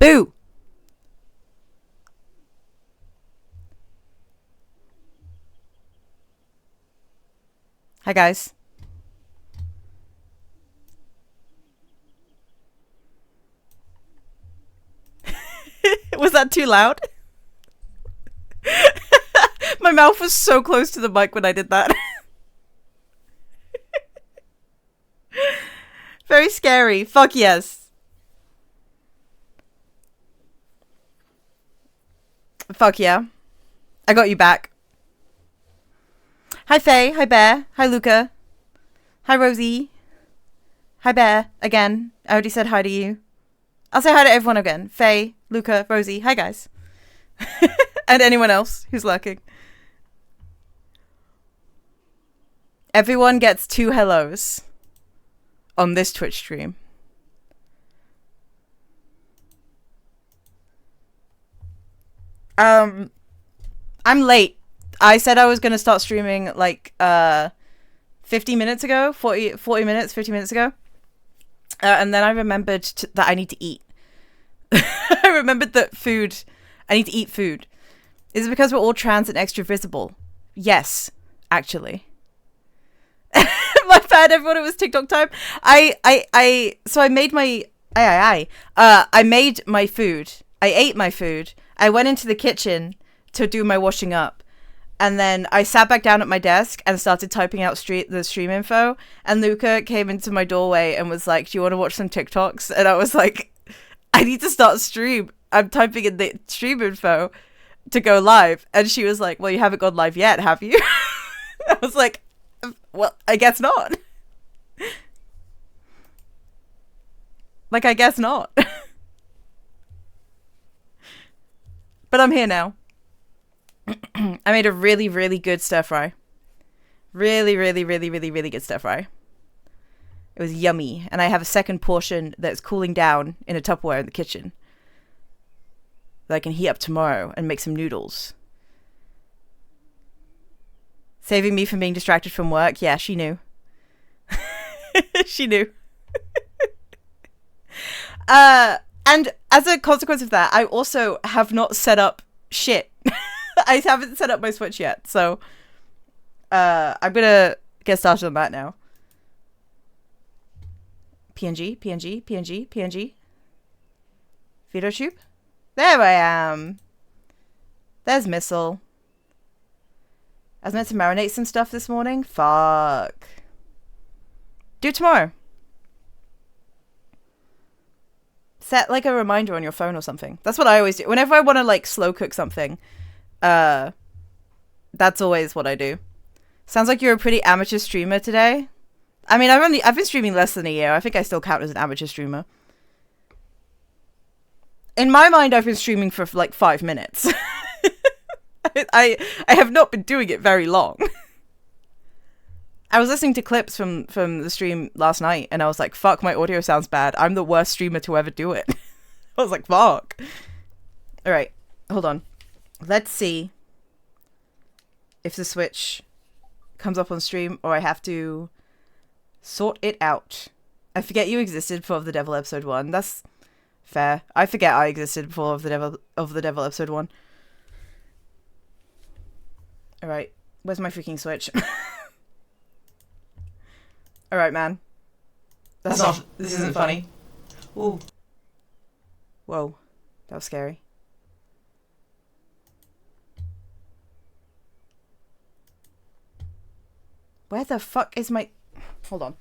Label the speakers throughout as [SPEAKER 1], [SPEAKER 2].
[SPEAKER 1] Boo! Hi, guys. Was that too loud? My mouth was so close to the mic when I did that. Very scary. Fuck yes. Fuck yeah. I got you back. Hi Faye. Hi Bear. Hi Luca. Hi Rosie. Hi Bear. Again. I already said hi to you. I'll say hi to everyone again. Faye, Luca, Rosie. Hi guys. And anyone else who's lurking. Everyone gets 2 hellos on this Twitch stream. I'm late. I said I was going to start streaming like 50 minutes ago, 40 minutes, 50 minutes ago. And then I remembered that I need to eat. I remembered that I need to eat food. Is it because we're all trans and extra visible? Yes, actually. My bad, everyone. It was TikTok time. So I made my, I made my food. I ate my food. I went into the kitchen to do my washing up. And then I sat back down at my desk and started typing out the stream info. And Luca came into my doorway and was like, do you want to watch some TikToks? And I was like, I need to start a stream. I'm typing in the stream info to go live. And she was like, well, you haven't gone live yet, have you? I was like, well, I guess not. Like, I guess not. But I'm here now. I made a really, really good stir fry. Really, really, really, really, really good stir fry. It was yummy. And I have a second portion that's cooling down in a Tupperware in the kitchen that I can heat up tomorrow and make some noodles. Saving me from being distracted from work. Yeah, she knew. She knew. And as a consequence of that, I also have not set up shit. I haven't set up my Switch yet, so I'm gonna get started on that now. PNG, PNG, PNG, PNG. Video tube? There I am. There's Missile. I was meant to marinate some stuff this morning. Fuck. Do it tomorrow. Set like a reminder on your phone or something. That's what I always do. Whenever I want to like slow cook something, that's always what I do. Sounds like you're a pretty amateur streamer today. I mean, I've been streaming less than a year. I think I still count as an amateur streamer. In my mind, I've been streaming for like 5 minutes. I have not been doing it very long. I was listening to clips from the stream last night, and I was like, fuck, my audio sounds bad. I'm the worst streamer to ever do it. I was like, fuck. All right, hold on. Let's see if the Switch comes up on stream, or I have to sort it out. I forget you existed before the Devil episode 1. That's fair. I forget I existed before the Devil episode 1. All right, where's my freaking Switch? All right, man. This isn't funny. Ooh. Whoa, that was scary. Where the fuck is my... Hold on.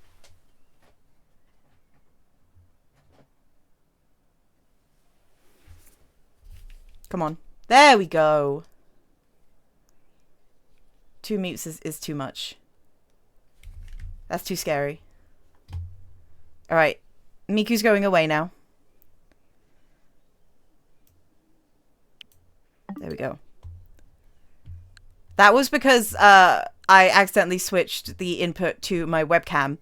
[SPEAKER 1] Come on. There we go. 2 mutes is too much. That's too scary. Alright. Miku's going away now. There we go. That was because I accidentally switched the input to my webcam,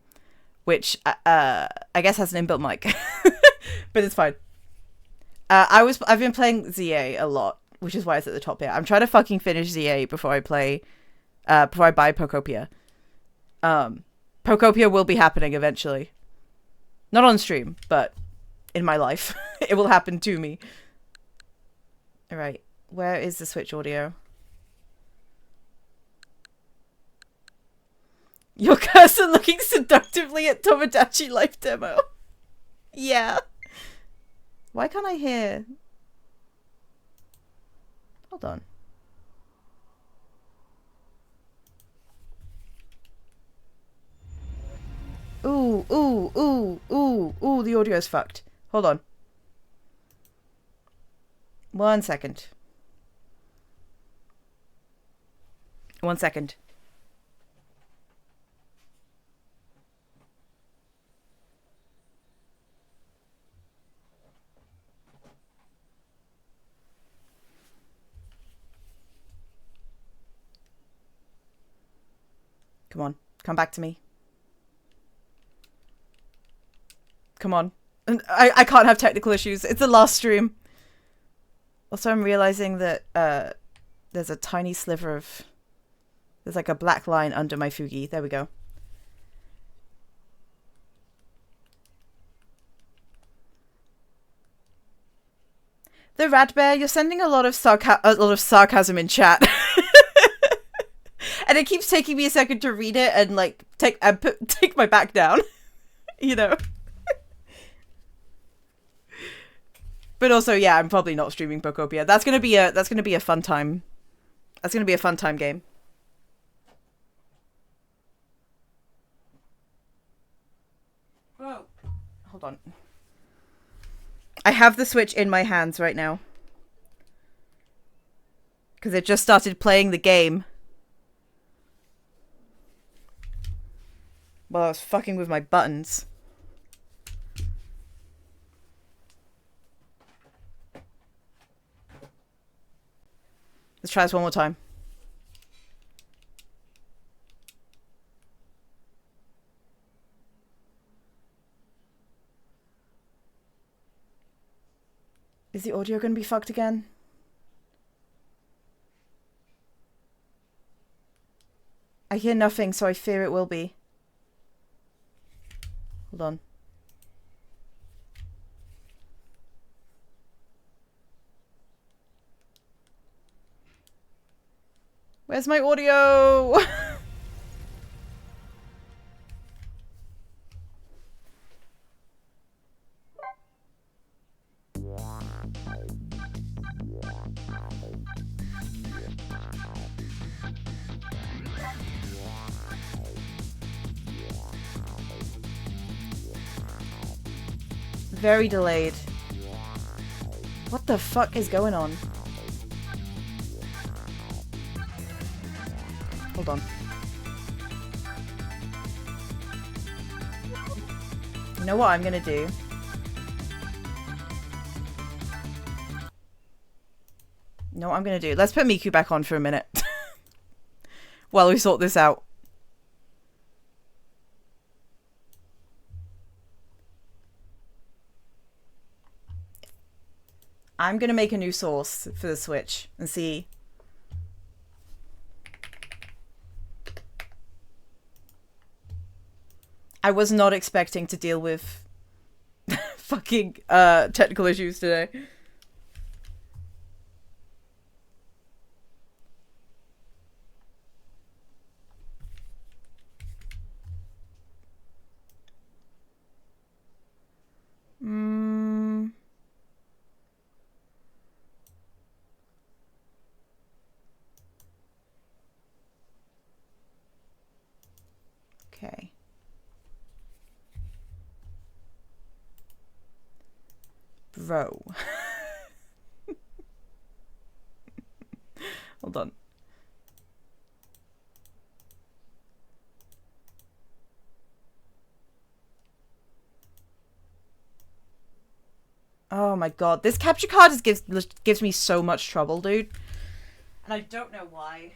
[SPEAKER 1] which I guess has an inbuilt mic. But it's fine. I've been playing ZA a lot, which is why it's at the top here. I'm trying to fucking finish ZA before I buy Pokopia. Pokopia will be happening eventually. Not on stream, but in my life. It will happen to me. Alright, where is the Switch audio? Your cursor looking seductively at Tomodachi Life demo. Yeah. Why can't I hear? Hold on. Ooh, ooh, ooh, ooh, ooh, the audio's fucked. Hold on. 1 second. 1 second. Come on, come back to me. Come on. I can't have technical issues. It's the last stream. Also, I'm realizing that there's a tiny sliver of... There's like a black line under my Fugi. There we go. The Rat Bear, you're sending a lot of sarcasm in chat. And it keeps taking me a second to read it and like take my back down. You know. But also, yeah, I'm probably not streaming Bokopia. That's gonna be a fun time. That's gonna be a fun time game. Whoa. Hold on. I have the Switch in my hands right now. Because it just started playing the game. While I was fucking with my buttons. Let's try this one more time. Is the audio going to be fucked again? I hear nothing, so I fear it will be. Hold on. Where's my audio? Very delayed. What the fuck is going on? Hold on. You know what I'm gonna do? You know what I'm gonna do? Let's put Miku back on for a minute. While we sort this out. I'm gonna make a new source for the Switch and see. I was not expecting to deal with fucking technical issues today. Okay. Bro. Hold on. Oh my god, this capture card gives me so much trouble, dude. And I don't know why.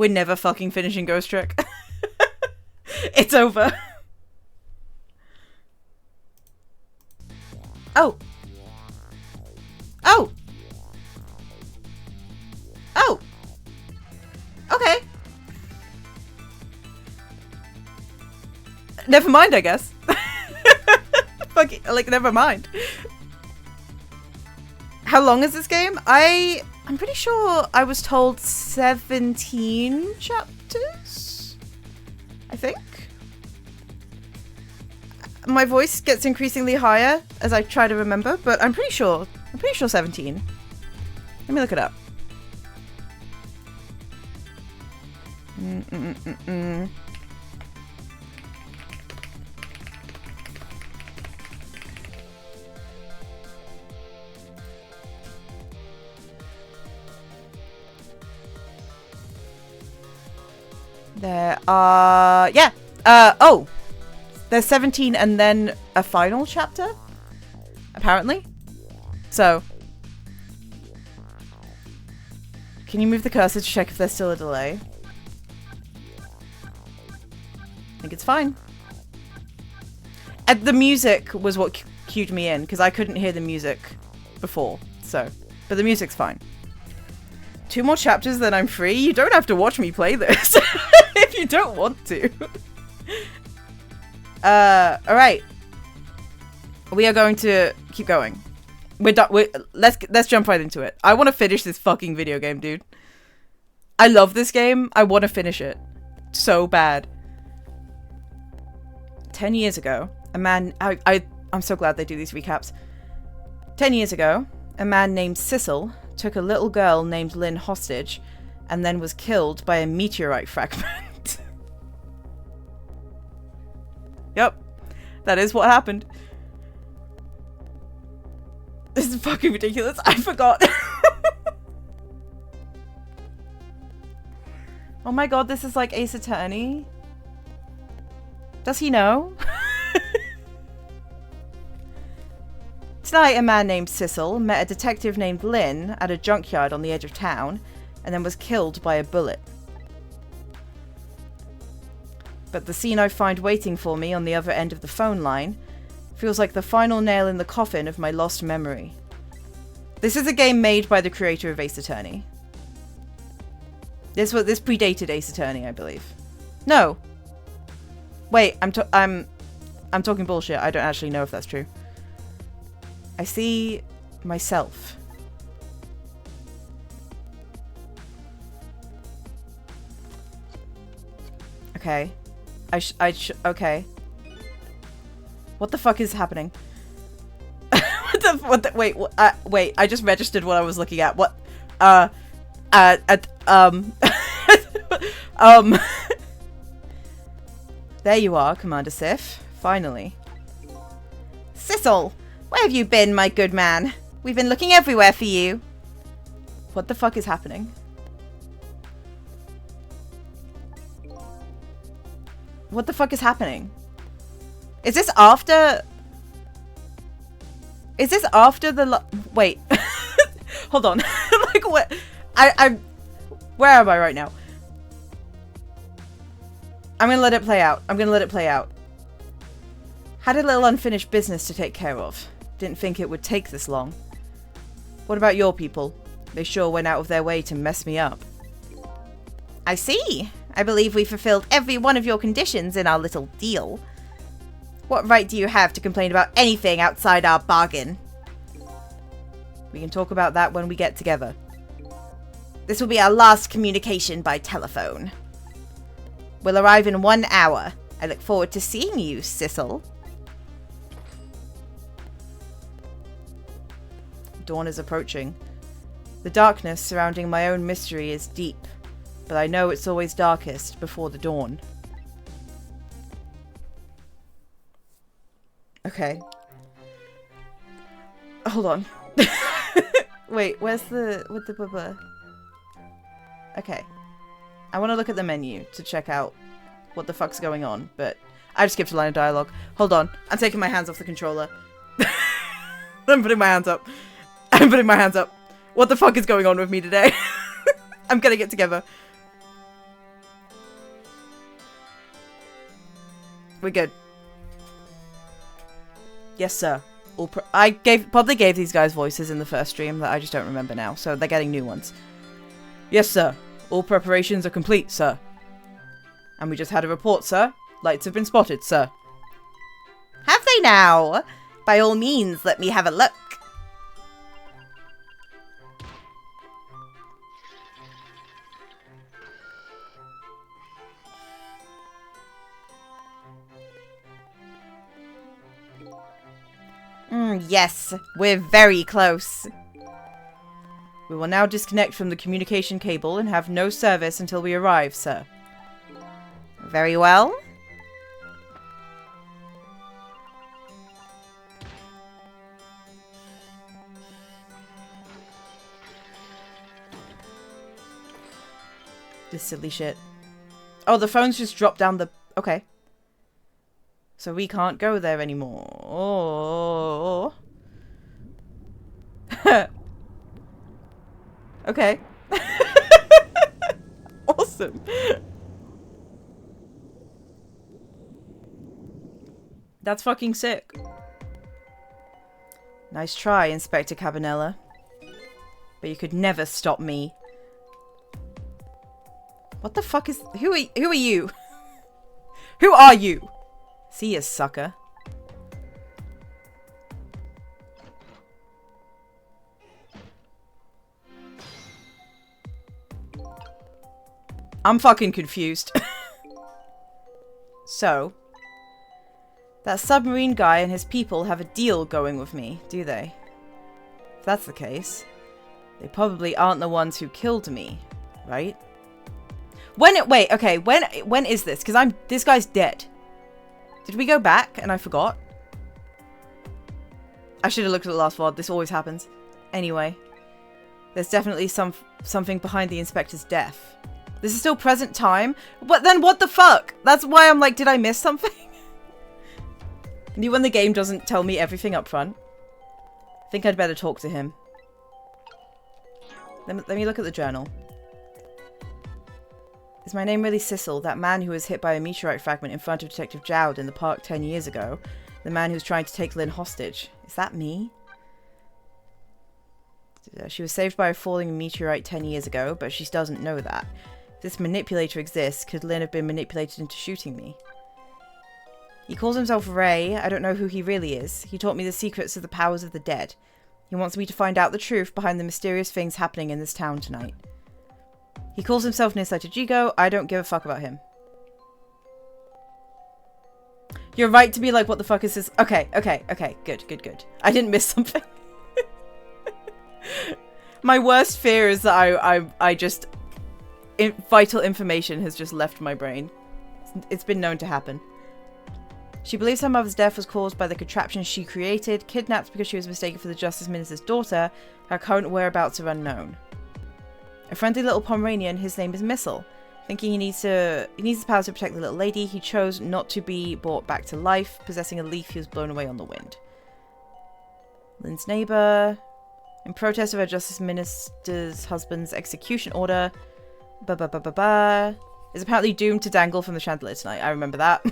[SPEAKER 1] We're never fucking finishing Ghost Trick. It's over. Oh. Oh. Oh. Okay. Never mind, I guess. Fuck it, like, never mind. How long is this game? I'm pretty sure I was told 17 chapters? I think? My voice gets increasingly higher as I try to remember, but I'm pretty sure 17. Let me look it up. There are... Yeah! Oh! There's 17 and then a final chapter? Apparently. So... Can you move the cursor to check if there's still a delay? I think it's fine. And the music was what cued me in, because I couldn't hear the music before, so... But the music's fine. 2 more chapters, then I'm free? You don't have to watch me play this, if you don't want to. Alright. We are going to keep going. We're done. Let's jump right into it. I want to finish this fucking video game, dude. I love this game. I want to finish it. So bad. 10 years ago, a man... I'm so glad they do these recaps. 10 years ago, a man named Sissel took a little girl named Lynn hostage and then was killed by a meteorite fragment. Yep. That is what happened. This is fucking ridiculous. I forgot. Oh my god, this is like Ace Attorney. Does he know? Tonight, a man named Sissel met a detective named Lynn at a junkyard on the edge of town and then was killed by a bullet. But the scene I find waiting for me on the other end of the phone line feels like the final nail in the coffin of my lost memory. This is a game made by the creator of Ace Attorney. This predated Ace Attorney, I believe. No. Wait, I'm talking bullshit. I don't actually know if that's true. I see myself. Okay. Okay. What the fuck is happening? Wait, wait, I just registered what I was looking at. What? There you are, Commander Sif. Finally. Sissel! Where have you been, my good man? We've been looking everywhere for you. What the fuck is happening? What the fuck is happening? Is this after... Is this after the... Wait. Hold on. Like, what? Where am I right now? I'm gonna let it play out. I'm gonna let it play out. Had a little unfinished business to take care of. Didn't think it would take this long. What about your people? They sure went out of their way to mess me up. I see. I believe we fulfilled every one of your conditions in our little deal. What right do you have to complain about anything outside our bargain? We can talk about that when we get together. This will be our last communication by telephone. We'll arrive in 1 hour. I look forward to seeing you, Sissel. Dawn is approaching. The darkness surrounding my own mystery is deep, but I know it's always darkest before the dawn. Okay. Hold on. Wait, where's the... with the blah. Okay. I want to look at the menu to check out what the fuck's going on, but I just skipped a line of dialogue. Hold on. I'm taking my hands off the controller. I'm putting my hands up. I'm putting my hands up. What the fuck is going on with me today? I'm getting it together. We're good. Yes, sir. I probably gave these guys voices in the first stream that I just don't remember now, so they're getting new ones. Yes, sir. All preparations are complete, sir. And we just had a report, sir. Lights have been spotted, sir. Have they now? By all means, let me have a look. Yes, we're very close. We will now disconnect from the communication cable and have no service until we arrive, sir. Very well. This silly shit. Oh, the phone's just dropped down the... Okay. So we can't go there anymore. Oh. Okay. Awesome. That's fucking sick. Nice try, Inspector Cabanella. But you could never stop me. What the fuck is... Who are you? Who are you? See ya, sucker. I'm fucking confused. So, that submarine guy and his people have a deal going with me, do they? If that's the case, they probably aren't the ones who killed me, right? Wait, okay, when is this? Because this guy's dead. Did we go back and I forgot? I should have looked at the last VOD. This always happens. Anyway, there's definitely something behind the inspector's death. This is still present time? But then what the fuck? That's why I'm like, did I miss something? When the game doesn't tell me everything up front. I think I'd better talk to him. Let me look at the journal. Is my name really Cecil, that man who was hit by a meteorite fragment in front of Detective Jowd in the park 10 years ago? The man who's trying to take Lynn hostage. Is that me? She was saved by a falling meteorite 10 years ago, but she doesn't know that. If this manipulator exists, could Lynn have been manipulated into shooting me? He calls himself Ray. I don't know who he really is. He taught me the secrets of the powers of the dead. He wants me to find out the truth behind the mysterious things happening in this town tonight. He calls himself Nisai Tajigo. I don't give a fuck about him. You're right to be like, what the fuck is this? Okay. Good. I didn't miss something. My worst fear is that I just... vital information has just left my brain. It's been known to happen. She believes her mother's death was caused by the contraption she created, kidnapped because she was mistaken for the Justice Minister's daughter. Her current whereabouts are unknown. A friendly little Pomeranian, his name is Missile. Thinking he needs the power to protect the little lady, he chose not to be brought back to life. Possessing a leaf, he was blown away on the wind. Lynn's neighbour. In protest of her Justice Minister's husband's execution order. Is apparently doomed to dangle from the chandelier tonight. I remember that.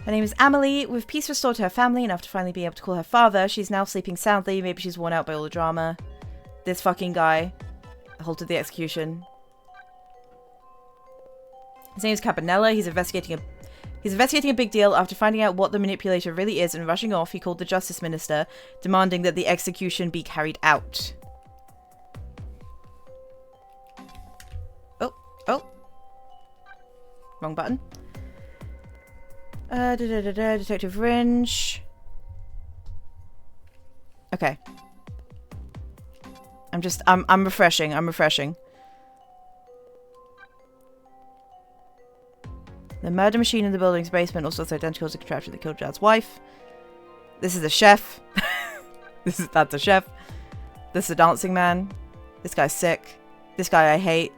[SPEAKER 1] Her name is Amelie. With peace restored to her family and after finally being able to call her father, she's now sleeping soundly. Maybe she's worn out by all the drama. This fucking guy halted the execution. His name is Cabanella. He's investigating a big deal. After finding out what the manipulator really is and rushing off, he called the Justice Minister, demanding that the execution be carried out. Oh. Wrong button. Detective Ringe. Okay. I'm refreshing. The murder machine in the building's basement also identical to the contraption that killed Jad's wife. This is a chef. That's a chef. This is a dancing man. This guy's sick. This guy I hate.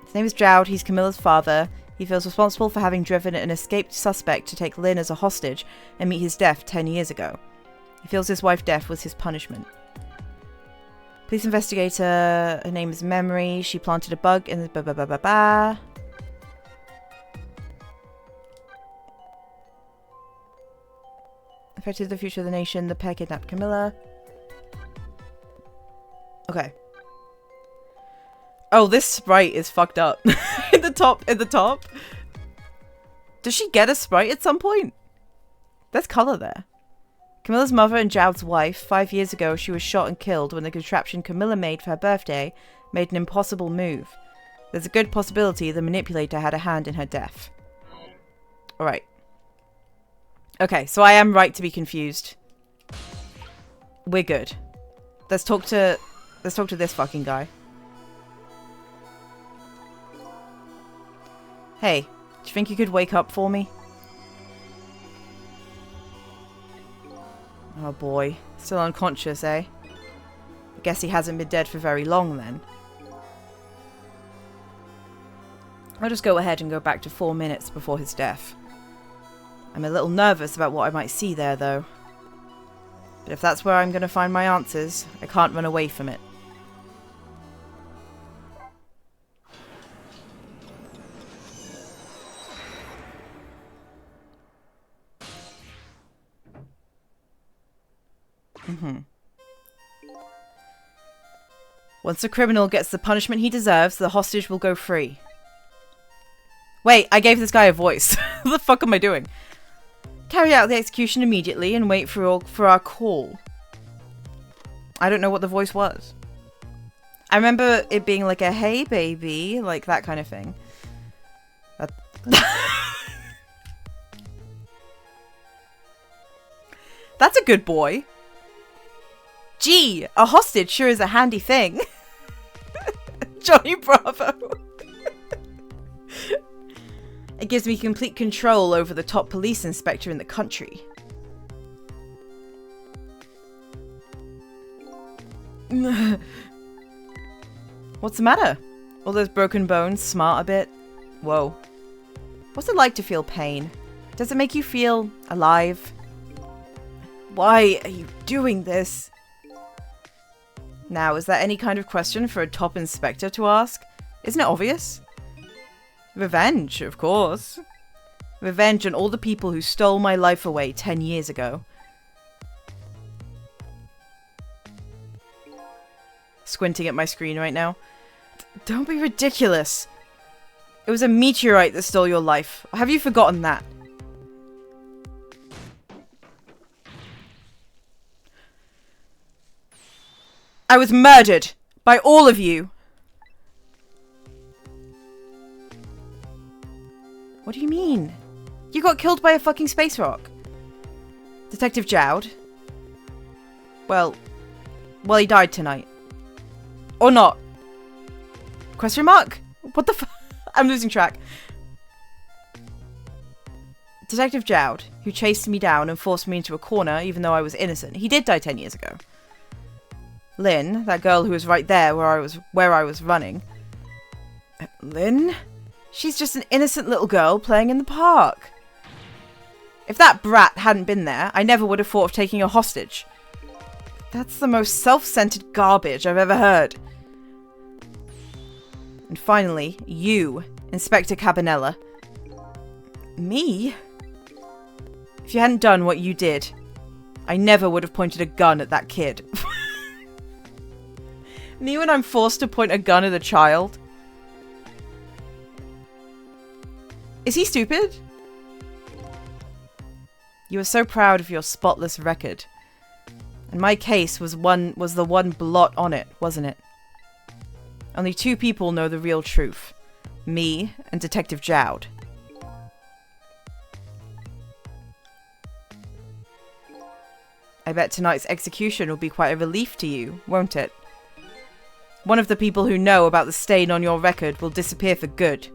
[SPEAKER 1] His name is Jowd. He's Camilla's father. He feels responsible for having driven an escaped suspect to take Lynn as a hostage and meet his death 10 years ago. He feels his wife's death was his punishment. Police investigator, her name is Memory. She planted a bug in the affected the future of the nation. The pair kidnapped Camilla. Okay. Oh, this sprite is fucked up. In the top. Does she get a sprite at some point? There's colour there. Camilla's mother and Jowd's wife. 5 years ago, she was shot and killed when the contraption Camilla made for her birthday made an impossible move. There's a good possibility the manipulator had a hand in her death. Alright. Okay, so I am right to be confused. We're good. Let's talk to this fucking guy. Hey, do you think you could wake up for me? Oh boy, still unconscious, eh? I guess he hasn't been dead for very long then. I'll just go ahead and go back to 4 minutes before his death. I'm a little nervous about what I might see there, though. But if that's where I'm going to find my answers, I can't run away from it. Once a criminal gets the punishment he deserves, the hostage will go free. Wait, I gave this guy a voice. What the fuck am I doing? Carry out the execution immediately and wait for our call. I don't know what the voice was. I remember it being like a hey baby, like that kind of thing. That's a good boy. Gee, a hostage sure is a handy thing. Johnny Bravo. It gives me complete control over the top police inspector in the country. What's the matter? All those broken bones smart a bit? Whoa. What's it like to feel pain? Does it make you feel alive? Why are you doing this? Now, is that any kind of question for a top inspector to ask? Isn't it obvious? Revenge, of course. Revenge on all the people who stole my life away 10 years ago. Squinting at my screen right now. Don't be ridiculous. It was a meteorite that stole your life. Have you forgotten that? I was murdered by all of you. What do you mean? You got killed by a fucking space rock. Detective Jowd? Well, he died tonight. Or not. Question mark? What the f- I'm losing track. Detective Jowd, who chased me down and forced me into a corner even though I was innocent. He did die 10 years ago. Lynn, that girl who was right there where I was running. Lynn? She's just an innocent little girl playing in the park. If that brat hadn't been there, I never would have thought of taking her hostage. That's the most self-centered garbage I've ever heard. And finally, you, Inspector Cabanella. Me? If you hadn't done what you did, I never would have pointed a gun at that kid. Me when I'm forced to point a gun at a child? Is he stupid? You were so proud of your spotless record. And my case was the one blot on it, wasn't it? Only 2 people know the real truth. Me and Detective Jowd. I bet tonight's execution will be quite a relief to you, won't it? One of the people who know about the stain on your record will disappear for good.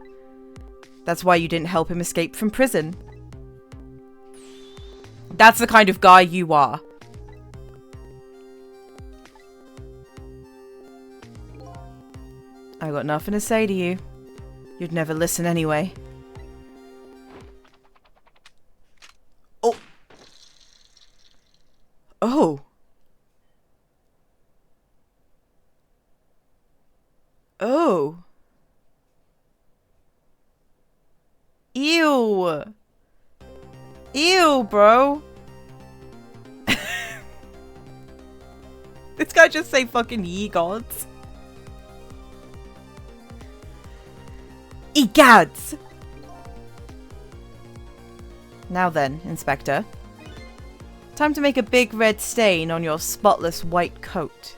[SPEAKER 1] That's why you didn't help him escape from prison. That's the kind of guy you are. I got nothing to say to you. You'd never listen anyway. Oh. Oh. Oh. Ew. Ew, bro. This guy just say fucking ye gods. Egads! Now then, Inspector. Time to make a big red stain on your spotless white coat.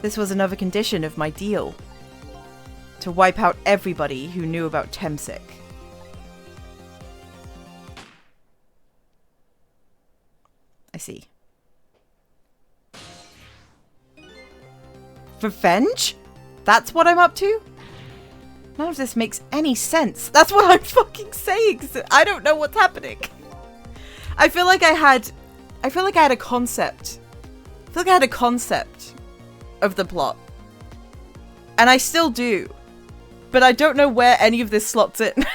[SPEAKER 1] This was another condition of my deal. To wipe out everybody who knew about Temsic. I see. Revenge? That's what I'm up to? None of this makes any sense. That's what I'm fucking saying. I don't know what's happening. I feel like I had a concept. I feel like I had a concept of the plot. And I still do. But I don't know where any of this slots in.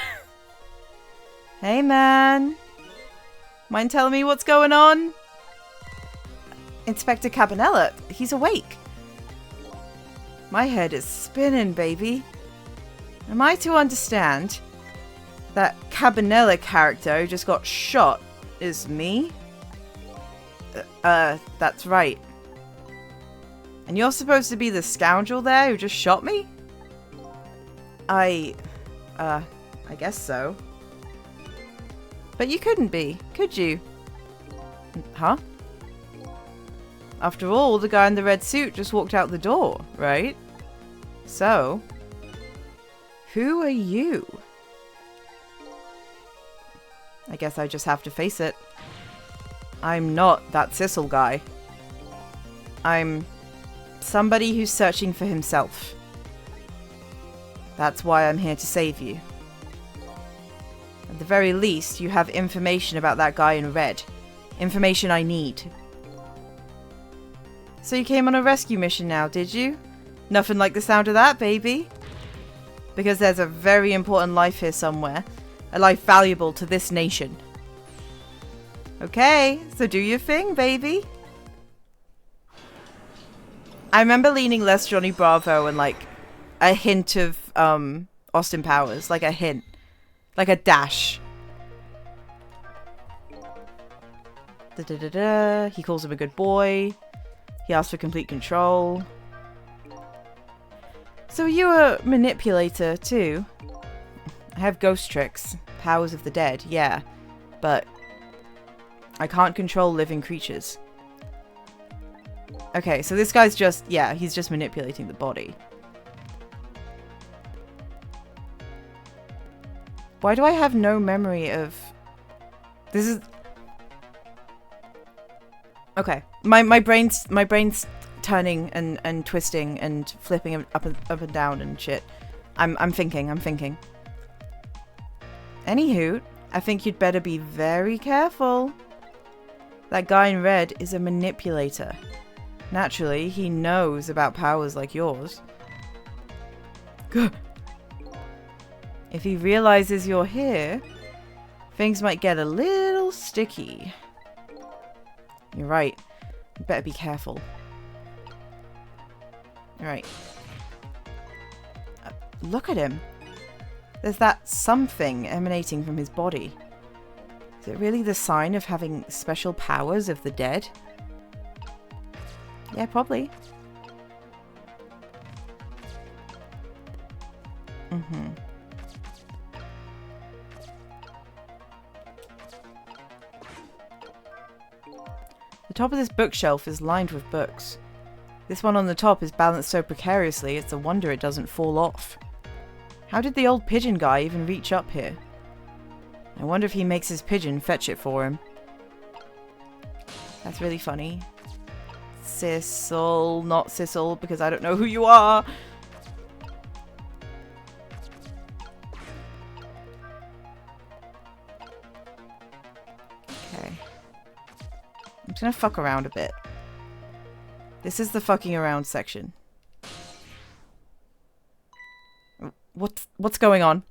[SPEAKER 1] Hey man. Mind telling me what's going on? Inspector Cabanella, he's awake. My head is spinning, baby. Am I to understand that Cabanella character who just got shot is me? That's right. And you're supposed to be the scoundrel there who just shot me? I guess so. But you couldn't be, could you? Huh? After all, the guy in the red suit just walked out the door, right? So, who are you? I guess I just have to face it. I'm not that Sissel guy. I'm somebody who's searching for himself. That's why I'm here to save you. At the very least, you have information about that guy in red. Information I need. So you came on a rescue mission now, did you? Nothing like the sound of that, baby. Because there's a very important life here somewhere. A life valuable to this nation. Okay, so do your thing, baby. I remember leaning less Johnny Bravo and like a hint of Austin Powers. Like a hint. Like a dash. Da-da-da-da. He calls him a good boy. He asks for complete control. So you're a manipulator too? I have ghost tricks. Powers of the dead, yeah. But I can't control living creatures. Okay, so this guy's just, yeah, he's just manipulating the body. Why do I have no memory of... This is... Okay. My brain's turning and twisting and flipping up and down and shit. I'm thinking. Anywho, I think you'd better be very careful. That guy in red is a manipulator. Naturally, he knows about powers like yours. If he realizes you're here, things might get a little sticky. You're right. You better be careful. Alright. Look at him. There's that something emanating from his body. Is it really the sign of having special powers of the dead? Yeah, probably. Mm-hmm. The top of this bookshelf is lined with books. This one on the top is balanced so precariously, it's a wonder it doesn't fall off. How did the old pigeon guy even reach up here? I wonder if he makes his pigeon fetch it for him. That's really funny. Sissel, not Sissel, because I don't know who you are. Okay. I'm just gonna fuck around a bit. This is the fucking around section. What's going on?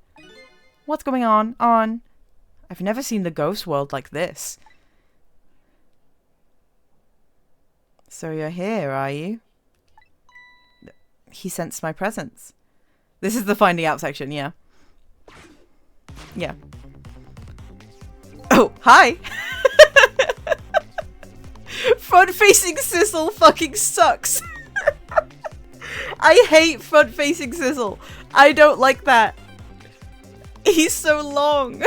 [SPEAKER 1] What's going on? I've never seen the ghost world like this. So you're here, are you? He sensed my presence. This is the finding out section, yeah. Yeah. Oh, hi! Front-facing Sissel fucking sucks. I hate front-facing Sissel. I don't like that. He's so long.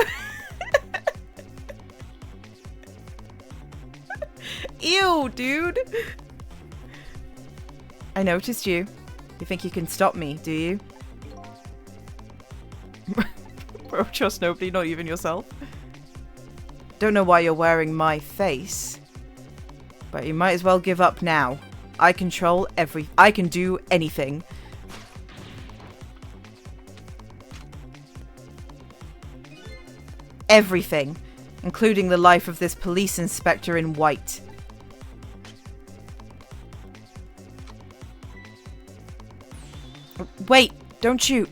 [SPEAKER 1] Ew, dude. I noticed you. You think you can stop me, do you? Bro, trust nobody, not even yourself. Don't know why you're wearing my face, but you might as well give up now. I control I can do anything. Everything, including the life of this police inspector in white. Wait, don't shoot.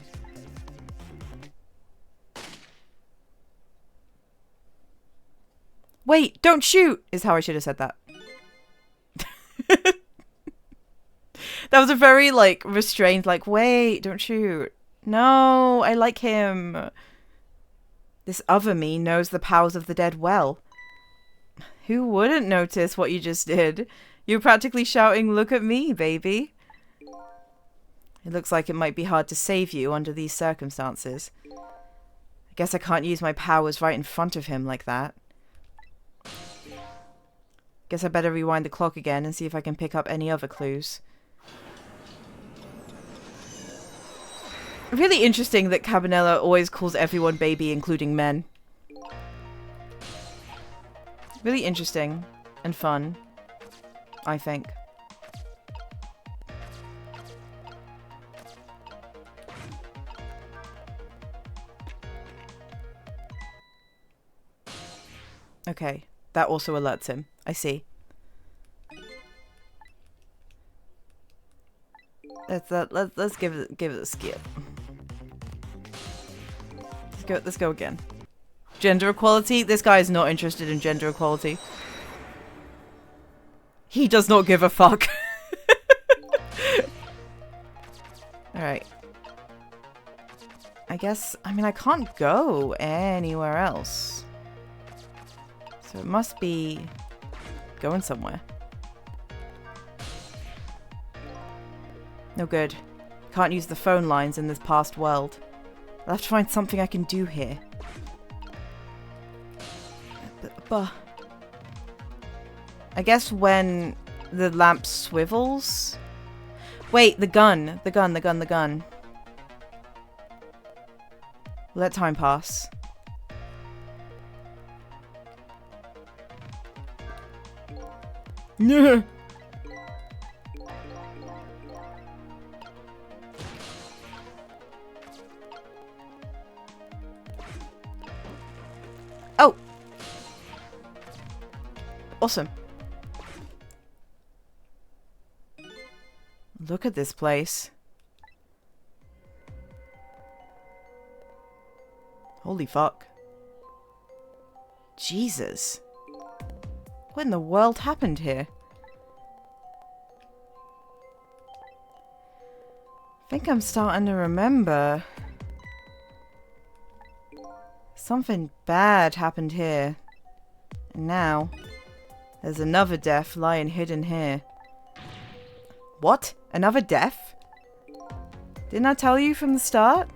[SPEAKER 1] Wait, don't shoot, is how I should have said that. That was a very, like, restrained, like, wait, don't shoot. No, I like him. This other me knows the powers of the dead well. Who wouldn't notice what you just did? You're practically shouting, look at me, baby. It looks like it might be hard to save you under these circumstances. I guess I can't use my powers right in front of him like that. Guess I better rewind the clock again and see if I can pick up any other clues. Really interesting that Cabanela always calls everyone baby, including men. Really interesting and fun, I think. Okay, that also alerts him. I see. Let's give it a skip. Let's go again. Gender equality? This guy is not interested in gender equality. He does not give a fuck. Alright. I guess, I mean, I can't go anywhere else. So it must be going somewhere. No good. Can't use the phone lines in this past world. I'll have to find something I can do here. But I guess when the lamp swivels... Wait, the gun. The gun. Let time pass. No. Oh. Awesome. Look at this place. Holy fuck. Jesus. What in the world happened here? I think I'm starting to remember. Something bad happened here. And now, there's another death lying hidden here. What? Another death? Didn't I tell you from the start?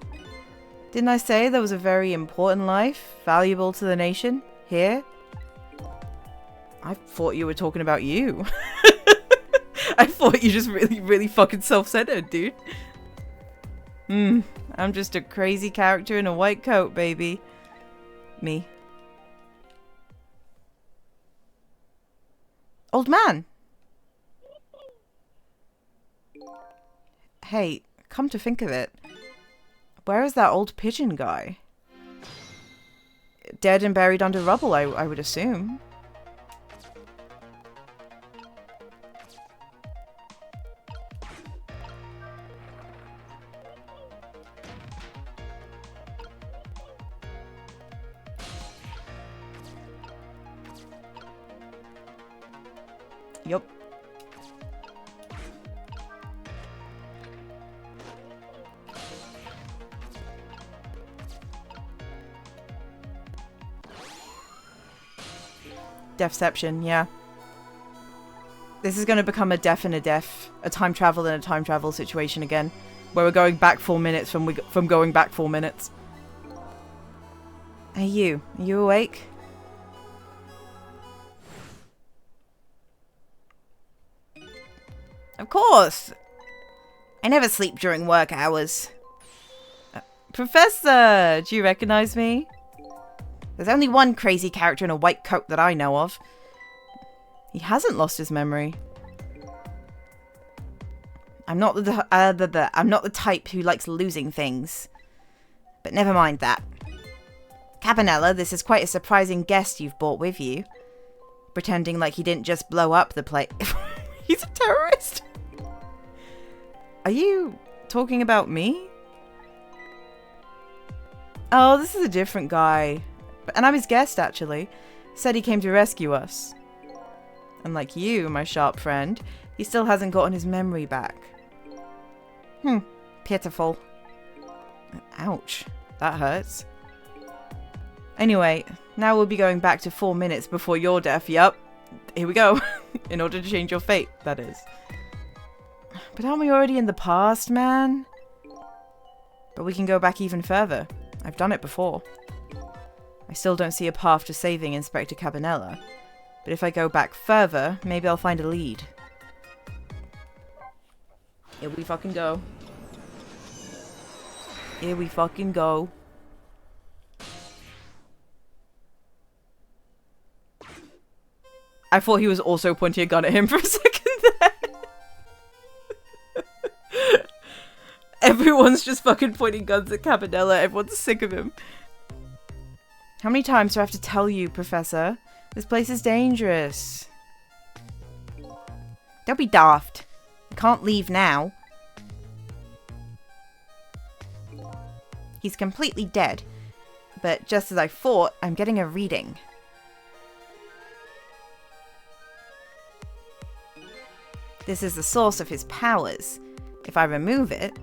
[SPEAKER 1] Didn't I say there was a very important life, valuable to the nation, here? I thought you were talking about you. I thought you just really fucking self-centered, dude. I'm just a crazy character in a white coat, baby. Me. Old man! Hey, come to think of it, where is that old pigeon guy? Dead and buried under rubble, I would assume. Yup. Deathception, yeah. This is going to become a death and a death. A time travel and a time travel situation again. Where we're going back 4 minutes from going back 4 minutes. Hey you. Are you awake? Of course! I never sleep during work hours. Professor! Do you recognize me? There's only one crazy character in a white coat that I know of. He hasn't lost his memory. I'm not I'm not the type who likes losing things. But never mind that. Cabanella, this is quite a surprising guest you've brought with you. Pretending like he didn't just blow up the place. He's a terrorist? Are you talking about me? Oh, this is a different guy. And I'm his guest, actually. Said he came to rescue us. Unlike you, my sharp friend, he still hasn't gotten his memory back. Pitiful. Ouch. That hurts. Anyway, now we'll be going back to 4 minutes before your death. Yup. Here we go. In order to change your fate, that is. But aren't we already in the past, man? But we can go back even further. I've done it before. I still don't see a path to saving Inspector Cabanella. But if I go back further, maybe I'll find a lead. Here we fucking go. Here we fucking go. I thought he was also pointing a gun at him for a second there. Everyone's just fucking pointing guns at Cabanella. Everyone's sick of him. How many times do I have to tell you, Professor? This place is dangerous. Don't be daft. I can't leave now. He's completely dead. But just as I thought, I'm getting a reading. This is the source of his powers. If I remove it...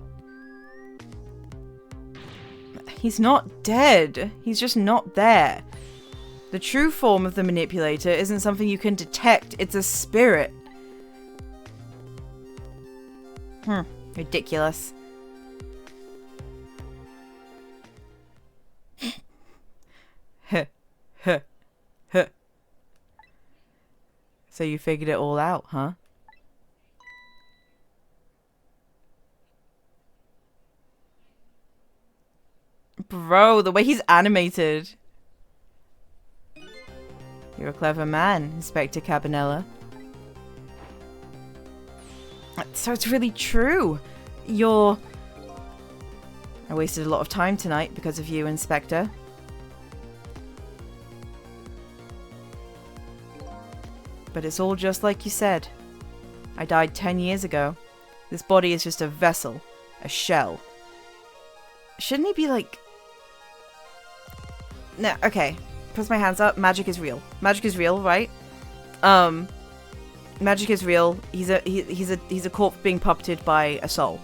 [SPEAKER 1] He's not dead. He's just not there. The true form of the manipulator isn't something you can detect. It's a spirit. Ridiculous. So you figured it all out, huh? Bro, the way he's animated. You're a clever man, Inspector Cabanella. So it's really true. I wasted a lot of time tonight because of you, Inspector. But it's all just like you said. I died 10 years ago. This body is just a vessel. A shell. Shouldn't he be like... No, okay. Press my hands up. Magic is real. Magic is real, right? Magic is real. He's a corpse being puppeted by a soul.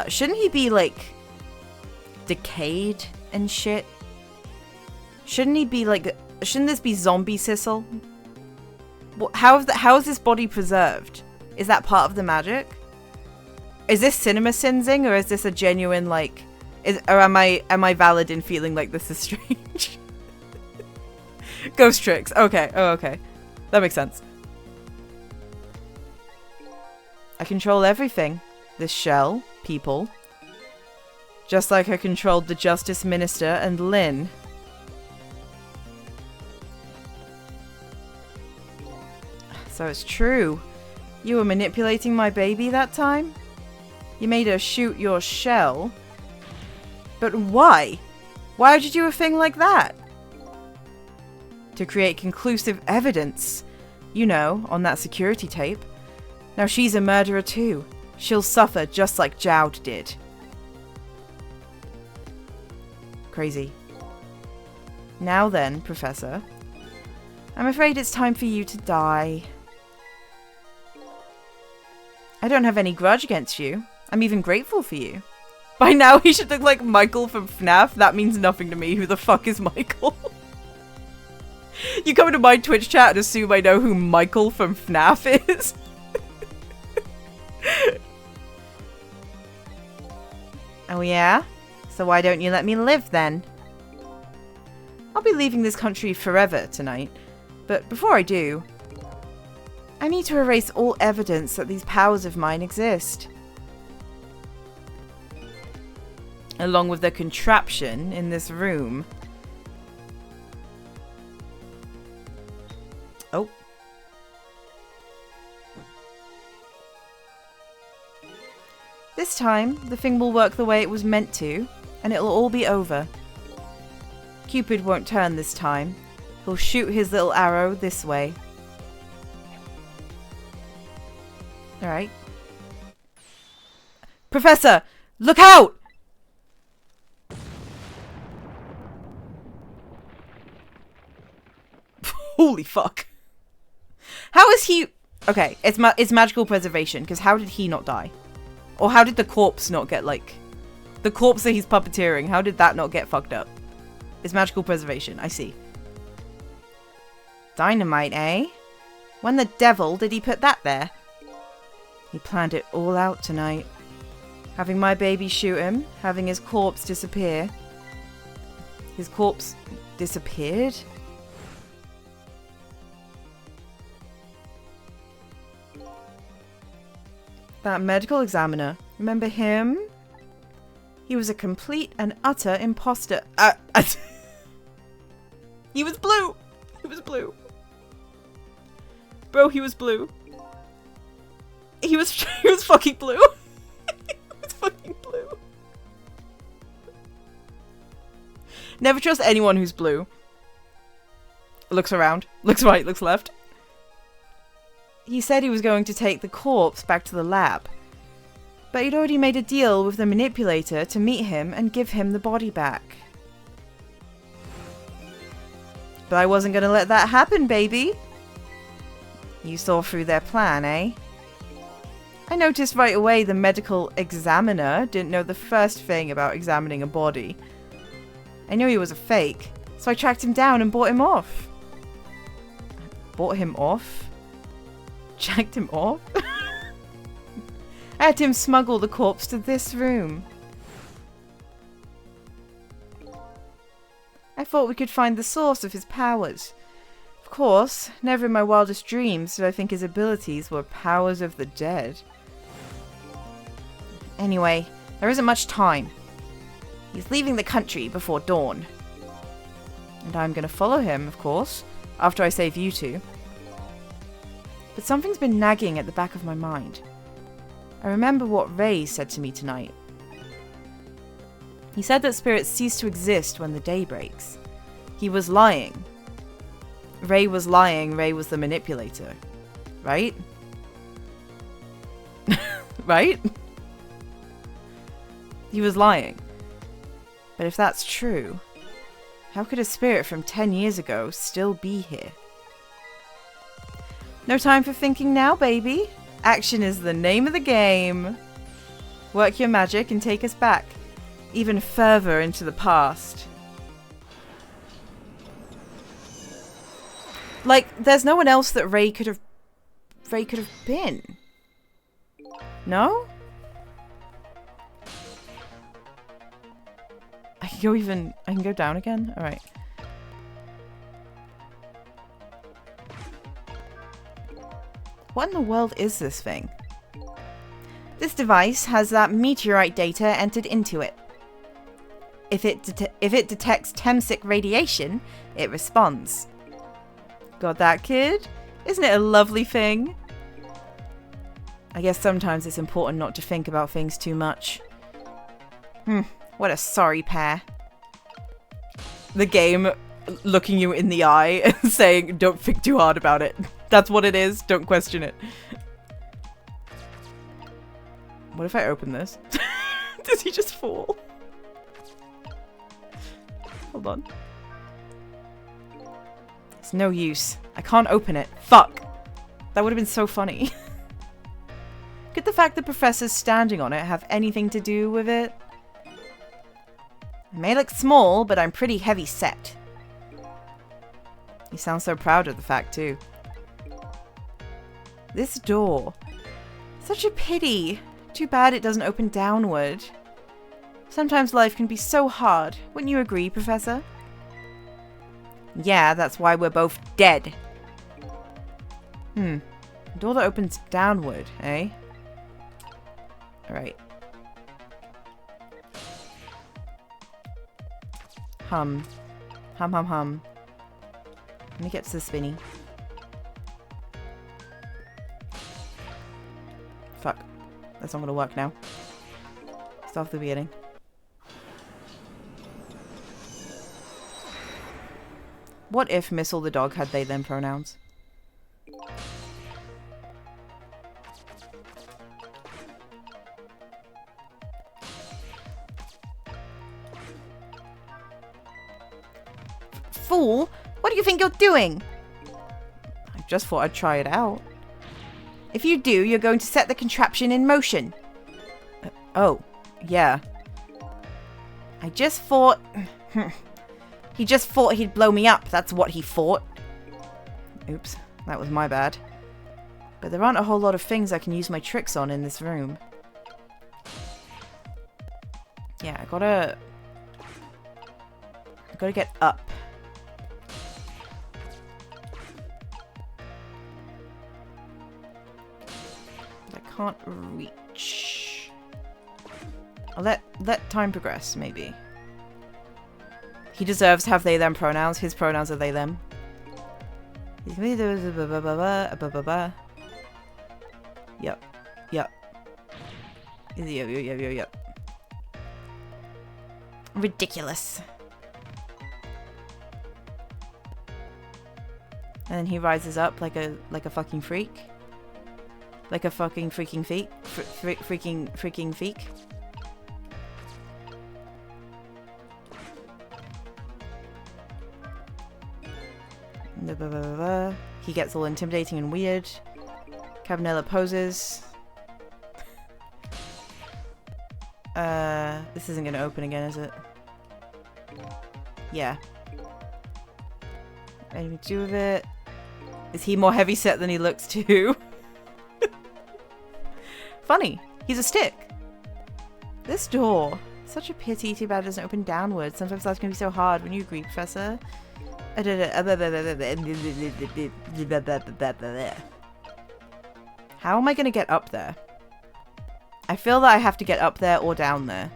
[SPEAKER 1] Shouldn't he be like decayed and shit? Shouldn't he be like? Shouldn't this be zombie Sissel? How is this body preserved? Is that part of the magic? Is this cinema sensing, or is this a genuine like? Or am I valid in feeling like this is strange? Ghost tricks. Okay. Oh, okay. That makes sense. I control everything. This shell, people. Just like I controlled the Justice Minister and Lynn. So it's true. You were manipulating my baby that time? You made her shoot your shell? But why? Why would you do a thing like that? To create conclusive evidence. You know, on that security tape. Now she's a murderer too. She'll suffer just like Jowd did. Crazy. Now then, Professor. I'm afraid it's time for you to die. I don't have any grudge against you. I'm even grateful for you. By now he should look like Michael from FNAF. That means nothing to me. Who the fuck is Michael? You come into my Twitch chat and assume I know who Michael from FNAF is. Oh yeah? So why don't you let me live then? I'll be leaving this country forever tonight, but before I do, I need to erase all evidence that these powers of mine exist. Along with the contraption in this room. Oh. This time, the thing will work the way it was meant to, and it'll all be over. Cupid won't turn this time. He'll shoot his little arrow this way. Alright. Professor! Look out! Holy fuck. How is he... Okay, it's magical preservation, because how did he not die? Or how did the corpse not get, like... The corpse that he's puppeteering, how did that not get fucked up? It's magical preservation, I see. Dynamite, eh? When the devil did he put that there? He planned it all out tonight. Having my baby shoot him, having his corpse disappear. His corpse disappeared? That medical examiner. Remember him? He was a complete and utter imposter. He was blue! He was blue. Bro, he was blue. He was fucking blue. He was fucking blue. Never trust anyone who's blue. Looks around. Looks right, looks left. He said he was going to take the corpse back to the lab. But he'd already made a deal with the manipulator to meet him and give him the body back. But I wasn't going to let that happen, baby. You saw through their plan, eh? I noticed right away the medical examiner didn't know the first thing about examining a body. I knew he was a fake, so I tracked him down and bought him off. Bought him off? Jacked him off? I had him smuggle the corpse to this room. I thought we could find the source of his powers. Of course, never in my wildest dreams did I think his abilities were powers of the dead. Anyway, there isn't much time. He's leaving the country before dawn. And I'm gonna follow him, of course, after I save you two. But something's been nagging at the back of my mind. I remember what Ray said to me tonight. He said that spirits cease to exist when the day breaks. He was lying. Ray was lying, Ray was the manipulator. Right? Right? He was lying. But if that's true, how could a spirit from 10 years ago still be here? No time for thinking now, baby. Action is the name of the game. Work your magic and take us back, even further into the past. Like, there's no one else that Ray could have been. No? I can go down again? Alright. What in the world is this thing? This device has that meteorite data entered into it. If it detects Temsic radiation, it responds. Got that, kid? Isn't it a lovely thing? I guess sometimes it's important not to think about things too much. What a sorry pair. The game looking you in the eye and saying, don't think too hard about it. That's what it is. Don't question it. What if I open this? Does he just fall? Hold on. It's no use. I can't open it. Fuck. That would have been so funny. Could the fact that Professor's standing on it have anything to do with it? It may look small, but I'm pretty heavy set. He sounds so proud of the fact, too. This door. Such a pity. Too bad it doesn't open downward. Sometimes life can be so hard. Wouldn't you agree, Professor? Yeah, that's why we're both dead. A door that opens downward, eh? Alright. Hum. Hum, hum, hum. Let me get to the spinny. Fuck. That's not gonna work now. Start from the beginning. What if Missile the dog had they them pronouns? Fool! What do you think you're doing? I just thought I'd try it out. If you do, you're going to set the contraption in motion. Oh, yeah. I just thought... He just thought he'd blow me up. That's what he thought. Oops, that was my bad. But there aren't a whole lot of things I can use my tricks on in this room. Yeah, I gotta get up. I can't reach. I'll let time progress, maybe. He deserves to have they them pronouns. His pronouns are they them. Yep. Yep. Yep. Ridiculous. And then he rises up like a fucking freak. Like a fucking freaking freak. Freaking freak. He gets all intimidating and weird. Cabanela poses. This isn't going to open again, is it? Yeah. Anything to do with it? Is he more heavy set than he looks too? Funny. He's a stick. This door. Such a pity. Too bad it doesn't open downwards. Sometimes life can be so hard. When you agree, Professor. How am I going to get up there? I feel that I have to get up there or down there.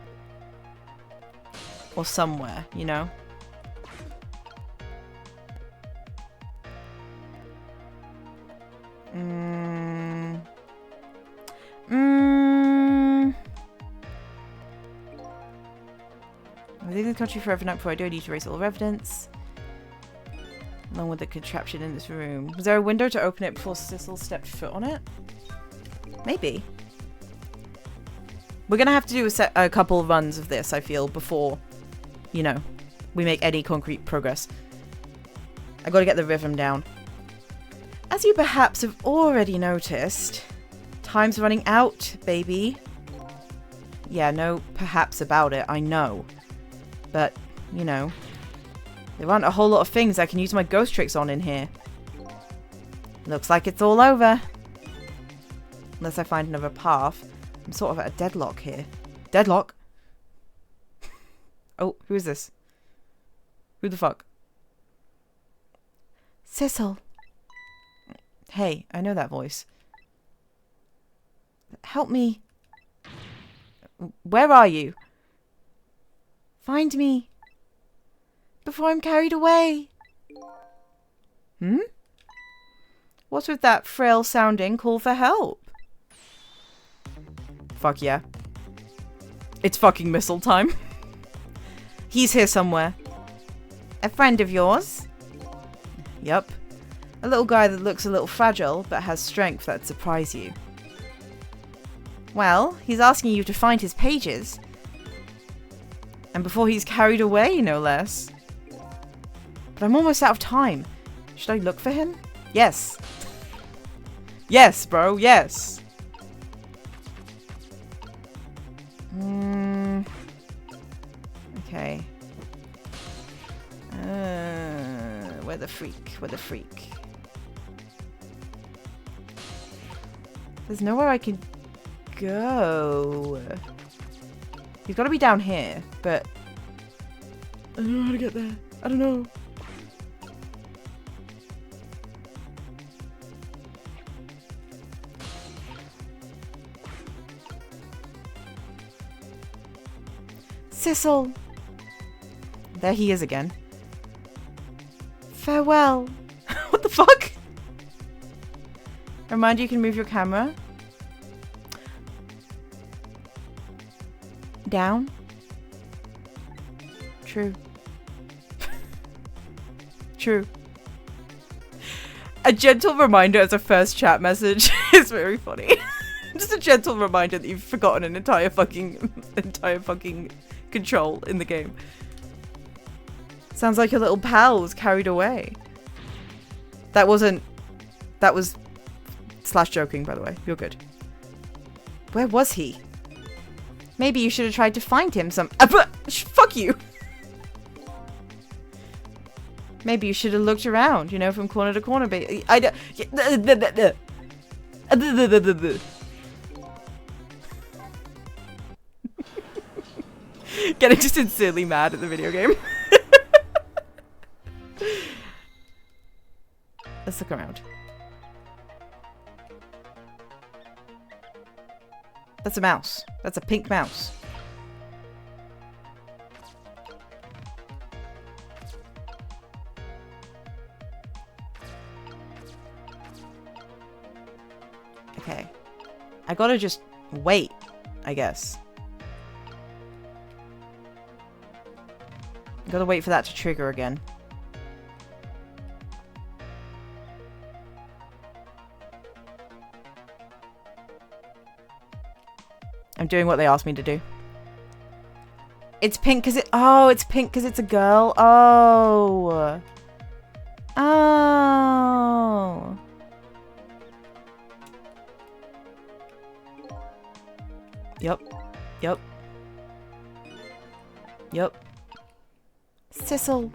[SPEAKER 1] Or somewhere, you know? I'm leaving the country forever night before I do. I need to erase all evidence. Along with the contraption in this room. Was there a window to open it before Sissel stepped foot on it? Maybe. We're gonna have to do a couple of runs of this, I feel, before, you know, we make any concrete progress. I gotta get the rhythm down. As you perhaps have already noticed, time's running out, baby. Yeah, no perhaps about it, I know. But, you know, there aren't a whole lot of things I can use my ghost tricks on in here. Looks like it's all over. Unless I find another path. I'm sort of at a deadlock here. Deadlock? Oh, who is this? Who the fuck? Sissel. Hey, I know that voice. Help me. Where are you? Find me. Before I'm carried away. Hmm? What's with that frail sounding call for help? Fuck yeah. It's fucking missile time. He's here somewhere. A friend of yours? Yup. A little guy that looks a little fragile, but has strength that'd surprise you. Well, he's asking you to find his pages. And before he's carried away, no less. But I'm almost out of time. Should I look for him? Yes. Yes, bro, yes. Okay. We're the freak. We're the freak. There's nowhere I can go. He's got to be down here, but I don't know how to get there. I don't know. Sissel! There he is again. Farewell. What the fuck? Remind you can move your camera. Down. True. True. A gentle reminder as a first chat message is very funny. Just a gentle reminder that you've forgotten an entire fucking control in the game. Sounds like your little pal was carried away. That was slash joking, by the way. You're good. Where was he? Maybe you should have tried to find him fuck you! Maybe you should have looked around, you know, from corner to corner, I don't... Getting just sincerely mad at the video game. Let's look around. That's a mouse. That's a pink mouse. Okay. I gotta just wait, I guess. I gotta wait for that to trigger again. I'm doing what they asked me to do. It's pink because it's pink because it's a girl. Oh. Oh. Yep. Yep. Yep. Sissel.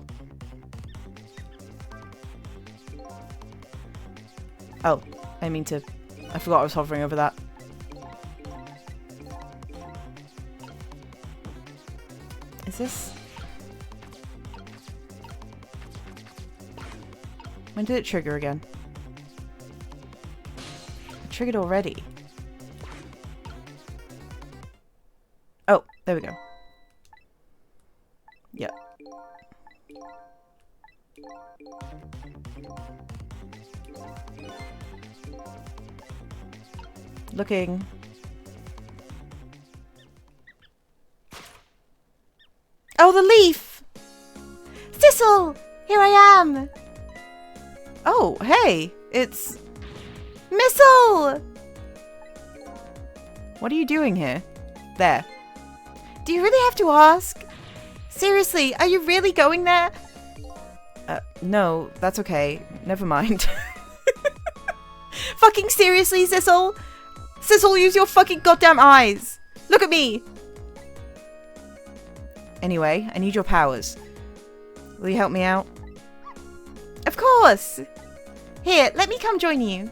[SPEAKER 1] Oh, I forgot I was hovering over that. Is this? When did it trigger again? It triggered already. Oh, there we go. Yep. Looking. Oh, the leaf! Sissel! Here I am! Oh, hey! It's... Missile! What are you doing here? There. Do you really have to ask? Seriously, are you really going there? No, that's okay. Never mind. Fucking seriously, Sissel? Sissel, use your fucking goddamn eyes! Look at me! Anyway, I need your powers. Will you help me out? Of course! Here, let me come join you.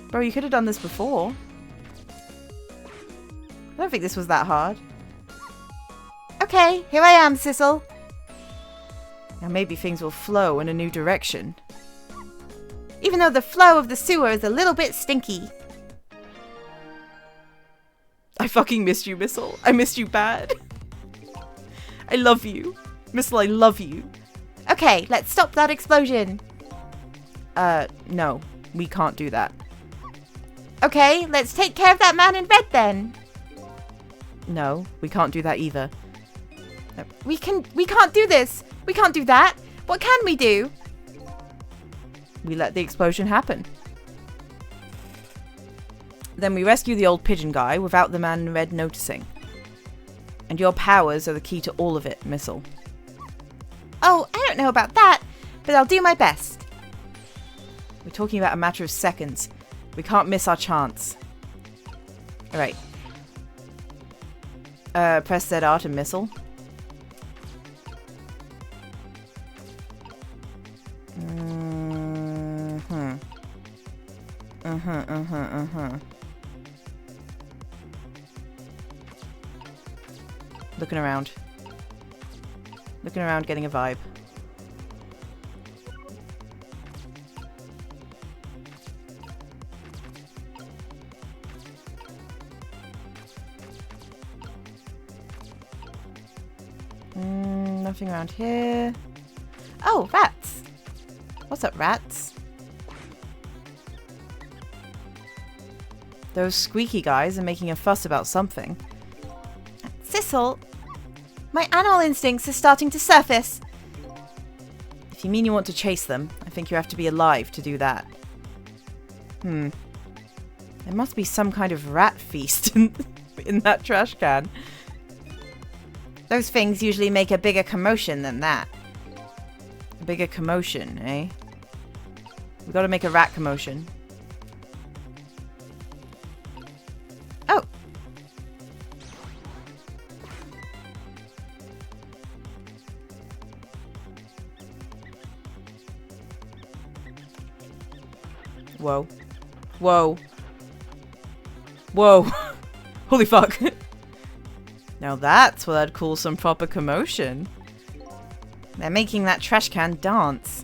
[SPEAKER 1] Bro, you could have done this before. I don't think this was that hard. Okay, here I am, Sissel. Now maybe things will flow in a new direction. Even though the flow of the sewer is a little bit stinky. I fucking missed you, Missile. I missed you bad. I love you. Missile, I love you. Okay, let's stop that explosion. No. We can't do that. Okay, let's take care of that man in bed then. No, we can't do that either. No. We can't do this. We can't do that. What can we do? We let the explosion happen. Then we rescue the old pigeon guy without the man in red noticing. And your powers are the key to all of it, Missile. Oh, I don't know about that, but I'll do my best. We're talking about a matter of seconds. We can't miss our chance. Alright. Press ZR to Missile. Looking around. Looking around, getting a vibe. Nothing around here. Oh, rats! What's up, rats? Those squeaky guys are making a fuss about something. Sissel, my animal instincts are starting to surface. If you mean you want to chase them, I think you have to be alive to do that. There must be some kind of rat feast in that trash can. Those things usually make a bigger commotion than that. A bigger commotion, eh? We gotta make a rat commotion. Oh! Whoa. Whoa. Whoa. Holy fuck. Now that's what I'd call some proper commotion. They're making that trash can dance.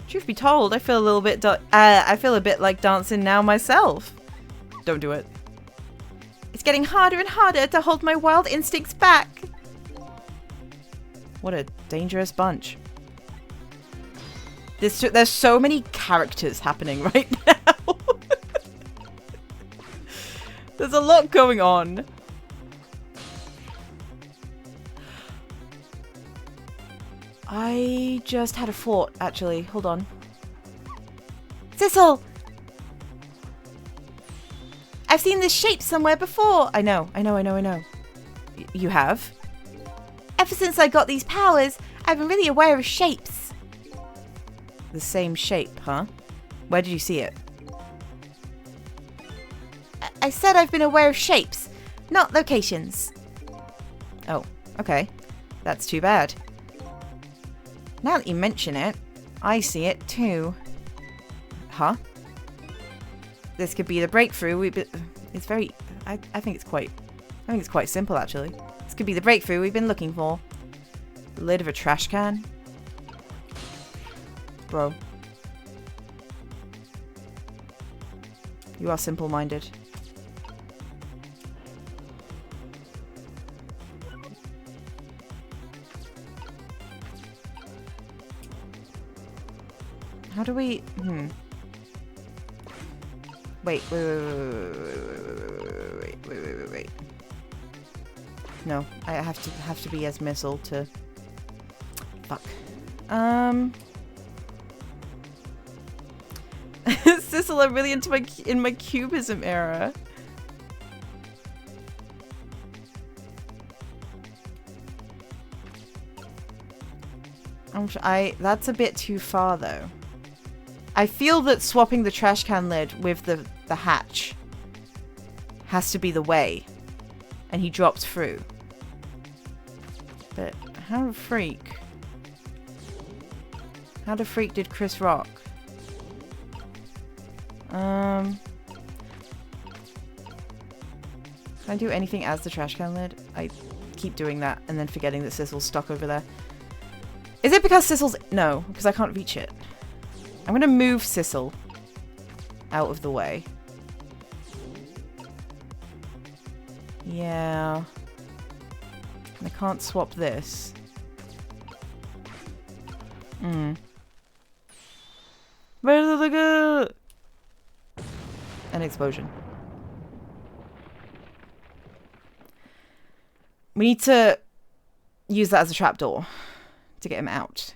[SPEAKER 1] Truth be told, I feel a little bit I feel a bit like dancing now myself. Don't do it. It's getting harder and harder to hold my wild instincts back. What a dangerous bunch. There's so many characters happening right now. There's a lot going on. I just had a thought, actually. Hold on. Sissel! I've seen this shape somewhere before. I know. You have? Ever since I got these powers, I've been really aware of shapes. The same shape, huh? Where did you see it? I said I've been aware of shapes, not locations. Oh, okay. That's too bad. Now that you mention it, I see it too. Huh? This could be the breakthrough. It's very. I think it's quite simple actually. This could be the breakthrough we've been looking for. The lid of a trash can. Bro. You are simple-minded. How do we... Wait. No, I have to be as missile to... Fuck. Sissel, I'm really into my cubism era. That's a bit too far though. I feel that swapping the trash can lid with the hatch has to be the way. And he dropped through. But how the freak? How the freak did Chris rock? Can I do anything as the trash can lid? I keep doing that and then forgetting that Sissel's stuck over there. Is it because Sissel's... No, because I can't reach it. I'm going to move Sissel out of the way. Yeah. I can't swap this. Where did they go? An explosion. We need to use that as a trapdoor to get him out.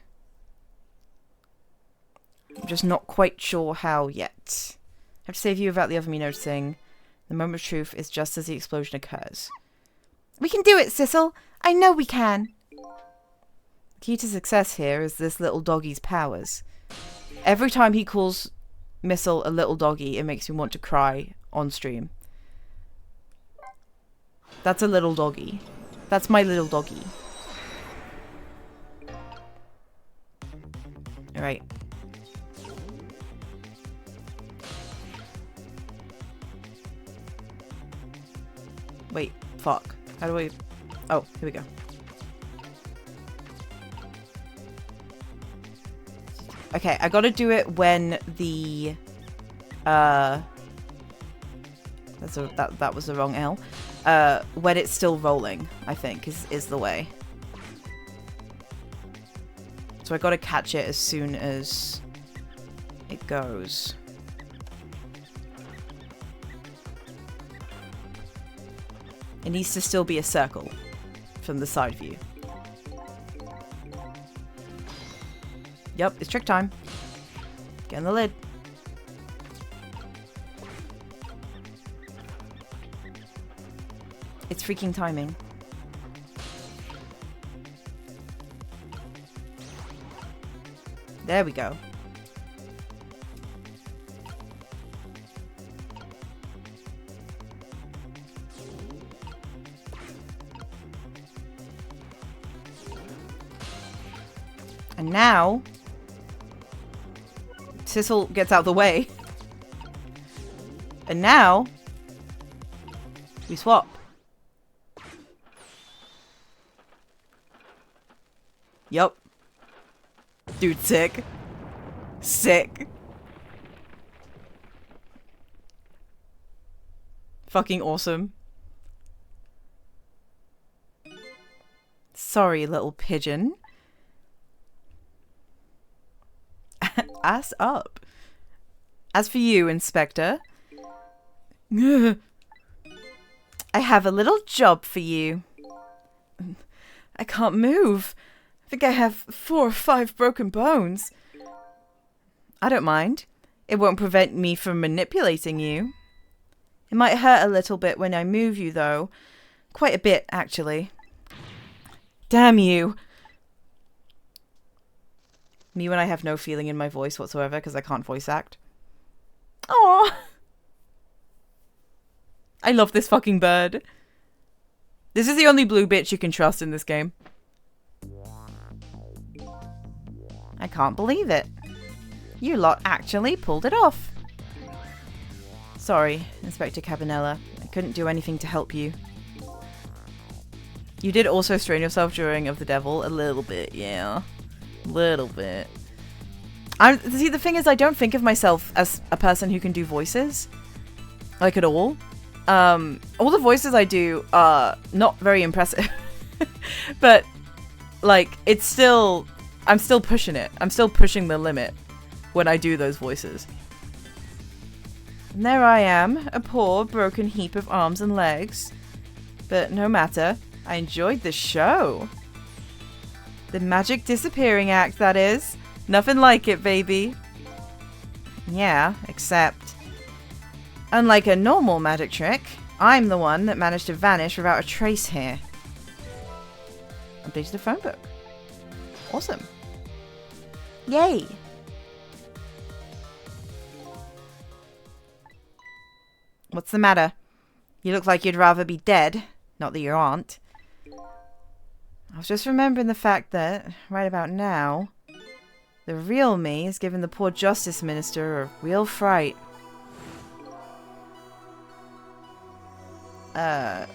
[SPEAKER 1] I'm just not quite sure how yet. I have to save you without the other me noticing. The moment of truth is just as the explosion occurs. We can do it, Sissel! I know we can! The key to success here is this little doggy's powers. Every time he calls Missile a little doggy, it makes me want to cry on stream. That's a little doggy. That's my little doggy. Alright. Wait, fuck. How do we... Oh, here we go. Okay, I gotta do it when the... that was the wrong L. When it's still rolling, I think, is the way. So I gotta catch it as soon as it goes. It needs to still be a circle from the side view. Yep, it's trick time. Get in the lid. It's freaking timing. There we go. And now, Sissel gets out of the way. And now, we swap. Yup. Dude, sick. Sick. Fucking awesome. Sorry, little pigeon. Ass up. As for you, Inspector, I have a little job for you. I can't move. I think I have 4 or 5 broken bones. I don't mind. It won't prevent me from manipulating you. It might hurt a little bit when I move you, though. Quite a bit, actually. Damn you. Me when I have no feeling in my voice whatsoever because I can't voice act. Aww. I love this fucking bird. This is the only blue bitch you can trust in this game. I can't believe it. You lot actually pulled it off. Sorry, Inspector Cabanella. I couldn't do anything to help you. You did also strain yourself during Of the Devil. A little bit, yeah. Little bit. See, the thing is, I don't think of myself as a person who can do voices. Like, at all. All the voices I do are not very impressive. But, like, it's still... I'm still pushing it. I'm still pushing the limit when I do those voices. And there I am, a poor, broken heap of arms and legs. But no matter. I enjoyed the show. The magic disappearing act, that is. Nothing like it, baby. Yeah, except... unlike a normal magic trick, I'm the one that managed to vanish without a trace here. Updated the phone book. Awesome. Yay! What's the matter? You look like you'd rather be dead. Not that you aren't. I was just remembering the fact that, right about now, the real me is giving the poor Justice Minister a real fright. I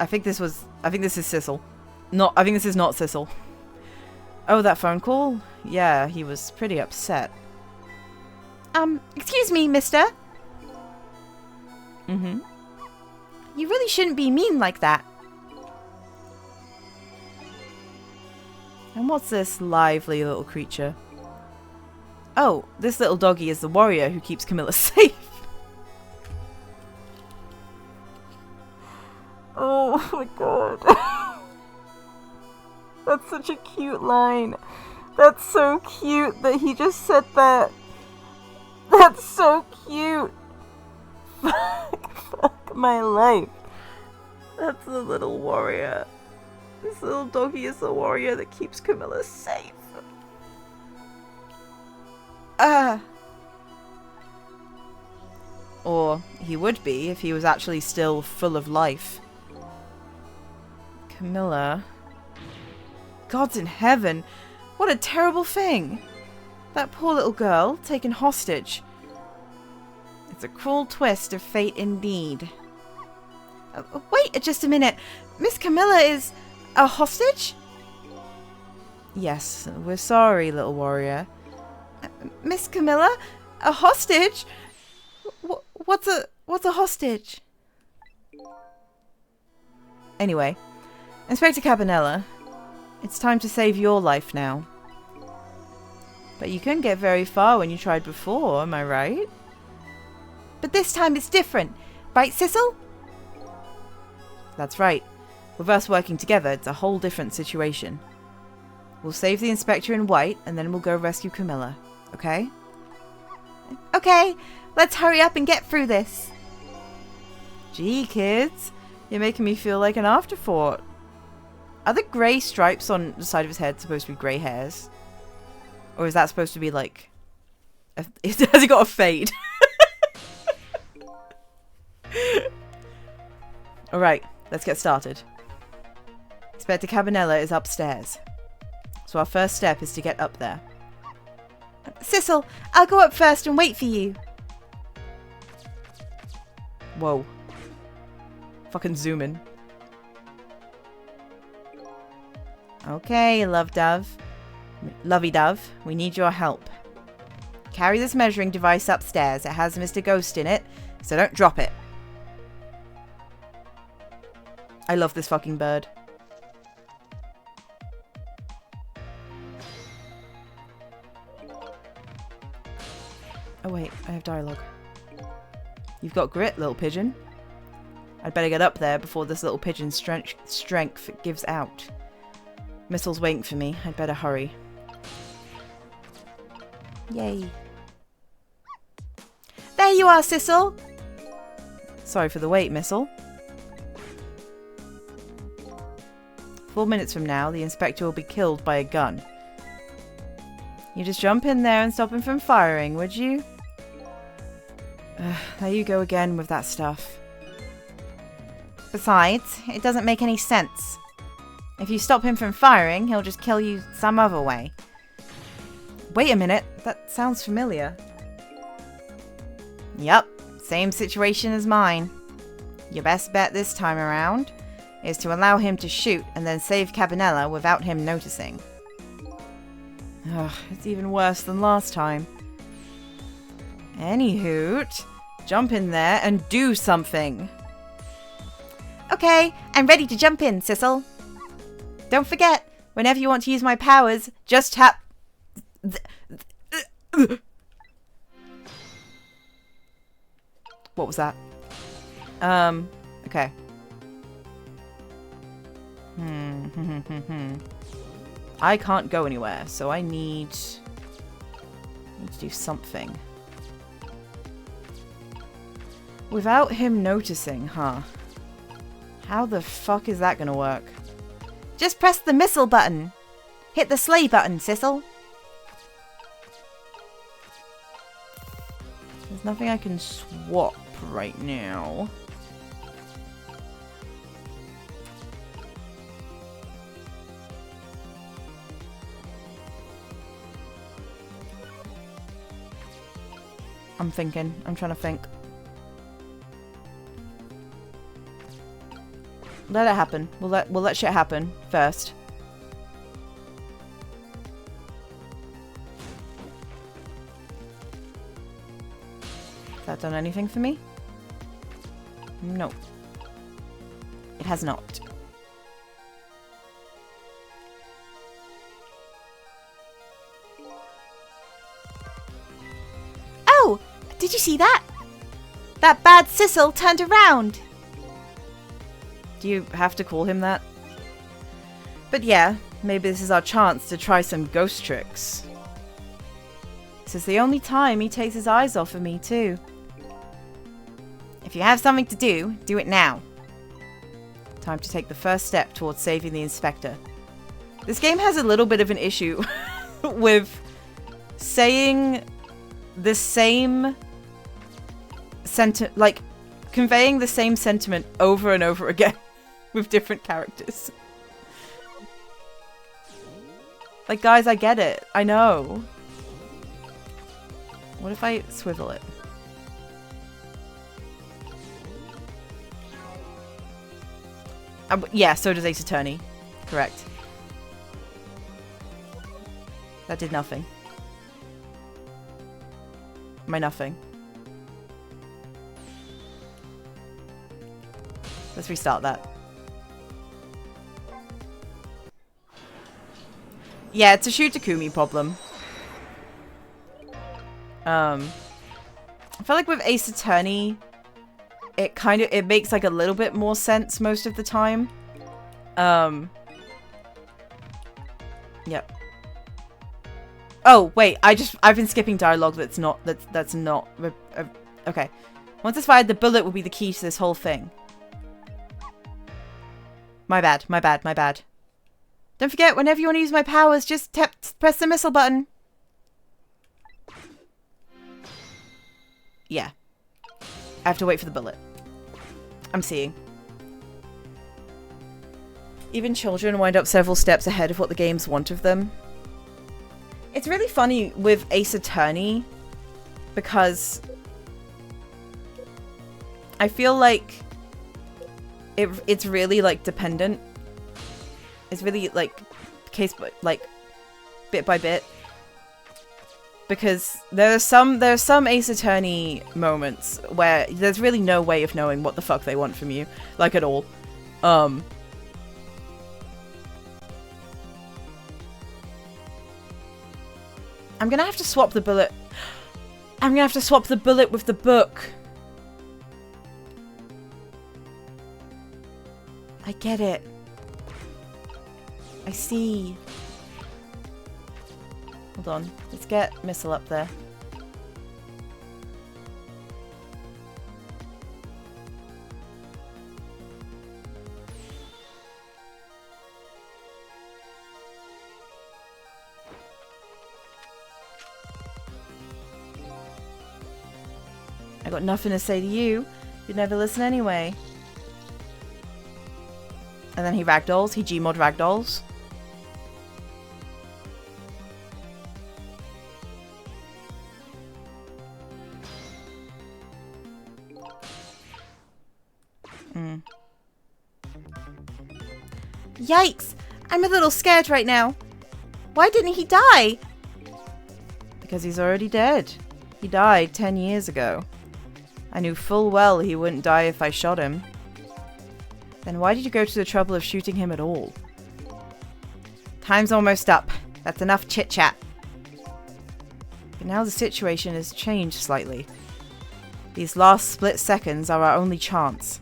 [SPEAKER 1] think this is Sissel. I think this is not Sissel. Oh, that phone call? Yeah, he was pretty upset. Excuse me, mister? Mm-hmm. You really shouldn't be mean like that. And what's this lively little creature? Oh, this little doggy is the warrior who keeps Camilla safe. Oh my god. That's such a cute line. That's so cute that he just said that. That's so cute. Fuck my life. That's the little warrior. This little doggy is the warrior that keeps Camilla safe. Or he would be if he was actually still full of life. Camilla. Gods in heaven. What a terrible thing. That poor little girl taken hostage. It's a cruel twist of fate indeed. Wait just a minute. Miss Camilla is a hostage? Yes, we're sorry, little warrior. Miss Camilla? A hostage? What's a hostage? Anyway, Inspector Cabanela, it's time to save your life now. But you couldn't get very far when you tried before, am I right? But this time it's different, right, Sissel? That's right. With us working together, it's a whole different situation. We'll save the Inspector in white, and then we'll go rescue Camilla, okay? Okay, let's hurry up and get through this. Gee, kids, you're making me feel like an afterthought. Are the grey stripes on the side of his head supposed to be grey hairs? Or is that supposed to be like... has he got a fade? Alright, let's get started. Inspector Cabanela is upstairs. So our first step is to get up there. Sissel, I'll go up first and wait for you. Whoa. Fucking zoom in. Okay, Lovey-dove, we need your help. Carry this measuring device upstairs. It has Mr. Ghost in it, so don't drop it. I love this fucking bird. Oh wait, I have dialogue. You've got grit, little pigeon. I'd better get up there before this little pigeon's strength gives out. Missile's waiting for me. I'd better hurry. Yay. There you are, Sissel! Sorry for the wait, Missile. 4 minutes from now, the Inspector will be killed by a gun. You just jump in there and stop him from firing, would you? There you go again with that stuff. Besides, it doesn't make any sense. If you stop him from firing, he'll just kill you some other way. Wait a minute, that sounds familiar. Yup, same situation as mine. Your best bet this time around is to allow him to shoot and then save Cabanela without him noticing. Ugh, it's even worse than last time. Anyhoot, jump in there and do something. Okay, I'm ready to jump in, Sissel. Don't forget, whenever you want to use my powers, just tap... What was that? Okay. I can't go anywhere, so I need to do something. Without him noticing, huh? How the fuck is that gonna work? Just press the missile button. Hit the sleigh button, Sissel. There's nothing I can swap right now. I'm thinking. I'm trying to think. Let it happen. We'll let shit happen first. Has that done anything for me? No. It has not. Oh! Did you see that? That bad Sissel turned around! Do you have to call him that? But yeah, maybe this is our chance to try some ghost tricks. This is the only time he takes his eyes off of me too. If you have something to do, do it now. Time to take the first step towards saving the Inspector. This game has a little bit of an issue with saying the same like conveying the same sentiment over and over again with different characters. Like, guys, I get it. I know. What if I swivel it? Yeah, so does Ace Attorney. Correct. That did nothing. My nothing. Let's restart that. Yeah, it's a Shu Takumi problem. I feel like with Ace Attorney, it makes like a little bit more sense most of the time. Yep. Oh wait, I've been skipping dialogue. That's not. Okay. Once it's fired, the bullet will be the key to this whole thing. My bad. My bad. My bad. Don't forget, whenever you want to use my powers, just press the missile button. Yeah. I have to wait for the bullet. I'm seeing. Even children wind up several steps ahead of what the games want of them. It's really funny with Ace Attorney because I feel like it's really like dependent. It's really like bit by bit. Because there are some Ace Attorney moments where there's really no way of knowing what the fuck they want from you, like at all. I'm gonna have to swap the bullet. I'm gonna have to swap the bullet with the book. I get it. I see. Hold on. Let's get Missile up there. I got nothing to say to you. You'd never listen anyway. And then he ragdolls. He Gmod ragdolls. Yikes! I'm a little scared right now. Why didn't he die? Because he's already dead. He died 10 years ago. I knew full well he wouldn't die if I shot him. Then why did you go to the trouble of shooting him at all? Time's almost up. That's enough chit-chat. But now the situation has changed slightly. These last split seconds are our only chance.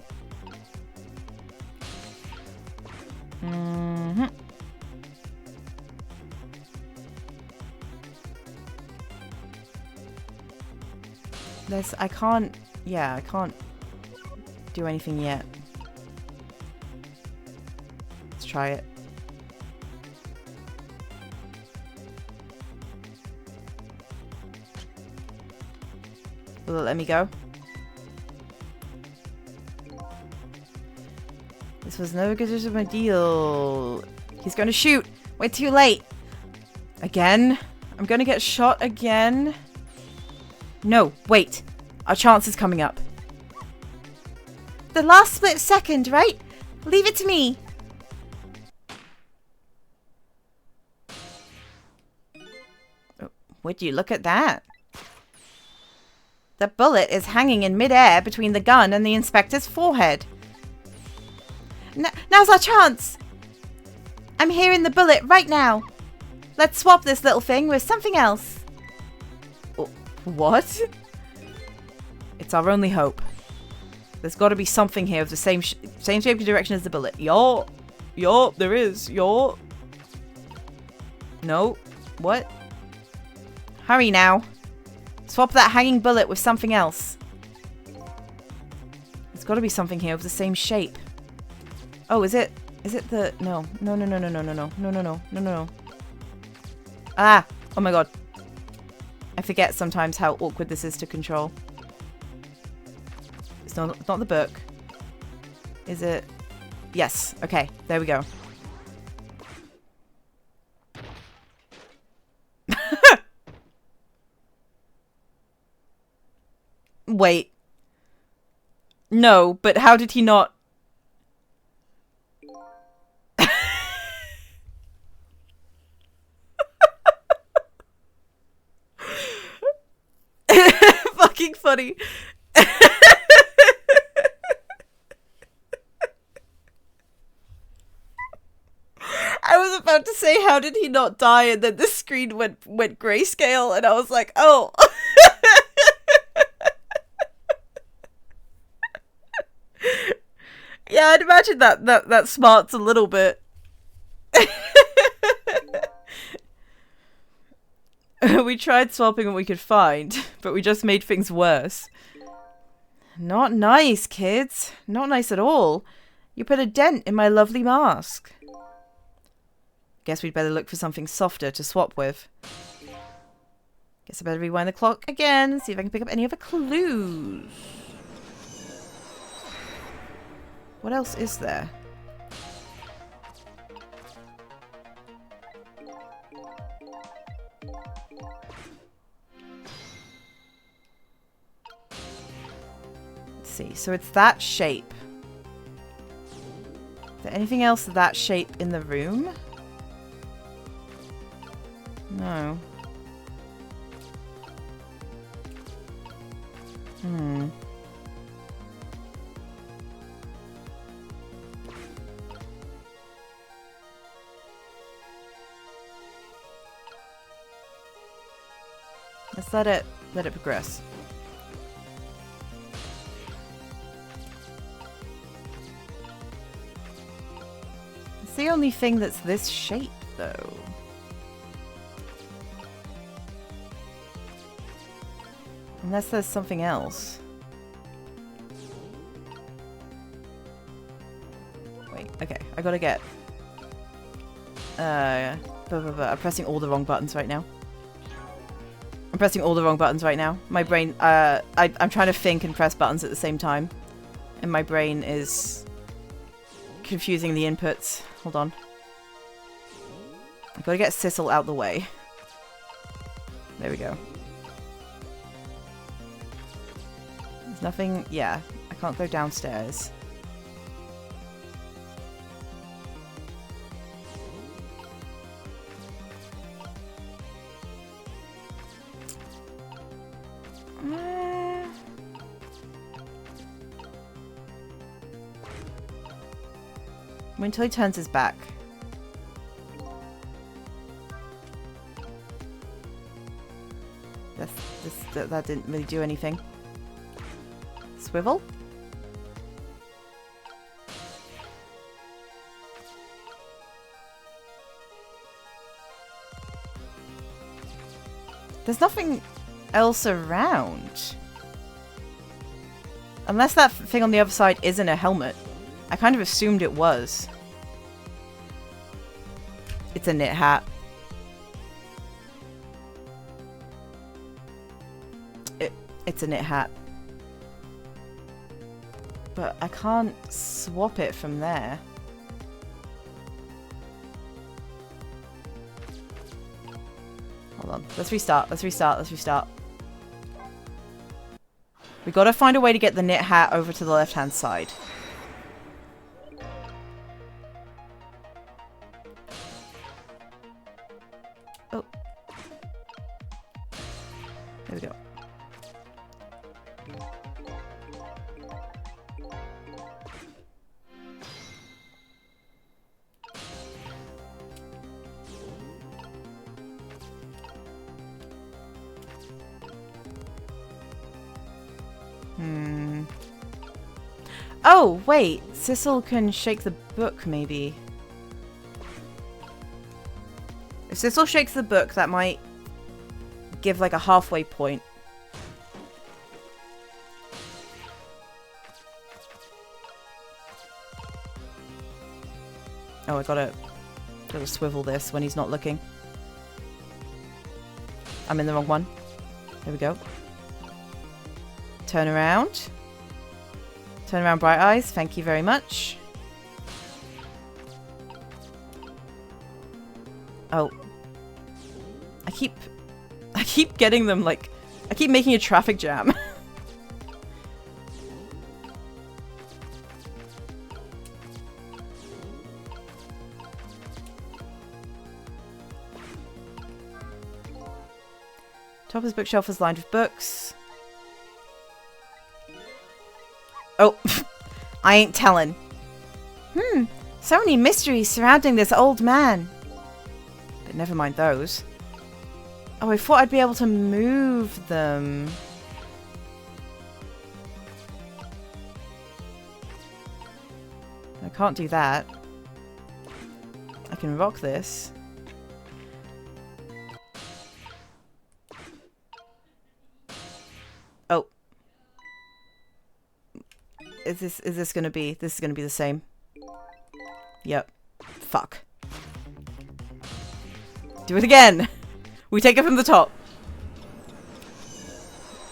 [SPEAKER 1] I can't do anything yet. Let's try it. Will it let me go? This was no good of a deal. He's going to shoot. We're too late. Again? I'm going to get shot again? No, wait. Our chance is coming up. The last split second, right? Leave it to me. Would you look at that? The bullet is hanging in midair between the gun and the inspector's forehead. Now's our chance. I'm hearing the bullet right now. Let's swap this little thing with something else. What? It's our only hope. There's got to be something here of the same shape and direction as the bullet. Yo, there is. Yo. No. What? Hurry now. Swap that hanging bullet with something else. There's got to be something here of the same shape. Oh, is it the... No. No. Ah! Oh my god. I forget sometimes how awkward this is to control. It's not the book. Is it? Yes. Okay. There we go. Wait. No, but how did he not... fucking funny. I was about to say, how did he not die? And then the screen went grayscale, and I was like, oh. Yeah, I'd imagine that smarts a little bit. We tried swapping what we could find, but we just made things worse. Not nice, kids. Not nice at all. You put a dent in my lovely mask. Guess we'd better look for something softer to swap with. Guess I better rewind the clock again and see if I can pick up any other clues. What else is there? Let's see. So it's that shape. Is there anything else that shape in the room? No. Let's let it progress. It's the only thing that's this shape, though. Unless there's something else. Wait, okay. I gotta get... I'm pressing all the wrong buttons right now. I'm pressing all the wrong buttons right now. My brain... I'm trying to think and press buttons at the same time. And my brain is... confusing the inputs. Hold on. I've got to get Sissel out the way. There we go. There's nothing... Yeah, I can't go downstairs. Until he turns his back. That didn't really do anything. Swivel? There's nothing else around. Unless that thing on the other side isn't a helmet. I kind of assumed it was. It's a knit hat. It's a knit hat. But I can't swap it from there. Hold on. Let's restart. Let's restart. Let's restart. We gotta find a way to get the knit hat over to the left-hand side. Oh. There we go. Oh, wait. Sissel can shake the book, maybe. If Sissel shakes the book, that might give, like, a halfway point. Oh, I gotta swivel this when he's not looking. I'm in the wrong one. There we go. Turn around. Turn around, Bright Eyes. Thank you very much. Oh. I keep getting them, like... I keep making a traffic jam. Top of his bookshelf is lined with books. Oh, I ain't telling. So many mysteries surrounding this old man. But never mind those. Oh, I thought I'd be able to move them. I can't do that. I can rock this. Oh. Is this gonna be the same? Yep. Fuck. Do it again! We take it from the top.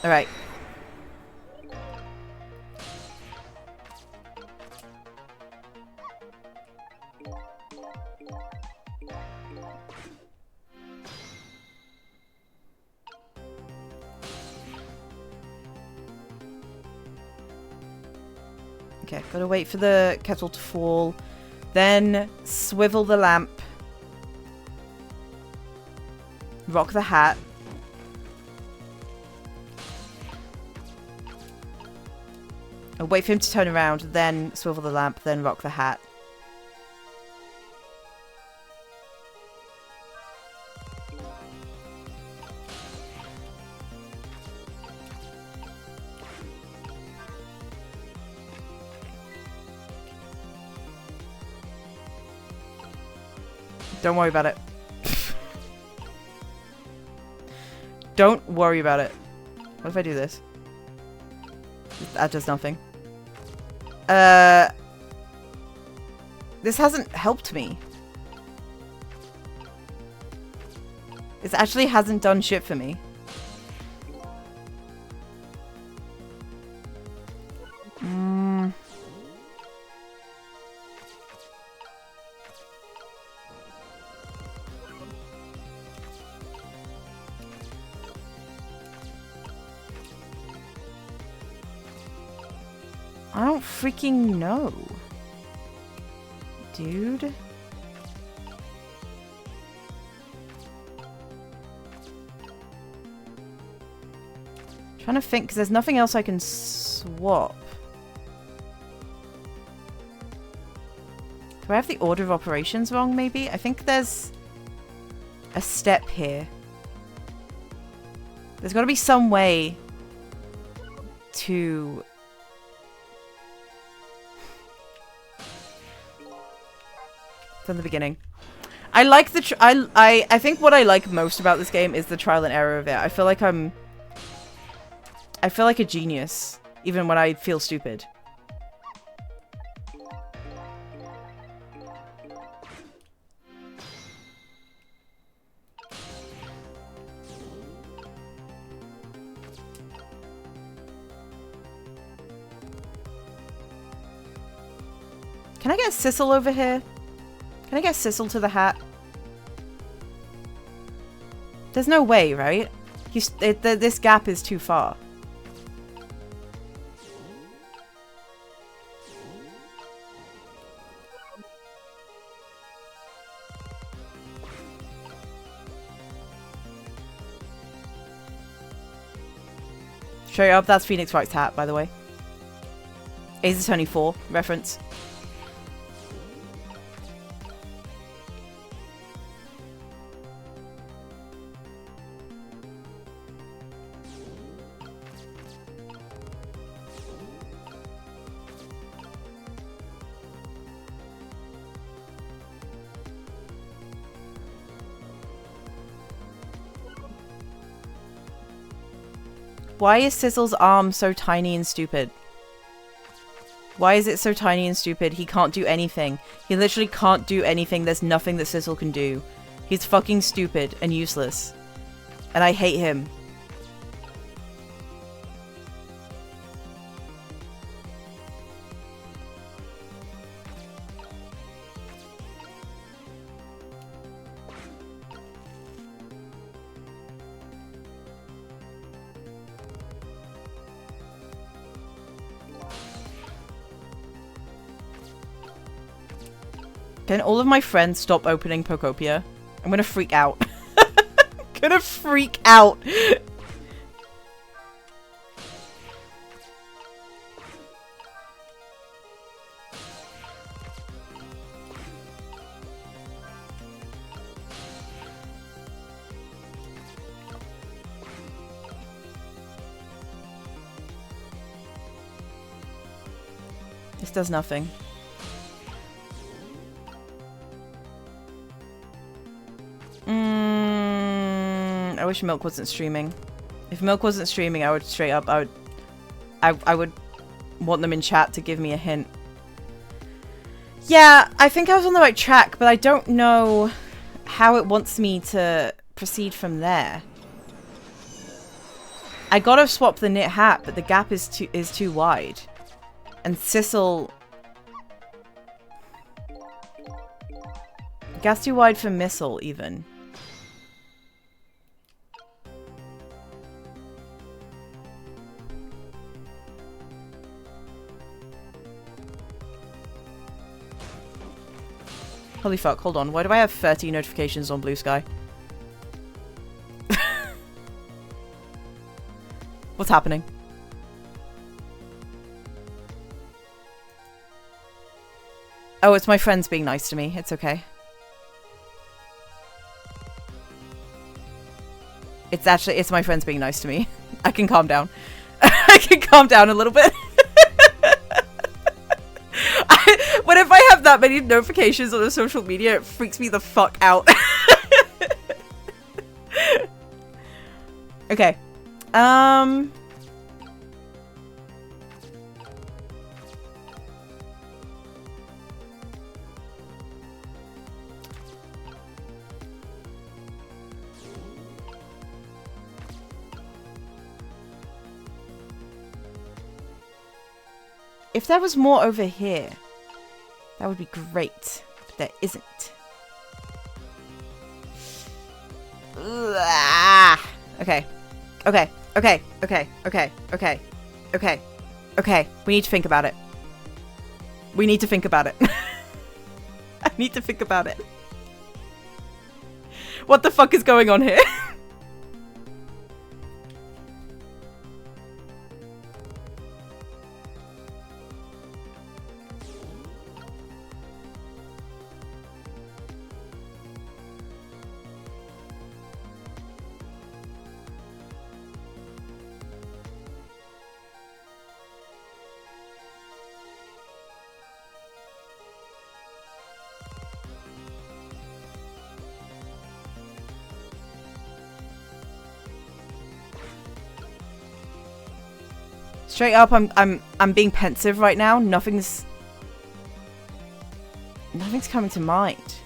[SPEAKER 1] Alright. Okay, gotta wait for the kettle to fall. Then swivel the lamp. Rock the hat. I'll wait for him to turn around, then swivel the lamp, then rock the hat. Don't worry about it. Don't worry about it. What if I do this? That does nothing. This hasn't helped me. This actually hasn't done shit for me. I don't freaking know. Dude. Trying to think, because there's nothing else I can swap. Do I have the order of operations wrong, maybe? I think there's a step here. There's got to be some way to... from the beginning. I like the I think what I like most about this game is the trial and error of it. I feel like a genius even when I feel stupid. Can I get Sissel over here? Can I get Sissel to the hat? There's no way, right? This gap is too far. Straight up, that's Phoenix Wright's hat, by the way. Ace Attorney 4 reference. Why is Sissel's arm so tiny and stupid? Why is it so tiny and stupid? He can't do anything. He literally can't do anything. There's nothing that Sissel can do. He's fucking stupid and useless. And I hate him. Can all of my friends stop opening Pokopia? I'm gonna freak out. I'm gonna freak out. This does nothing. I wish Milk wasn't streaming. If Milk wasn't streaming, I would straight up, I would want them in chat to give me a hint. Yeah, I think I was on the right track, but I don't know how it wants me to proceed from there. I gotta swap the knit hat, but the gap is too wide. And Sissel... Gap's too wide for Missile, even. Holy fuck, hold on. Why do I have 30 notifications on Blue Sky? What's happening? Oh, it's my friends being nice to me. It's okay. It's my friends being nice to me. I can calm down. I can calm down a little bit. Whenever I have that many notifications on the social media, it freaks me the fuck out. Okay. If there was more over here, that would be great, but there isn't. Okay. Okay. Okay. Okay. Okay. Okay. Okay. Okay. We need to think about it. We need to think about it. I need to think about it. What the fuck is going on here? Straight up, I'm being pensive right now. Nothing's coming to mind.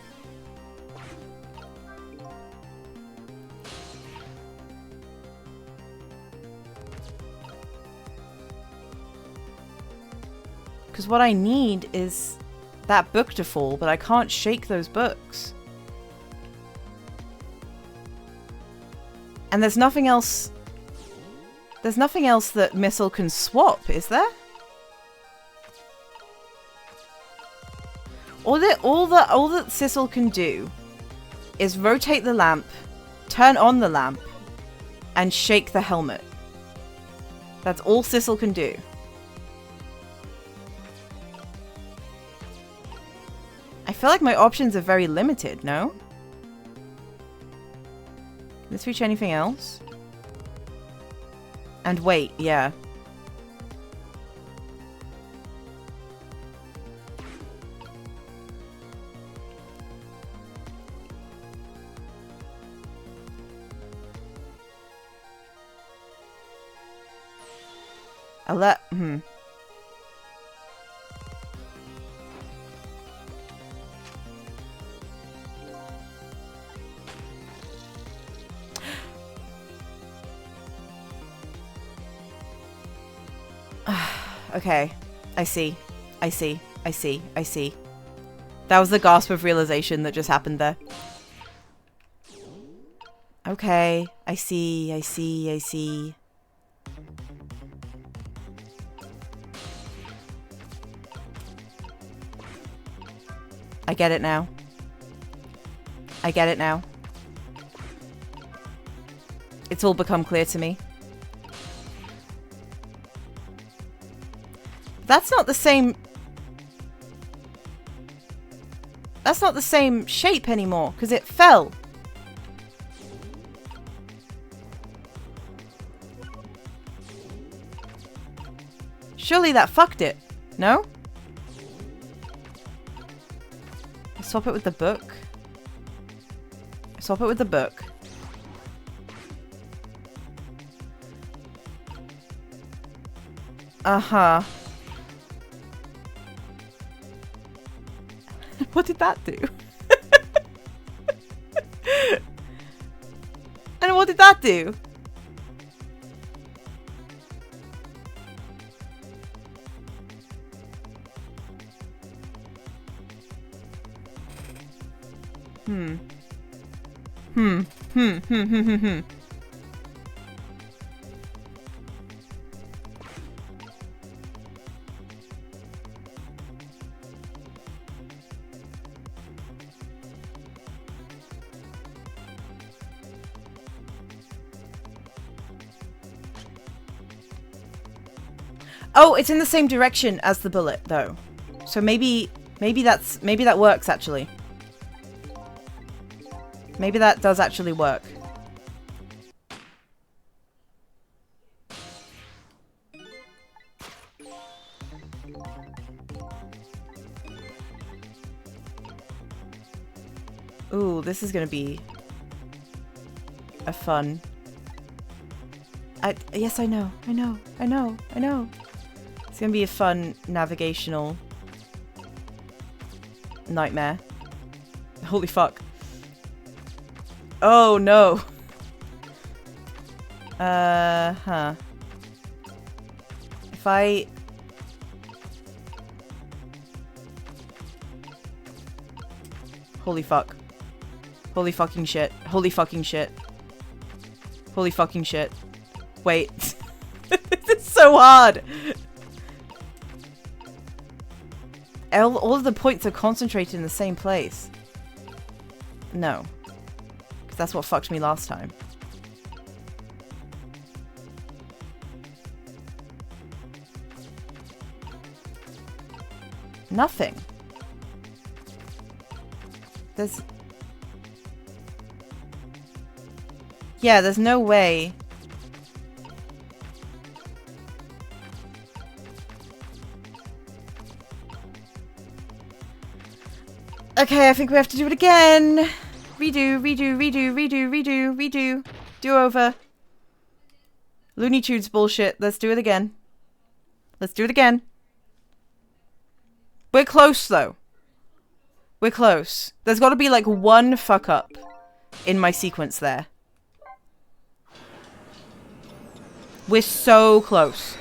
[SPEAKER 1] Because what I need is that book to fall, but I can't shake those books. And there's nothing else. There's nothing else that Missile can swap, is there? All that Sissel can do is rotate the lamp, turn on the lamp, and shake the helmet. That's all Sissel can do. I feel like my options are very limited, no? Can this reach anything else? And wait, yeah. Okay. I see. I see. I see. I see. That was the gasp of realization that just happened there. Okay. I see. I see. I see. I get it now. I get it now. It's all become clear to me. That's not the same... That's not the same shape anymore, because it fell. Surely that fucked it, no? Swap it with the book. Swap it with the book. Uh-huh. What did that do? And what did that do? Oh, it's in the same direction as the bullet, though. So maybe that works actually. Maybe that does actually work. Ooh, this is gonna be a fun. Yes, I know. It's gonna be a fun navigational nightmare. Holy fuck. Oh no. Huh. If I... Holy fuck. Holy fucking shit. Holy fucking shit. Holy fucking shit. Wait. This is so hard. All of the points are concentrated in the same place. No. Because that's what fucked me last time. Nothing. There's... Yeah, there's no way. Okay, I think we have to do it again. Redo, redo, redo, redo, redo, redo. Do over. Looney Tunes bullshit. Let's do it again. Let's do it again. We're close, though. We're close. There's got to be, like, one fuck up in my sequence there. We're so close.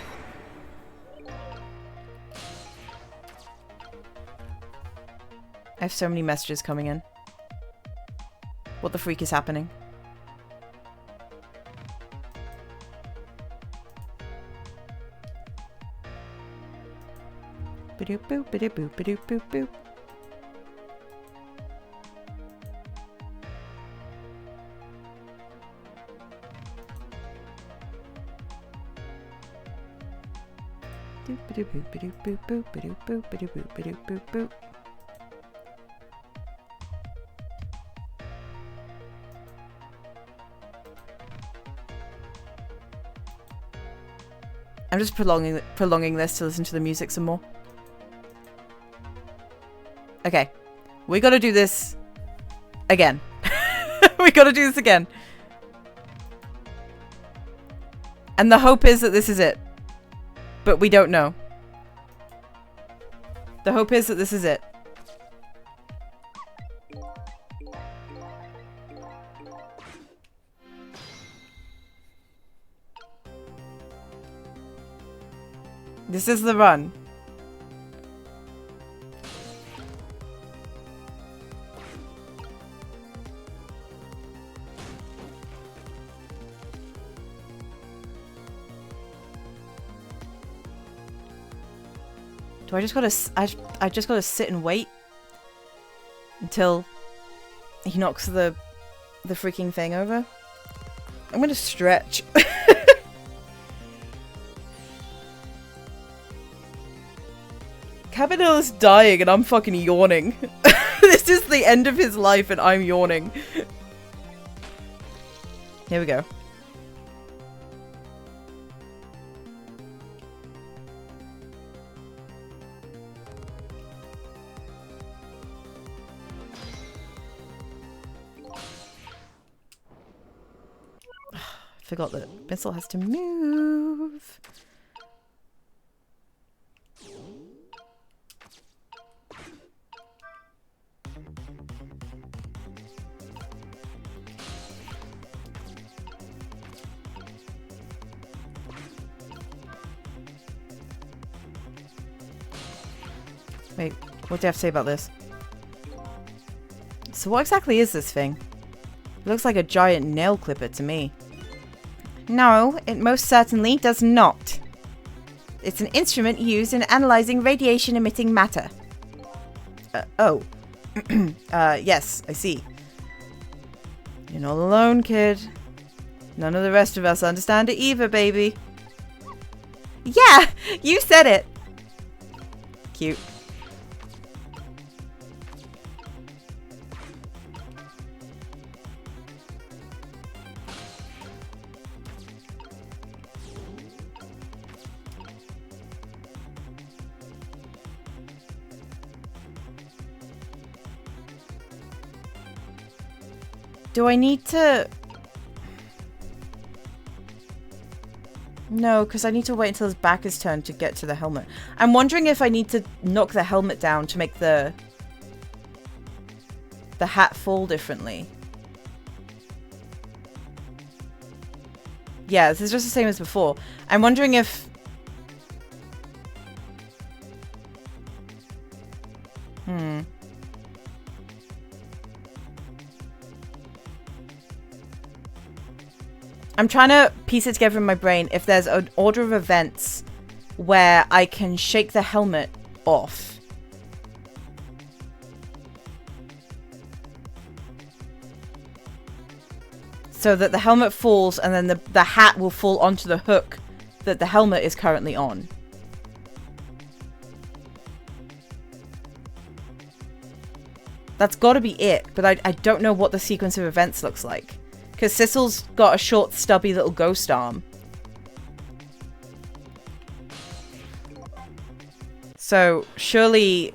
[SPEAKER 1] I have so many messages coming in. What the freak is happening? Ba-doop boop, ba-doop boop, ba-doop boop boop. Doop ba-doop boop, ba-doop boop boop, ba-doop boop, ba-doop boop, ba-doop boop boop. I'm just prolonging this to listen to the music some more. Okay. We gotta do this again. We gotta do this again. And the hope is that this is it. But we don't know. The hope is that this is it. This is the run. Do I just gotta... I just gotta sit and wait until he knocks the freaking thing over? I'm gonna stretch. Cabinel is dying and I'm fucking yawning. This is the end of his life and I'm yawning. Here we go. forgot that Missile has to move. Wait, what do you have to say about this? So what exactly is this thing? It looks like a giant nail clipper to me. No, it most certainly does not. It's an instrument used in analyzing radiation-emitting matter. Oh. Yes, I see. You're not alone, kid. None of the rest of us understand it either, baby. Yeah, you said it. Cute. Do I need to... No, because I need to wait until his back is turned to get to the helmet. I'm wondering if I need to knock the helmet down to make the hat fall differently. Yeah, this is just the same as before. I'm wondering if... I'm trying to piece it together in my brain if there's an order of events where I can shake the helmet off. So that the helmet falls and then the hat will fall onto the hook that the helmet is currently on. That's got to be it, but I don't know what the sequence of events looks like. Because Sissel's got a short, stubby little ghost arm. So, surely...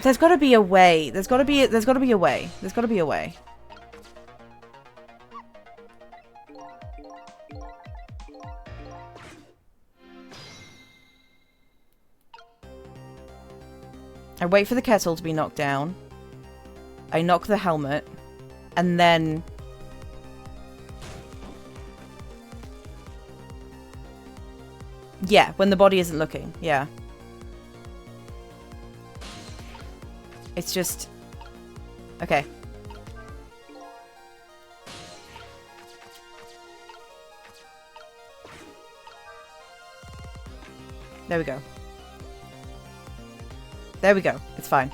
[SPEAKER 1] There's got to be a way. There's got to be a way. There's got to be a way. I wait for the kettle to be knocked down. I knock the helmet. And then... Yeah, when the body isn't looking. Yeah. It's just... Okay. There we go. There we go. It's fine.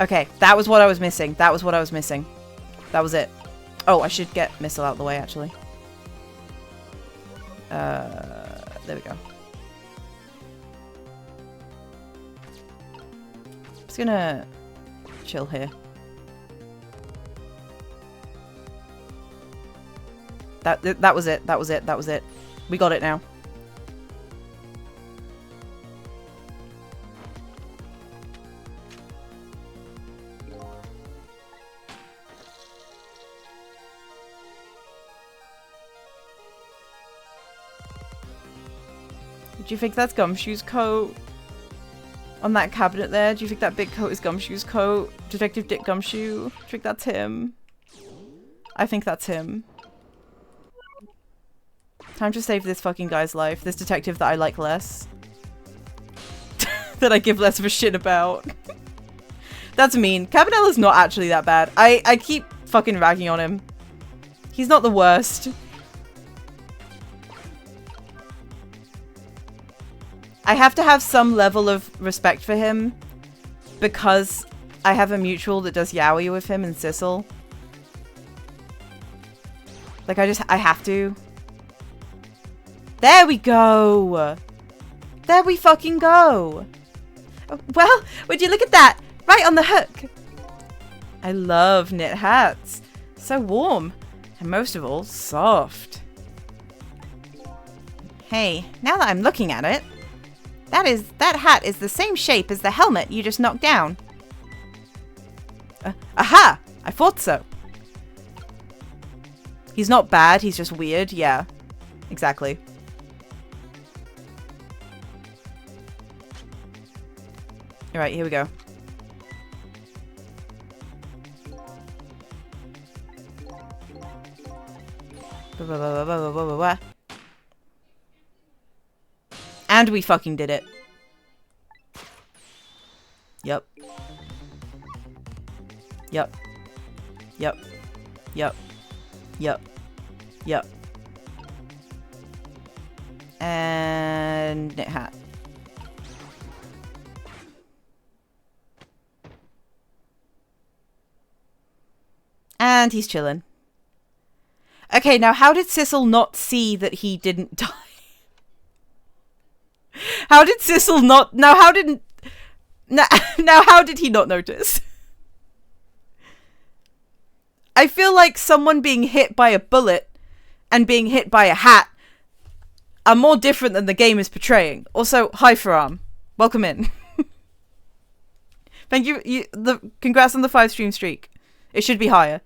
[SPEAKER 1] Okay, that was what I was missing. That was what I was missing. That was it. Oh, I should get Missile out of the way, actually. There we go. Just gonna chill here. That was it. That was it. That was it. We got it now. Do you think that's Gumshoe's coat? On that cabinet there? Do you think that big coat is Gumshoe's coat? Detective Dick Gumshoe? Do you think that's him? I think that's him. Time to save this fucking guy's life. This detective that I like less. That I give less of a shit about. That's mean. Cabanella's not actually that bad. I keep fucking ragging on him. He's not the worst. I have to have some level of respect for him because I have a mutual that does yaoi with him and Sissel. Like, I have to. There we go! There we fucking go! Well, would you look at that? Right on the hook! I love knit hats. So warm. And most of all, soft. Hey, now that I'm looking at it, that hat is the same shape as the helmet you just knocked down. Aha! I thought so. He's not bad, he's just weird. Yeah, exactly. Alright, here we go. And we fucking did it. Yep. Yep. Yep. Yep. Yep. Yep. And knit hat. And he's chilling. Okay, now how did Sissel not see that he didn't die? How did Sissel not... Now how didn't... Now how did he not notice? I feel like someone being hit by a bullet and being hit by a hat are more different than the game is portraying. Also, hi Faram. Welcome in. Thank you. Congrats on the 5 stream streak. It should be higher.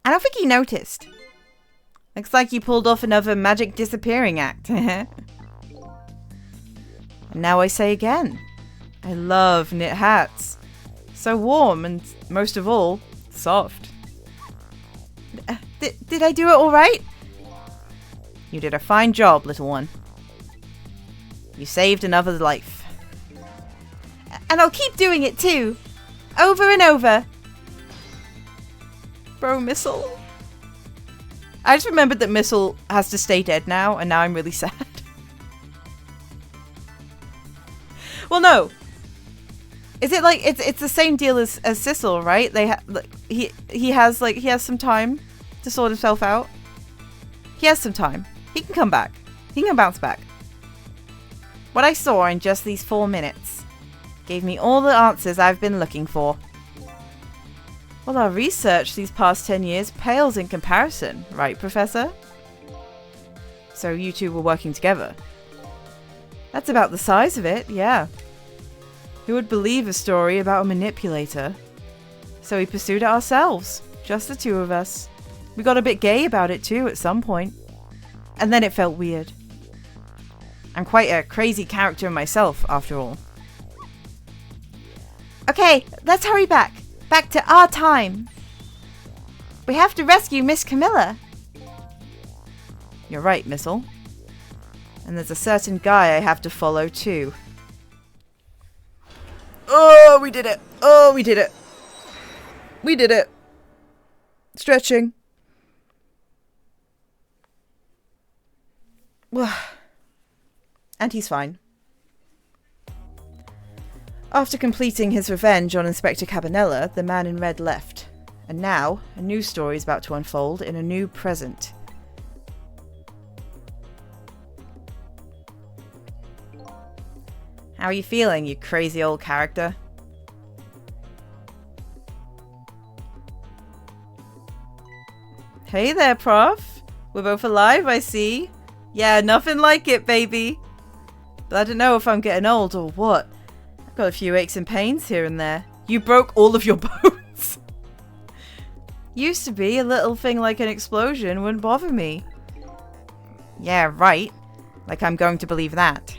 [SPEAKER 1] I don't think he noticed. Looks like you pulled off another magic disappearing act. And now I say again. I love knit hats. So warm and, most of all, soft. Did I do it all right? You did a fine job, little one. You saved another life. And I'll keep doing it too. Over and over. Bro, Missile. I just remembered that Missile has to stay dead now, and now I'm really sad. Well, no. Is it like it's the same deal as Sissel, right? He has some time to sort himself out. He has some time. He can come back. He can bounce back. What I saw in just these 4 minutes gave me all the answers I've been looking for. Well, our research these past 10 years pales in comparison, right, Professor? So you two were working together. That's about the size of it, yeah. Who would believe a story about a manipulator? So we pursued it ourselves, just the 2 of us. We got a bit gay about it too at some point. And then it felt weird. I'm quite a crazy character myself, after all. Okay, let's hurry back. Back to our time. We have to rescue Miss Camilla. You're right, Missile. And there's a certain guy I have to follow too. Oh, we did it. Oh, we did it. We did it. Stretching. And he's fine. After completing his revenge on Inspector Cabanella, the man in red left. And now, a new story is about to unfold in a new present. How are you feeling, you crazy old character? Hey there, Prof. We're both alive, I see. Yeah, nothing like it, baby. But I don't know if I'm getting old or what. I've got a few aches and pains here and there. You broke all of your bones. Used to be, a little thing like an explosion wouldn't bother me. Yeah, right. Like I'm going to believe that.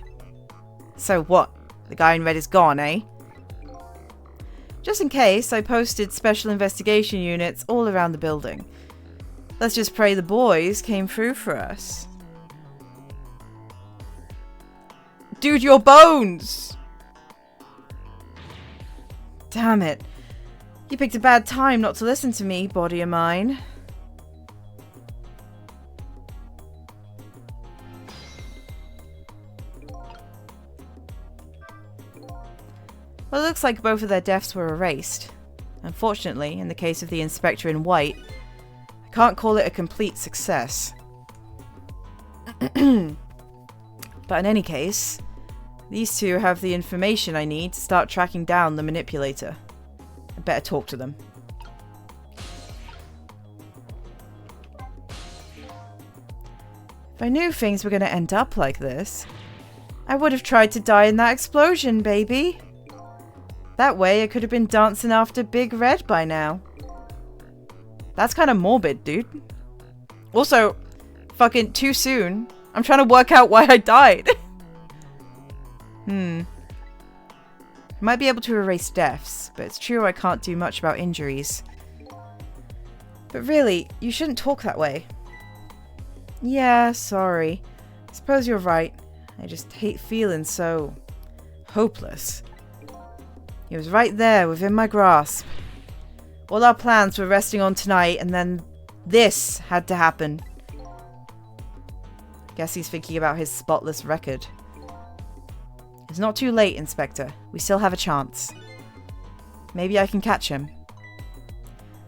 [SPEAKER 1] So what? The guy in red is gone, eh? Just in case, I posted special investigation units all around the building. Let's just pray the boys came through for us. Dude, your bones! Damn it. You picked a bad time not to listen to me, body of mine. Well, it looks like both of their deaths were erased. Unfortunately, in the case of the Inspector in white, I can't call it a complete success. But in any case, these two have the information I need to start tracking down the manipulator. I better talk to them. If I knew things were going to end up like this, I would have tried to die in that explosion, baby. That way I could have been dancing after Big Red by now. That's kind of morbid, dude. Also, fucking too soon. I'm trying to work out why I died. Might be able to erase deaths, but it's true I can't do much about injuries. But really, you shouldn't talk that way. Yeah, sorry. Suppose you're right. I just hate feeling so hopeless. He was right there within my grasp. All our plans were resting on tonight, and then this had to happen. Guess he's thinking about his spotless record. It's not too late, Inspector. We still have a chance. Maybe I can catch him.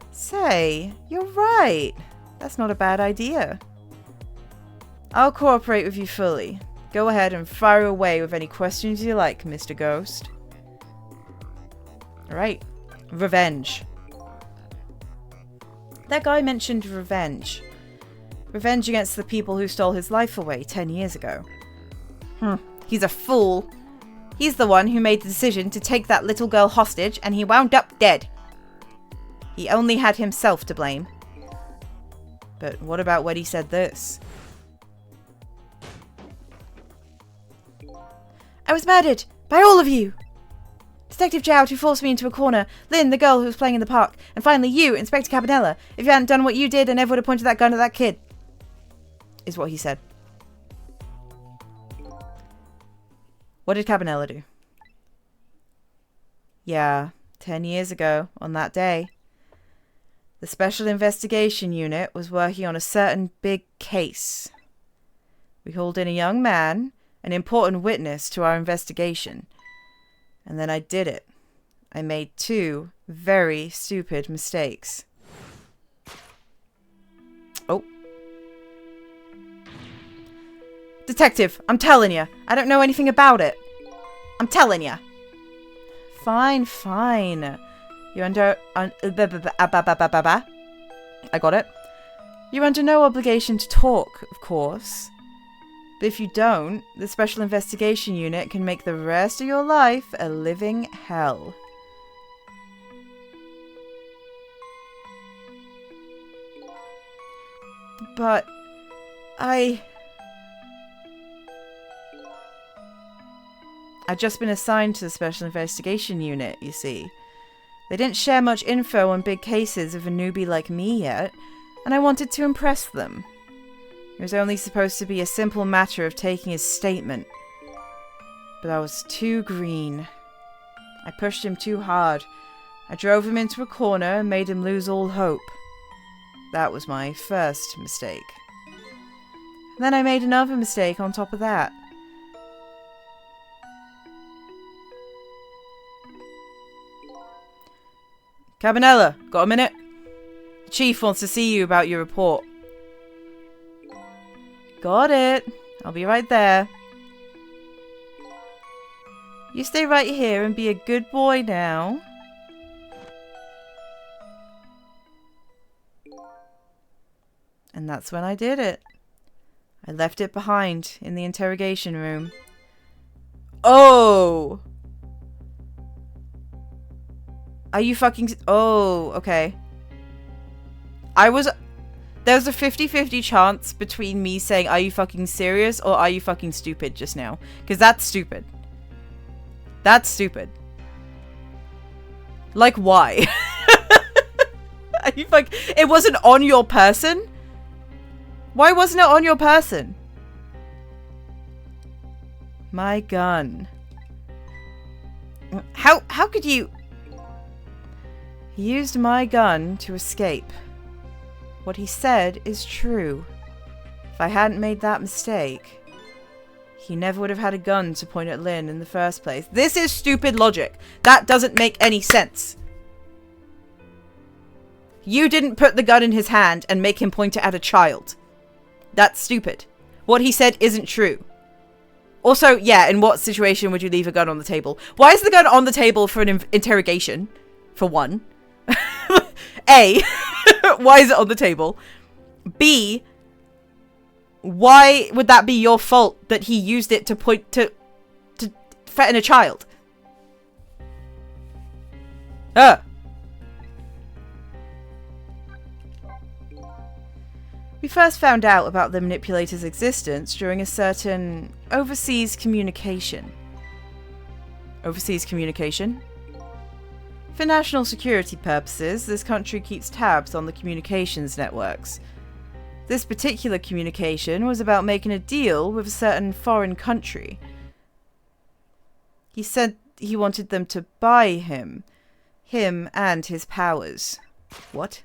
[SPEAKER 1] Say, you're right. That's not a bad idea. I'll cooperate with you fully. Go ahead and fire away with any questions you like, Mr. Ghost. Alright. Revenge. That guy mentioned revenge. Revenge against the people who stole his life away 10 years ago. He's a fool. He's the one who made the decision to take that little girl hostage, and he wound up dead. He only had himself to blame. But what about when he said this? I was murdered by all of you. Detective Jowd, who forced me into a corner, Lynn, the girl who was playing in the park, and finally you, Inspector Cabanella. If you hadn't done what you did, I never would have pointed that gun at that kid. Is what he said. What did Cabanella do? Yeah, 10 years ago, on that day, the Special Investigation Unit was working on a certain big case. We hauled in a young man, an important witness to our investigation. And then I did it. I made 2 very stupid mistakes. Oh. Detective, I'm telling you. I don't know anything about it. I'm telling you. Fine, fine. You're under... I got it. You're under no obligation to talk, of course. But if you don't, the Special Investigation Unit can make the rest of your life a living hell. But... I'd just been assigned to the Special Investigation Unit, you see. They didn't share much info on big cases of a newbie like me yet, and I wanted to impress them. It was only supposed to be a simple matter of taking his statement. But I was too green. I pushed him too hard. I drove him into a corner and made him lose all hope. That was my first mistake. And then I made another mistake on top of that. Cabanella, got a minute? The chief wants to see you about your report. Got it. I'll be right there. You stay right here and be a good boy now. And that's when I did it. I left it behind in the interrogation room. Oh! Are you fucking... Oh, okay. There was a 50-50 chance between me saying, are you fucking serious? Or are you fucking stupid just now? Because that's stupid. That's stupid. Like, why? Are you it wasn't on your person? Why wasn't it on your person? My gun. How could you... He used my gun to escape. What he said is true. If I hadn't made that mistake, he never would have had a gun to point at Lynn in the first place. This is stupid logic. That doesn't make any sense. You didn't put the gun in his hand and make him point it at a child. That's stupid. What he said isn't true. Also, yeah, in what situation would you leave a gun on the table? Why is the gun on the table for an interrogation? For one. A, why is it on the table? B, why would that be your fault that he used it to point to threaten a child? We first found out about the manipulator's existence during a certain overseas communication. Overseas communication? For national security purposes, this country keeps tabs on the communications networks. This particular communication was about making a deal with a certain foreign country. He said he wanted them to buy him and his powers. What?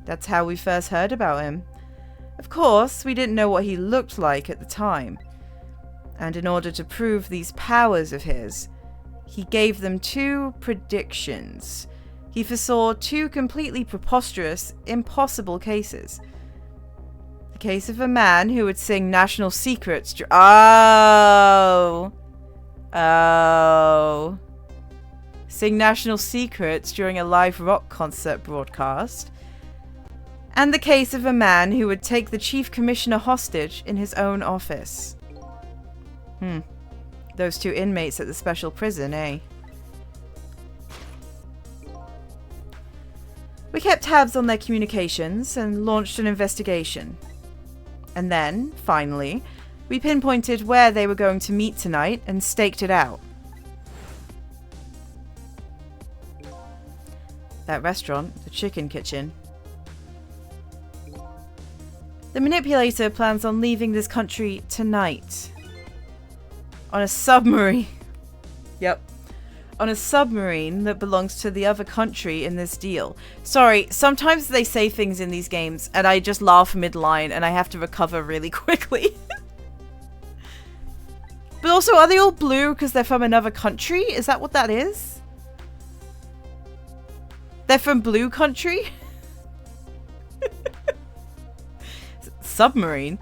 [SPEAKER 1] That's how we first heard about him. Of course, we didn't know what he looked like at the time. And in order to prove these powers of his, he gave them 2 predictions. He foresaw 2 completely preposterous, impossible cases. The case of a man who would sing national secrets sing national secrets during a live rock concert broadcast. And the case of a man who would take the chief commissioner hostage in his own office. Those 2 inmates at the special prison, eh? We kept tabs on their communications and launched an investigation. And then, finally, we pinpointed where they were going to meet tonight and staked it out. That restaurant, the Chicken Kitchen. The manipulator plans on leaving this country tonight. On a submarine. Yep. On a submarine that belongs to the other country in this deal. Sorry, sometimes they say things in these games and I just laugh mid-line and I have to recover really quickly. But also, are they all blue because they're from another country? Is that what that is? They're from blue country? Submarine?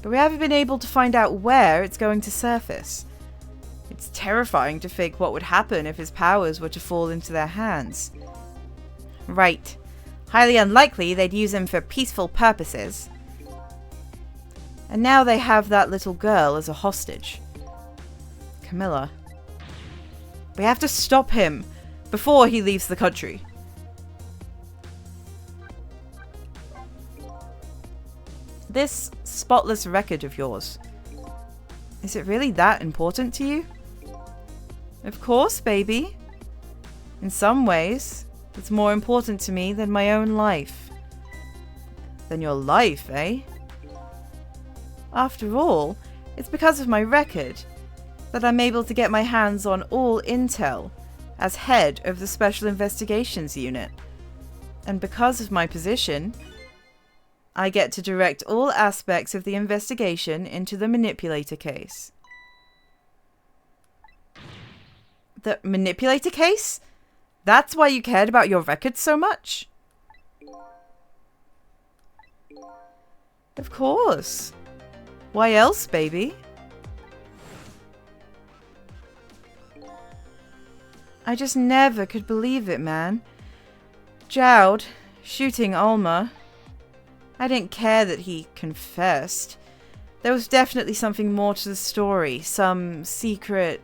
[SPEAKER 1] But we haven't been able to find out where it's going to surface. It's terrifying to think what would happen if his powers were to fall into their hands. Right. Highly unlikely they'd use him for peaceful purposes. And now they have that little girl as a hostage. Camilla. We have to stop him before he leaves the country. This spotless record of yours. Is it really that important to you? Of course, baby. In some ways, it's more important to me than my own life. Than your life, eh? After all, it's because of my record that I'm able to get my hands on all intel as head of the Special Investigations Unit. And because of my position, I get to direct all aspects of the investigation into the manipulator case. The manipulator case? That's why you cared about your record so much? Of course. Why else, baby? I just never could believe it, man. Jowd shooting Alma. I didn't care that he confessed. There was definitely something more to the story. Some secret.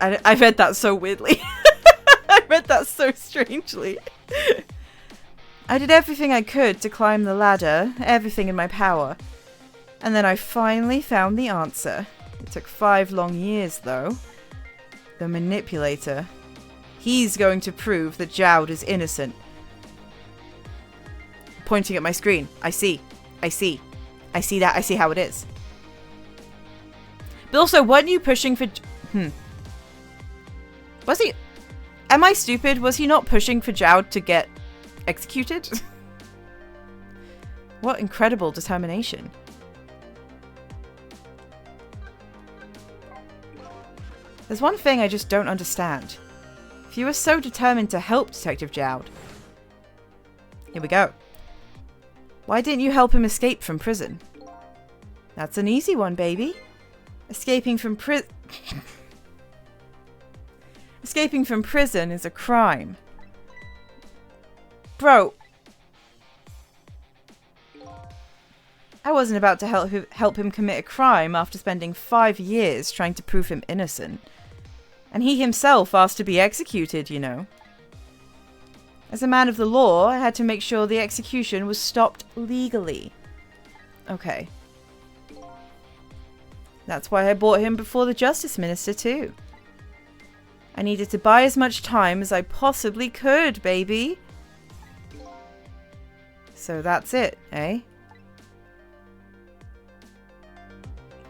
[SPEAKER 1] I read that so weirdly. I read that so strangely. I did everything I could to climb the ladder, everything in my power. And then I finally found the answer. It took 5 long years, though. The manipulator. He's going to prove that Jowd is innocent. Pointing at my screen. I see that. I see how it is. But also, weren't you pushing for... Was he... Am I stupid? Was he not pushing for Jowd to get executed? What incredible determination. There's one thing I just don't understand. If you were so determined to help Detective Jowd... Here we go. Why didn't you help him escape from prison? That's an easy one, baby. Escaping from prison is a crime. Bro. I wasn't about to help him commit a crime after spending 5 years trying to prove him innocent. And he himself asked to be executed, you know. As a man of the law, I had to make sure the execution was stopped legally. Okay. That's why I brought him before the Justice Minister, too. I needed to buy as much time as I possibly could, baby. So that's it, eh?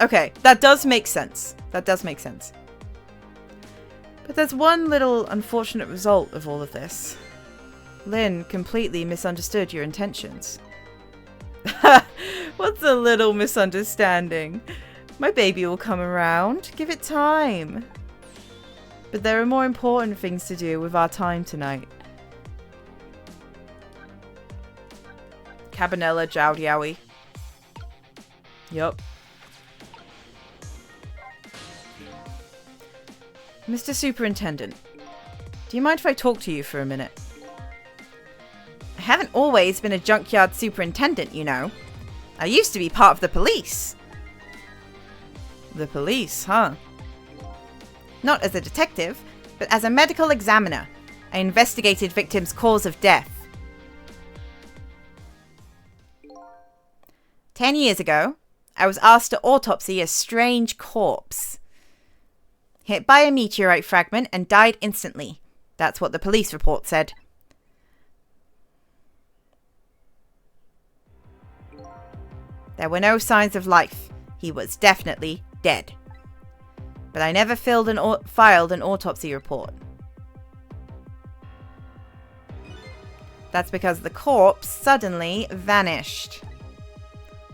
[SPEAKER 1] Okay, that does make sense. That does make sense. But there's one little unfortunate result of all of this. Lynn completely misunderstood your intentions. What's a little misunderstanding? My baby will come around. Give it time. But there are more important things to do with our time tonight. Cabanella Jowdy Owie. Yup. Mr. Superintendent, do you mind if I talk to you for a minute? I haven't always been a junkyard superintendent, you know. I used to be part of the police. The police, huh? Not as a detective, but as a medical examiner. I investigated victims' cause of death. 10 years ago, I was asked to autopsy a strange corpse. Hit by a meteorite fragment and died instantly. That's what the police report said. There were no signs of life. He was definitely dead. But I never filed an autopsy report. That's because the corpse suddenly vanished,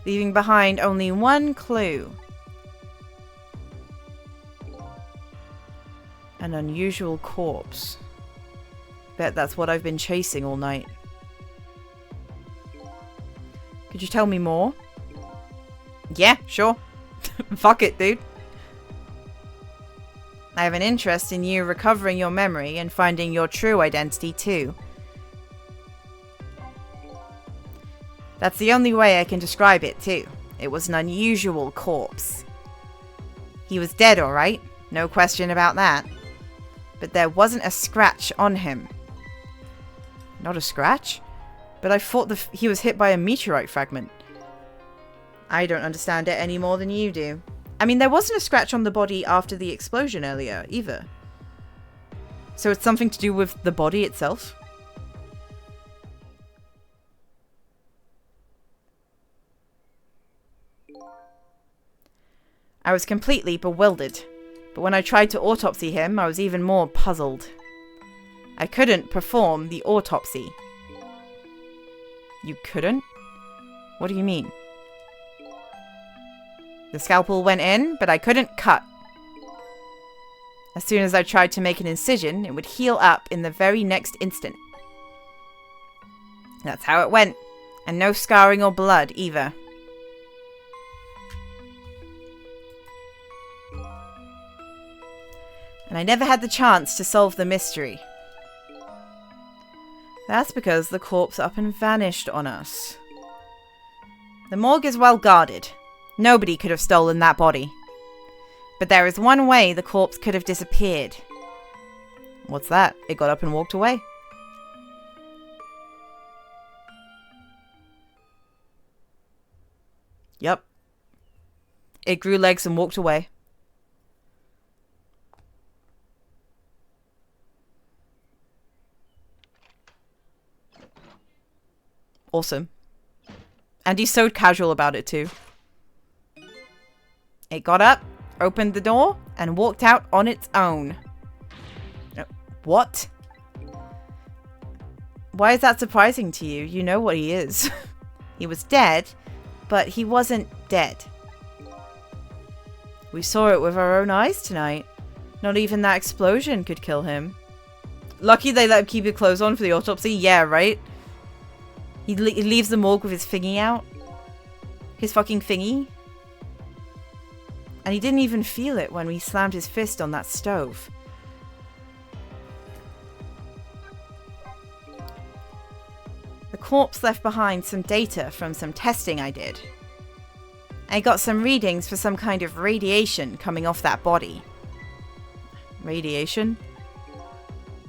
[SPEAKER 1] leaving behind only one clue. An unusual corpse. Bet that's what I've been chasing all night. Could you tell me more? Yeah, sure. Fuck it, dude. I have an interest in you recovering your memory and finding your true identity too. That's the only way I can describe it too. It was an unusual corpse. He was dead, alright. No question about that. But there wasn't a scratch on him. Not a scratch? But I thought he was hit by a meteorite fragment. I don't understand it any more than you do. I mean, there wasn't a scratch on the body after the explosion earlier, either. So it's something to do with the body itself? I was completely bewildered. But when I tried to autopsy him, I was even more puzzled. I couldn't perform the autopsy. You couldn't? What do you mean? The scalpel went in, but I couldn't cut. As soon as I tried to make an incision, it would heal up in the very next instant. That's how it went. And no scarring or blood, either. And I never had the chance to solve the mystery. That's because the corpse up and vanished on us. The morgue is well guarded. Nobody could have stolen that body. But there is one way the corpse could have disappeared. What's that? It got up and walked away. Yep. It grew legs and walked away. Awesome. And he's so casual about it too. It got up, opened the door, and walked out on its own. What? Why is that surprising to you? You know what he is. He was dead, but he wasn't dead. We saw it with our own eyes tonight. Not even that explosion could kill him. Lucky they let him keep his clothes on for the autopsy. Yeah, right? He leaves the morgue with his thingy out. His fucking thingy. And he didn't even feel it when we slammed his fist on that stove. The corpse left behind some data from some testing I did. I got some readings for some kind of radiation coming off that body. Radiation?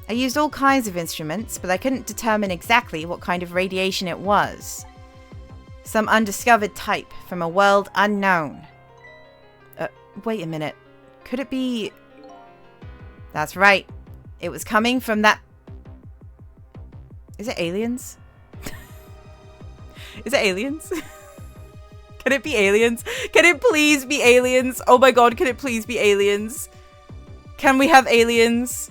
[SPEAKER 1] I used all kinds of instruments, but I couldn't determine exactly what kind of radiation it was. Some undiscovered type from a world unknown. Wait a minute. Could it be... That's right. It was coming from that... Is it aliens? Is it aliens? Can it be aliens? Can it please be aliens? Oh my god, can it please be aliens? Can we have aliens?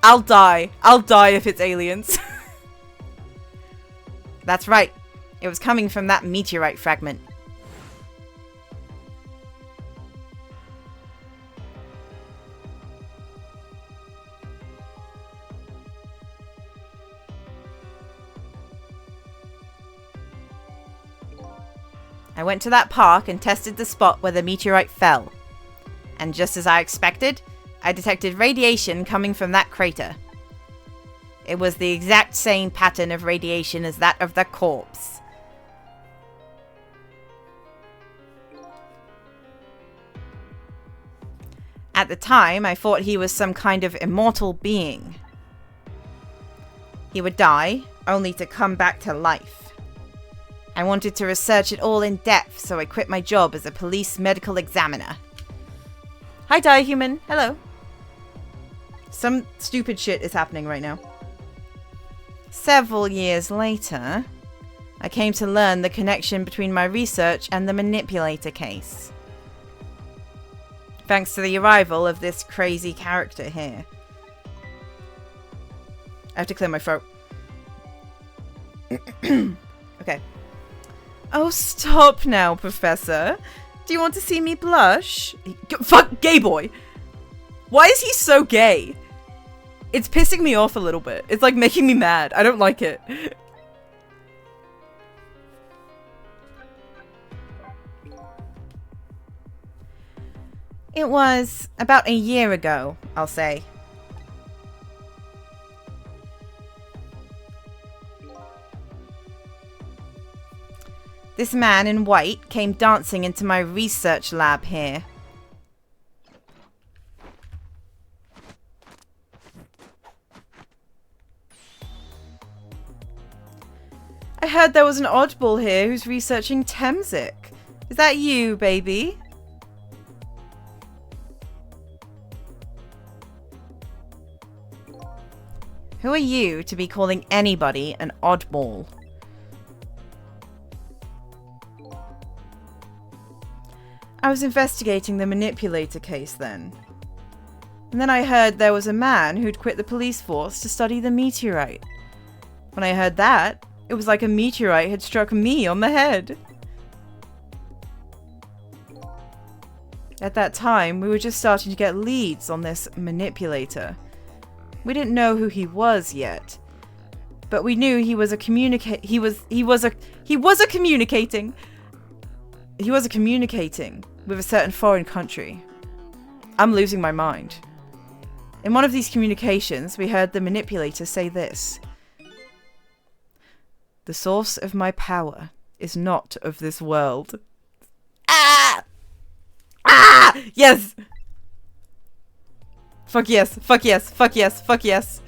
[SPEAKER 1] I'll die. I'll die if it's aliens. That's right. It was coming from that meteorite fragment. I went to that park and tested the spot where the meteorite fell. And just as I expected, I detected radiation coming from that crater. It was the exact same pattern of radiation as that of the corpse. At the time, I thought he was some kind of immortal being. He would die, only to come back to life. I wanted to research it all in depth, so I quit my job as a police medical examiner. Hi, Human. Hello. Some stupid shit is happening right now. Several years later, I came to learn the connection between my research and the manipulator case. Thanks to the arrival of this crazy character here. I have to clear my throat. Okay. Oh, stop now, Professor. Do you want to see me blush? Fuck, gay boy. Why is he so gay? It's pissing me off a little bit. It's like making me mad. I don't like it. It was about a year ago, I'll say. This man in white came dancing into my research lab here. I heard there was an oddball here who's researching Temzik. Is that you, baby? Who are you to be calling anybody an oddball? I was investigating the manipulator case then. And then I heard there was a man who'd quit the police force to study the meteorite. When I heard that, it was like a meteorite had struck me on the head. At that time, we were just starting to get leads on this manipulator. We didn't know who he was yet, but we knew he was communicating with a certain foreign country. I'm losing my mind. In one of these communications, we heard the manipulator say this: "The source of my power is not of this world." Ah! Ah! Yes! Fuck yes, fuck yes, fuck yes, fuck yes.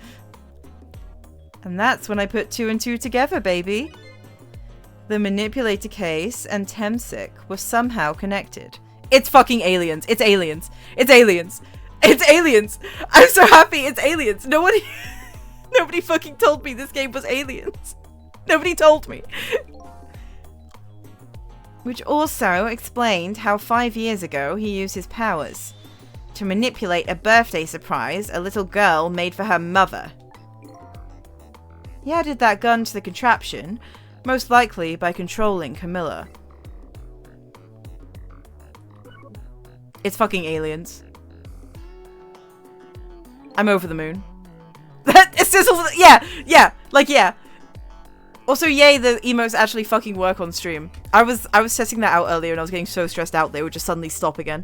[SPEAKER 1] And that's when I put two and two together, baby. The manipulator case and Temzik were somehow connected. It's fucking aliens. It's aliens. It's aliens. It's aliens. I'm so happy it's aliens. Nobody fucking told me this game was aliens. Nobody told me. Which also explained how 5 years ago he used his powers to manipulate a birthday surprise a little girl made for her mother. He added that gun to the contraption, most likely by controlling Camilla. It's fucking aliens. I'm over the moon. It's just, yeah, like, yeah. Also, yay, the emotes actually fucking work on stream. I was testing that out earlier and I was getting so stressed out they would just suddenly stop again.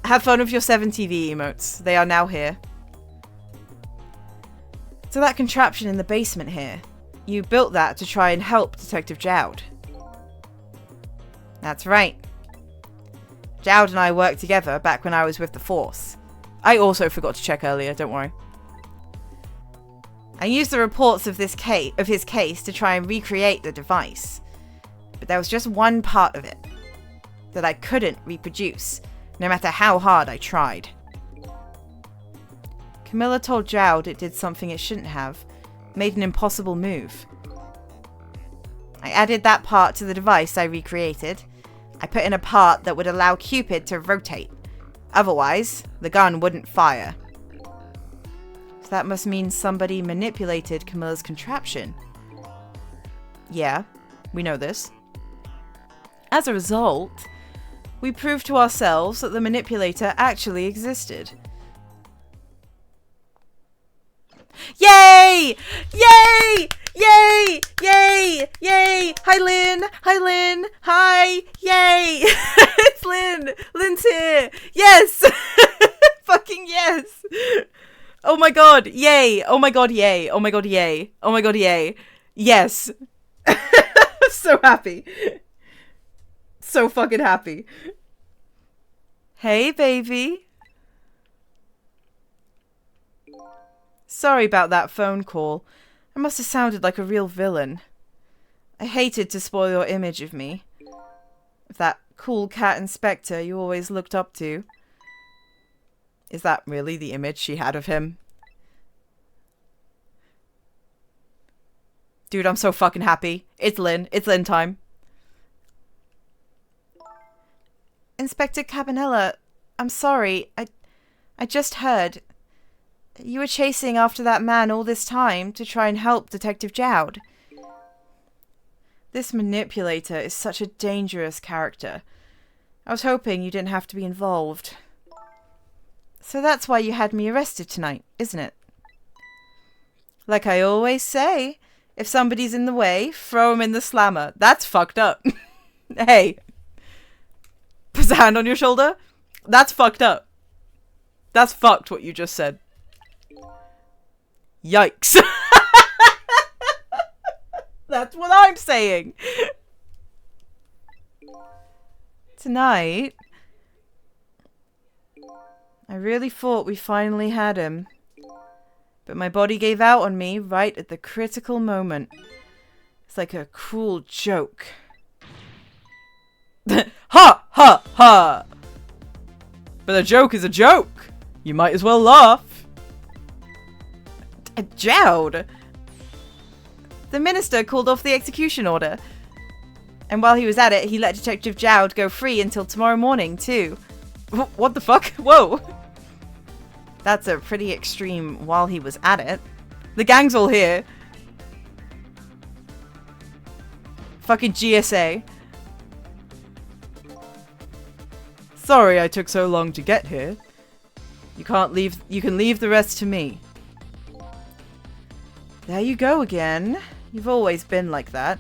[SPEAKER 1] Have fun with your 7TV emotes. They are now here. So that contraption in the basement here, you built that to try and help Detective Jowd. That's right. and I worked together back when I was with the Force. I also forgot to check earlier, don't worry. I used the reports of his case to try and recreate the device. But there was just one part of it that I couldn't reproduce, no matter how hard I tried. Camilla told Jowd it did something it shouldn't have, made an impossible move. I added that part to the device I recreated. I put in a part that would allow Cupid to rotate. Otherwise, the gun wouldn't fire. So that must mean somebody manipulated Camilla's contraption. Yeah, we know this. As a result, we proved to ourselves that the manipulator actually existed. Yay! Yay! Yay! Yay! Yay! Hi, Lynn! Hi, Lynn! Hi! Yay! It's Lynn! Lynn's here! Yes! Fucking yes! Oh my god, yay! Oh my god, yay! Oh my god, yay! Oh my god, yay! Yes! I'm so happy. So fucking happy. Hey, baby. Sorry about that phone call. I must have sounded like a real villain. I hated to spoil your image of me. Of that cool cat inspector you always looked up to. Is that really the image she had of him? Dude, I'm so fucking happy. It's Lynn. It's Lynn time. Inspector Cabanella, I'm sorry. I just heard. You were chasing after that man all this time to try and help Detective Jowd. This manipulator is such a dangerous character. I was hoping you didn't have to be involved. So that's why you had me arrested tonight, isn't it? Like I always say, if somebody's in the way, throw 'em in the slammer. That's fucked up. Hey. Put a hand on your shoulder? That's fucked up. That's fucked what you just said. Yikes. That's what I'm saying. Tonight, I really thought we finally had him. But my body gave out on me right at the critical moment. It's like a cruel joke. Ha! Ha! Ha! But a joke is a joke. You might as well laugh. Jowd! The minister called off the execution order. And while he was at it, he let Detective Jowd go free until tomorrow morning, too. What the fuck? Whoa! That's a pretty extreme while he was at it. The gang's all here. Fucking GSA. Sorry I took so long to get here. You can leave the rest to me. There you go again. You've always been like that.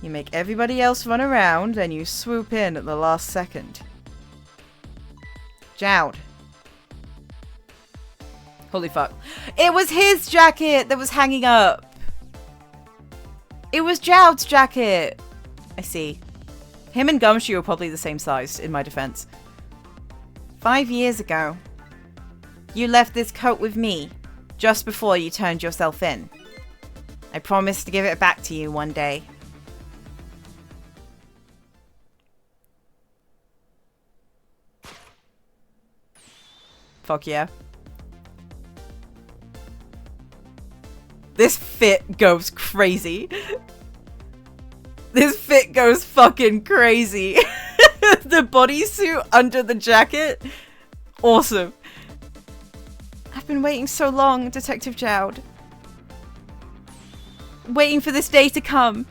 [SPEAKER 1] You make everybody else run around and you swoop in at the last second. Jowd. Holy fuck. It was his jacket that was hanging up. It was Jowd's jacket. I see. Him and Gumshoe are probably the same size, in my defense. 5 years ago, you left this coat with me just before you turned yourself in. I promised to give it back to you one day. Fuck yeah. This fit goes crazy. This fit goes fucking crazy. The bodysuit under the jacket. Awesome. I've been waiting so long, Detective Jowd. Waiting for this day to come.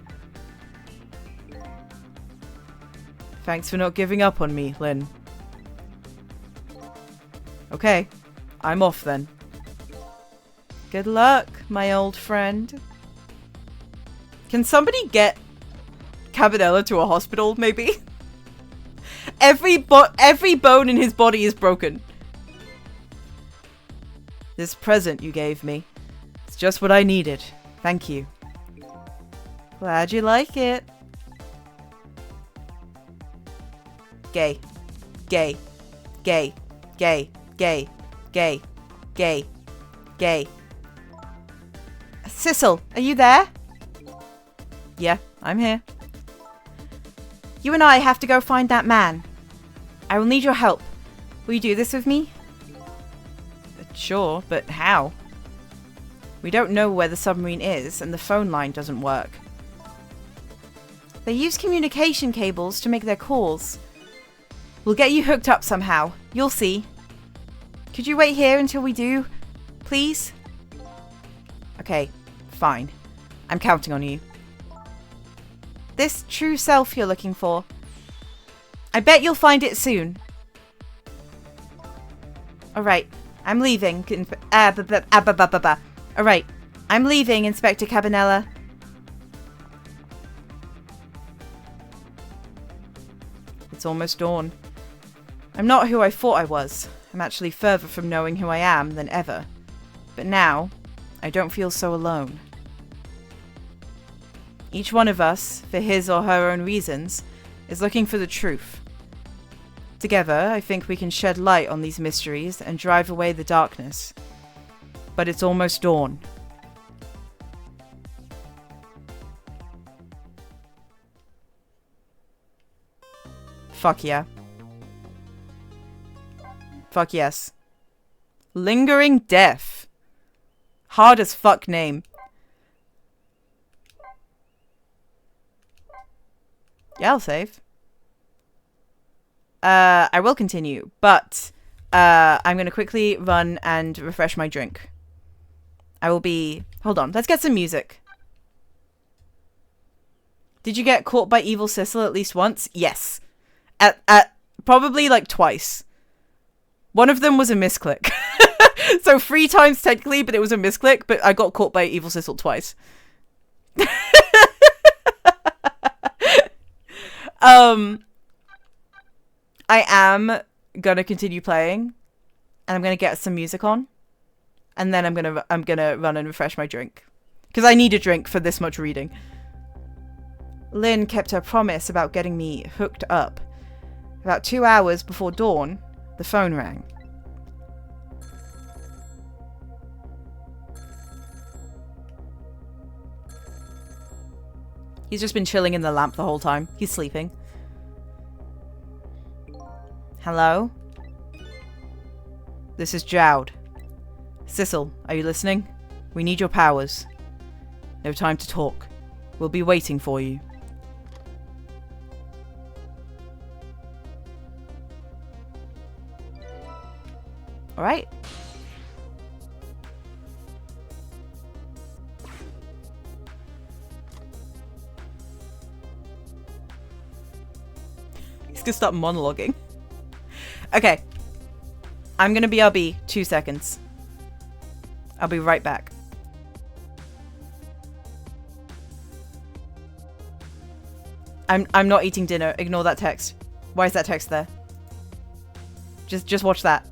[SPEAKER 1] Thanks for not giving up on me, Lynn. Okay, I'm off then. Good luck, my old friend. Can somebody get Cabanella to a hospital, maybe? Every bone in his body is broken. This present you gave me. It's just what I needed. Thank you. Glad you like it. Gay. Gay. Gay. Gay. Gay. Gay. Gay. Gay. Sissel, are you there? Yeah, I'm here. You and I have to go find that man. I will need your help. Will you do this with me? Sure, but how? We don't know where the submarine is, and the phone line doesn't work. They use communication cables to make their calls. We'll get you hooked up somehow. You'll see. Could you wait here until we do? Please? Okay, fine. I'm counting on you. This true self you're looking for. I bet you'll find it soon. Alright, I'm leaving. Alright, I'm leaving, Inspector Cabanella. It's almost dawn. I'm not who I thought I was. I'm actually further from knowing who I am than ever. But now, I don't feel so alone. Each one of us, for his or her own reasons, is looking for the truth. Together, I think we can shed light on these mysteries and drive away the darkness. But it's almost dawn. Fuck yeah. Fuck yes. Lingering Death. Hard as fuck name. Yeah, I'll save. I will continue, but I'm going to quickly run and refresh my drink. I will be... Hold on, let's get some music. Did you get caught by evil Sissel at least once? Yes. At probably like twice. One of them was a misclick. So 3 times technically, but it was a misclick, but I got caught by evil Sissel twice. I am gonna continue playing, and I'm gonna get some music on, and then I'm gonna run and refresh my drink, because I need a drink for this much reading. Lynn kept her promise about getting me hooked up. About 2 hours before dawn, the phone rang. He's just been chilling in the lamp the whole time. He's sleeping. Hello? This is Jowd. Sissel, are you listening? We need your powers. No time to talk. We'll be waiting for you. Alright. He's gonna start monologuing. Okay. I'm gonna BRB 2 seconds. I'll be right back. I'm not eating dinner. Ignore that text. Why is that text there? Just watch that.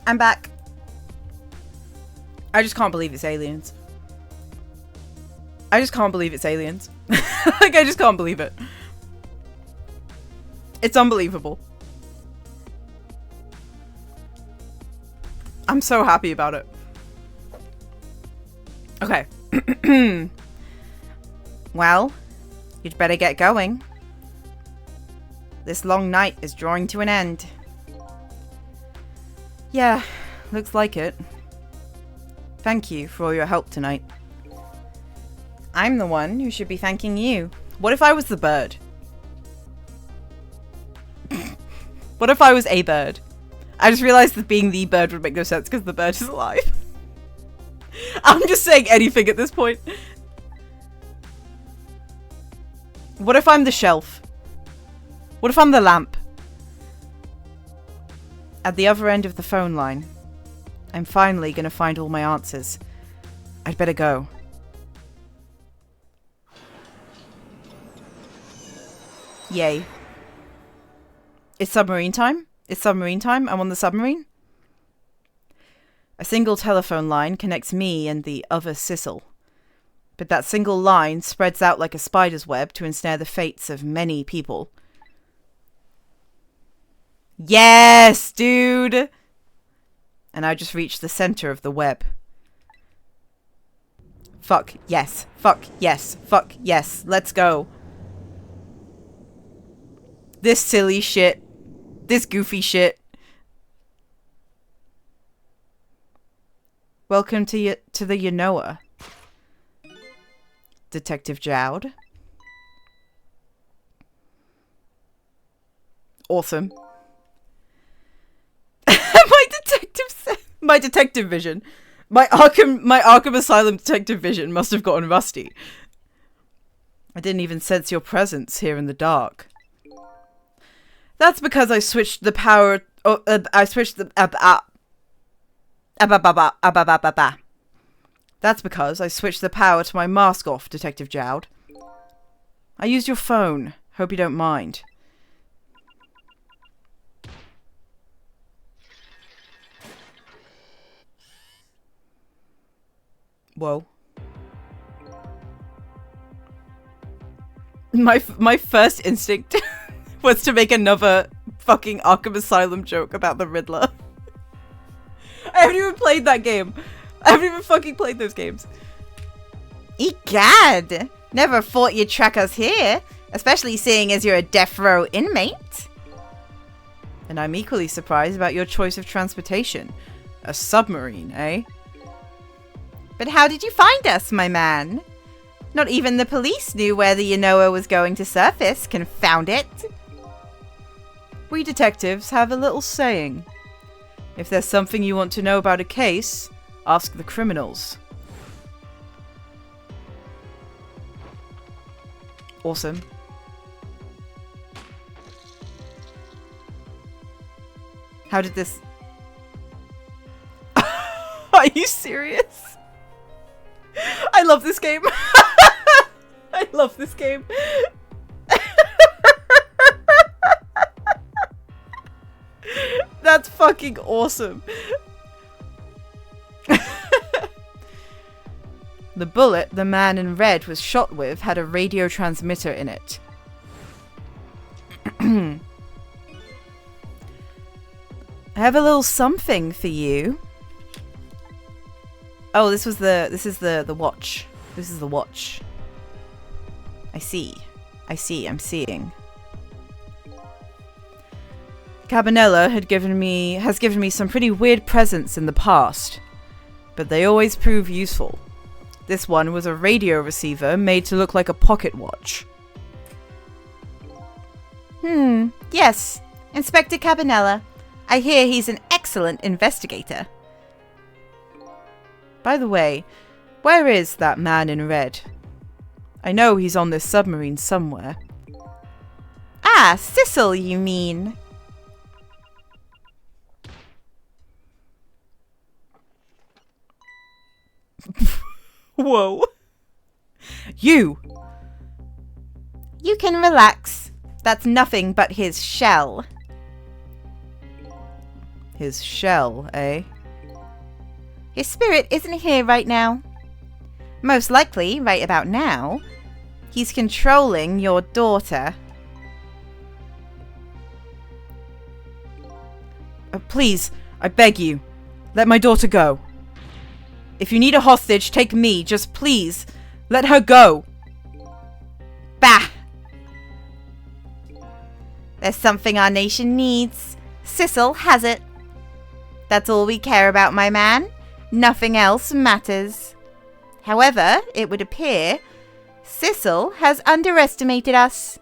[SPEAKER 1] I'm back. I just can't believe it's aliens. I just can't believe it's aliens. Like, I just can't believe it. It's unbelievable. I'm so happy about it. Okay. Well, you'd better get going. This long night is drawing to an end. Yeah, looks like it. Thank you for all your help tonight. I'm the one who should be thanking you. What if I was the bird? What if I was a bird? I just realized that being the bird would make no sense because the bird is alive. I'm just saying anything at this point. What if I'm the shelf? What if I'm the lamp? At the other end of the phone line, I'm finally gonna find all my answers. I'd better go. Yay. It's submarine time? It's submarine time? I'm on the submarine? A single telephone line connects me and the other Sissel. But that single line spreads out like a spider's web to ensnare the fates of many people. Yes, dude! And I just reached the center of the web. Fuck yes. Fuck yes. Fuck yes. Let's go. This silly shit. This goofy shit. Welcome to the Yanoa. Detective Jowd. Awesome. My detective vision. My Arkham Asylum detective vision must have gotten rusty. I didn't even sense your presence here in the dark. That's because I switched the power. I switched the. That's because I switched the power to my mask off, Detective Jowd. I used your phone. Hope you don't mind. Whoa. My first instinct was to make another fucking Arkham Asylum joke about the Riddler. I haven't even played that game. I haven't even fucking played those games. Egad! Never thought you'd track us here, especially seeing as you're a death row inmate. And I'm equally surprised about your choice of transportation. A submarine, eh? But how did you find us, my man? Not even the police knew where the Yanoa was going to surface, confound it. We detectives have a little saying. If there's something you want to know about a case, ask the criminals. Awesome. How did this... Are you serious? I love this game. I love this game. That's fucking awesome. The bullet the man in red was shot with had a radio transmitter in it. I have a little something for you. Oh, this is the watch. This is the watch. I see, I'm seeing. Cabanela has given me some pretty weird presents in the past, but they always prove useful. This one was a radio receiver made to look like a pocket watch. Yes, Inspector Cabanela. I hear he's an excellent investigator. By the way, where is that man in red? I know he's on this submarine somewhere. Ah, Sissel, you mean? Whoa. You can relax. That's nothing but his shell. His shell, eh?
[SPEAKER 2] His spirit isn't here right now. Most likely, right about now, he's controlling your daughter.
[SPEAKER 1] Please, I beg you, let my daughter go. If you need a hostage, take me. Just please, let her go.
[SPEAKER 2] Bah! There's something our nation needs. Sissel has it. That's all we care about, my man. Nothing else matters. However, it would appear Sissel has underestimated us.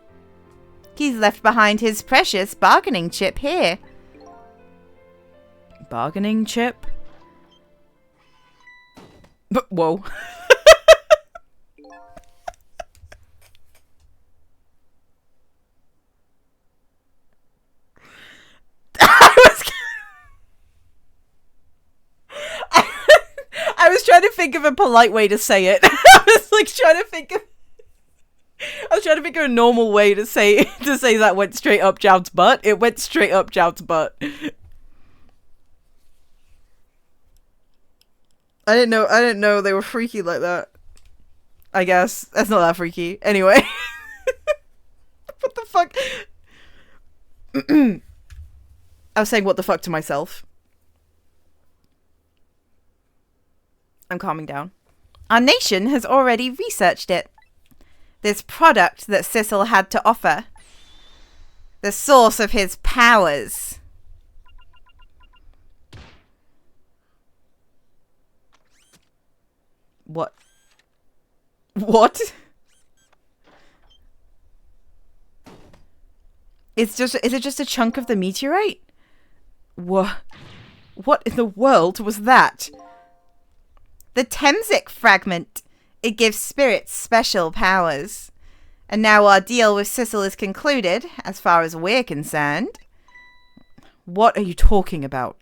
[SPEAKER 2] He's left behind his precious bargaining chip here.
[SPEAKER 1] Bargaining chip? But whoa. I was trying to think of a polite way to say it. I was like trying to think of a normal way to say that went straight up Jout's butt. It went straight up Jout's butt. I didn't know they were freaky like that. I guess. That's not that freaky. Anyway. What the fuck? I was saying what the fuck to myself. I'm calming down.
[SPEAKER 2] Our nation has already researched it. This product that Sissel had to offer. The source of his powers.
[SPEAKER 1] What? What? Is it just a chunk of the meteorite? What in the world was that?
[SPEAKER 2] The Temsic fragment. It gives spirits special powers. And now our deal with Sissel is concluded, as far as we're concerned.
[SPEAKER 1] What are you talking about?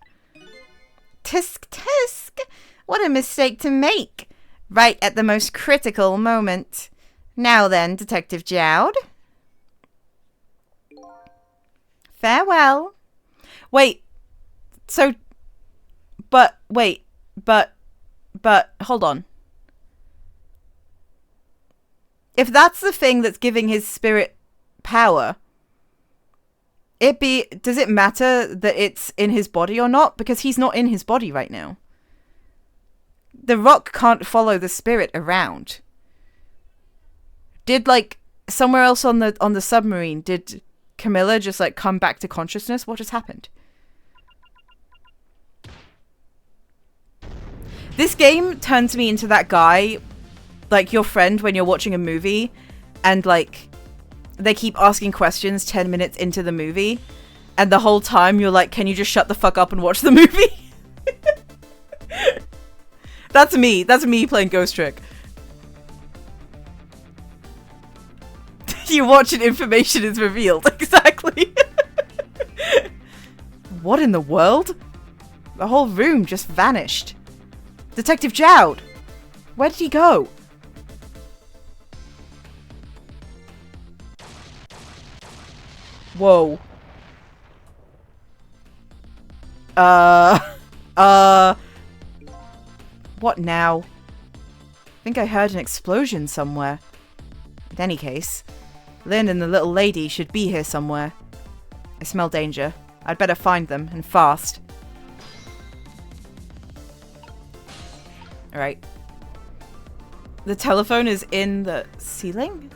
[SPEAKER 2] Tisk tisk! What a mistake to make! Right at the most critical moment. Now then, Detective Jowd. Farewell.
[SPEAKER 1] Wait. So... But, hold on. If that's the thing that's giving his spirit power, does it matter that it's in his body or not? Because he's not in his body right now. The rock can't follow the spirit around. Did, like, somewhere else on the submarine, did Camilla just, like, come back to consciousness? What just happened? This game turns me into that guy, like your friend when you're watching a movie and like they keep asking questions 10 minutes into the movie and the whole time you're like, can you just shut the fuck up and watch the movie? That's me playing Ghost Trick. You watch and information is revealed. Exactly. What in the world? The whole room just vanished. Detective Jowd! Where did he go? Whoa. What now? I think I heard an explosion somewhere. In any case, Lynn and the little lady should be here somewhere. I smell danger. I'd better find them, and fast. Alright. The telephone is in the ceiling?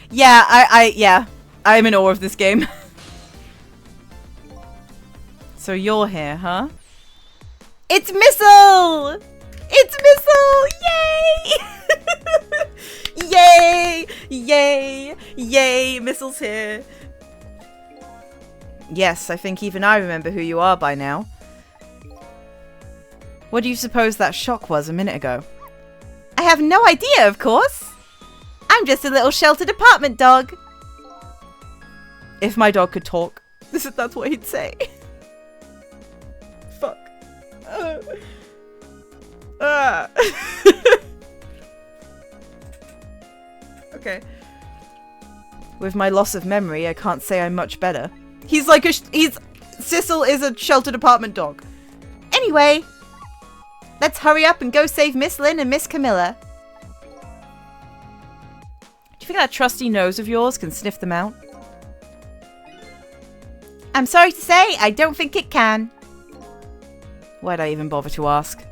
[SPEAKER 1] Yeah, yeah. I'm in awe of this game. So you're here, huh?
[SPEAKER 2] It's Missile! It's Missile! Yay!
[SPEAKER 1] Yay! Yay! Yay! Missile's here. Yes, I think even I remember who you are by now. What do you suppose that shock was a minute ago?
[SPEAKER 2] I have no idea, of course. I'm just a little sheltered apartment dog.
[SPEAKER 1] If my dog could talk, that's what he'd say. Fuck. Okay. With my loss of memory, I can't say I'm much better. He's like Sissel is a sheltered apartment dog.
[SPEAKER 2] Anyway, let's hurry up and go save Miss Lynn and Miss Camilla.
[SPEAKER 1] Do you think that trusty nose of yours can sniff them out?
[SPEAKER 2] I'm sorry to say, I don't think it can.
[SPEAKER 1] Why'd I even bother to ask?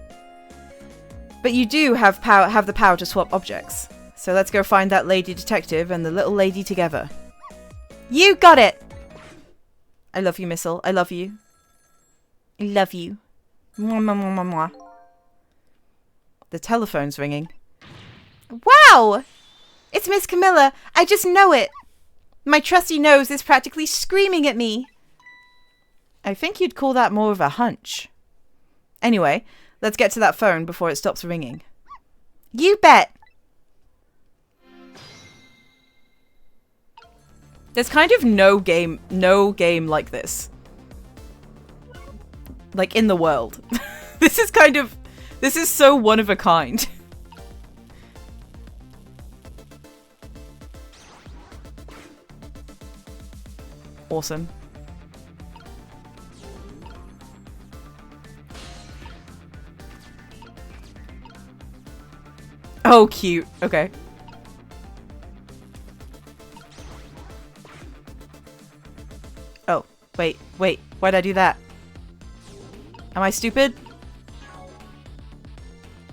[SPEAKER 1] But you do have the power to swap objects. So let's go find that lady detective and the little lady together.
[SPEAKER 2] You got it!
[SPEAKER 1] I love you, Missile. I love you.
[SPEAKER 2] I love you.
[SPEAKER 1] Mwah, mwah, mwah, mwah, mwah. The telephone's ringing.
[SPEAKER 2] Wow! It's Miss Camilla. I just know it. My trusty nose is practically screaming at me.
[SPEAKER 1] I think you'd call that more of a hunch. Anyway, let's get to that phone before it stops ringing.
[SPEAKER 2] You bet.
[SPEAKER 1] There's kind of no game like this. Like in the world. This is so one of a kind. Awesome. Oh, cute. Okay. Oh, wait. Why'd I do that? Am I stupid?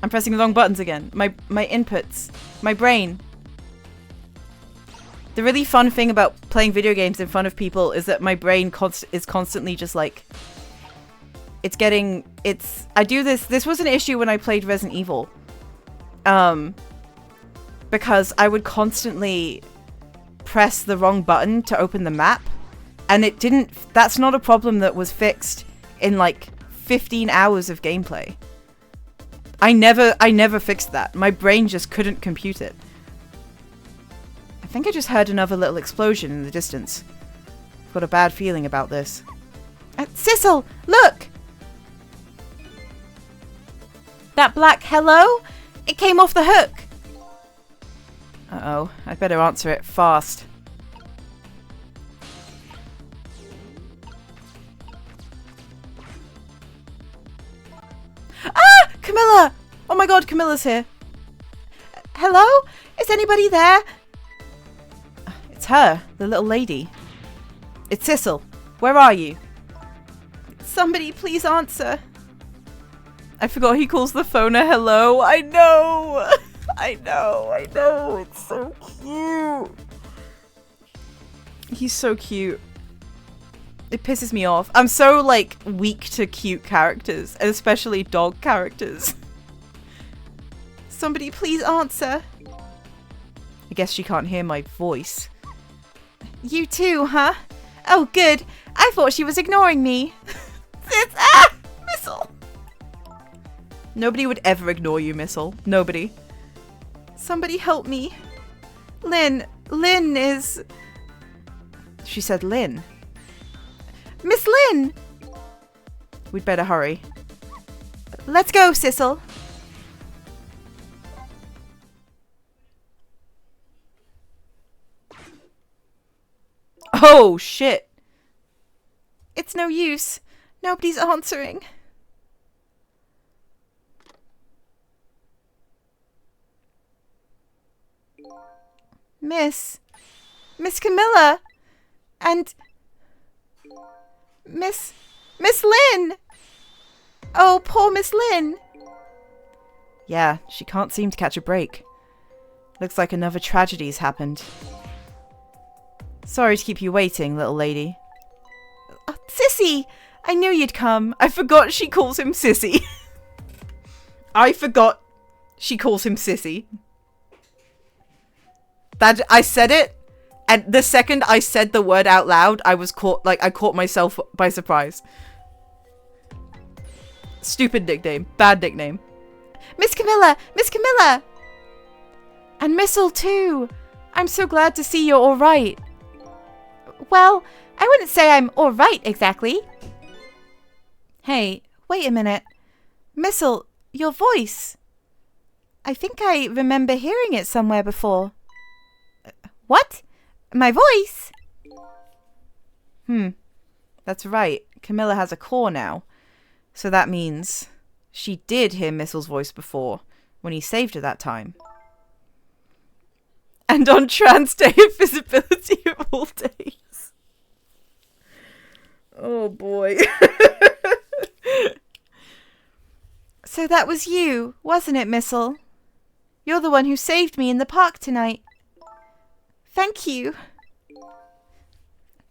[SPEAKER 1] I'm pressing the wrong buttons again. My inputs. My brain. The really fun thing about playing video games in front of people is that my brain is constantly just like... I do this... This was an issue when I played Resident Evil. Because I would constantly press the wrong button to open the map. And it didn't... That's not a problem that was fixed in like 15 hours of gameplay. I never fixed that. My brain just couldn't compute it. I think I just heard another little explosion in the distance. I've got a bad feeling about this.
[SPEAKER 2] Sissel, look! That black hello? It came off the hook.
[SPEAKER 1] Uh-oh. I'd better answer it fast.
[SPEAKER 2] Ah! Camilla! Oh my god, Camilla's here. Hello? Is anybody there?
[SPEAKER 1] It's her, the little lady. It's Sissel. Where are you?
[SPEAKER 2] Somebody please answer.
[SPEAKER 1] I forgot he calls the phone a hello. I know. I know. It's so cute. He's so cute. It pisses me off. I'm so, like, weak to cute characters, and especially dog characters.
[SPEAKER 2] Somebody please answer.
[SPEAKER 1] I guess she can't hear my voice.
[SPEAKER 2] You too, huh? Oh, good. I thought she was ignoring me. Missile.
[SPEAKER 1] Nobody would ever ignore you, Missile. Nobody.
[SPEAKER 2] Somebody help me. Lynn is...
[SPEAKER 1] She said Lynn.
[SPEAKER 2] Miss Lynn!
[SPEAKER 1] We'd better hurry.
[SPEAKER 2] Let's go, Sissel.
[SPEAKER 1] Oh, shit.
[SPEAKER 2] It's no use. Nobody's answering. Miss Camilla! And... Miss Lynn! Oh, poor Miss Lynn!
[SPEAKER 1] Yeah, she can't seem to catch a break. Looks like another tragedy's happened. Sorry to keep you waiting, little lady.
[SPEAKER 2] Oh, Sissy! I knew you'd come.
[SPEAKER 1] I forgot she calls him Sissy. I forgot she calls him Sissy. That I said it, and the second I said the word out loud, I was caught, like, I caught myself by surprise. Stupid nickname. Bad nickname.
[SPEAKER 2] Miss Camilla! Miss Camilla! And Missile too! I'm so glad to see you're alright. Well, I wouldn't say I'm alright exactly. Hey, wait a minute. Missile, your voice. I think I remember hearing it somewhere before. What? My voice?
[SPEAKER 1] That's right. Camilla has a core now. So that means she did hear Missel's voice before, when he saved her that time. And on trans day of visibility of all days. Oh boy.
[SPEAKER 2] So that was you, wasn't it, Missel? You're the one who saved me in the park tonight. Thank you.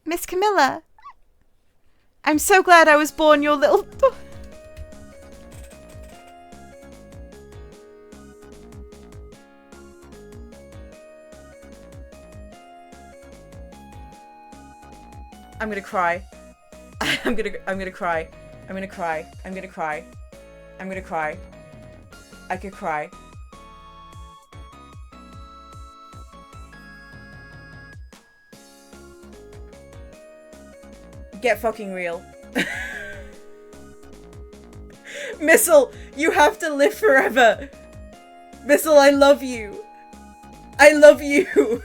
[SPEAKER 2] Miss Camilla. I'm so glad I was born your little...
[SPEAKER 1] I'm gonna cry. I'm gonna cry. I'm gonna cry. I'm gonna cry. I'm gonna cry. I could cry. Get fucking real. Missel, you have to live forever. Missel, I love you. I love you.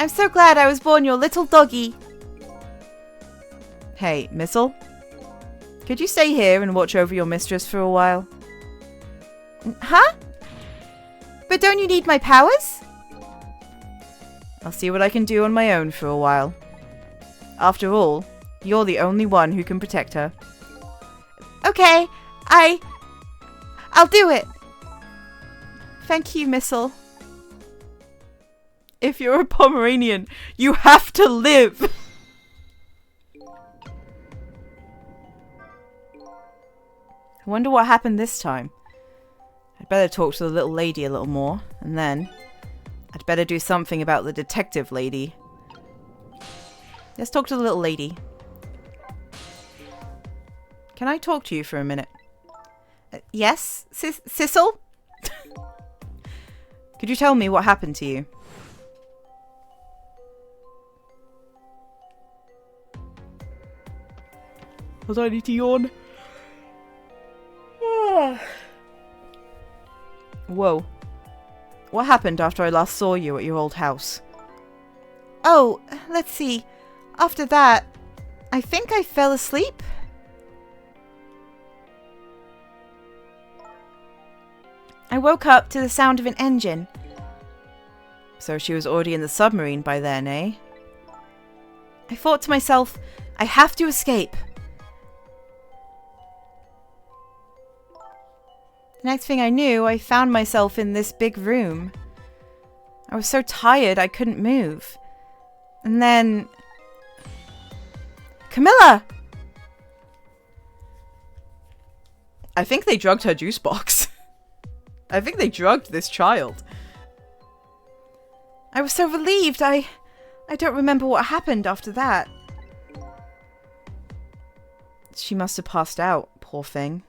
[SPEAKER 2] I'm so glad I was born your little doggy.
[SPEAKER 1] Hey, Missel? Could you stay here and watch over your mistress for a while?
[SPEAKER 2] Huh? But don't you need my powers?
[SPEAKER 1] I'll see what I can do on my own for a while. After all, you're the only one who can protect her.
[SPEAKER 2] Okay, I'll do it. Thank you, Missel.
[SPEAKER 1] If you're a Pomeranian, you have to live! I wonder what happened this time. I'd better talk to the little lady a little more, and then I'd better do something about the detective lady. Let's talk to the little lady. Can I talk to you for a minute?
[SPEAKER 2] Yes, Sissel?
[SPEAKER 1] Could you tell me what happened to you? Was I need to yawn? Whoa. What happened after I last saw you at your old house?
[SPEAKER 2] Oh, let's see. After that, I think I fell asleep. I woke up to the sound of an engine.
[SPEAKER 1] So she was already in the submarine by then, eh?
[SPEAKER 2] I thought to myself, I have to escape. The next thing I knew, I found myself in this big room. I was so tired I couldn't move. And then... Camilla!
[SPEAKER 1] I think they drugged her juice box. I think they drugged this child.
[SPEAKER 2] I was so relieved. I don't remember what happened after that.
[SPEAKER 1] She must have passed out, poor thing.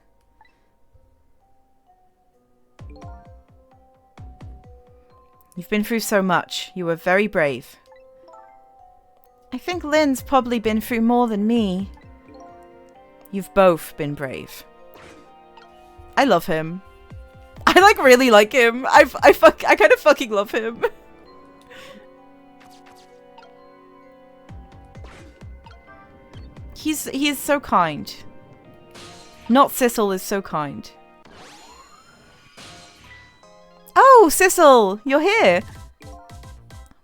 [SPEAKER 1] You've been through so much. You were very brave.
[SPEAKER 2] I think Lynn's probably been through more than me.
[SPEAKER 1] You've both been brave. I love him. I really like him. I kind of fucking love him. He is so kind. Not Sissel is so kind. Oh, Sissel, you're here.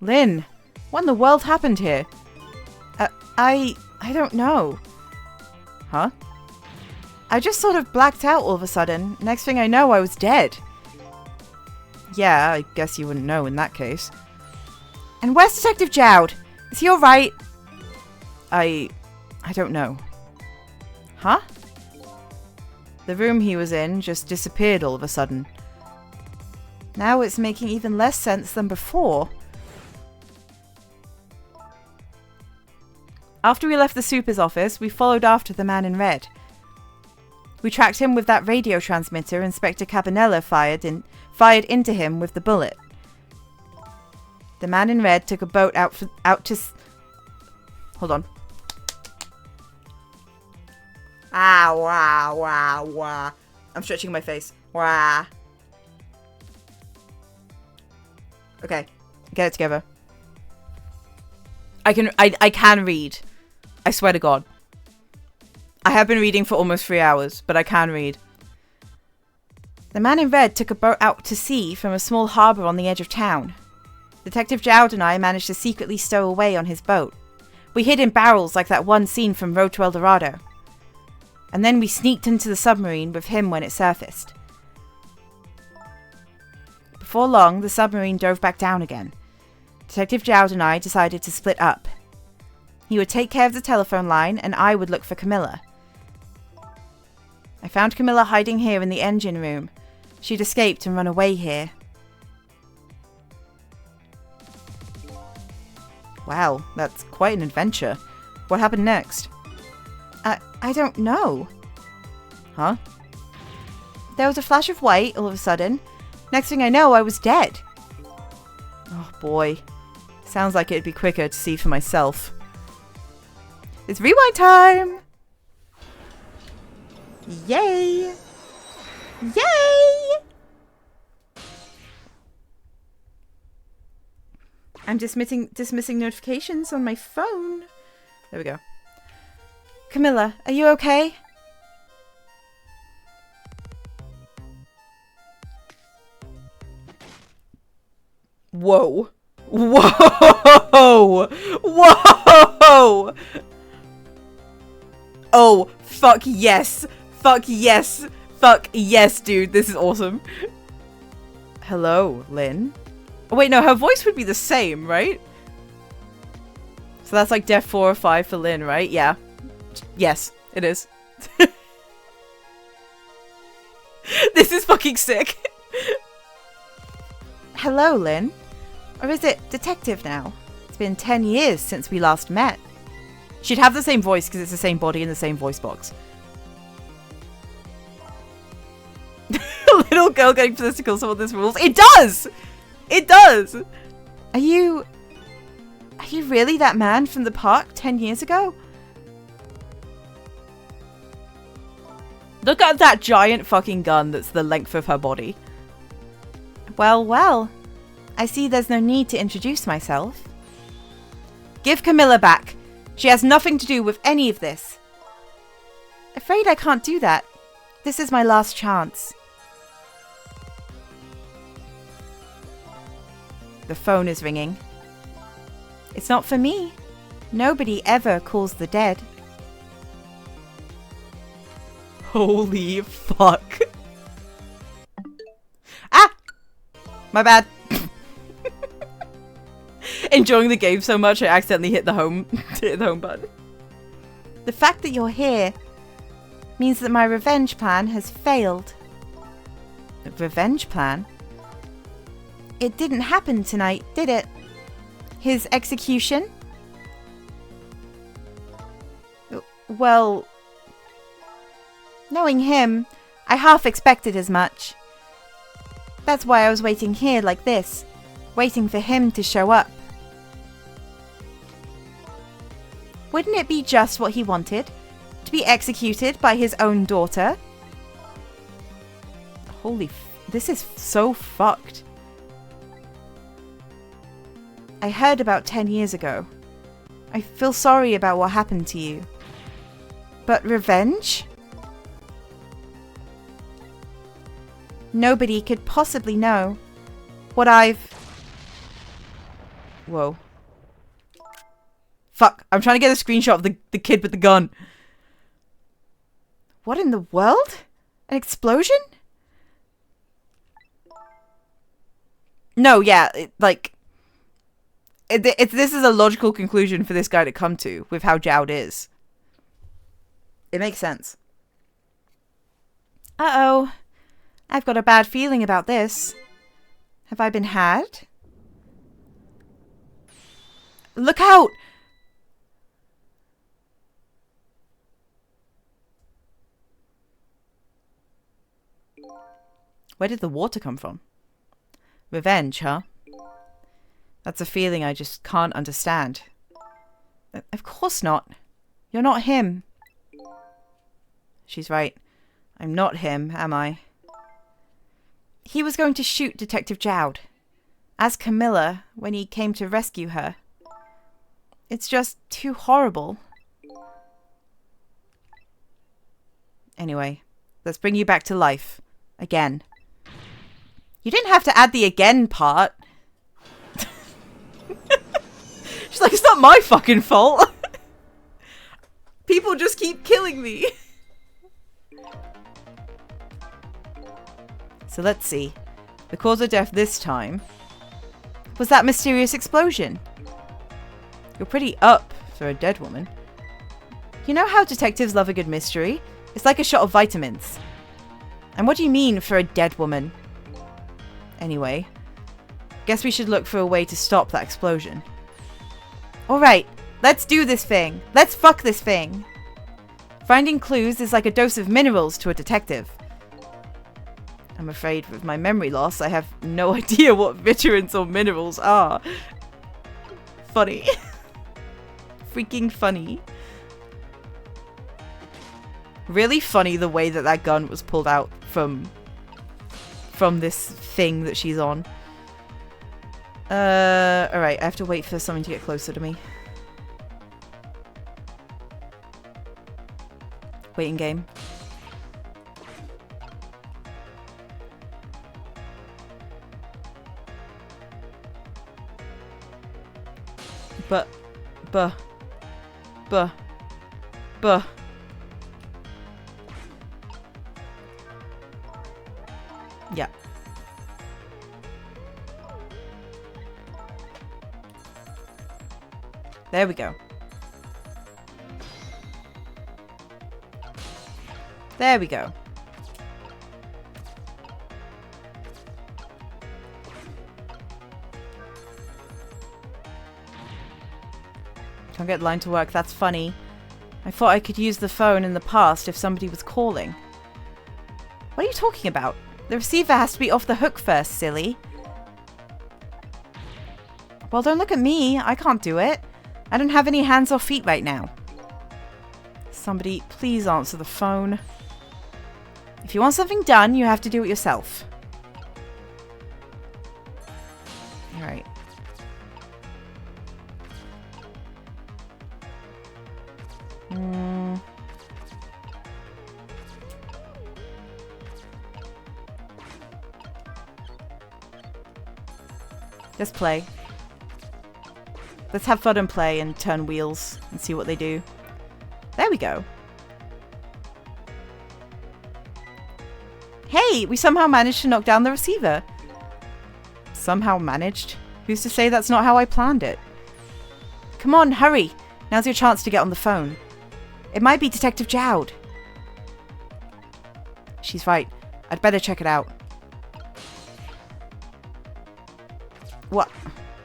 [SPEAKER 1] Lynn, what in the world happened here?
[SPEAKER 2] I don't know.
[SPEAKER 1] Huh?
[SPEAKER 2] I just sort of blacked out all of a sudden. Next thing I know, I was dead.
[SPEAKER 1] Yeah, I guess you wouldn't know in that case.
[SPEAKER 2] And where's Detective Jowd? Is he alright?
[SPEAKER 1] I don't know. Huh? The room he was in just disappeared all of a sudden.
[SPEAKER 2] Now it's making even less sense than before.
[SPEAKER 1] After we left the super's office, we followed after the man in red. We tracked him with that radio transmitter Inspector Cabanella fired into him with the bullet. The man in red took a boat out to... Hold on. Ah, wah, wah, wah. I'm stretching my face. Wah. Okay, get it together. I can read. I swear to God. I have been reading for almost 3 hours, but I can read. The man in red took a boat out to sea from a small harbour on the edge of town. Detective Jowd and I managed to secretly stow away on his boat. We hid in barrels like that one scene from Road to El Dorado. And then we sneaked into the submarine with him when it surfaced. Before long, the submarine dove back down again. Detective Jowd and I decided to split up. He would take care of the telephone line, and I would look for Camilla. I found Camilla hiding here in the engine room. She'd escaped and run away here. Wow, that's quite an adventure. What happened next? I don't know. Huh? There was a flash of white all of a sudden. Next thing I know, I was dead. Oh boy. Sounds like it'd be quicker to see for myself. It's rewind time! Yay! Yay! I'm dismissing notifications on my phone. There we go. Camilla, are you okay? Whoa. Whoa! Whoa! Oh, fuck yes! Fuck yes! Fuck yes, dude. This is awesome. Hello, Lynn. Oh, wait, no, her voice would be the same, right? So that's like Death 4 or 5 for Lynn, right? Yeah. Yes, it is. This is fucking sick. Hello, Lynn. Or is it detective now? It's been 10 years since we last met. She'd have the same voice because it's the same body and the same voice box. A little girl getting political, some of this rules. It does! It does! Are you really that man from the park 10 years ago? Look at that giant fucking gun that's the length of her body. Well, well. I see there's no need to introduce myself. Give Camilla back. She has nothing to do with any of this. Afraid I can't do that. This is my last chance. The phone is ringing. It's not for me. Nobody ever calls the dead. Holy fuck. Ah! My bad. Enjoying the game so much I accidentally hit the home button. The fact that you're here means that my revenge plan has failed. A revenge plan? It didn't happen tonight, did it? His execution? Well, knowing him, I half expected as much. That's why I was waiting here like this, waiting for him to show up. Wouldn't it be just what he wanted? To be executed by his own daughter? Holy this is so fucked. I heard about 10 years ago. I feel sorry about what happened to you. But revenge? Nobody could possibly know what I've... Whoa. Fuck, I'm trying to get a screenshot of the kid with the gun. What in the world? An explosion? No, yeah, this is a logical conclusion for this guy to come to with how Jowd is. It makes sense. Uh-oh. I've got a bad feeling about this. Have I been had? Look out! Where did the water come from? Revenge, huh? That's a feeling I just can't understand. Of course not. You're not him. She's right. I'm not him, am I? He was going to shoot Detective Jowd. As Camilla, when he came to rescue her. It's just too horrible. Anyway, let's bring you back to life. Again. You didn't have to add the again part. She's like, it's not my fucking fault. People just keep killing me. So let's see. The cause of death this time was that mysterious explosion. You're pretty up for a dead woman. You know how detectives love a good mystery? It's like a shot of vitamins. And what do you mean for a dead woman? Anyway, guess we should look for a way to stop that explosion. Alright, let's do this thing. Let's fuck this thing. Finding clues is like a dose of minerals to a detective. I'm afraid with my memory loss, I have no idea what vitamins or minerals are. Funny. Freaking funny. Really funny the way that that gun was pulled out from this thing that she's on. Alright, I have to wait for something to get closer to me. Waiting game. But. Yeah. There we go. There we go. Can't get the line to work, that's funny. I thought I could use the phone in the past if somebody was calling. What are you talking about? The receiver has to be off the hook first, silly. Well, don't look at me. I can't do it. I don't have any hands or feet right now. Somebody, please answer the phone. If you want something done, you have to do it yourself. Alright. Just play. Let's have fun and play and turn wheels and see what they do. There we go. Hey, we somehow managed to knock down the receiver. Somehow managed? Who's to say that's not how I planned it? Come on, hurry. Now's your chance to get on the phone. It might be Detective Jowd. She's right. I'd better check it out. What?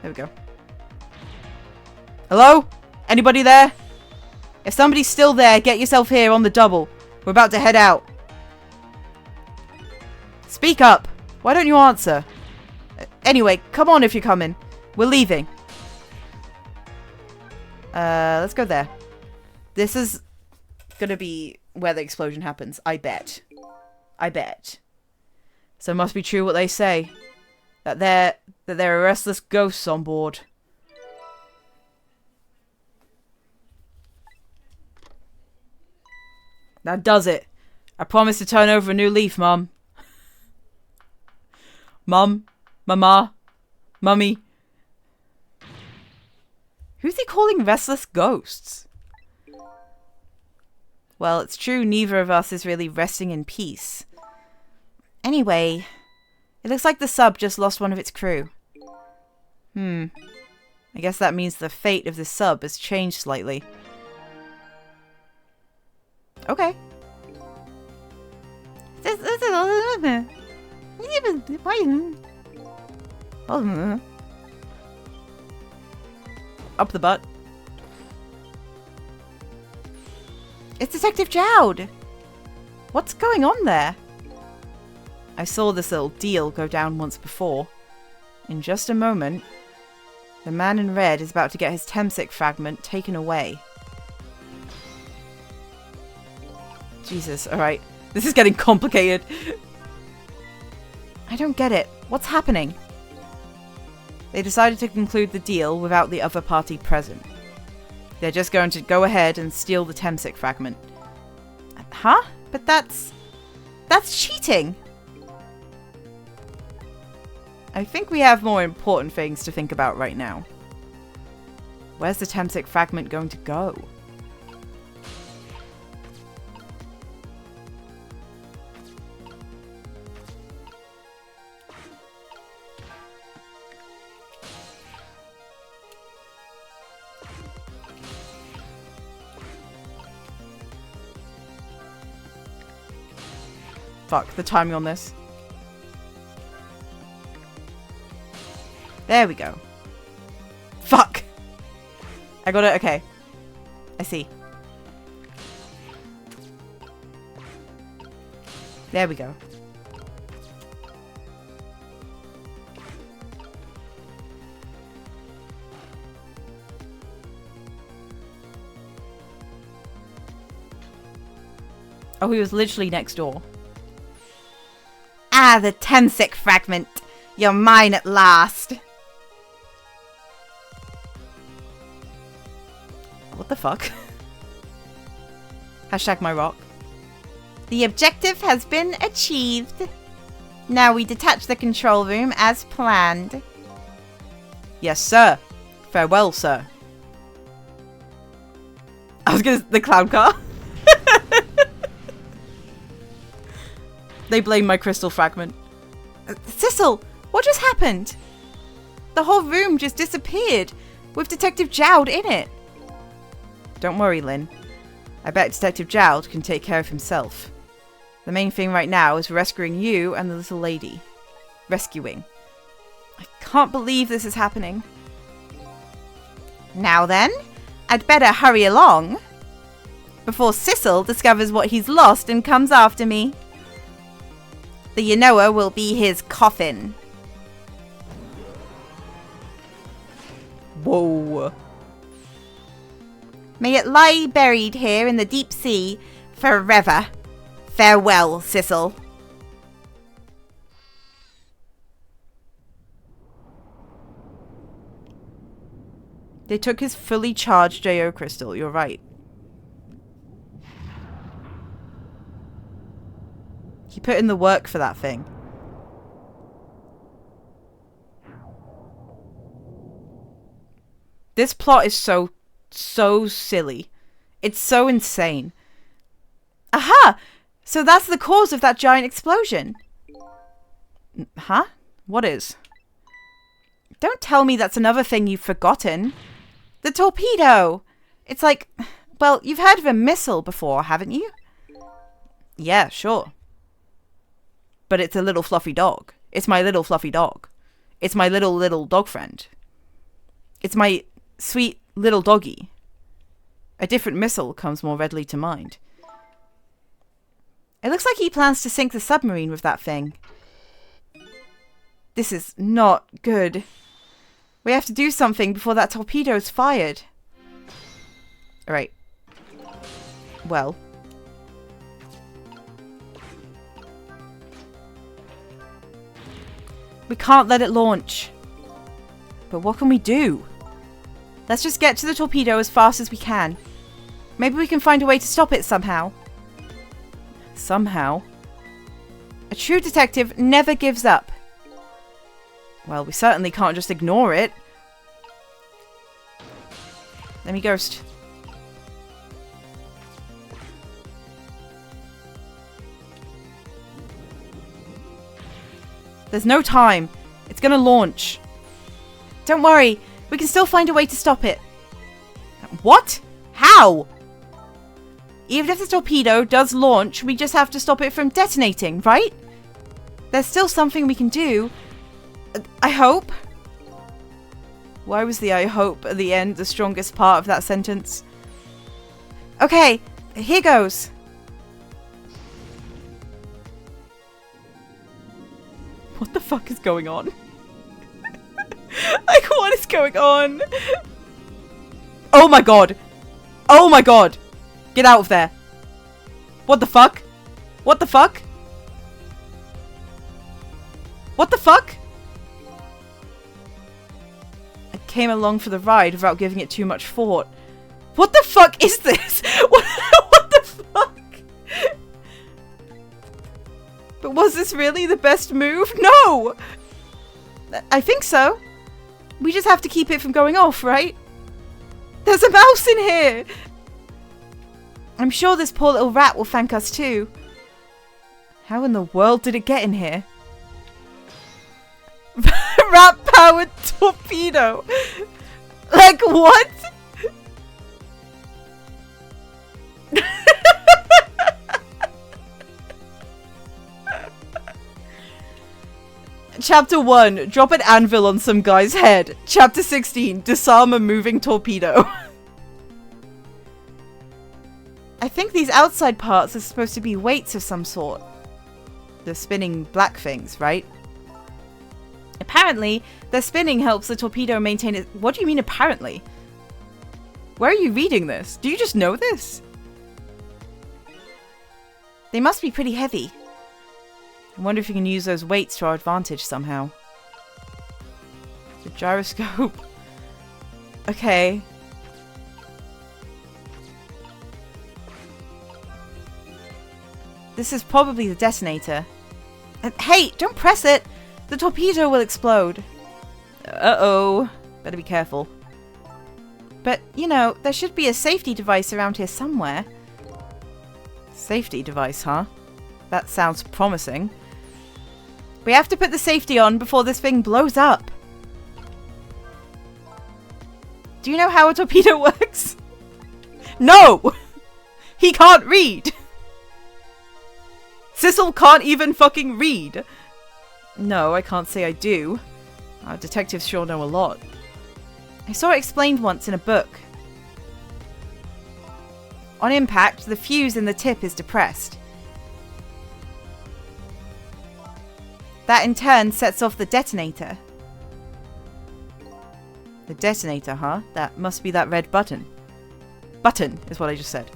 [SPEAKER 1] There we go. Hello? Anybody there? If somebody's still there, get yourself here on the double. We're about to head out. Speak up. Why don't you answer? Anyway, come on if you're coming. We're leaving. Let's go there. This is gonna be where the explosion happens. I bet. I bet. So it must be true what they say. That there are restless ghosts on board. That does it. I promise to turn over a new leaf, Mum. Mum? Mama? Mummy? Who's he calling restless ghosts? Well, it's true neither of us is really resting in peace. Anyway, it looks like the sub just lost one of its crew. I guess that means the fate of the sub has changed slightly. Okay. Up the butt. It's Detective Jowd! What's going on there? I saw this little deal go down once before. In just a moment, the man in red is about to get his Temsic fragment taken away. Jesus, alright. This is getting complicated. I don't get it. What's happening? They decided to conclude the deal without the other party present. They're just going to go ahead and steal the Temsic fragment. Huh? But that's cheating! I think we have more important things to think about right now. Where's the Temsic fragment going to go? Fuck, the timing on this. There we go. Fuck! I got it, okay. I see. There we go. Oh, he was literally next door.
[SPEAKER 2] Ah, the Temsic fragment. You're mine at last.
[SPEAKER 1] What the fuck? Hashtag my rock.
[SPEAKER 2] The objective has been achieved. Now we detach the control room as planned.
[SPEAKER 1] Yes, sir. Farewell, sir. I was gonna... The clown car? They blame my crystal fragment.
[SPEAKER 2] Sissel, what just happened? The whole room just disappeared, with Detective Jowd in it.
[SPEAKER 1] Don't worry, Lynn. I bet Detective Jowd can take care of himself. The main thing right now is rescuing you and the little lady. Rescuing. I can't believe this is happening.
[SPEAKER 2] Now then, I'd better hurry along before Sissel discovers what he's lost and comes after me. The Yanoa will be his coffin.
[SPEAKER 1] Whoa.
[SPEAKER 2] May it lie buried here in the deep sea forever. Farewell, Sissel.
[SPEAKER 1] They took his fully charged JO crystal, you're right. He put in the work for that thing. This plot is so silly. It's so insane. Aha! So that's the cause of that giant explosion. Huh? What is? Don't tell me that's another thing you've forgotten. The torpedo! It's like... Well, you've heard of a missile before, haven't you? Yeah, sure. But it's a little fluffy dog. It's my little fluffy dog. It's my little dog friend. It's my sweet little doggy. A different missile comes more readily to mind. It looks like he plans to sink the submarine with that thing. This is not good. We have to do something before that torpedo is fired. Alright. Well. We can't let it launch. But what can we do? Let's just get to the torpedo as fast as we can. Maybe we can find a way to stop it somehow. Somehow? A true detective never gives up. Well, we certainly can't just ignore it. Let me ghost. There's no time. It's gonna launch. Don't worry. We can still find a way to stop it. What? How? Even if the torpedo does launch, we just have to stop it from detonating, right? There's still something we can do. I hope. Why was the I hope at the end the strongest part of that sentence? Okay, here goes. What the fuck is going on? Like, what is going on? Oh my god. Oh my god. Get out of there. What the fuck? What the fuck? What the fuck? I came along for the ride without giving it too much thought. What the fuck is this? What the fuck? But was this really the best move? No! I think so. We just have to keep it from going off, right? There's a mouse in here! I'm sure this poor little rat will thank us too. How in the world did it get in here? Rat-powered torpedo! Like, what? Chapter 1, drop an anvil on some guy's head. Chapter 16, disarm a moving torpedo. I think these outside parts are supposed to be weights of some sort. The spinning black things, right? Apparently, their spinning helps the torpedo maintain it. What do you mean apparently? Where are you reading this? Do you just know this? They must be pretty heavy. I wonder if we can use those weights to our advantage somehow. The gyroscope. Okay. This is probably the detonator. Hey, don't press it! The torpedo will explode. Uh-oh. Better be careful. But, you know, there should be a safety device around here somewhere. Safety device, huh? That sounds promising. We have to put the safety on before this thing blows up. Do you know how a torpedo works? No! He can't read! Sissel can't even fucking read! No, I can't say I do. Our detectives sure know a lot. I saw it explained once in a book. On impact, the fuse in the tip is depressed. That in turn sets off the detonator. The detonator, huh? That must be that red button. Button is what I just said.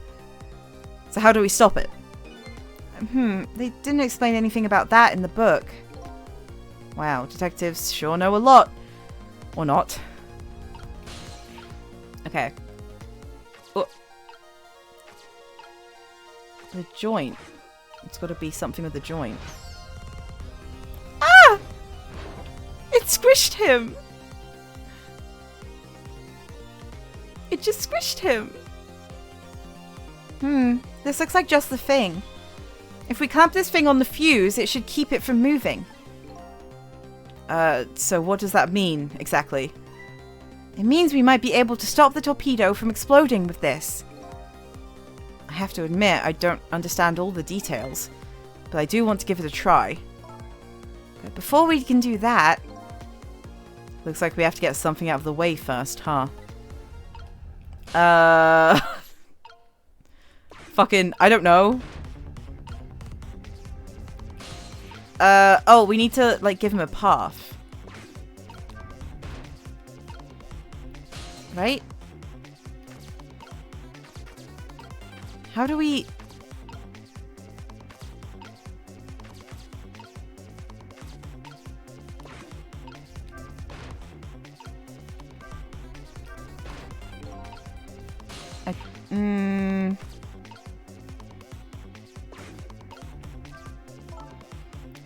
[SPEAKER 1] So how do we stop it? They didn't explain anything about that in the book. Wow, detectives sure know a lot. Or not. Okay. Oh. The joint. It's got to be something with the joint. Ah! It squished him! It just squished him. This looks like just the thing. If we clamp this thing on the fuse, it should keep it from moving. So what does that mean, exactly? It means we might be able to stop the torpedo from exploding with this. I have to admit, I don't understand all the details, but I do want to give it a try. But before we can do that, looks like we have to get something out of the way first, huh? Fucking, I don't know. Oh, we need to, like, give him a path. Right? How do we...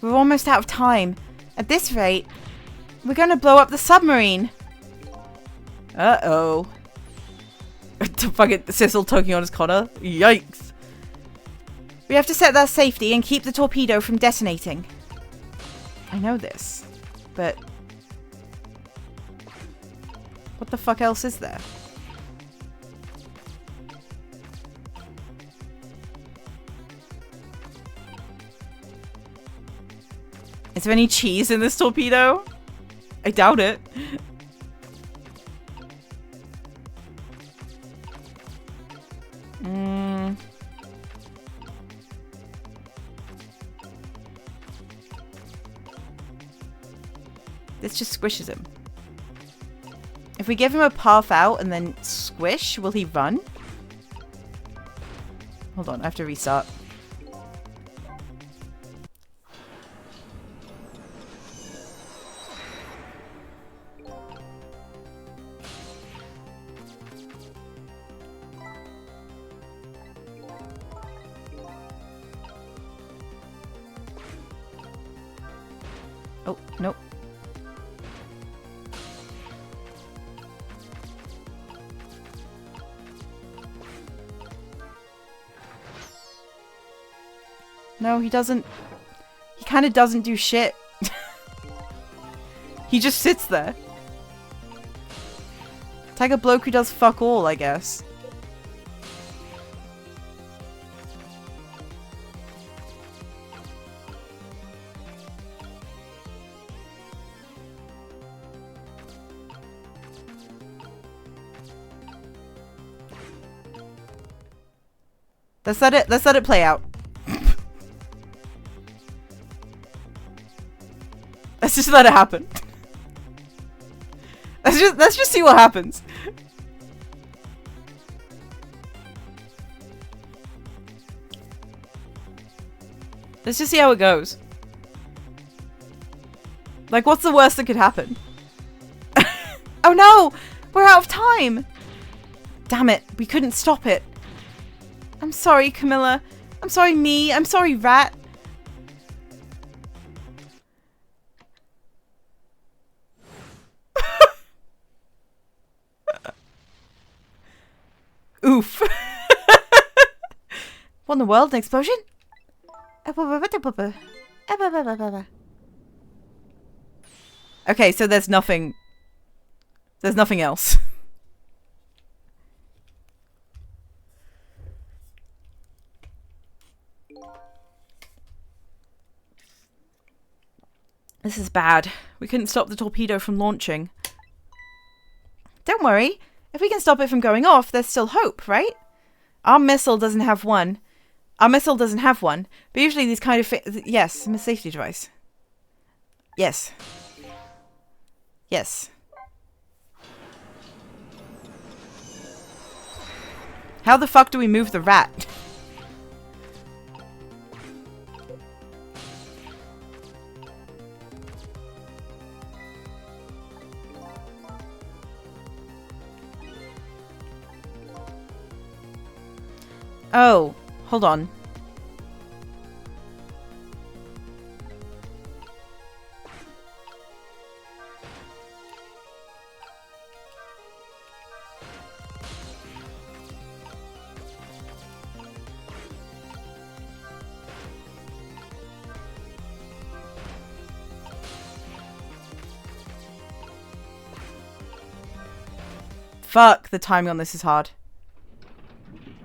[SPEAKER 1] We're almost out of time. At this rate, we're gonna blow up the submarine. Uh-oh. Fucking Sissel tugging on his collar. Yikes. We have to set that safety and keep the torpedo from detonating. I know this, but... what the fuck else is there? Is there any cheese in this torpedo? I doubt it. This just squishes him. If we give him a path out and then squish, will he run? Hold on, I have to restart. Oh, nope. No, he doesn't. He kind of doesn't do shit. He just sits there. It's like a bloke who does fuck all, I guess. Let's let it play out. Let's just let it happen. Let's just see what happens. Let's just see how it goes. Like, what's the worst that could happen? Oh no! We're out of time! Damn it, we couldn't stop it. I'm sorry, Camilla. I'm sorry, me. I'm sorry, Rat. Oof. What in the world? An explosion? Okay, so there's nothing. There's nothing else. This is bad. We couldn't stop the torpedo from launching. Don't worry. If we can stop it from going off, there's still hope, right? Our missile doesn't have one. Our missile doesn't have one. But usually these kind of... Yes, I'm a safety device. Yes. Yes. How the fuck do we move the rat? Oh, hold on. Fuck, the timing on this is hard.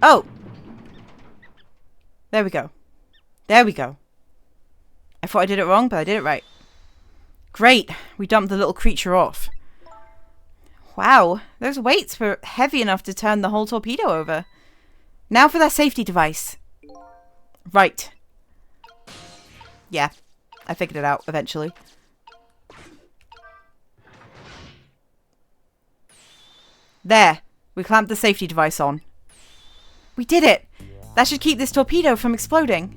[SPEAKER 1] Oh! There we go. There we go. I thought I did it wrong, but I did it right. Great. We dumped the little creature off. Wow. Those weights were heavy enough to turn the whole torpedo over. Now for that safety device. Right. Yeah. I figured it out eventually. There. We clamped the safety device on. We did it! That should keep this torpedo from exploding.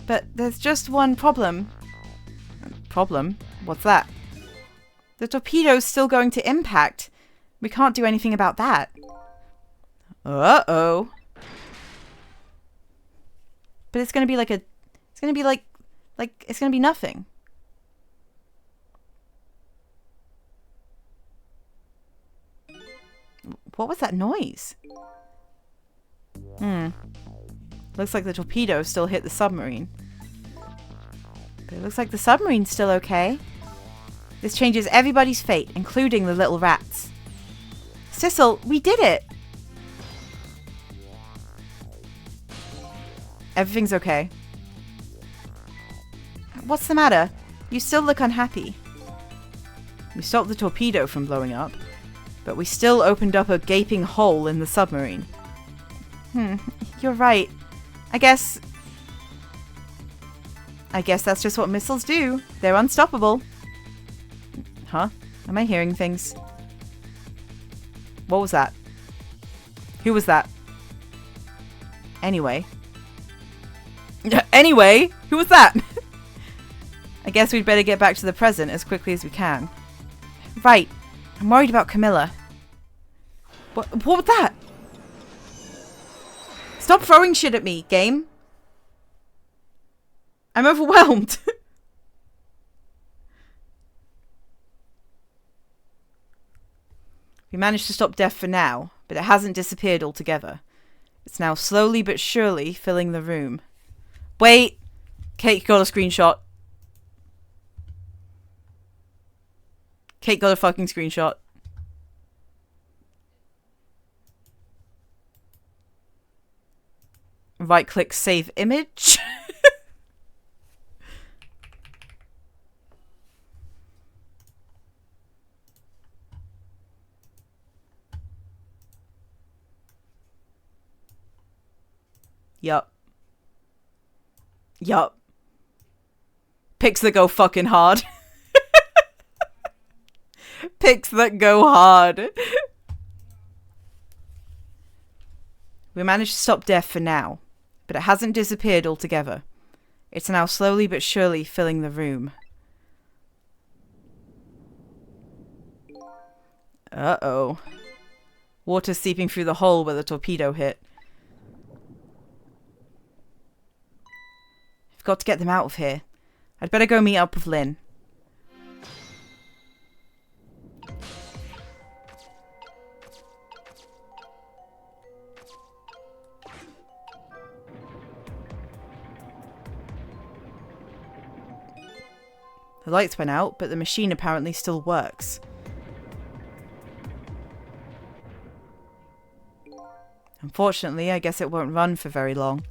[SPEAKER 1] But there's just one problem. Problem? What's that? The torpedo's still going to impact. We can't do anything about that. Uh-oh. But it's going to be like a... It's going to be like... It's going to be nothing. What was that noise? Looks like the torpedo still hit the submarine. But it looks like the submarine's still okay. This changes everybody's fate, including the little rats. Sissel, we did it! Everything's okay. What's the matter? You still look unhappy. We stopped the torpedo from blowing up, but we still opened up a gaping hole in the submarine. You're right. I guess that's just what missiles do. They're unstoppable. Huh? Am I hearing things? What was that? Who was that? Anyway. Anyway? Who was that? I guess we'd better get back to the present as quickly as we can. Right. I'm worried about Camilla. What was that? Stop throwing shit at me, game. I'm overwhelmed. We managed to stop death for now, but it hasn't disappeared altogether. It's now slowly but surely filling the room. Wait! Kate got a screenshot. Kate got a fucking screenshot. Right-click save image. Yup. Yup. Pics that go fucking hard. Pics that go hard. We managed to stop death for now, but it hasn't disappeared altogether. It's now slowly but surely filling the room. Uh-oh. Water seeping through the hole where the torpedo hit. I've got to get them out of here. I'd better go meet up with Lynn. The lights went out, but the machine apparently still works. Unfortunately, I guess it won't run for very long.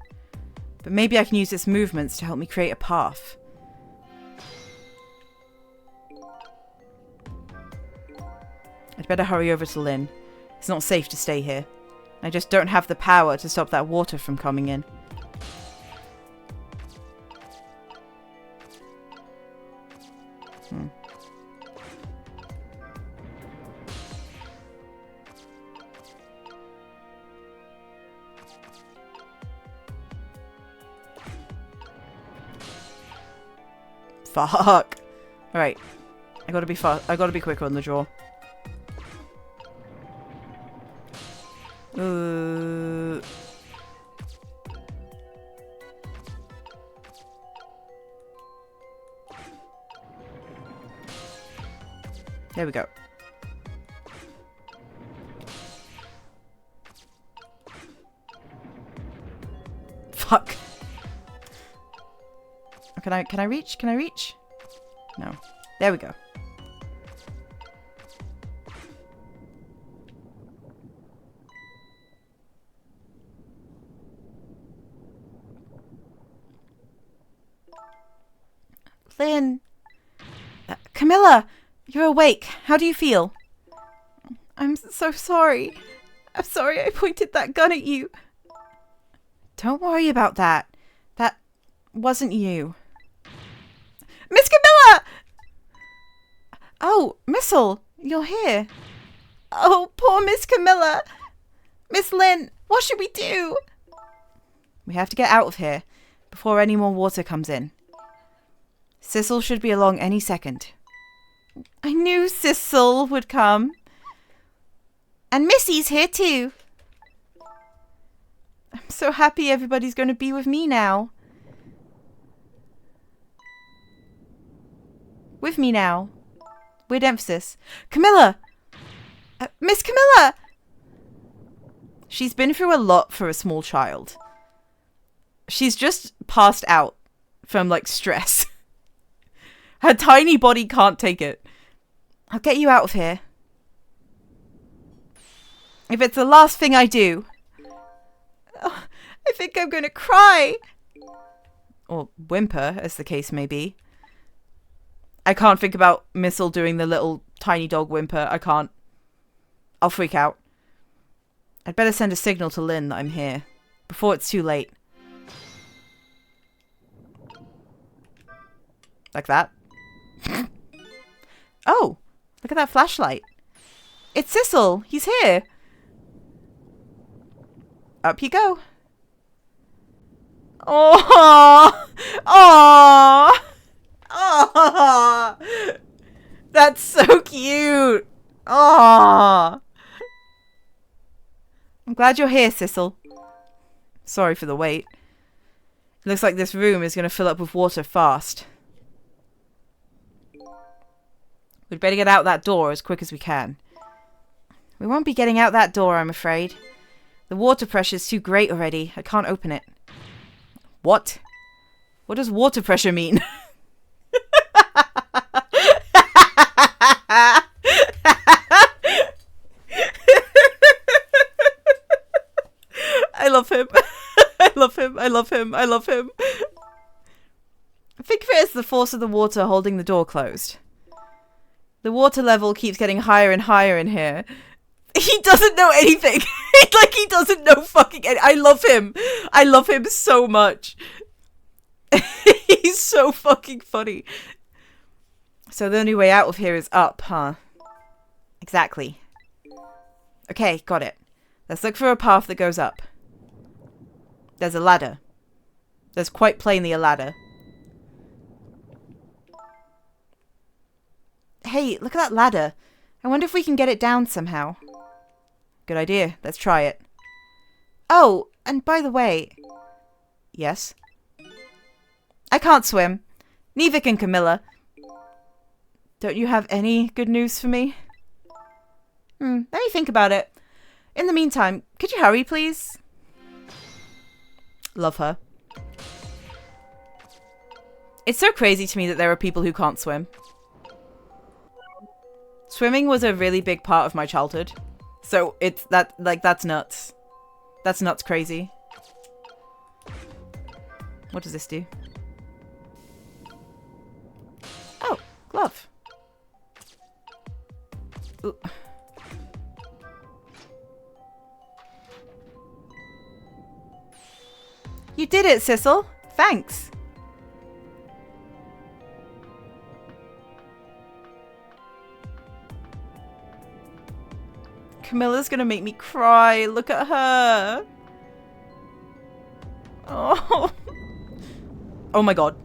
[SPEAKER 1] But maybe I can use its movements to help me create a path. I'd better hurry over to Lynn. It's not safe to stay here. I just don't have the power to stop that water from coming in. Fuck. Alright. I gotta be fast. I gotta be quicker on the draw. There we go. Fuck. Can I reach? Can I reach? No. There we go. Lynn. Camilla! You're awake. How do you feel? I'm so sorry. I'm sorry I pointed that gun at you. Don't worry about that. That wasn't you. Miss Camilla! Oh, Missile, you're here. Oh, poor Miss Camilla. Miss Lynn, what should we do? We have to get out of here before any more water comes in. Sissel should be along any second. I knew Sissel would come. And Missy's here too. I'm so happy everybody's going to be with me now. With me now. Weird emphasis. Camilla! Miss Camilla! She's been through a lot for a small child. She's just passed out from, like, stress. Her tiny body can't take it. I'll get you out of here. If it's the last thing I do. Oh, I think I'm going to cry. Or whimper, as the case may be. I can't think about Missile doing the little tiny dog whimper. I can't. I'll freak out. I'd better send a signal to Lynn that I'm here. Before it's too late. Like that. Oh, look at that flashlight. It's Sissel. He's here. Up you go. Oh, oh, oh. That's so cute. Oh. I'm glad you're here, Sissel. Sorry for the wait. It looks like this room is going to fill up with water fast. We'd better get out that door as quick as we can. We won't be getting out that door, I'm afraid. The water pressure's too great already. I can't open it. What? What does water pressure mean? I love him. I love him. I love him. I love him. Think of it as the force of the water holding the door closed. The water level keeps getting higher and higher in here. He doesn't know anything. Like, he doesn't know fucking anything. I love him. I love him so much. He's so fucking funny. So the only way out of here is up, huh? Exactly. Okay, got it. Let's look for a path that goes up. There's a ladder. There's quite plainly a ladder. Hey, look at that ladder. I wonder if we can get it down somehow. Good idea. Let's try it. Oh, and by the way... Yes? I can't swim. Neither can Camilla. Don't you have any good news for me? Let me think about it. In the meantime, could you hurry, please? Love her. It's so crazy to me that there are people who can't swim. Swimming was a really big part of my childhood. So it's that, like, that's nuts. That's nuts crazy. What does this do? Oh, glove. Ooh. You did it, Sissel. Thanks. Camilla's gonna make me cry. Look at her. Oh. Oh my god.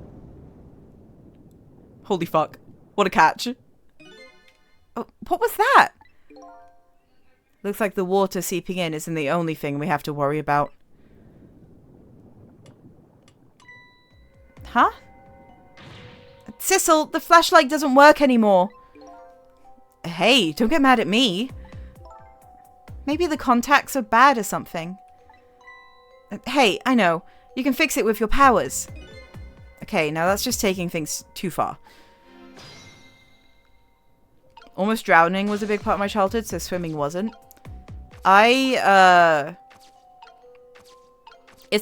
[SPEAKER 1] Holy fuck. What a catch. Oh, what was that? Looks like the water seeping in isn't the only thing we have to worry about. Huh? Sissel, the flashlight doesn't work anymore. Hey, don't get mad at me. Maybe the contacts are bad or something. Hey, I know. You can fix it with your powers. Okay, now that's just taking things too far. Almost drowning was a big part of my childhood, so swimming wasn't. It's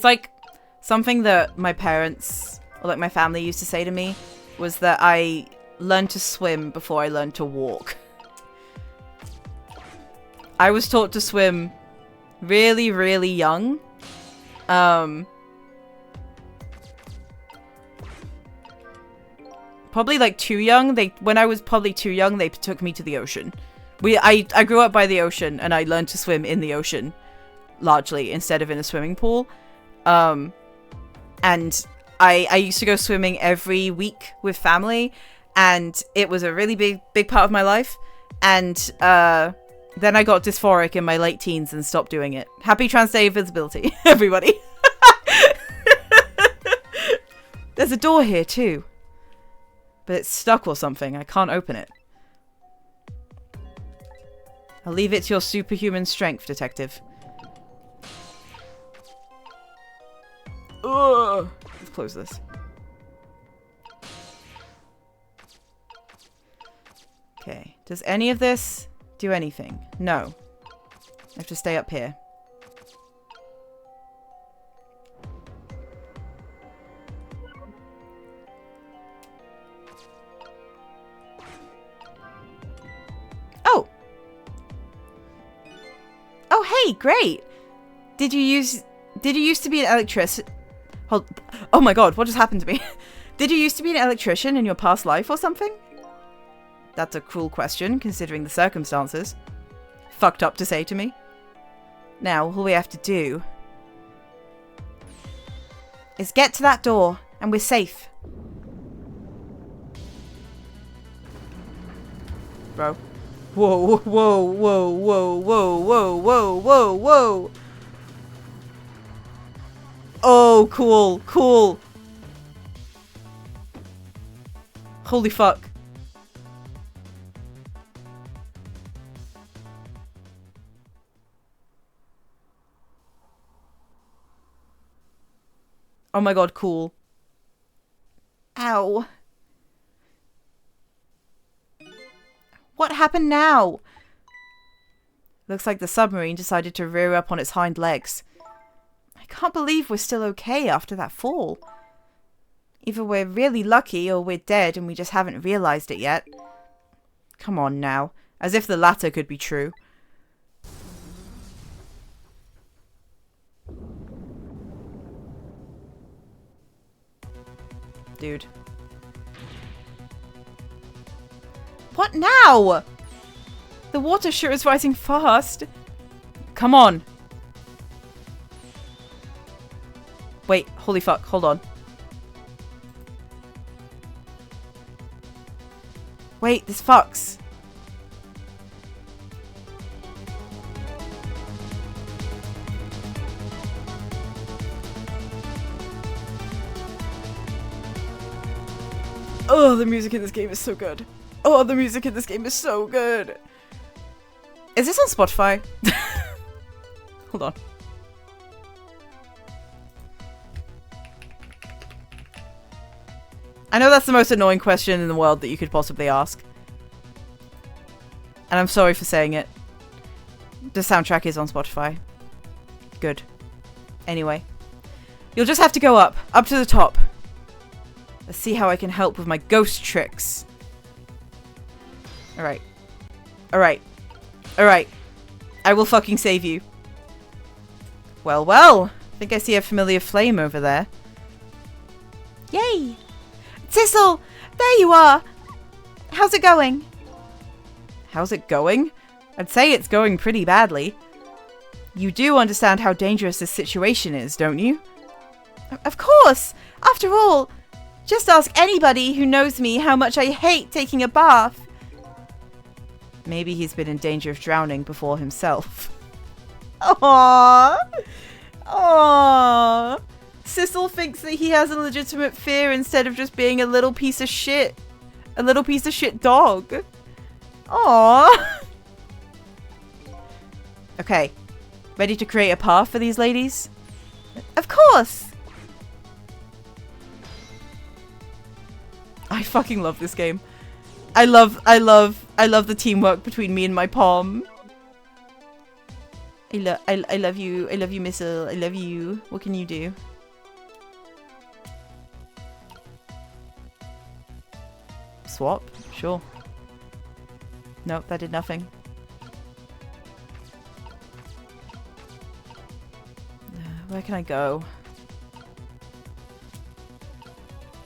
[SPEAKER 1] like something that my parents, or like my family used to say to me, was that I learned to swim before I learned to walk. I was taught to swim really, really young. Probably like too young. When I was probably too young, they took me to the ocean. I grew up by the ocean and I learned to swim in the ocean largely instead of in a swimming pool. And I used to go swimming every week with family, and it was a really big part of my life. And then I got dysphoric in my late teens and stopped doing it. Happy Trans Day of Visibility, everybody. There's a door here too. But it's stuck or something. I can't open it. I'll leave it to your superhuman strength, detective. Ugh. Let's close this. Okay. Does any of this do anything? No. I have to stay up here. Oh! Oh, hey, great! Did you used to be an electrician? Oh my god, what just happened to me? Did you used to be an electrician in your past life or something? That's a cruel question, considering the circumstances. Fucked up to say to me. Now, all we have to do is get to that door, and we're safe. Bro. Whoa, whoa, whoa, whoa, whoa, whoa, whoa, whoa, whoa. Oh, cool, cool. Holy fuck. Oh my god, cool.
[SPEAKER 2] Ow. What happened now?
[SPEAKER 1] Looks like the submarine decided to rear up on its hind legs. I can't believe we're still okay after that fall. Either we're really lucky or we're dead and we just haven't realized it yet. Come on now. As if the latter could be true. Dude.
[SPEAKER 2] What now?
[SPEAKER 1] The water sure is rising fast. Come on. Wait, holy fuck, hold on. Wait, this fucks. Oh, the music in this game is so good. Oh, the music in this game is so good. Is this on Spotify? Hold on. I know that's the most annoying question in the world that you could possibly ask. And I'm sorry for saying it. The soundtrack is on Spotify. Good. Anyway. You'll just have to go up. Up to the top. Let's see how I can help with my ghost tricks. Alright. Alright. Alright. I will fucking save you. Well, well. I think I see a familiar flame over there.
[SPEAKER 2] Yay! Sissel! There you are! How's it going?
[SPEAKER 1] How's it going? I'd say it's going pretty badly. You do understand how dangerous this situation is, don't you?
[SPEAKER 2] Of course! After all, just ask anybody who knows me how much I hate taking a bath.
[SPEAKER 1] Maybe he's been in danger of drowning before himself.
[SPEAKER 2] Aww! Aww! Sissel thinks that he has a legitimate fear instead of just being a little piece of shit. A little piece of shit dog. Aww!
[SPEAKER 1] Okay. Ready to create a path for these ladies?
[SPEAKER 2] Of course!
[SPEAKER 1] I fucking love this game. I love the teamwork between me and my palm. I love you. I love you, Missile. I love you. What can you do? Swap? Sure. Nope, that did nothing. Where can I go?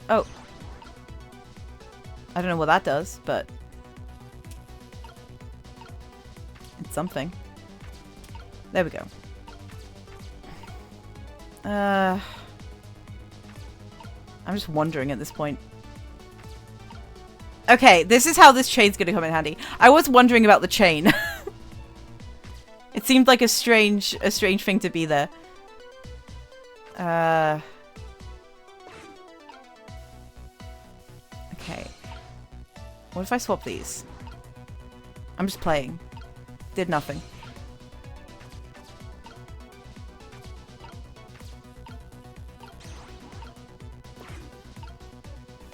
[SPEAKER 1] Oh. I don't know what that does, but it's something. There we go. I'm just wondering at this point. Okay, this is how this chain's gonna come in handy. I was wondering about the chain. It seemed like a strange thing to be there. Okay. What if I swap these? I'm just playing. Did nothing.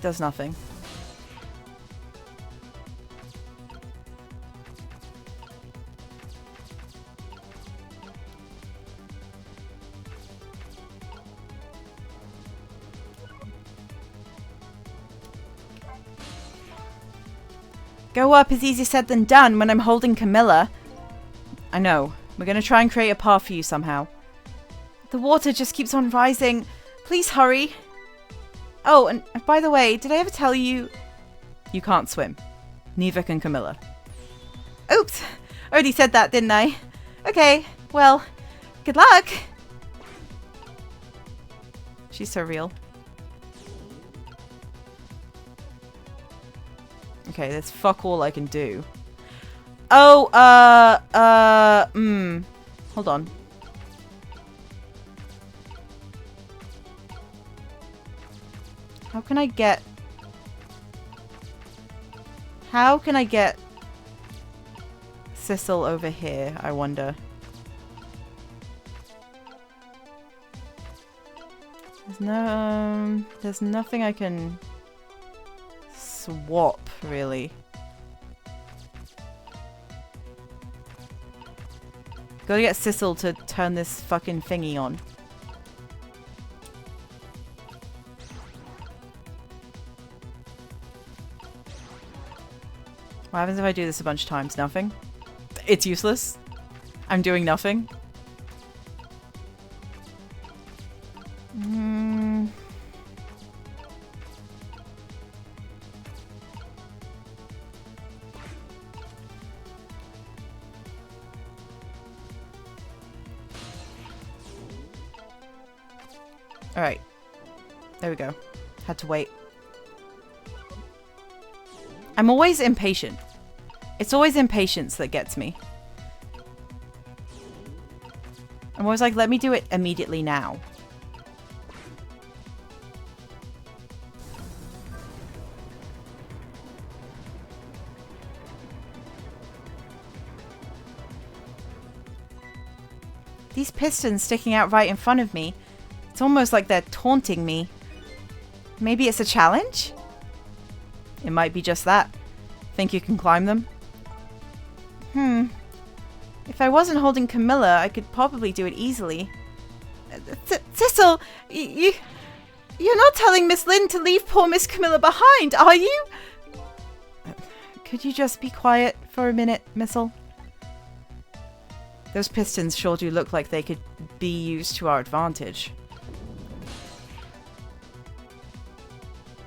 [SPEAKER 1] Does nothing. Go up is easier said than done when I'm holding Camilla. I know. We're gonna try and create a path for you somehow. The water just keeps on rising. Please hurry. Oh, and by the way, did I ever tell you... You can't swim. Neither can Camilla.
[SPEAKER 2] Oops. Already said that, didn't I? Okay, well, good luck.
[SPEAKER 1] She's so real. Okay, there's fuck all I can do. Oh, hold on. How can I get Sissel over here, I wonder? There's nothing I can swap, really. Gotta get Sissel to turn this fucking thingy on. What happens if I do this a bunch of times? Nothing? It's useless. I'm doing nothing. Alright. There we go. Had to wait. I'm always impatient. It's always impatience that gets me. I'm always like, let me do it immediately now. These pistons sticking out right in front of me. It's almost like they're taunting me. Maybe it's a challenge? It might be just that. Think you can climb them? If I wasn't holding Camilla, I could probably do it easily. Sissel, you're not telling Miss Lynn to leave poor Miss Camilla behind, are you? Could you just be quiet for a minute, Missile? Those pistons sure do look like they could be used to our advantage.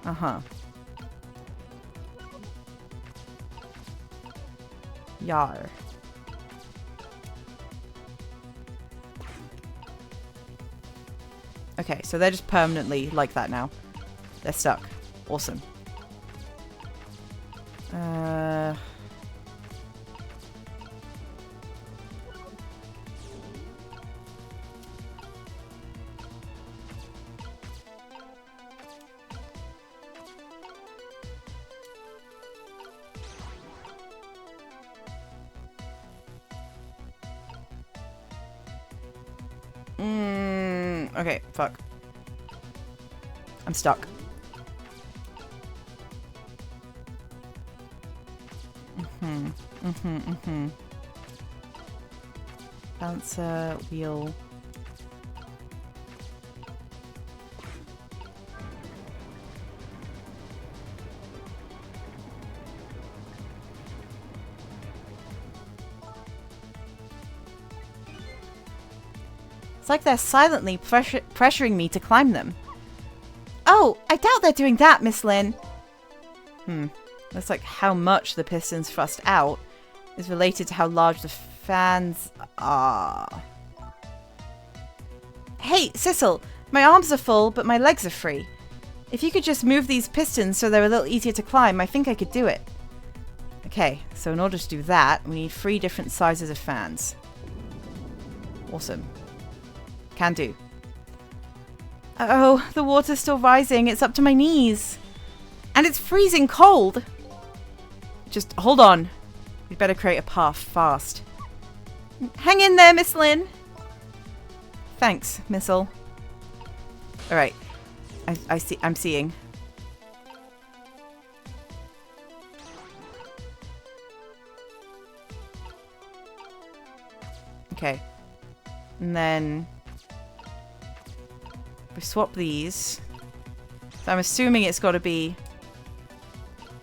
[SPEAKER 1] Uh-huh. Yar. Okay, so they're just permanently like that now. They're stuck. Awesome. Okay, fuck. I'm stuck. Bouncer, wheel. It's like they're silently pressuring me to climb them. Oh, I doubt they're doing that, Miss Lynn. Looks like how much the pistons thrust out is related to how large the fans are. Hey, Sissel, my arms are full, but my legs are free. If you could just move these pistons so they're a little easier to climb, I think I could do it. Okay, so in order to do that, we need 3 different sizes of fans. Awesome. Can do. Oh, the water's still rising. It's up to my knees. And it's freezing cold. Just hold on. We'd better create a path fast. Hang in there, Miss Lynn. Thanks, Missile. Alright. I see. I'm seeing. Okay. And then we swap these. So I'm assuming it's got to be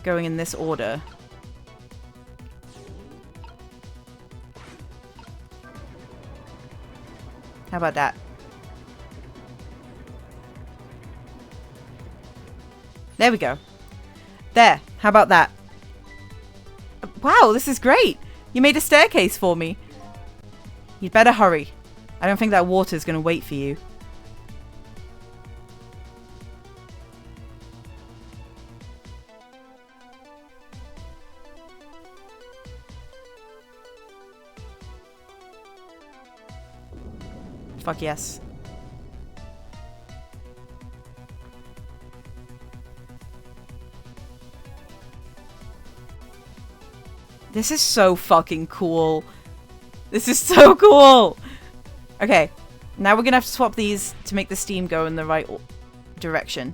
[SPEAKER 1] going in this order. How about that? There we go. There. How about that? Wow, this is great. You made a staircase for me. You'd better hurry. I don't think that water's going to wait for you. Fuck yes. This is so fucking cool. This is so cool. Okay. Now we're gonna have to swap these to make the steam go in the right direction.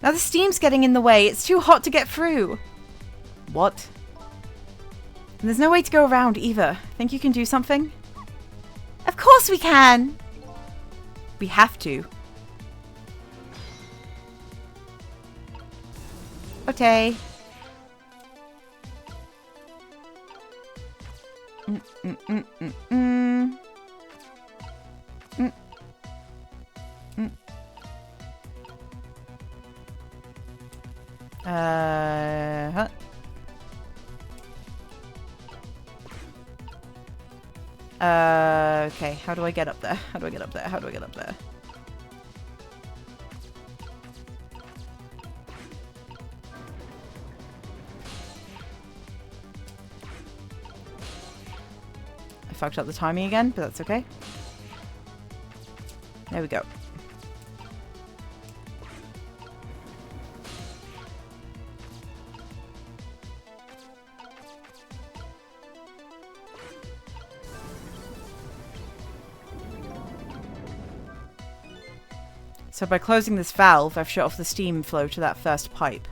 [SPEAKER 1] Now the steam's getting in the way. It's too hot to get through. What? And there's no way to go around either. Think you can do something?
[SPEAKER 2] Of course we can.
[SPEAKER 1] We have to.
[SPEAKER 2] Okay.
[SPEAKER 1] Huh? Okay, how do I get up there? How do I get up there? How do I get up there? I fucked up the timing again, but that's okay. There we go. So by closing this valve, I've shut off the steam flow to that first pipe.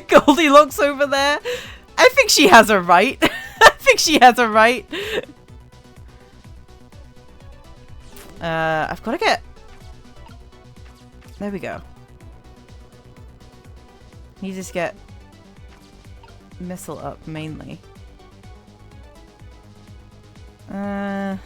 [SPEAKER 1] Goldilocks over there. I think she has a right. I think she has a right. I've got to get... There we go. Need to just get missile up mainly. Oh,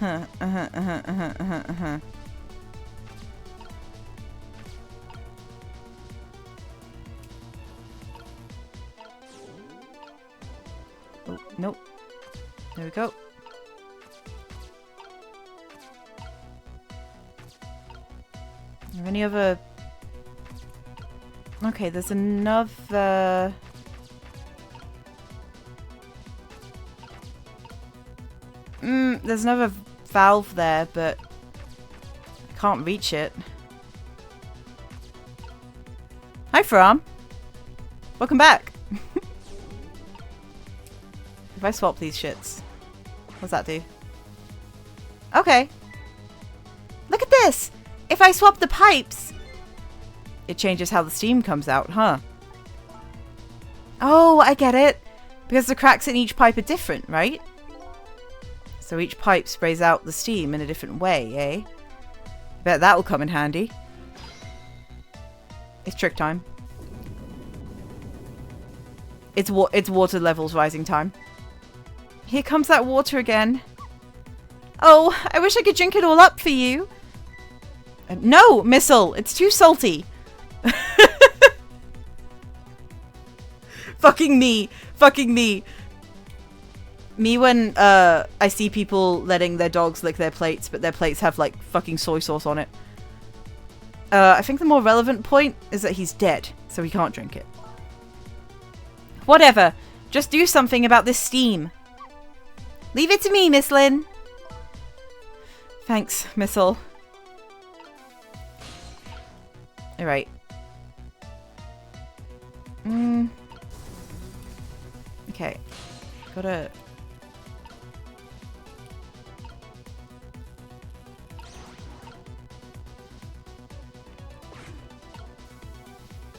[SPEAKER 1] nope. There we go. Are there any other... Okay, there's another... There's another valve there, but I can't reach it. Hi, Fram. Welcome back. If I swap these shits, what's that do? Okay.
[SPEAKER 2] Look at this. If I swap the pipes,
[SPEAKER 1] It changes how the steam comes out, huh?
[SPEAKER 2] oh, I get it.
[SPEAKER 1] Because the cracks in each pipe are different, right? So each pipe sprays out the steam in a different way, eh? Bet that will come in handy. It's trick time. It's water levels rising time. Here comes that water again.
[SPEAKER 2] Oh, I wish I could drink it all up for you.
[SPEAKER 1] No, Missile! It's too salty! Fucking me! Fucking me! Me when I see people letting their dogs lick their plates, but their plates have like fucking soy sauce on it. I think the more relevant point is that he's dead, so he can't drink it. Whatever. Just do something about this steam.
[SPEAKER 2] Leave it to me, Miss Lynn.
[SPEAKER 1] Thanks, Missile. Alright. Okay. Gotta...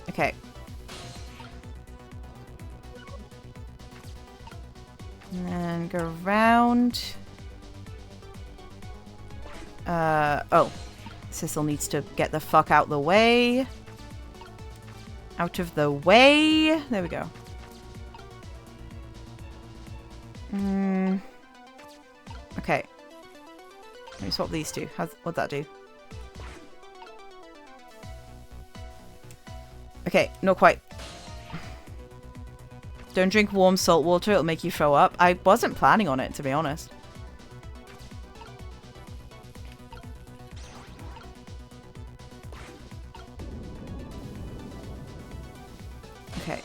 [SPEAKER 1] Okay. And then go around. Oh. Sissel needs to get the fuck out the way. Out of the way. There we go. Okay. Let me swap these two. What'd that do? Okay, not quite. Don't drink warm salt water, it'll make you throw up. I wasn't planning on it, to be honest. Okay.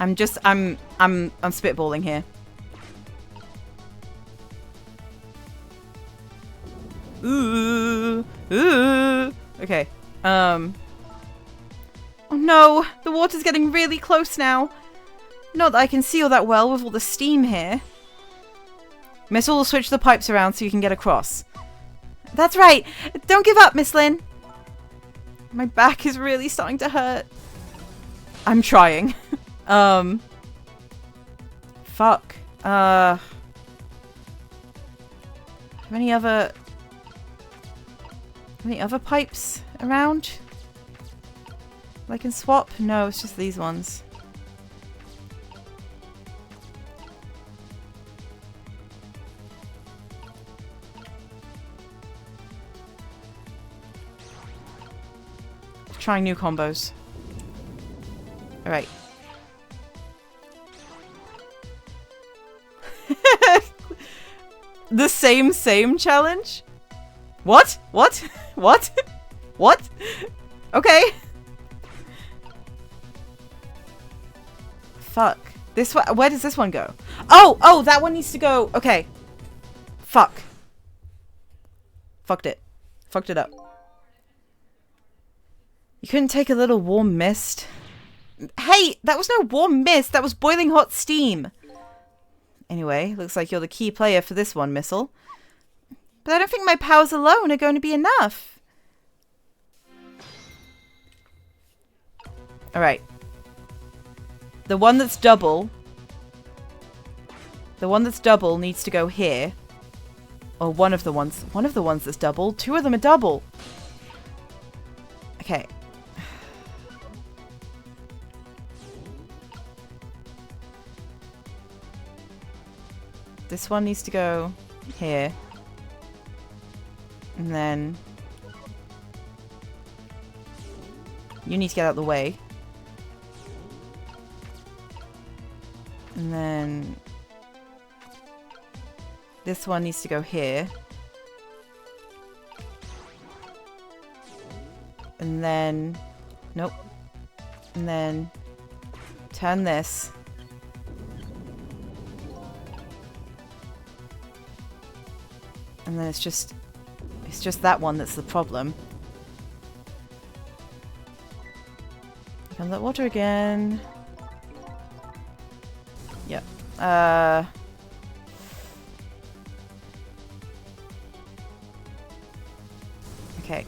[SPEAKER 1] I'm spitballing here. Ooh. Okay. Oh no, the water's getting really close now. Not that I can see all that well with all the steam here. Missile will switch the pipes around so you can get across.
[SPEAKER 2] That's right. Don't give up, Miss Lynn.
[SPEAKER 1] My back is really starting to hurt. I'm trying. Fuck. Any other pipes around I can swap? No, it's just these ones. Trying new combos. Alright. The same challenge? What? What? What? What? Okay. Fuck. This one. Where does this one go? Oh, that one needs to go. Okay. Fuck. Fucked it. Fucked it up. You couldn't take a little warm mist? Hey, that was no warm mist. That was boiling hot steam. Anyway, looks like you're the key player for this one, Missile. But I don't think my powers alone are going to be enough. Alright. The one that's double needs to go here. Or one of the ones that's double. Two of them are double. Okay. This one needs to go here. And then you need to get out of the way. And then this one needs to go here. And then nope. And then turn this. And then it's just that one that's the problem. Come that water again. Yep. Okay.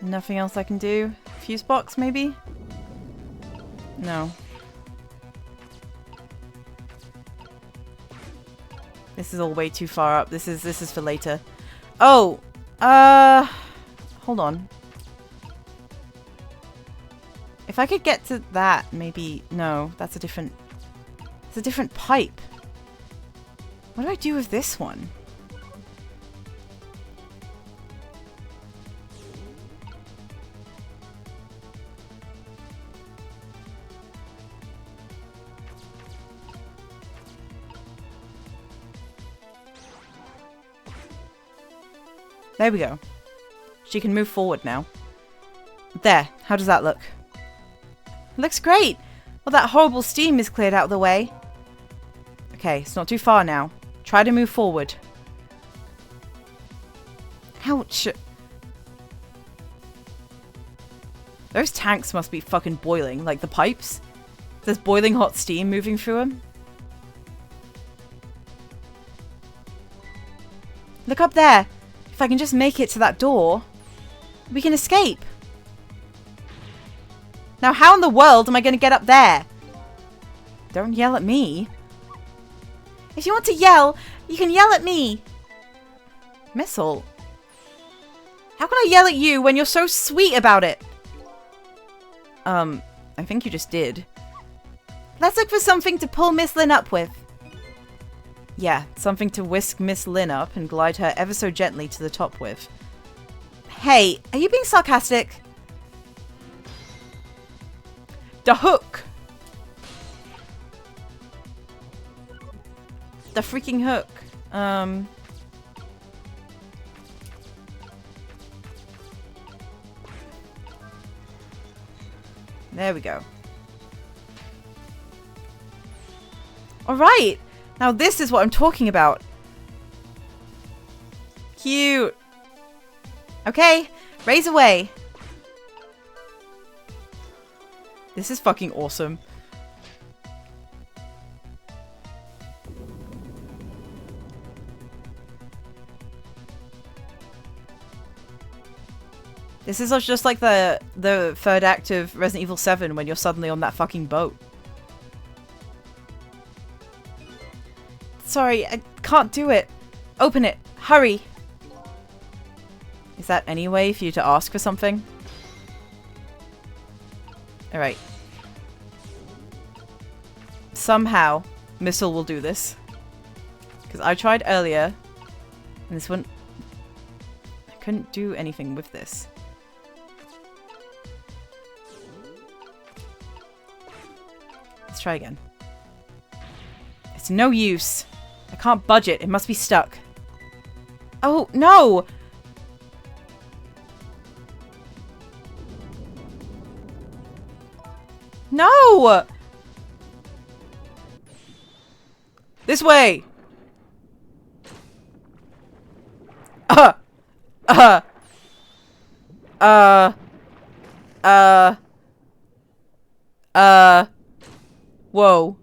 [SPEAKER 1] Nothing else I can do? Fuse box, maybe? No. This is all way too far up. This is for later. Oh! Hold on. If I could get to that, maybe... No, that's a different... It's a different pipe. What do I do with this one? There we go. She can move forward now. There. How does that look? Looks great. Well, that horrible steam is cleared out of the way. Okay, it's not too far now. Try to move forward. Ouch. Those tanks must be fucking boiling. Like the pipes. There's boiling hot steam moving through them. Look up there. If I can just make it to that door, we can escape. Now, how in the world am I going to get up there? Don't yell at me. If you want to yell, you can yell at me. Missile. How can I yell at you when you're so sweet about it? I think you just did. Let's look for something to pull Miss Lynn up with. Yeah, something to whisk Miss Lynn up and glide her ever so gently to the top with. Hey, are you being sarcastic? The hook! The freaking hook. There we go. Alright! Now this is what I'm talking about. Cute. Okay, raise away. This is fucking awesome. This is just like the third act of Resident Evil 7 when you're suddenly on that fucking boat. Sorry, I can't do it. Open it. Hurry. Is that any way for you to ask for something? Alright. Somehow, Missile will do this. Because I tried earlier, and this one... I couldn't do anything with this. Let's try again. It's no use. I can't budge it. It must be stuck. Oh, no! No! This way! Whoa.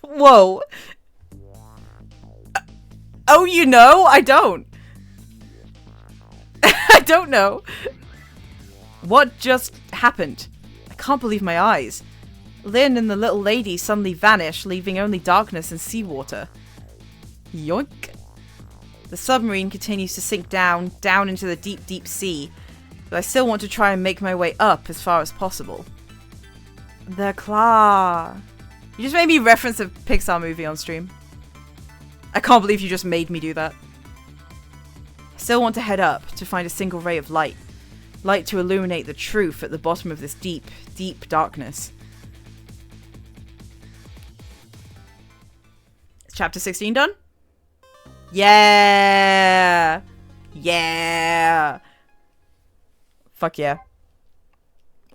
[SPEAKER 1] Whoa. Oh, you know? I don't. I don't know. What just happened? I can't believe my eyes. Lynn and the little lady suddenly vanish, leaving only darkness and seawater. Yoink. The submarine continues to sink down into the deep, deep sea, but I still want to try and make my way up as far as possible. The claw. You just made me reference a Pixar movie on stream. I can't believe you just made me do that. I still want to head up to find a single ray of light. Light to illuminate the truth at the bottom of this deep, deep darkness. Is chapter 16 done? Yeah! Yeah! Fuck yeah.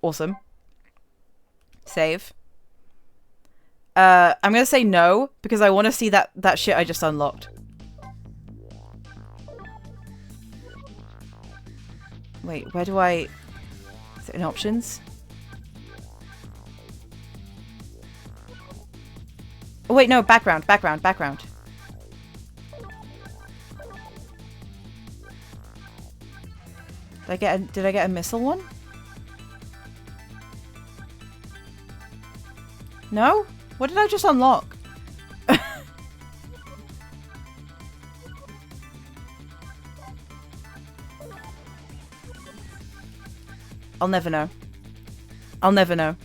[SPEAKER 1] Awesome. Save. I'm gonna say no, because I want to see that shit I just unlocked. Wait, where do I... Is it in options? Oh wait, no, background. Did I get a missile one? No? What did I just unlock? I'll never know. I'll never know.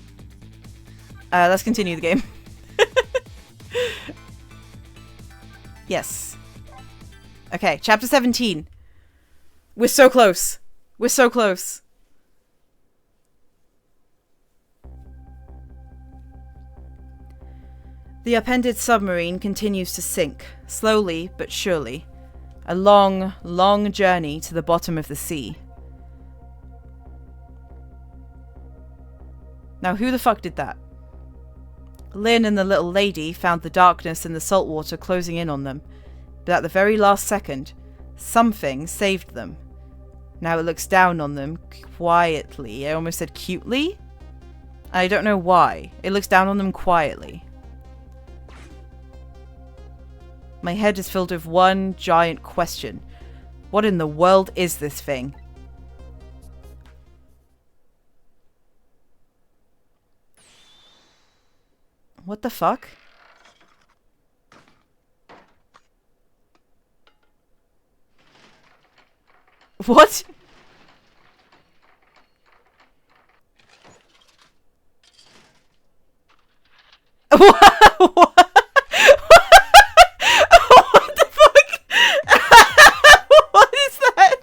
[SPEAKER 1] Let's continue the game. Yes. Okay, chapter 17. We're so close. We're so close. The upended submarine continues to sink, slowly but surely. A long, long journey to the bottom of the sea. Now who the fuck did that? Lynn and the little lady found the darkness and the salt water closing in on them, but at the very last second, something saved them. Now it looks down on them quietly. I almost said cutely? I don't know why. It looks down on them quietly. My head is filled with one giant question. What in the world is this thing? What the fuck? What? What? What the fuck? What is that?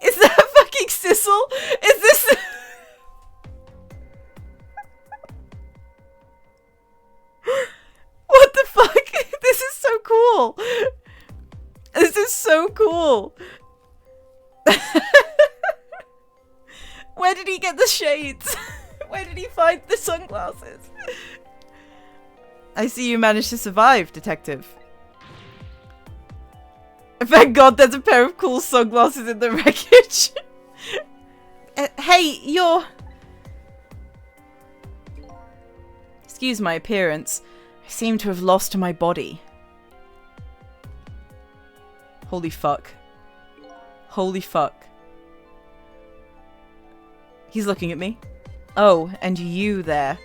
[SPEAKER 1] Is that fucking Sissel? Is this... so cool. Where did he get the shades? Where did he find the sunglasses? I see you managed to survive, detective. Thank God there's a pair of cool sunglasses in the wreckage. Hey, you're... Excuse my appearance. I seem to have lost my body. Holy fuck. Holy fuck. He's looking at me. Oh, and you there.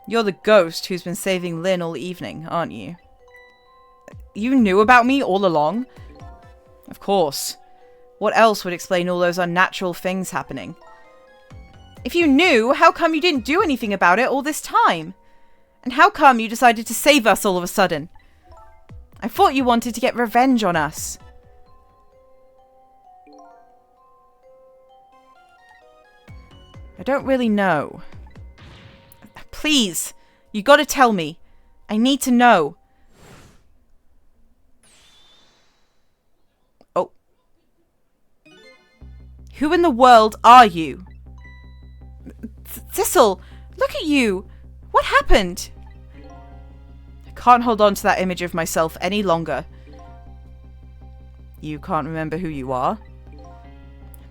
[SPEAKER 1] You're the ghost who's been saving Lynn all evening, aren't you? You knew about me all along? Of course. What else would explain all those unnatural things happening? If you knew, how come you didn't do anything about it all this time? And how come you decided to save us all of a sudden? I thought you wanted to get revenge on us. I don't really know. Please, you gotta tell me. I need to know. Oh. Who in the world are you? Sissel, look at you. What happened? I can't hold on to that image of myself any longer. You can't remember who you are?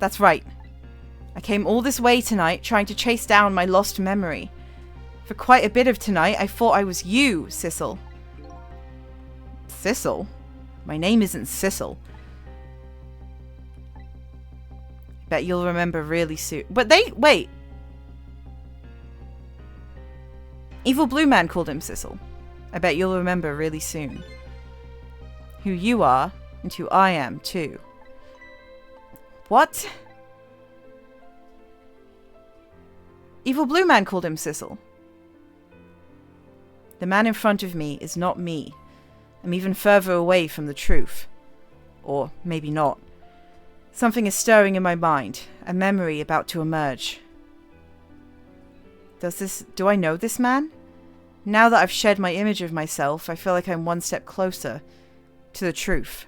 [SPEAKER 1] That's right. I came all this way tonight trying to chase down my lost memory. For quite a bit of tonight, I thought I was you, Sissel. Sissel? My name isn't Sissel. Bet you'll remember really soon. But wait. Evil Blue Man called him Sissel. I bet you'll remember really soon. Who you are, and who I am, too. What? Evil Blue Man called him Sissel. The man in front of me is not me. I'm even further away from the truth. Or maybe not. Something is stirring in my mind, a memory about to emerge. Do I know this man? Now that I've shed my image of myself, I feel like I'm one step closer to the truth.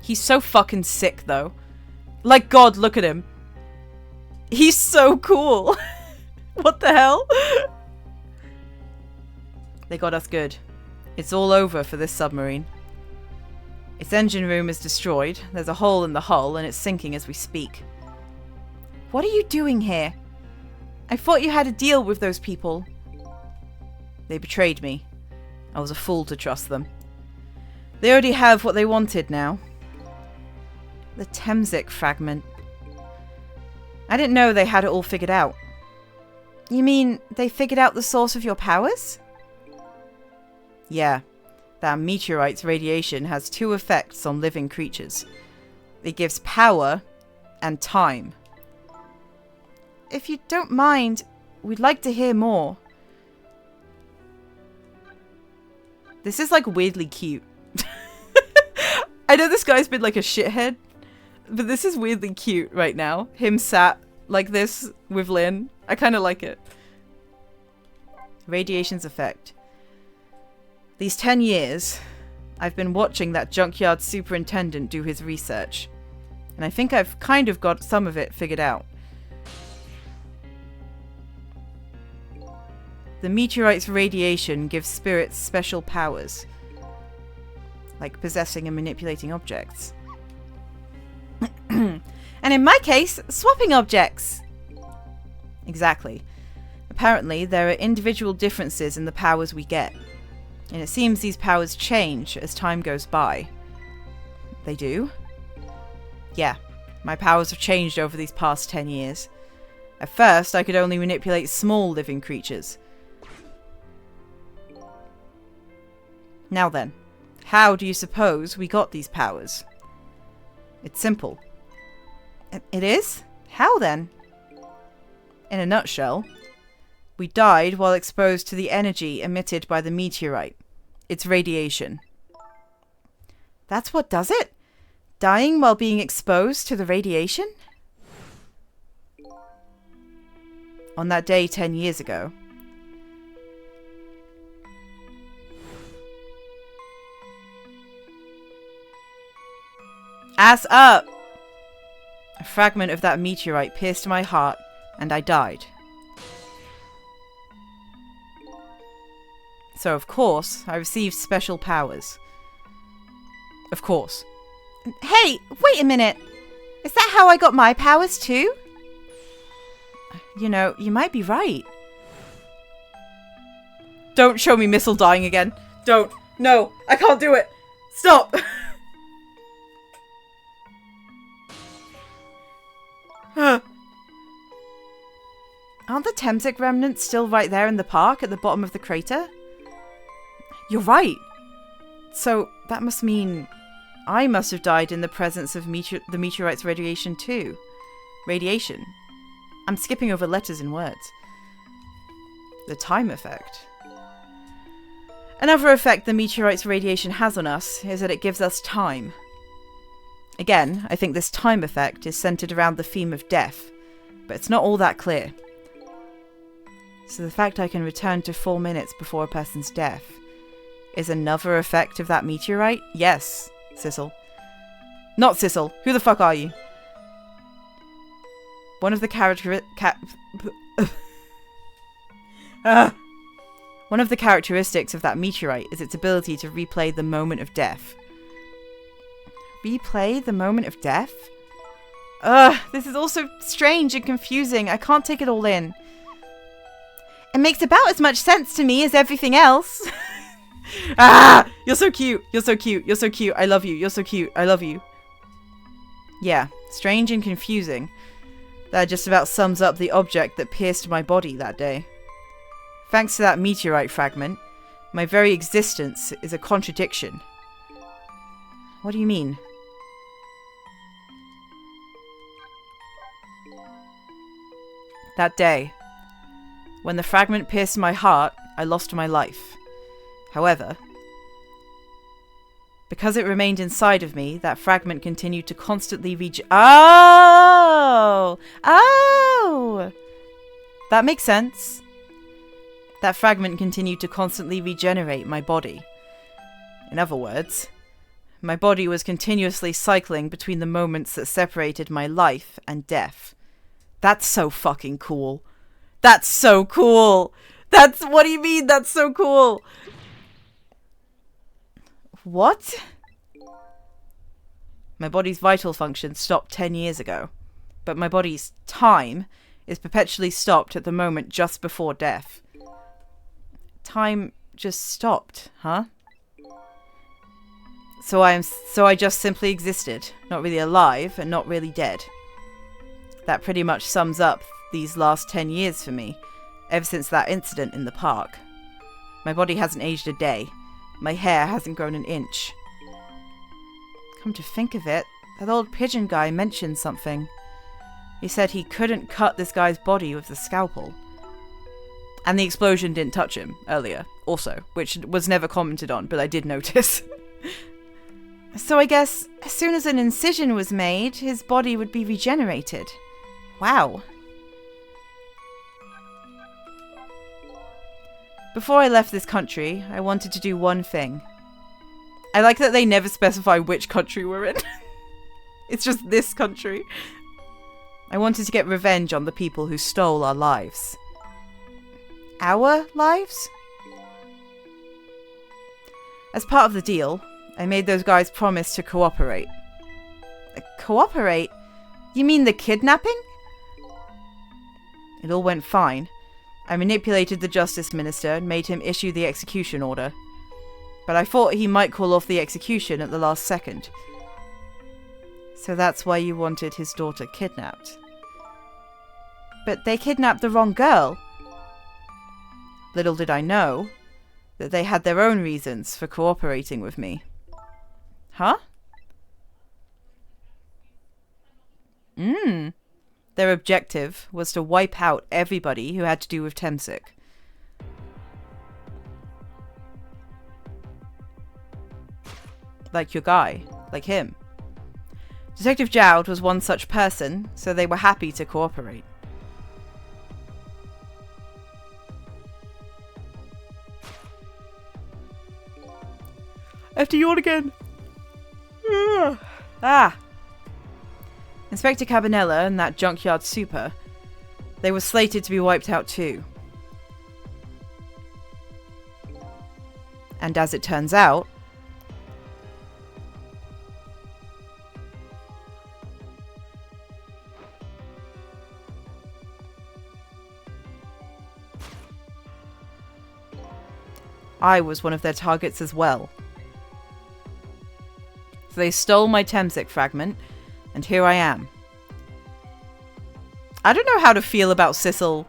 [SPEAKER 1] He's so fucking sick, though. Like, God, look at him. He's so cool. What the hell? They got us good. It's all over for this submarine. Its engine room is destroyed. There's a hole in the hull, and it's sinking as we speak. What are you doing here? I thought you had a deal with those people. They betrayed me. I was a fool to trust them. They already have what they wanted now. The Temzik fragment. I didn't know they had it all figured out. You mean they figured out the source of your powers? Yeah. That meteorite's radiation has two effects on living creatures. It gives power and time. If you don't mind, we'd like to hear more. This is like weirdly cute. I know this guy's been like a shithead, but this is weirdly cute right now. Him sat like this with Lynn. I kind of like it. Radiation's effect. These 10 years, I've been watching that junkyard superintendent do his research. And I think I've kind of got some of it figured out. The meteorite's radiation gives spirits special powers. Like possessing and manipulating objects. And in my case, swapping objects! Exactly. Apparently, there are individual differences in the powers we get. And it seems these powers change as time goes by. They do? Yeah, my powers have changed over these past 10 years. At first, I could only manipulate small living creatures. Now then, how do you suppose we got these powers? It's simple. It is? How then? In a nutshell, we died while exposed to the energy emitted by the meteorite. Its radiation. That's what does it? Dying while being exposed to the radiation? On that day 10 years ago. Ass up! A fragment of that meteorite pierced my heart, and I died. So, of course, I received special powers. Of course.
[SPEAKER 2] Hey, wait a minute. Is that how I got my powers too?
[SPEAKER 1] You know, you might be right. Don't show me Missile dying again. Don't. No, I can't do it. Stop. Aren't the Temsik remnants still right there in the park at the bottom of the crater? You're right. So that must mean I must have died in the presence of the meteorite's radiation too. Radiation. I'm skipping over letters and words. The time effect. Another effect the meteorite's radiation has on us is that it gives us time. Again, I think this time effect is centered around the theme of death, but it's not all that clear. So the fact I can return to 4 minutes before a person's death is another effect of that meteorite? Yes, Sissel. Not Sissel. Who the fuck are you? One of the One of the characteristics of that meteorite is its ability to replay the moment of death. Replay the moment of death? This is all so strange and confusing. I can't take it all in.
[SPEAKER 2] It makes about as much sense to me as everything else.
[SPEAKER 1] Ah! You're so cute. You're so cute. You're so cute. I love you. You're so cute. I love you. Yeah, strange and confusing. That just about sums up the object that pierced my body that day. Thanks to that meteorite fragment, my very existence is a contradiction. What do you mean? That day, when the fragment pierced my heart, I lost my life. However, because it remained inside of me, that fragment continued to constantly Oh! That makes sense. That fragment continued to constantly regenerate my body. In other words, my body was continuously cycling between the moments that separated my life and death. That's so fucking cool. That's so cool. What do you mean? That's so cool. What? My body's vital function stopped 10 years ago, but my body's time is perpetually stopped at the moment just before death. Time just stopped, huh? So I just simply existed, not really alive and not really dead. That pretty much sums up these last 10 years for me, ever since that incident in the park. My body hasn't aged a day. My hair hasn't grown an inch. Come to think of it, that old pigeon guy mentioned something. He said he couldn't cut this guy's body with the scalpel. And the explosion didn't touch him earlier, also, which was never commented on, but I did notice. So I guess as soon as an incision was made, his body would be regenerated. Wow. Before I left this country, I wanted to do one thing. I like that they never specify which country we're in. It's just this country. I wanted to get revenge on the people who stole our lives. Our lives? As part of the deal, I made those guys promise to cooperate. Cooperate? You mean the kidnapping? It all went fine. I manipulated the Justice Minister and made him issue the execution order. But I thought he might call off the execution at the last second. So that's why you wanted his daughter kidnapped. But they kidnapped the wrong girl. Little did I know that they had their own reasons for cooperating with me. Huh? Their objective was to wipe out everybody who had to do with Temsik. Like your guy. Like him. Detective Jowd was one such person, so they were happy to cooperate. I have to yawn again. Inspector Cabanella and that junkyard super, they were slated to be wiped out too. And as it turns out, I was one of their targets as well. So they stole my Temsic fragment, and here I am. I don't know how to feel about Sissel.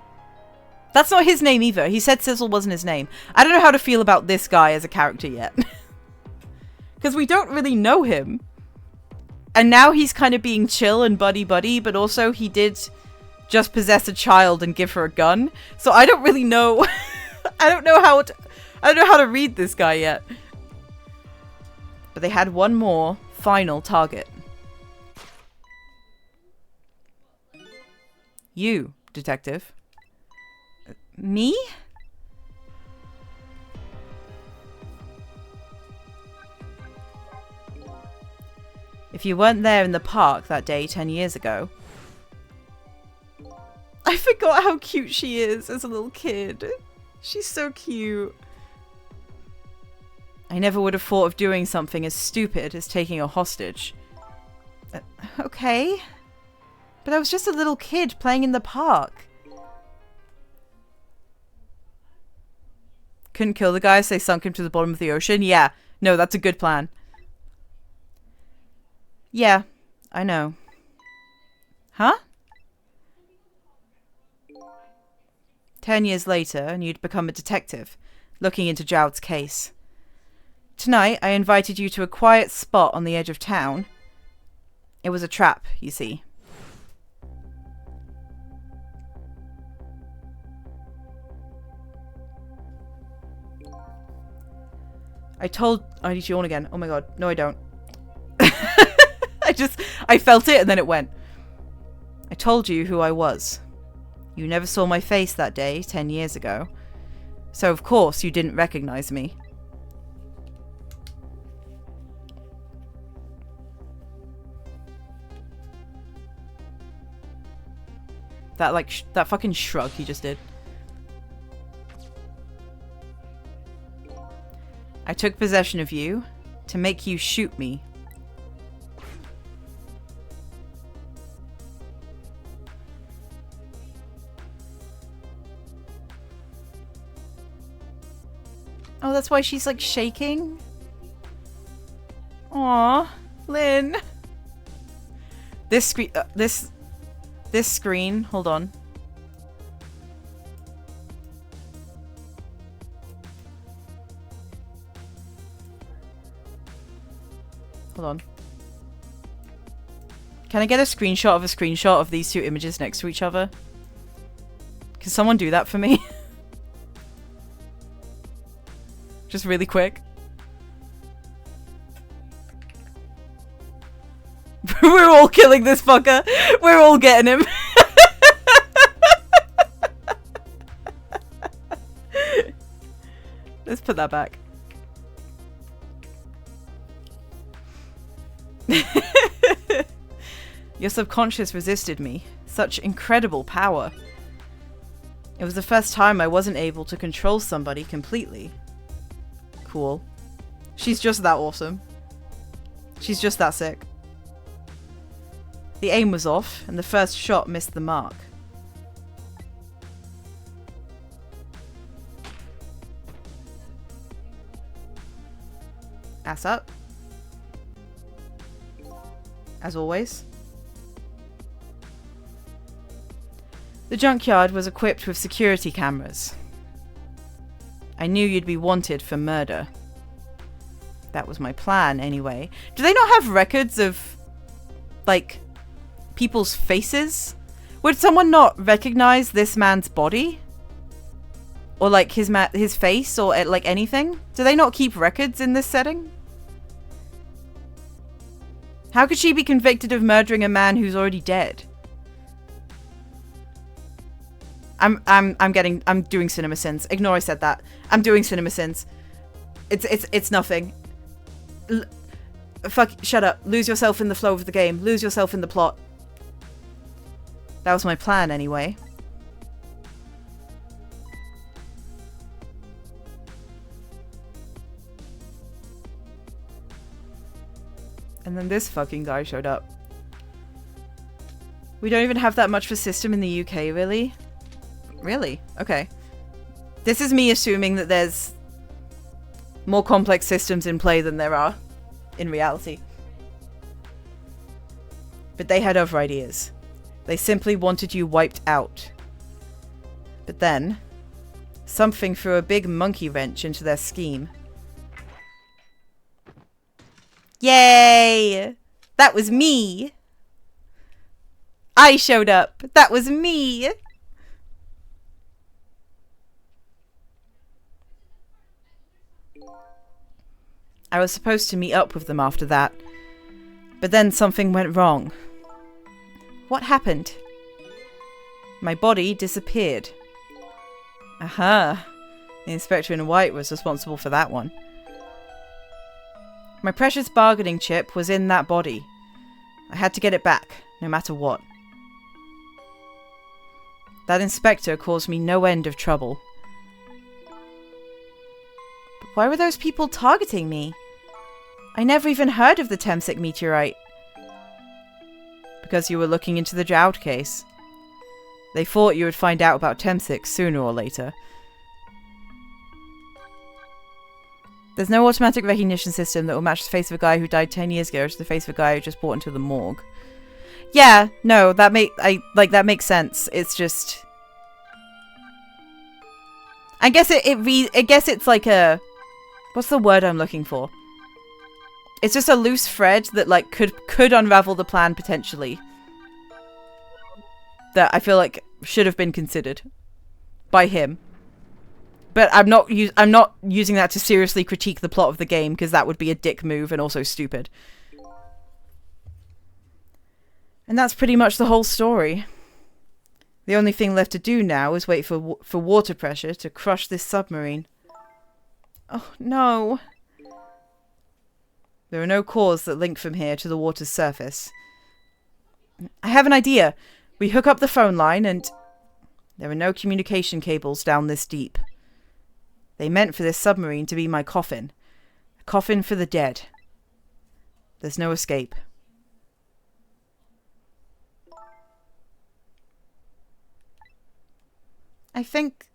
[SPEAKER 1] That's not his name either. He said Sissel wasn't his name. I don't know how to feel about this guy as a character yet. Because we don't really know him. And now he's kind of being chill and buddy-buddy, but also he did just possess a child and give her a gun. So I don't really know. I don't know how to read this guy yet. But they had one more final target. You, detective. Me? If you weren't there in the park that day 10 years ago. I forgot how cute she is as a little kid. She's so cute. I never would have thought of doing something as stupid as taking a hostage. Okay. But I was just a little kid playing in the park. Couldn't kill the guy, so they sunk him to the bottom of the ocean? Yeah. No, that's a good plan. Yeah, I know. Huh? 10 years later, and you'd become a detective, looking into Joud's case. Tonight, I invited you to a quiet spot on the edge of town. It was a trap, you see. I need you on again. Oh my god. No, I don't. I felt it and then it went. I told you who I was. You never saw my face that day 10 years ago. So of course you didn't recognize me. That that fucking shrug he just did. I took possession of you to make you shoot me. Oh, that's why she's like shaking? Aw, Lynn. This screen, this screen, hold on. Hold on. Can I get a screenshot of these two images next to each other? Can someone do that for me? Just really quick. We're all killing this fucker. We're all getting him. Let's put that back. Your subconscious resisted me. Such incredible power. It was the first time I wasn't able to control somebody completely. Cool. She's just that awesome. She's just that sick. The aim was off, and the first shot missed the mark. Ass up. As always. The junkyard was equipped with security cameras. I knew you'd be wanted for murder. That was my plan, anyway. Do they not have records of, like, people's faces? Would someone not recognize this man's body? Or, like, his face, or, like, anything? Do they not keep records in this setting? How could she be convicted of murdering a man who's already dead? I'm doing cinema sins. Ignore I said that. I'm doing cinema sins. It's nothing. Fuck, shut up. Lose yourself in the flow of the game. Lose yourself in the plot. That was my plan anyway. And then this fucking guy showed up. We don't even have that much of a system in the UK, really? Really? Okay. This is me assuming that there's more complex systems in play than there are in reality. But they had other ideas. They simply wanted you wiped out. But then, something threw a big monkey wrench into their scheme. Yay! That was me! I showed up! That was me! I was supposed to meet up with them after that. But then something went wrong. What happened? My body disappeared. Aha! The inspector in white was responsible for that one. My precious bargaining chip was in that body. I had to get it back, no matter what. That inspector caused me no end of trouble. But why were those people targeting me? I never even heard of the Temsik meteorite. Because you were looking into the Jowd case. They thought you would find out about Temsik sooner or later. There's no automatic recognition system that will match the face of a guy who died 10 years ago to the face of a guy who just brought into the morgue. Yeah, no, that makes sense. It's just, I guess it's like a, what's the word I'm looking for? It's just a loose thread that like could unravel the plan potentially. That I feel like should have been considered by him. But I'm not using that to seriously critique the plot of the game, because that would be a dick move and also stupid. And that's pretty much the whole story. The only thing left to do now is wait for water pressure to crush this submarine. Oh no. There are no cores that link from here to the water's surface. I have an idea. We hook up the phone line and there are no communication cables down this deep. They meant for this submarine to be my coffin. A coffin for the dead. There's no escape. I think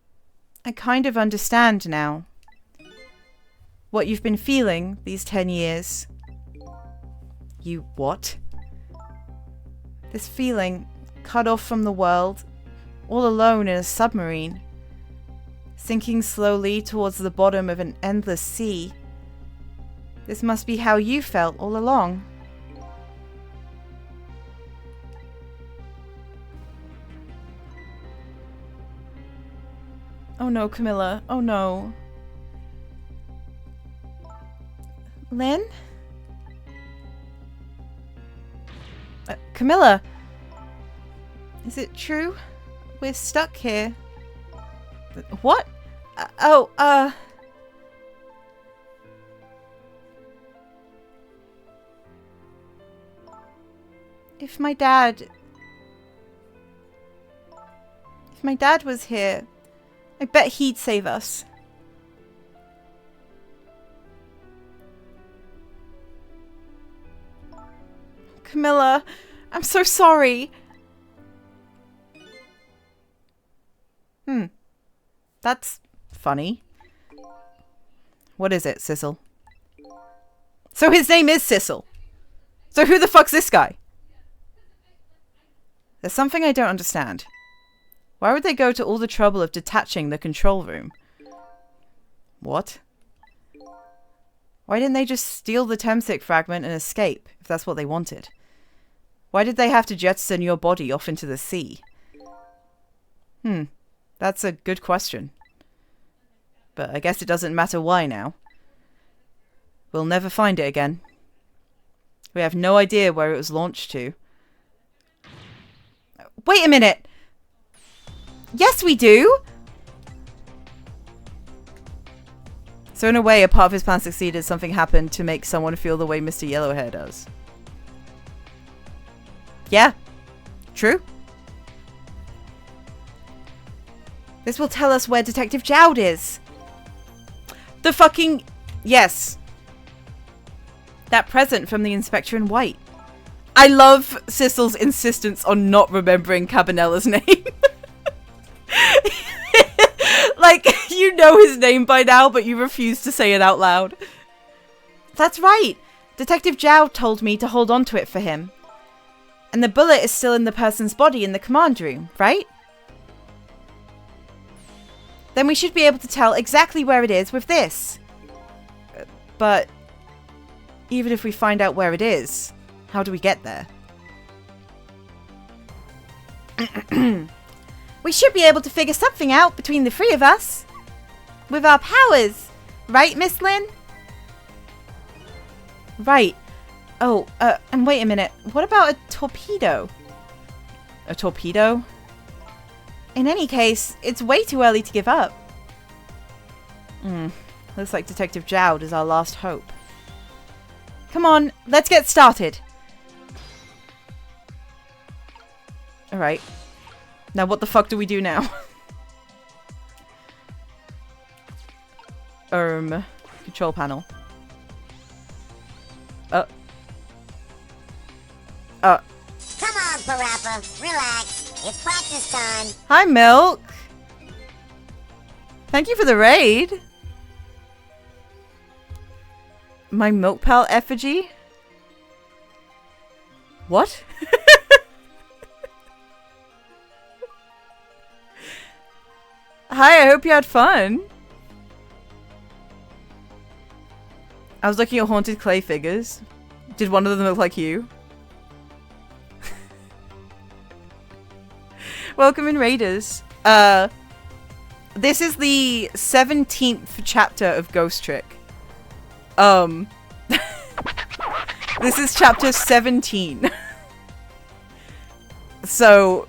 [SPEAKER 1] I kind of understand now. What you've been feeling these 10 years. You what? This feeling, cut off from the world, all alone in a submarine. Sinking slowly towards the bottom of an endless sea. This must be how you felt all along. Oh no, Camilla. Oh no. Lynn? Camilla! Is it true? We're stuck here. What? If my dad was here, I bet he'd save us. Camilla, I'm so sorry. That's funny. What is it, Sissel? So his name is Sissel. So who the fuck's this guy? There's something I don't understand. Why would they go to all the trouble of detaching the control room? What? Why didn't they just steal the Temsik fragment and escape, if that's what they wanted? Why did they have to jettison your body off into the sea? That's a good question. But I guess it doesn't matter why now. We'll never find it again. We have no idea where it was launched to. Wait a minute! Yes, we do! So in a way, a part of his plan succeeded. Something happened to make someone feel the way Mr. Yellowhair does. Yeah. True.
[SPEAKER 2] This will tell us where Detective Jowd is.
[SPEAKER 1] The fucking... Yes. That present from the Inspector in White. I love Sissel's insistence on not remembering Cabanella's name. Like, you know his name by now, but you refuse to say it out loud.
[SPEAKER 2] That's right. Detective Jowd told me to hold on to it for him. And the bullet is still in the person's body in the command room, right? Then we should be able to tell exactly where it is with this.
[SPEAKER 1] But even if we find out where it is, how do we get there?
[SPEAKER 2] We should be able to figure something out between the three of us. With our powers. Right, Miss Lynn?
[SPEAKER 1] Right. Oh, and wait a minute. What about a torpedo? A torpedo?
[SPEAKER 2] In any case, it's way too early to give up.
[SPEAKER 1] Looks like Detective Jowd is our last hope.
[SPEAKER 2] Come on, let's get started.
[SPEAKER 1] Alright. Now what the fuck do we do now? Control panel.
[SPEAKER 3] Come on, Parappa. Relax. It's practice time.
[SPEAKER 1] Hi, Milk. Thank you for the raid. My Milk Pal effigy? What? Hi, I hope you had fun. I was looking at haunted clay figures. Did one of them look like you? Welcome in, Raiders. This is the 17th chapter of Ghost Trick. This is chapter 17. So,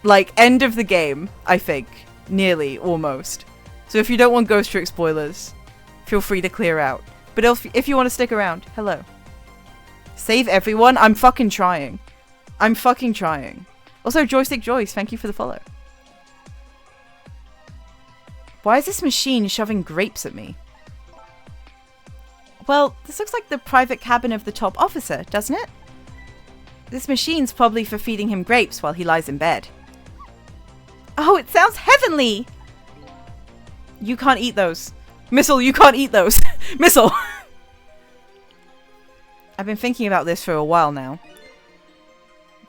[SPEAKER 1] like, end of the game, I think. Nearly, almost. So if you don't want Ghost Trick spoilers, feel free to clear out. But if you want to stick around, hello. Save everyone? I'm fucking trying. I'm fucking trying. Also, Joystick Joyce, thank you for the follow. Why is this machine shoving grapes at me? Well, this looks like the private cabin of the top officer, doesn't it? This machine's probably for feeding him grapes while he lies in bed.
[SPEAKER 2] Oh, it sounds heavenly!
[SPEAKER 1] You can't eat those. Missile, you can't eat those. Missile! I've been thinking about this for a while now.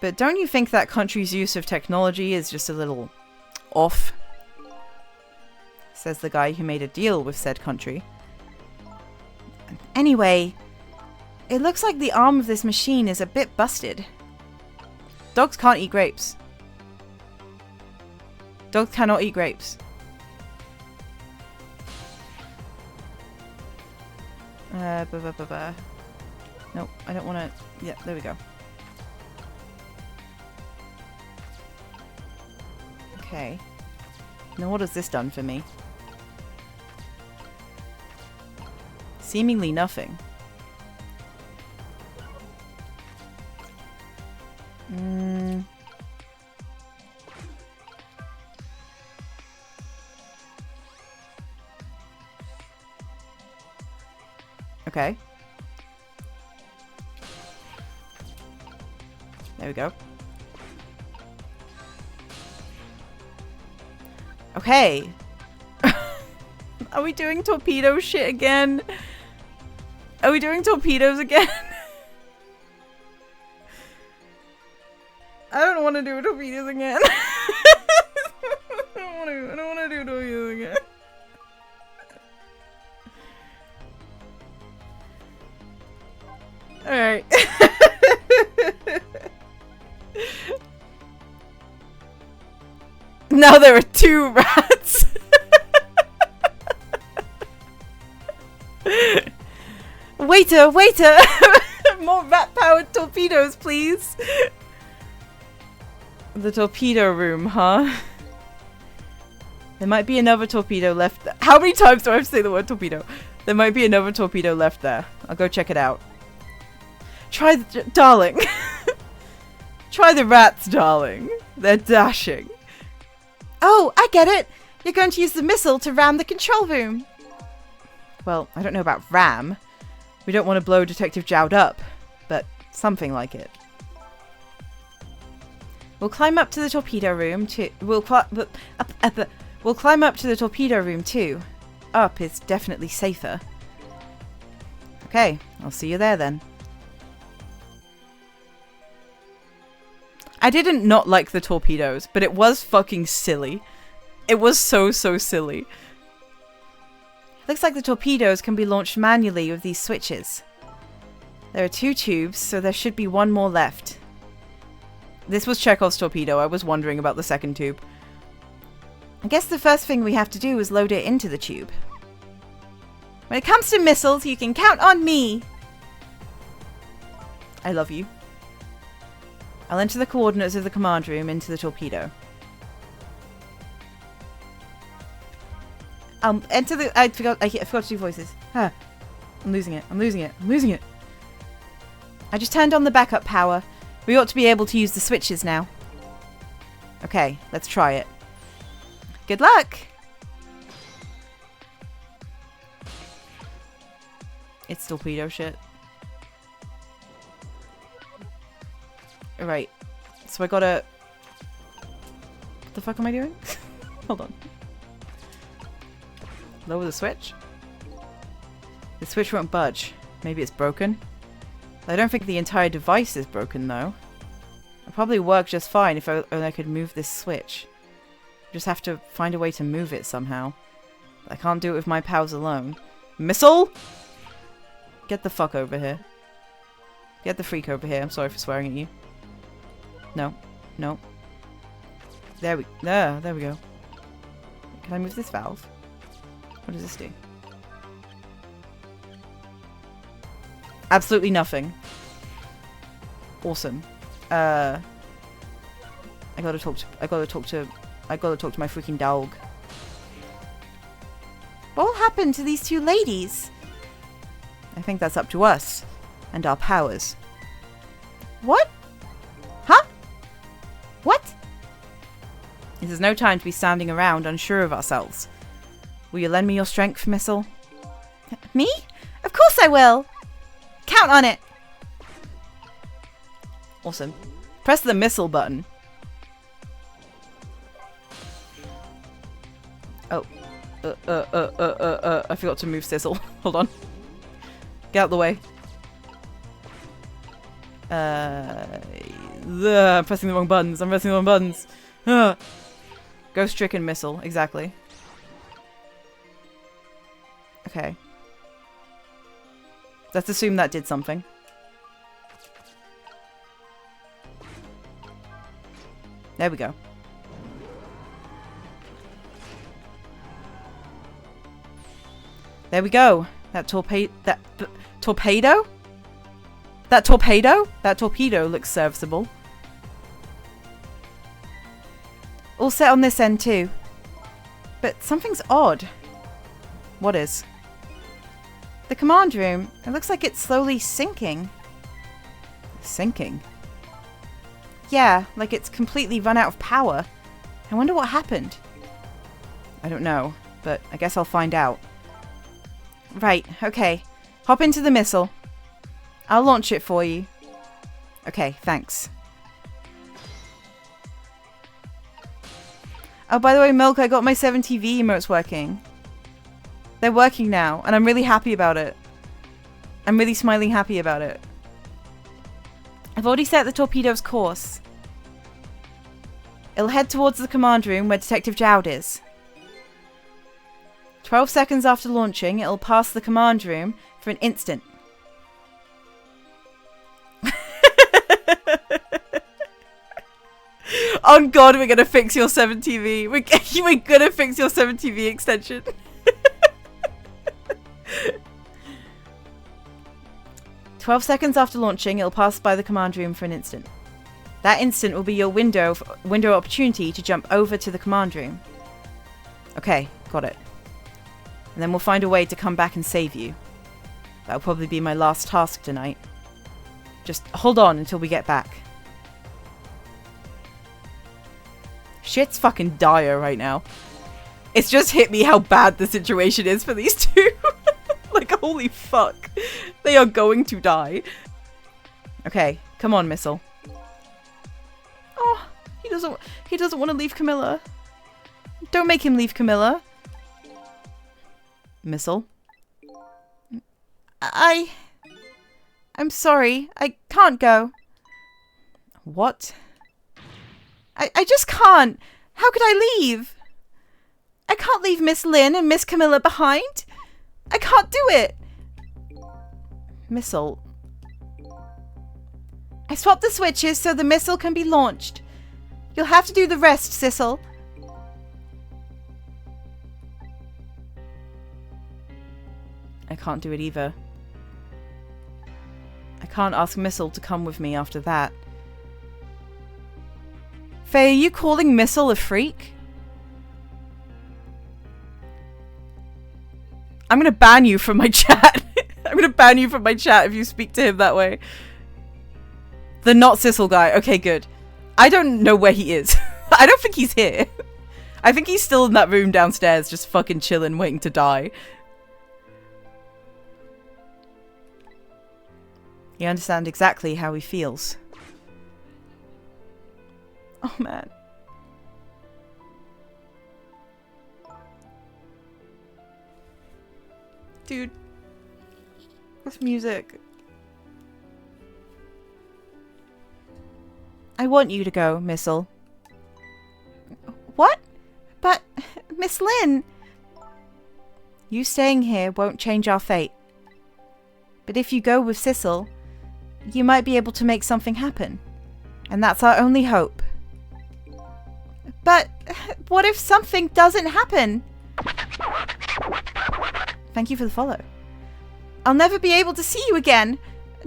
[SPEAKER 1] But don't you think that country's use of technology is just a little off? Says the guy who made a deal with said country.
[SPEAKER 2] Anyway, it looks like the arm of this machine is a bit busted.
[SPEAKER 1] Dogs can't eat grapes. Dogs cannot eat grapes. Nope, I don't want to... Yeah, there we go. Okay. Now what has this done for me? Seemingly nothing. Okay. There we go. Okay. Are we doing torpedo shit again? Are we doing torpedoes again? I don't want to do torpedoes again. I don't want to do torpedoes again. Alright. Now there are 2 rats. Waiter, waiter! More rat-powered torpedoes, please! The torpedo room, huh? There might be another torpedo left there. How many times do I have to say the word torpedo? There might be another torpedo left there. I'll go check it out. Try the... darling. Try the rats, darling. They're dashing.
[SPEAKER 2] Oh, I get it.
[SPEAKER 1] You're going to use the missile to ram the control room. Well, I don't know about ram. We don't want to blow Detective Jowd up, but something like it. We'll climb up to the torpedo room too. We'll climb up to the torpedo room too. Up is definitely safer. Okay, I'll see you there then. I didn't not like the torpedoes, but it was fucking silly. It was so silly. Looks like the torpedoes can be launched manually with these switches. There are 2 tubes, so there should be 1 more left. This was Chekhov's torpedo. I was wondering about the second tube. I guess the first thing we have to do is load it into the tube. When it comes to missiles, you can count on me! I love you. I'll enter the coordinates of the command room into the torpedo. Enter the... I forgot to do voices. Huh. I'm losing it. I just turned on the backup power. We ought to be able to use the switches now. Okay, let's try it. Good luck! It's torpedo shit. Right. So I gotta... What the fuck am I doing? Hold on. Lower the switch? The switch won't budge. Maybe it's broken? I don't think the entire device is broken though. It'll probably work just fine if I could move this switch. Just have to find a way to move it somehow. I can't do it with my powers alone. Missile? Get the fuck over here. Get the freak over here. I'm sorry for swearing at you. No. No. There we go. Can I move this valve? What does this do? Absolutely nothing. Awesome. I gotta talk to my freaking dog.
[SPEAKER 2] What will happen to these 2 ladies?
[SPEAKER 1] I think that's up to us and our powers.
[SPEAKER 2] What? Huh? What?
[SPEAKER 1] This is no time to be standing around unsure of ourselves. Will you lend me your strength, missile?
[SPEAKER 2] Me? Of course I will! Count on it!
[SPEAKER 1] Awesome. Press the missile button. Oh. I forgot to move Sizzle. Hold on. Get out the way. I'm pressing the wrong buttons. Ghost-stricken missile. Exactly. Okay. Let's assume that did something. There we go. There we go. That torpedo? That torpedo looks serviceable. All set on this end too. But something's odd. What is? The command room. It looks like it's slowly sinking. Sinking? Yeah, like it's completely run out of power. I wonder what happened. I don't know, but I guess I'll find out. Right, okay. Hop into the missile. I'll launch it for you. Okay, thanks. Oh, by the way, Milk, I got my 7TV emotes working. They're working now, and I'm really happy about it. I'm really smiling happy about it. I've already set the torpedo's course. It'll head towards the command room where Detective Jowd is. 12 seconds after launching, it'll pass the command room for an instant. Oh god, we're gonna fix your 7TV. We're gonna fix your 7TV extension. 12 seconds after launching, it'll pass by the command room for an instant. That instant will be your window opportunity to jump over to the command room. Okay, got it. And then we'll find a way to come back and save you. That'll probably be my last task tonight. Just hold on until we get back. Shit's fucking dire right now. It's just hit me how bad the situation is for these two. Like, holy fuck. They are going to die. Okay, come on, Missile. Oh, he doesn't want to leave Camilla. Don't make him leave Camilla. Missile. I'm sorry. I can't go. What? I just can't. How could I leave? I can't leave Miss Lynn and Miss Camilla behind. I can't do it. Missile. I swapped the switches so the missile can be launched. You'll have to do the rest, Sissel. I can't do it either. I can't ask Missile to come with me after that. Faye, are you calling Missile a freak? I'm gonna ban you from my chat. I'm gonna ban you from my chat if you speak to him that way. The not Sissel guy. Okay, good. I don't know where he is. I don't think he's here. I think he's still in that room downstairs, just fucking chilling, waiting to die. You understand exactly how he feels. Oh, man. Dude. This music. I want you to go, Missile. What? But, Miss Lynn... You staying here won't change our fate. But if you go with Sissel, you might be able to make something happen. And that's our only hope. But, what if something doesn't happen? Thank you for the follow. I'll never be able to see you again.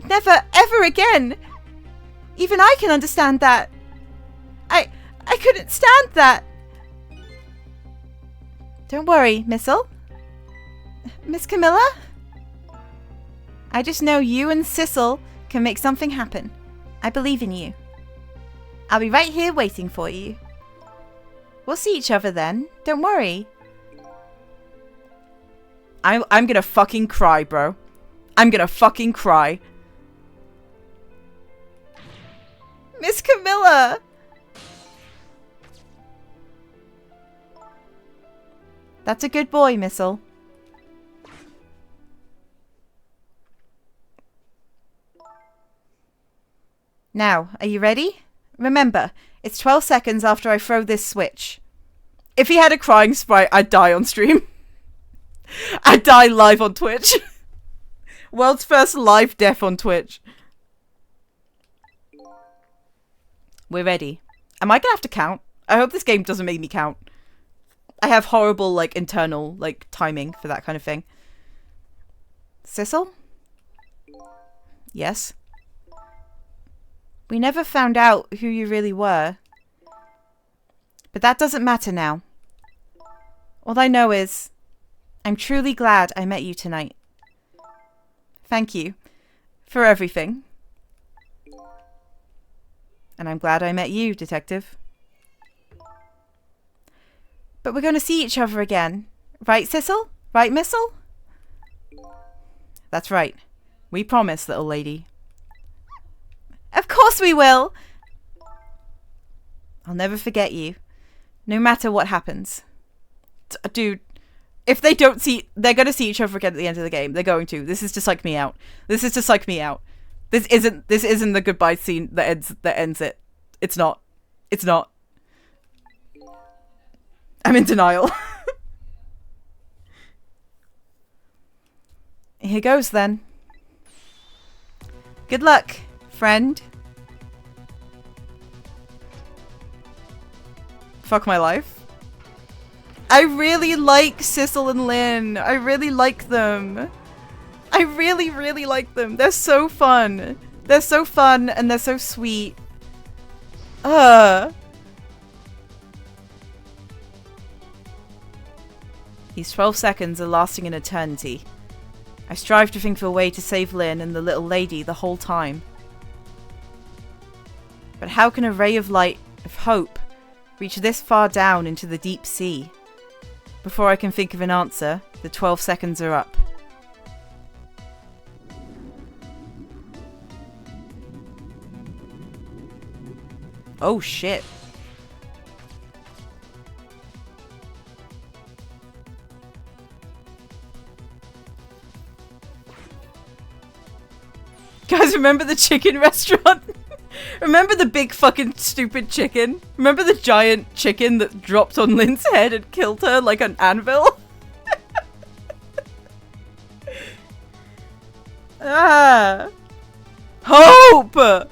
[SPEAKER 1] Never, ever again. Even I can understand that. I couldn't stand that. Don't worry, Missile. Miss Camilla? I just know you and Sissel can make something happen. I believe in you. I'll be right here waiting for you. We'll see each other then. Don't worry. I'm gonna fucking cry, bro. I'm gonna fucking cry. Miss Camilla! That's a good boy, Missile. Now, are you ready? Remember, it's 12 seconds after I throw this switch. If he had a crying sprite, I'd die on stream. I'd die live on Twitch. World's first live death on Twitch. We're ready. Am I gonna have to count? I hope this game doesn't make me count. I have horrible, like, internal, like, timing for that kind of thing. Sissel? Yes? We never found out who you really were. But that doesn't matter now. All I know is, I'm truly glad I met you tonight. Thank you for everything. And I'm glad I met you, Detective. But we're going to see each other again. Right, Sissel? Right, Missile? That's right. We promise, little lady. Of course we will! I'll never forget you. No matter what happens. Dude, if they don't see... They're going to see each other again at the end of the game. They're going to. This is to psych me out. This is to psych me out. This isn't the goodbye scene that ends it. It's not. It's not. I'm in denial. Here goes then. Good luck, friend. Fuck my life. I really like Sissel and Lynn. I really like them. I really, really like them. They're so fun. They're so fun and they're so sweet. These 12 seconds are lasting an eternity. I strive to think of a way to save Lynn and the little lady the whole time. But how can a ray of light, of hope, reach this far down into the deep sea? Before I can think of an answer, the 12 seconds are up. Oh shit. Guys, remember the chicken restaurant? Remember the big fucking stupid chicken? Remember the giant chicken that dropped on Lynn's head and killed her like an anvil? Ah. Hope!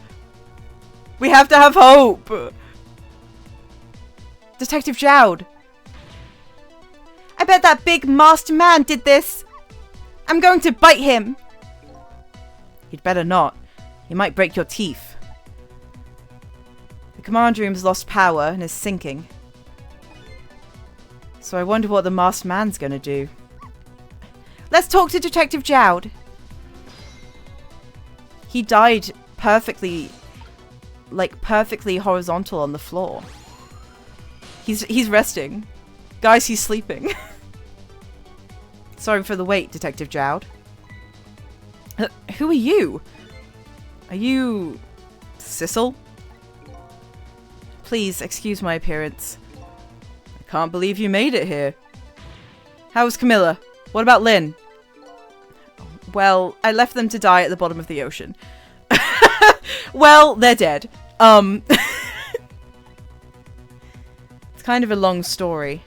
[SPEAKER 1] We have to have hope! Detective Jowd.
[SPEAKER 2] I bet that big masked man did this. I'm going to bite him.
[SPEAKER 1] You'd better not. You might break your teeth. The command room's lost power and is sinking. So I wonder what the masked man's gonna do.
[SPEAKER 2] Let's talk to Detective Jowd.
[SPEAKER 1] He died perfectly horizontal on the floor. He's resting. Guys, he's sleeping. Sorry for the wait, Detective Jowd. Who are you? Are you... Sissel? Please, excuse my appearance. I can't believe you made it here. How's Camilla? What about Lynn? Well, I left them to die at the bottom of the ocean. Well, they're dead. It's kind of a long story.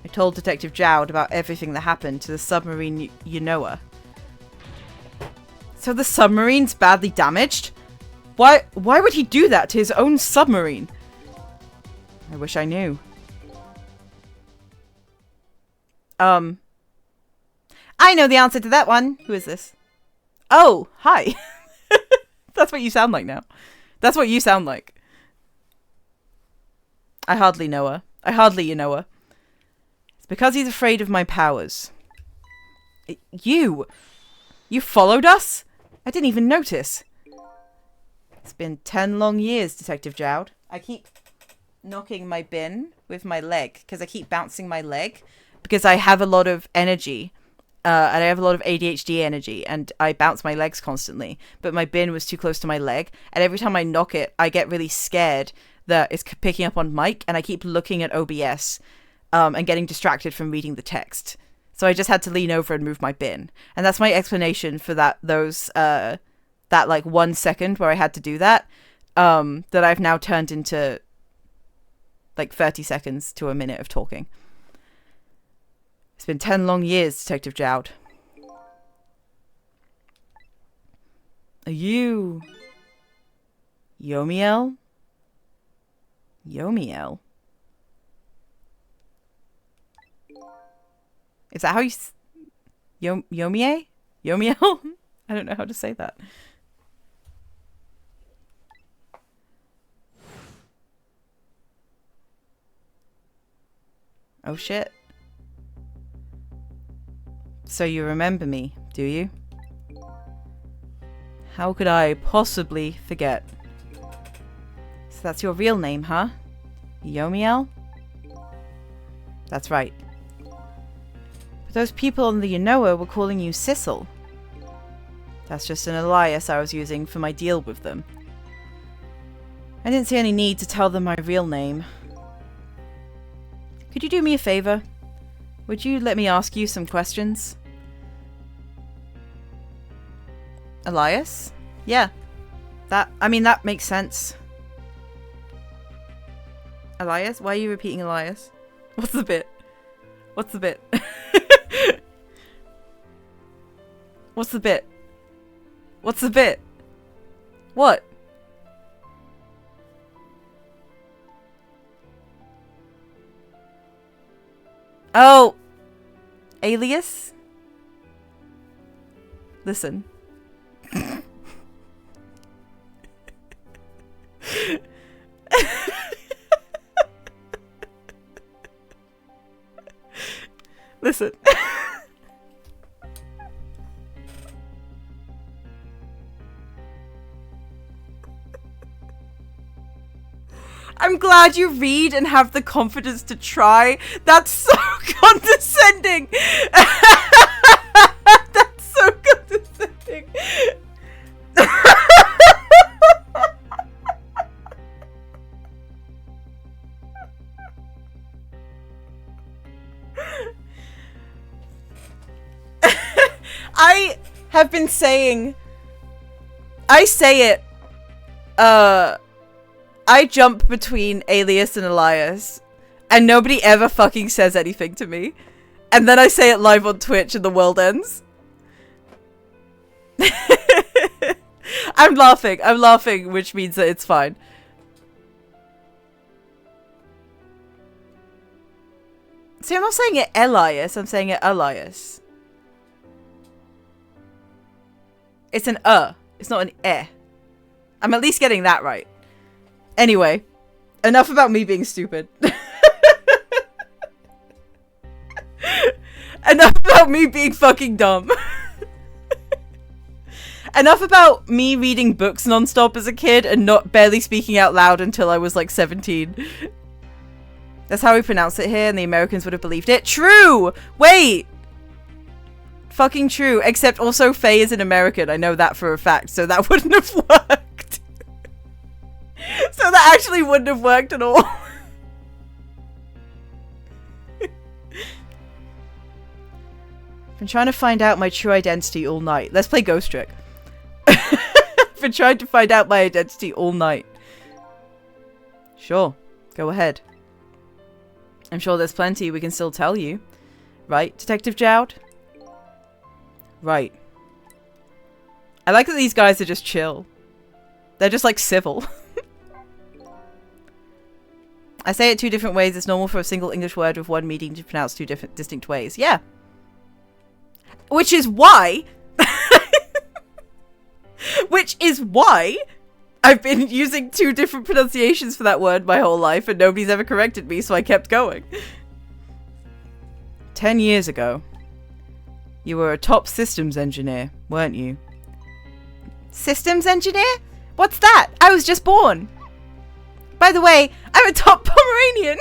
[SPEAKER 1] I told Detective Jowd about everything that happened to the submarine Yanoa. So the submarine's badly damaged? Why would he do that to his own submarine? I wish I knew.
[SPEAKER 2] I know the answer to that one.
[SPEAKER 1] Who is this? Oh, hi. That's what you sound like now. That's what you sound like. I hardly know her. You know her. It's because he's afraid of my powers. You followed us? I didn't even notice. It's been 10 long years, Detective Jowd. I keep knocking my bin with my leg because I keep bouncing my leg because I have a lot of energy. And I have a lot of ADHD energy, and I bounce my legs constantly. But my bin was too close to my leg, and every time I knock it, I get really scared that it's picking up on mic, and I keep looking at OBS and getting distracted from reading the text. So I just had to lean over and move my bin, and that's my explanation for that. That like 1 second where I had to do that, that I've now turned into like 30 seconds to a minute of talking. It's been 10 long years, Detective Jowd. Are you... Yomiel? Yomiel? Is that how you... Yomie? Yomiel? I don't know how to say that. Oh shit. So you remember me, do you? How could I possibly forget? So that's your real name, huh? Yomiel? That's right. But those people on the Yanoa were calling you Sissel. That's just an alias I was using for my deal with them. I didn't see any need to tell them my real name. Could you do me a favor? Would you let me ask you some questions? Elias? Yeah. That makes sense. Elias? Why are you repeating Elias? What's the bit? What's the bit? What's the bit? What's the bit? What? Oh! Alias? Listen. Listen. I'm glad glad you read and have the confidence to try. That's so condescending. That's so condescending. I have been saying, I say it, I jump between Alias and Elias, and nobody ever fucking says anything to me. And then I say it live on Twitch and the world ends. I'm laughing, which means that it's fine. See, I'm not saying it Elias, I'm saying it Elias. It's an it's not an eh. I'm at least getting that right. Anyway, enough about me being stupid. Enough about me being fucking dumb. Enough about me reading books nonstop as a kid and not barely speaking out loud until I was like 17. That's how we pronounce it here, and the Americans would have believed it. True! Wait! Fucking true. Except also Faye is an American. I know that for a fact, so that wouldn't have worked. So that actually wouldn't have worked at all. Been trying to find out my true identity all night. Let's play Ghost Trick. Been trying to find out my identity all night. Sure. Go ahead. I'm sure there's plenty we can still tell you. Right, Detective Jowd? Right. I like that these guys are just chill. They're just like civil. I say it two different ways. It's normal for a single English word with one meaning to pronounce two different distinct ways. Yeah. Which is why... Which is why I've been using two different pronunciations for that word my whole life and nobody's ever corrected me, so I kept going. 10 years ago, you were a top systems engineer, weren't you?
[SPEAKER 2] Systems engineer? What's that? I was just born. By the way, I'm a top Pomeranian.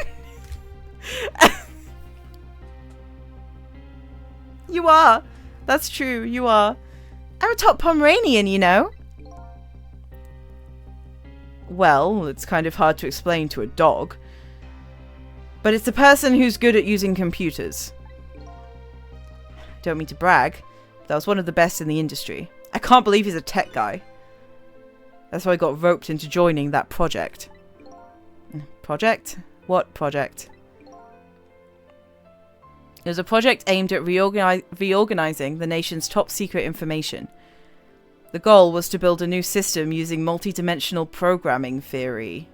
[SPEAKER 1] You are. That's true, you are.
[SPEAKER 2] I'm a top Pomeranian, you know.
[SPEAKER 1] Well, it's kind of hard to explain to a dog. But it's a person who's good at using computers. Don't mean to brag, but I was one of the best in the industry. I can't believe he's a tech guy. That's why I got roped into joining that project. Project? What project? It was a project aimed at reorganizing the nation's top secret information. The goal was to build a new system using multi-dimensional programming theory.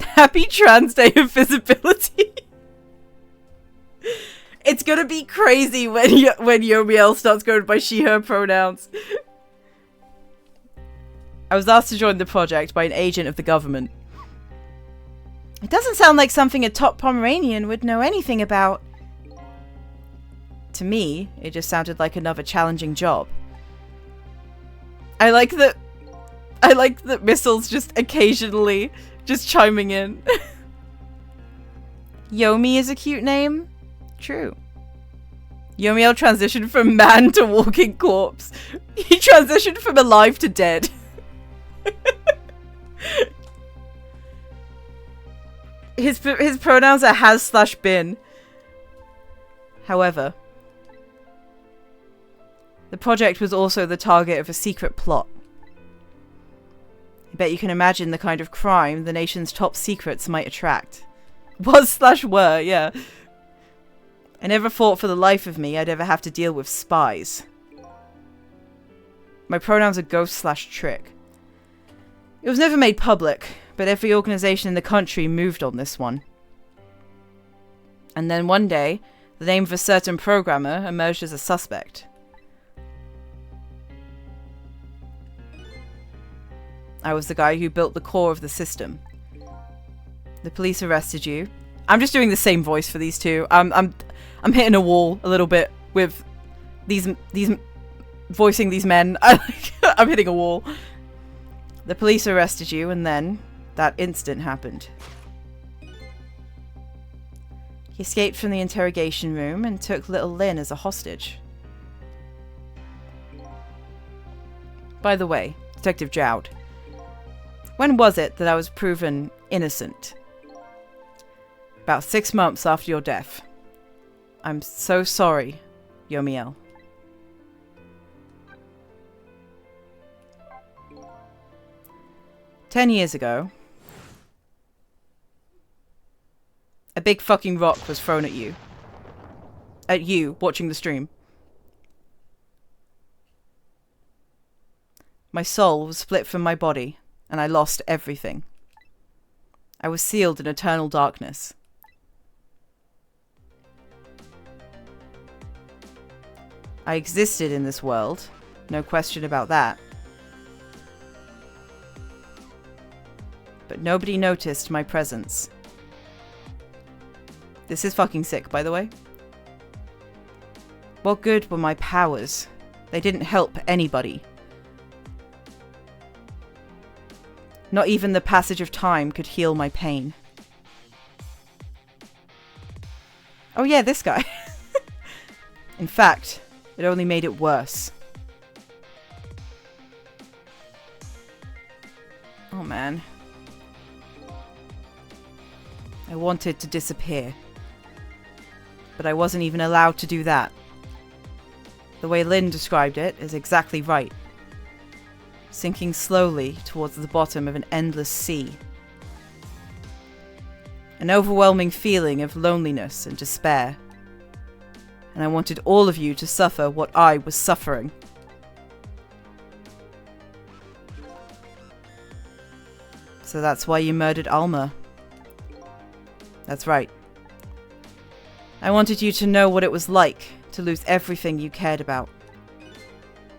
[SPEAKER 1] Happy Trans Day of Visibility! It's gonna be crazy when Yomiel starts going by she/her pronouns. I was asked to join the project by an agent of the government.
[SPEAKER 2] It doesn't sound like something a top Pomeranian would know anything about.
[SPEAKER 1] To me, it just sounded like another challenging job. I like that Missile's just occasionally just chiming in. Yomi is a cute name. True. Yomiel transitioned from man to walking corpse. He transitioned from alive to dead. His pronouns are has/been. However, the project was also the target of a secret plot. I bet you can imagine the kind of crime the nation's top secrets might attract. Was/were, yeah. I never thought for the life of me I'd ever have to deal with spies. My pronouns are ghost/trick. It was never made public, but every organization in the country moved on this one. And then one day, the name of a certain programmer emerged as a suspect. I was the guy who built the core of the system. The police arrested you. I'm just doing the same voice for these two. I'm hitting a wall a little bit with these voicing these men. I'm hitting a wall. The police arrested you, and then that incident happened. He escaped from the interrogation room and took little Lynn as a hostage. By the way, Detective Jowd, when was it that I was proven innocent? About 6 months after your death. I'm so sorry, Yomiel. "10 years ago, a big fucking rock was thrown at you. At you, watching the stream. My soul was split from my body, and I lost everything. I was sealed in eternal darkness. I existed in this world, no question about that. But nobody noticed my presence. This is fucking sick, by the way. What good were my powers? They didn't help anybody. Not even the passage of time could heal my pain. Oh yeah, this guy. In fact, it only made it worse. Oh man. I wanted to disappear. But I wasn't even allowed to do that. The way Lynn described it is exactly right. Sinking slowly towards the bottom of an endless sea. An overwhelming feeling of loneliness and despair. And I wanted all of you to suffer what I was suffering. So that's why you murdered Alma. That's right. I wanted you to know what it was like to lose everything you cared about.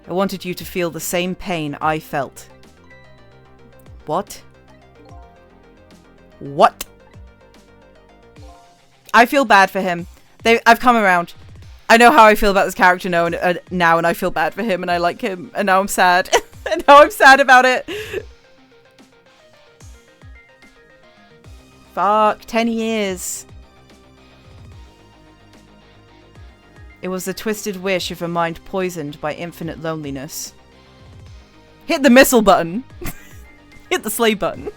[SPEAKER 1] I wanted you to feel the same pain I felt. What? What? I feel bad for him. I've come around. I know how I feel about this character now, and I feel bad for him, and I like him, and now I'm sad. And now I'm sad about it. Fuck, 10 years. It was the twisted wish of a mind poisoned by infinite loneliness. Hit the missile button. Hit the slay button.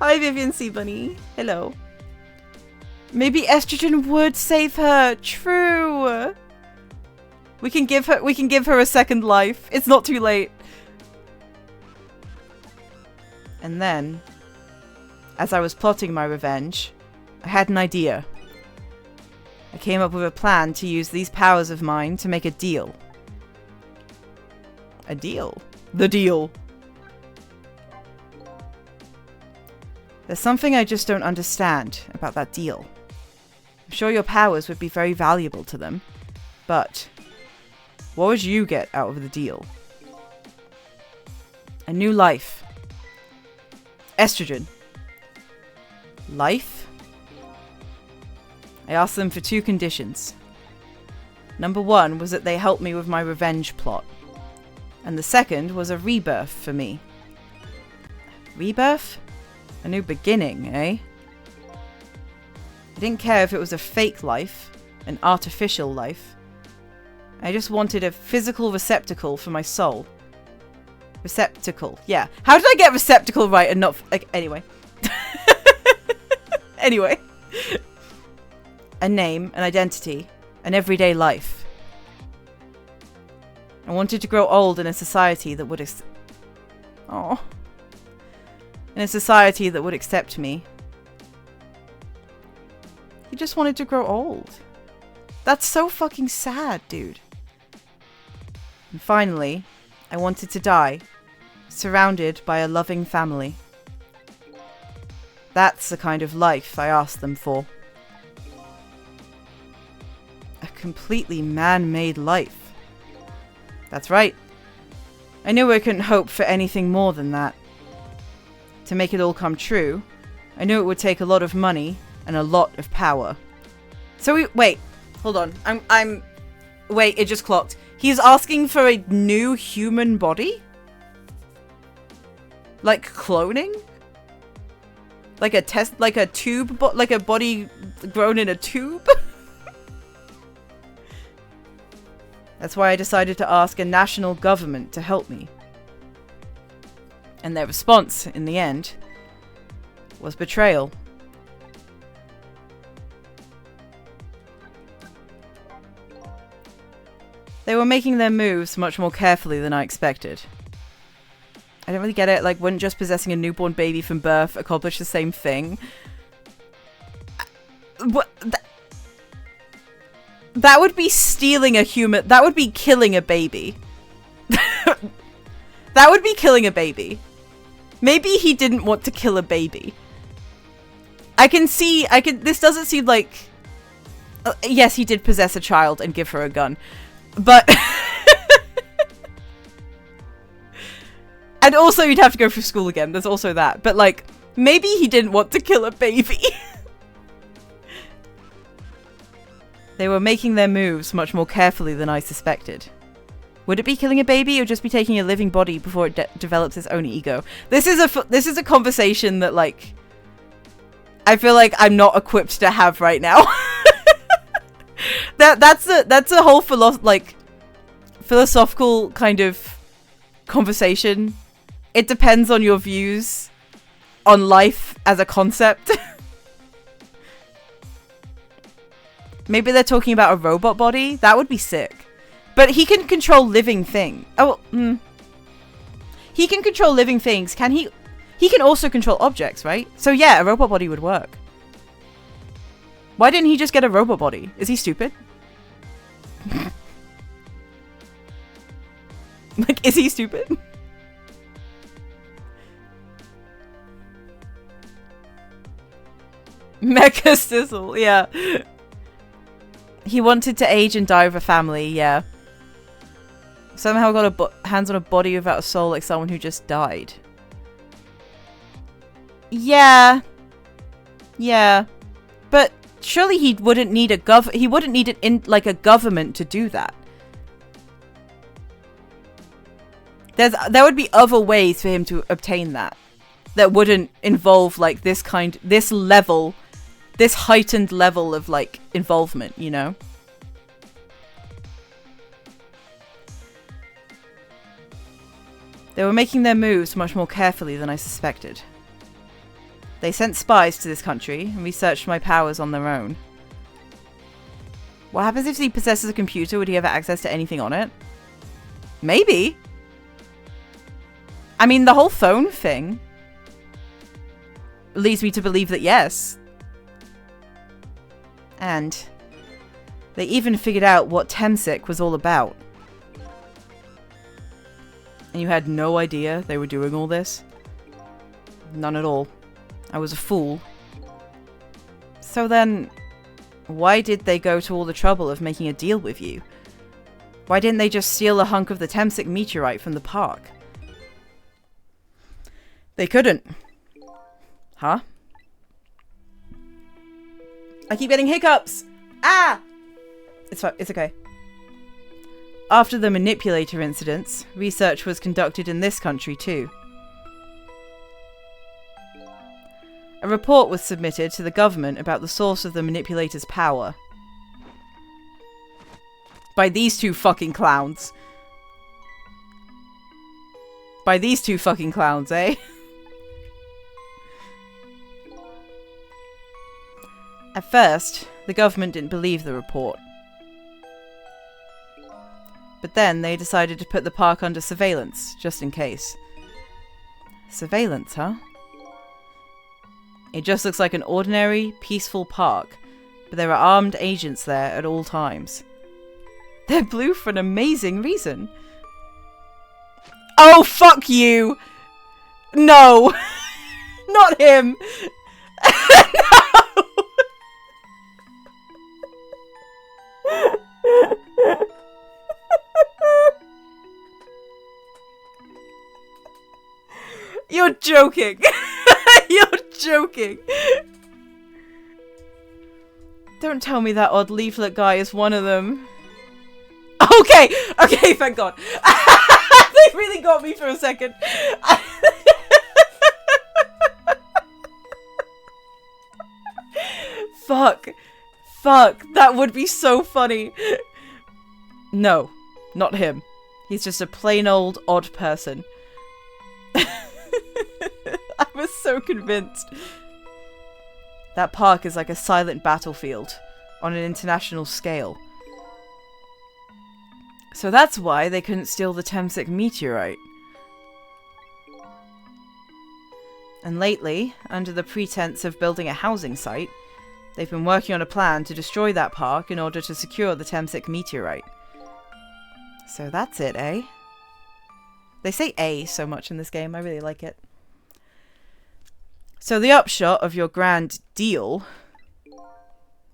[SPEAKER 1] Hi, Vivian C. Bunny. Hello. Maybe estrogen would save her. True. We can give her a second life. It's not too late. And then, as I was plotting my revenge, I had an idea. I came up with a plan to use these powers of mine to make a deal. A deal? The deal. There's something I just don't understand about that deal. I'm sure your powers would be very valuable to them, but what would you get out of the deal? A new life. Estrogen. Life? I asked them for 2 conditions. Number 1 was that they helped me with my revenge plot. And the second was a rebirth for me. Rebirth? A new beginning, eh? I didn't care if it was a fake life, an artificial life. I just wanted a physical receptacle for my soul. Receptacle, yeah. How did I get receptacle right and not... like, anyway. Anyway. A name, an identity, an everyday life. I wanted to grow old in a society that would in a society that would accept me. He just wanted to grow old. That's so fucking sad, dude. And finally, I wanted to die, surrounded by a loving family. That's the kind of life I asked them for. A completely man-made life. That's right. I knew I couldn't hope for anything more than that. To make it all come true, I knew it would take a lot of money and a lot of power. So wait, hold on. Wait, it just clocked. He's asking for a new human body? Like cloning? Like a test, like a tube, like a body grown in a tube? That's why I decided to ask a national government to help me. And their response, in the end, was betrayal. They were making their moves much more carefully than I expected. I don't really get it. Like, wouldn't just possessing a newborn baby from birth accomplish the same thing? What? That would be stealing a human. That would be killing a baby. That would be killing a baby. Maybe he didn't want to kill a baby. This doesn't seem like... yes, he did possess a child and give her a gun. But... and also you'd have to go through school again. There's also that. But like, maybe he didn't want to kill a baby. They were making their moves much more carefully than I suspected. Would it be killing a baby or just be taking a living body before it develops its own ego? This is a conversation that, like, I feel like I'm not equipped to have right now. That's a whole philosophical kind of conversation. It depends on your views on life as a concept. Maybe they're talking about a robot body. That would be sick. But he can control living things. He can control living things. Can he? He can also control objects, right? So yeah, a robot body would work. Why didn't he just get a robot body? Is he stupid? Like, is he stupid? Mecha Sizzle, yeah. He wanted to age and die with a family, yeah. Somehow got hands on a body without a soul, like someone who just died. Yeah. Yeah. But surely he wouldn't need a government to do that. There would be other ways for him to obtain that wouldn't involve like this heightened level of like involvement, you know? They were making their moves much more carefully than I suspected. They sent spies to this country and researched my powers on their own. What happens if he possesses a computer? Would he have access to anything on it? Maybe. I mean, the whole phone thing leads me to believe that yes. And they even figured out what Temsic was all about. And you had no idea they were doing all this? None at all. I was a fool. So then, why did they go to all the trouble of making a deal with you? Why didn't they just steal a hunk of the Temsic meteorite from the park? They couldn't. Huh? I keep getting hiccups! Ah! It's fine. It's okay. After the manipulator incidents, research was conducted in this country too. A report was submitted to the government about the source of the manipulator's power. By these two fucking clowns. By these two fucking clowns, eh? At first, the government didn't believe the report. But then they decided to put the park under surveillance, just in case. Surveillance, huh? It just looks like an ordinary, peaceful park, but there are armed agents there at all times. They're blue for an amazing reason. Oh, fuck you! No! Not him! No! You're joking. You're joking. Don't tell me that odd leaflet guy is one of them. Okay, okay, thank God. They really got me for a second. Fuck. Fuck. That would be so funny. No, not him. He's just a plain old odd person. I was so convinced. That park is like a silent battlefield on an international scale. So that's why they couldn't steal the Temsik meteorite. And lately, under the pretense of building a housing site, they've been working on a plan to destroy that park in order to secure the Temsik meteorite. So that's it, eh? They say "a" so much in this game, I really like it. So the upshot of your grand deal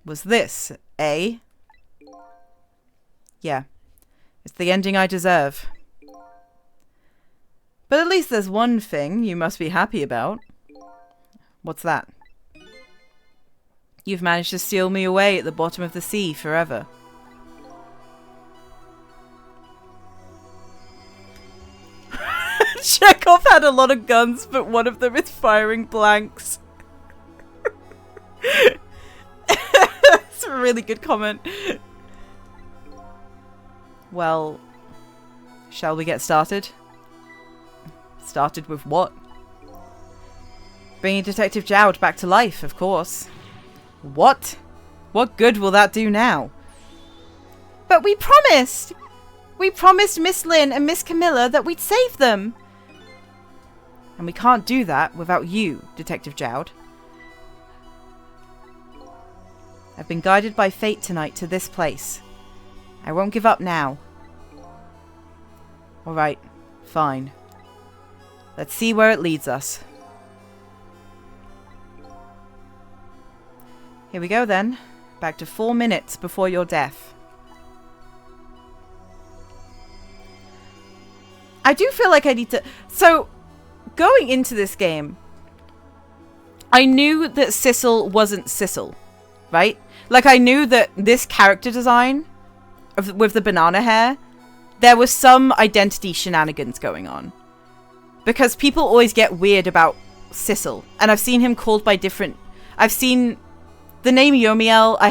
[SPEAKER 1] was this, eh? Yeah. It's the ending I deserve. But at least there's one thing you must be happy about. What's that? You've managed to steal me away at the bottom of the sea forever. Chekhov had a lot of guns, but one of them is firing blanks. That's a really good comment. Well, shall we get started? Started with what? Bringing Detective Jowd back to life, of course. What? What good will that do now?
[SPEAKER 2] But we promised! We promised Miss Lynn and Miss Camilla that we'd save them!
[SPEAKER 1] And we can't do that without you, Detective Jowd. I've been guided by fate tonight to this place. I won't give up now. Alright, fine. Let's see where it leads us. Here we go then. Back to 4 minutes before your death. I do feel like I need to... So, going into this game, I knew that Sissel wasn't Sissel, right? Like, I knew that this character design with the banana hair, there was some identity shenanigans going on. Because people always get weird about Sissel. And I've seen him called by different... I've seen... The name Yomiel, I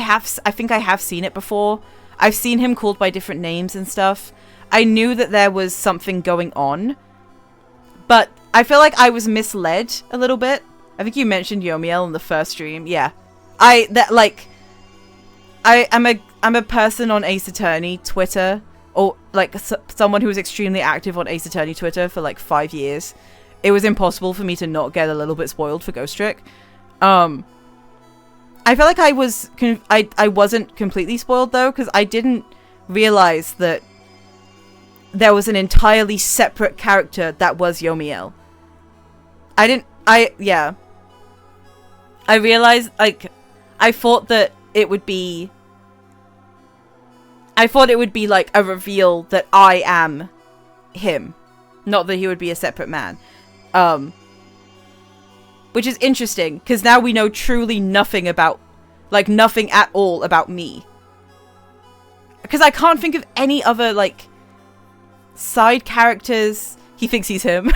[SPEAKER 1] think I have seen it before. I've seen him called by different names and stuff. I knew that there was something going on. But I feel like I was misled a little bit. I think you mentioned Yomiel in the first stream. Yeah. I'm a person on Ace Attorney Twitter, or like someone who was extremely active on Ace Attorney Twitter for like 5 years. It was impossible for me to not get a little bit spoiled for Ghost Trick. I feel like I wasn't completely spoiled though, because I didn't realize that there was an entirely separate character that was Yomiel. I realized, like, I thought it would be like a reveal that I am him. Not that he would be a separate man. Which is interesting, because now we know truly nothing about, like, nothing at all about me. Because I can't think of any other, like, side characters. He thinks he's him.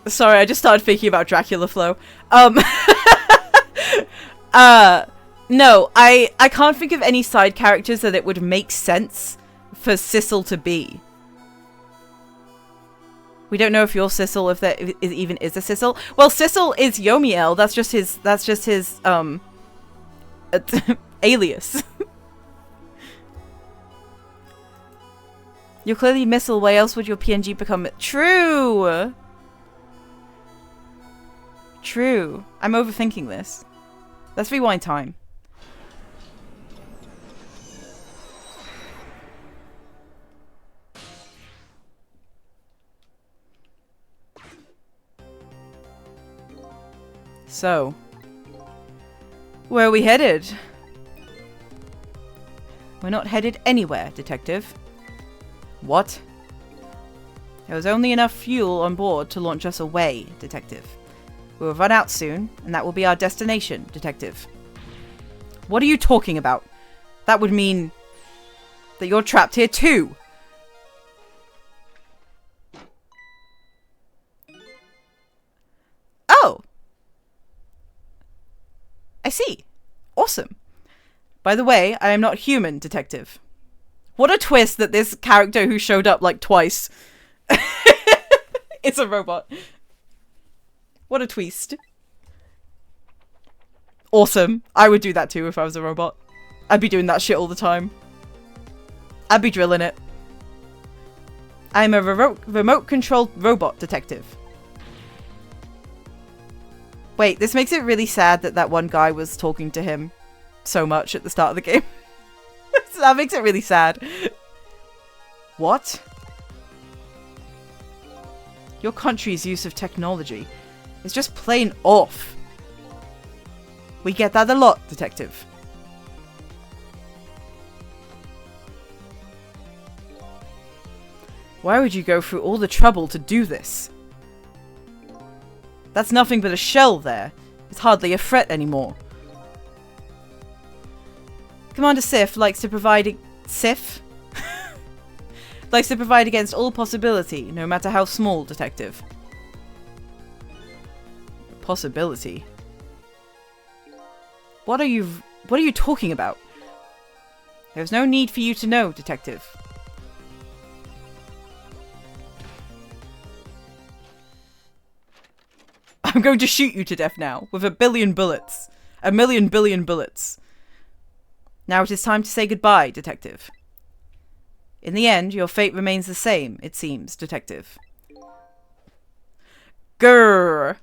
[SPEAKER 1] Sorry, I just started thinking about Dracula Flow. No, I can't think of any side characters that it would make sense for Sissel to be. We don't know if you're Sissel, if there even is a Sissel. Well, Sissel is Yomiel. That's just his alias. You're clearly Missile. Why else would your PNG become... True! True. I'm overthinking this. Let's rewind time. So, where are we headed? We're not headed anywhere, Detective. What? There was only enough fuel on board to launch us away, Detective. We will run out soon, and that will be our destination, Detective. What are you talking about? That would mean that you're trapped here too. see. Awesome. By the way, I am not human, detective. What a twist that this character who showed up like twice is a robot. What a twist. Awesome. I would do that too if I was a robot. I'd be doing that shit all the time. I'd be drilling it. I'm a remote-controlled robot detective. Wait, this makes it really sad that that one guy was talking to him so much at the start of the game. That makes it really sad. What? Your country's use of technology is just plain off. We get that a lot, detective. Why would you go through all the trouble to do this? That's nothing but a shell there. It's hardly a threat anymore. Commander Sif likes to provide likes to provide against all possibility, no matter how small, detective. Possibility? What are you talking about? There's no need for you to know, detective. I'm going to shoot you to death now, with 1 billion bullets. 1 billion bullets. Now it is time to say goodbye, detective. In the end, your fate remains the same, it seems, detective. Grrr.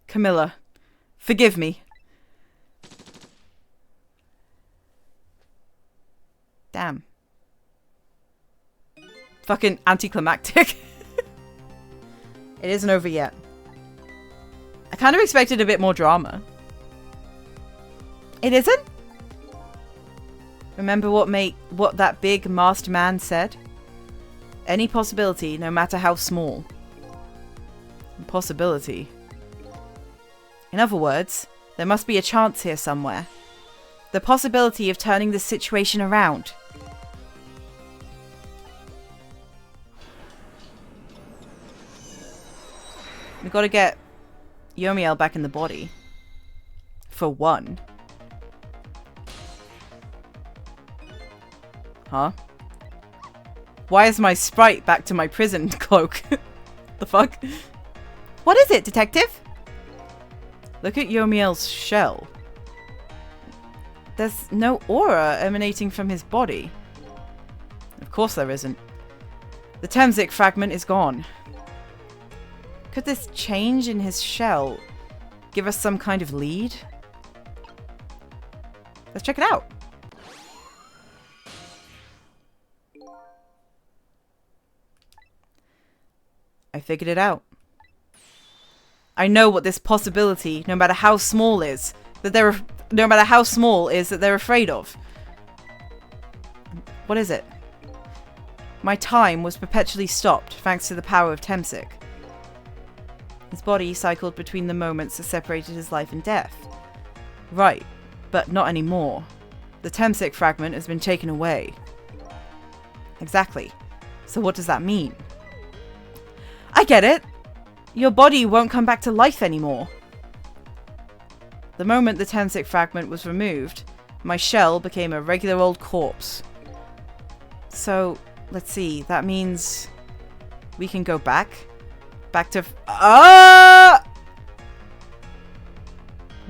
[SPEAKER 1] Camilla, forgive me. Damn. Fucking anticlimactic. It isn't over yet. I kind of expected a bit more drama. It isn't? Remember what that big masked man said? Any possibility, no matter how small. Possibility. In other words, there must be a chance here somewhere. The possibility of turning this situation around. We've got to get Yomiel back in the body. For one. Huh? Why is my sprite back to my prison cloak? The fuck?
[SPEAKER 2] What is it, detective?
[SPEAKER 1] Look at Yomiel's shell. There's no aura emanating from his body. Of course there isn't. The Temzik fragment is gone. Could this change in his shell give us some kind of lead? Let's check it out. I figured it out. I know what this possibility, no matter how small is, that they're afraid of. What is it? My time was perpetually stopped thanks to the power of Temzik. His body cycled between the moments that separated his life and death. Right, but not anymore. The Temzik fragment has been taken away. Exactly. So what does that mean? I get it! Your body won't come back to life anymore. The moment the Temzik fragment was removed, my shell became a regular old corpse. So, let's see, that means we can go back? Back to...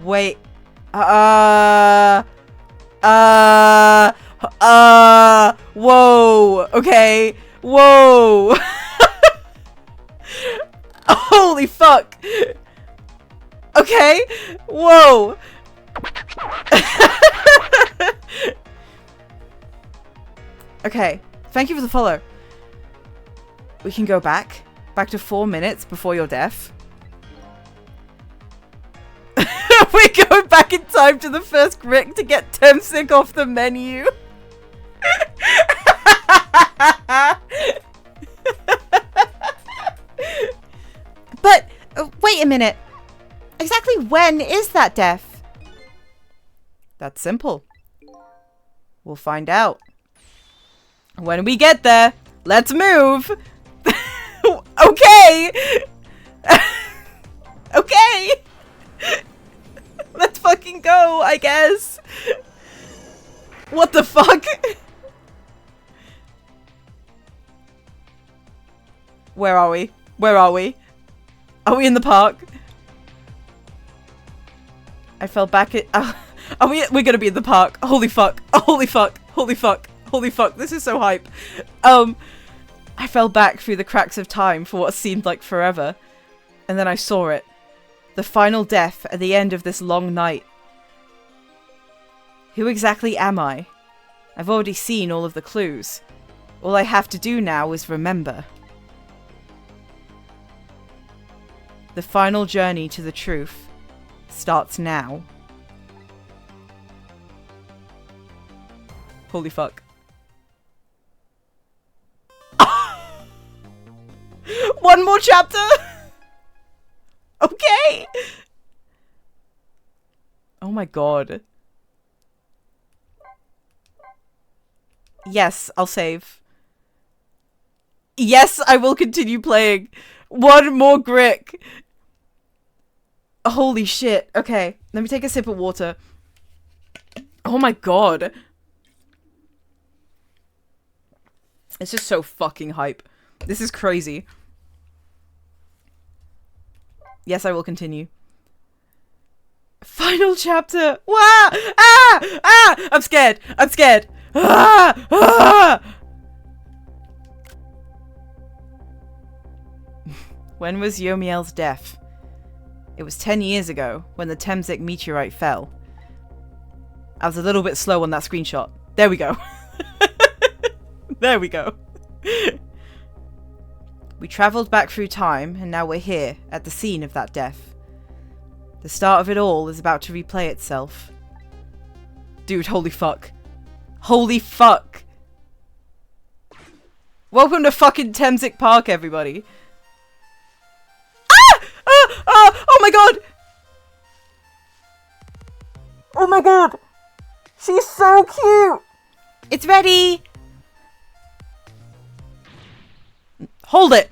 [SPEAKER 1] Wait. Whoa. Okay. Whoa. Holy fuck. Okay. Whoa. Okay. Thank you for the follow. We can go back. Back to 4 minutes before your death. We're going back in time to the first grick to get Temzik off the menu.
[SPEAKER 2] But, wait a minute. Exactly when is that death?
[SPEAKER 1] That's simple. We'll find out. When we get there, let's move. Okay. Okay. Let's fucking go, I guess. What the fuck? Where are we? Where are we? Are we in the park? I fell back at... Are we? We're gonna be in the park. Holy fuck. Holy fuck. Holy fuck. Holy fuck. This is so hype. I fell back through the cracks of time for what seemed like forever. And then I saw it. The final death at the end of this long night. Who exactly am I? I've already seen all of the clues. All I have to do now is remember. The final journey to the truth starts now. Holy fuck. One more chapter? Okay. Oh my god. Yes, I'll save. Yes, I will continue playing. One more grick. Holy shit. Okay, let me take a sip of water. Oh my god. It's just so fucking hype. This is crazy. Yes, I will continue. Final chapter. Wow! Ah! Ah! I'm scared. I'm scared. Ah! Ah! When was Yomiel's death? It was 10 years ago, when the Temzik meteorite fell. I was a little bit slow on that screenshot. There we go. There we go. We travelled back through time, and now we're here, at the scene of that death. The start of it all is about to replay itself. Dude, holy fuck. Holy fuck! Welcome to fucking Temzik Park, everybody. Ah! Ah! Ah! Oh my god! Oh my god! She's so cute!
[SPEAKER 2] It's ready!
[SPEAKER 1] Hold it!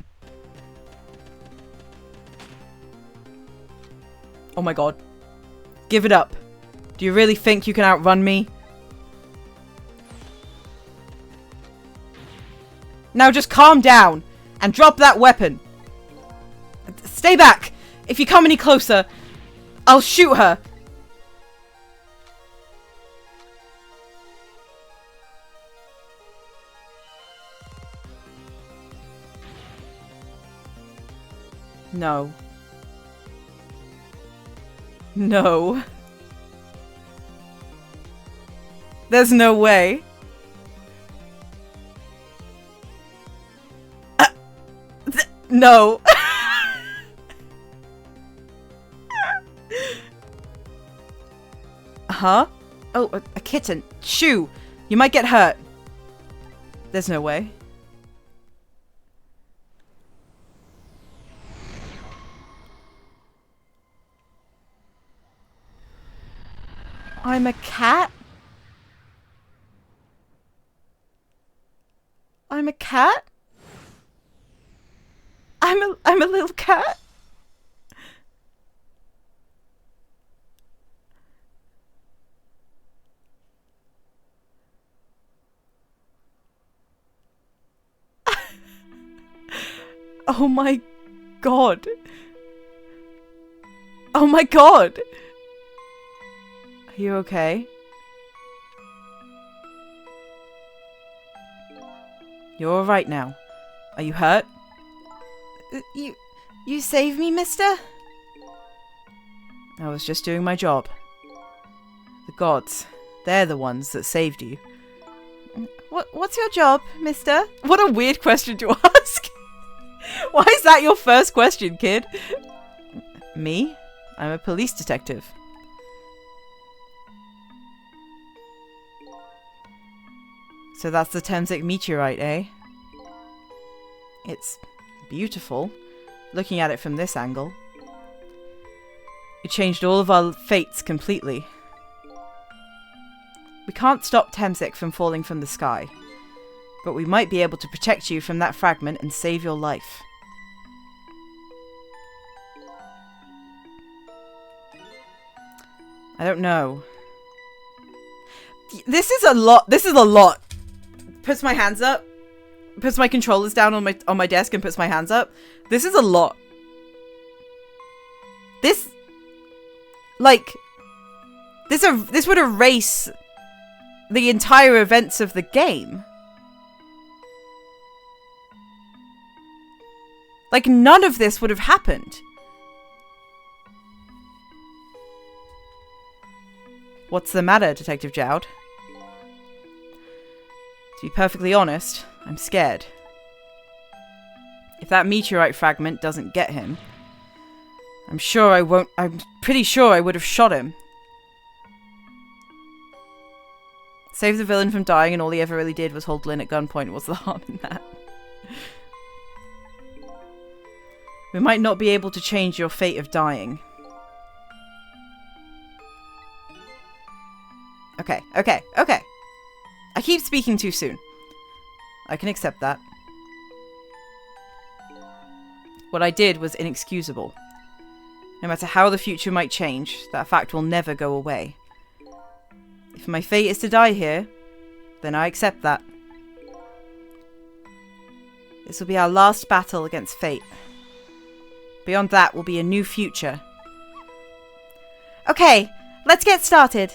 [SPEAKER 1] Oh my god. Give it up. Do you really think you can outrun me? Now just calm down and drop that weapon. Stay back. If you come any closer, I'll shoot her. No. No. There's no way. No. Huh? Oh, a kitten. Shoo! You might get hurt. There's no way. I'm a cat? I'm a cat? I'm a little cat? Oh my god. Oh my god. Are you okay? You're alright now. Are you hurt?
[SPEAKER 2] You saved me, mister?
[SPEAKER 1] I was just doing my job. The gods, they're the ones that saved you.
[SPEAKER 2] What's your job, mister?
[SPEAKER 1] What a weird question to ask. Why is that your first question, kid? Me? I'm a police detective. So that's the Temzik meteorite, eh? It's beautiful, looking at it from this angle. It changed all of our fates completely. We can't stop Temzik from falling from the sky, but we might be able to protect you from that fragment and save your life. I don't know. This is a lot. This is a lot. Puts my hands up. Puts my controllers down on my desk and puts my hands up. This is a lot. This, like, this would erase the entire events of the game. Like, none of this would have happened. What's the matter, Detective Jowd? To be perfectly honest, I'm scared. If that meteorite fragment doesn't get him, I'm pretty sure I would have shot him. Save the villain from dying and all he ever really did was hold Lynn at gunpoint. What's the harm in that? We might not be able to change your fate of dying. Okay. I keep speaking too soon. I can accept that. What I did was inexcusable. No matter how the future might change, that fact will never go away. If my fate is to die here, then I accept that. This will be our last battle against fate. Beyond that will be a new future.
[SPEAKER 2] Okay, let's get started.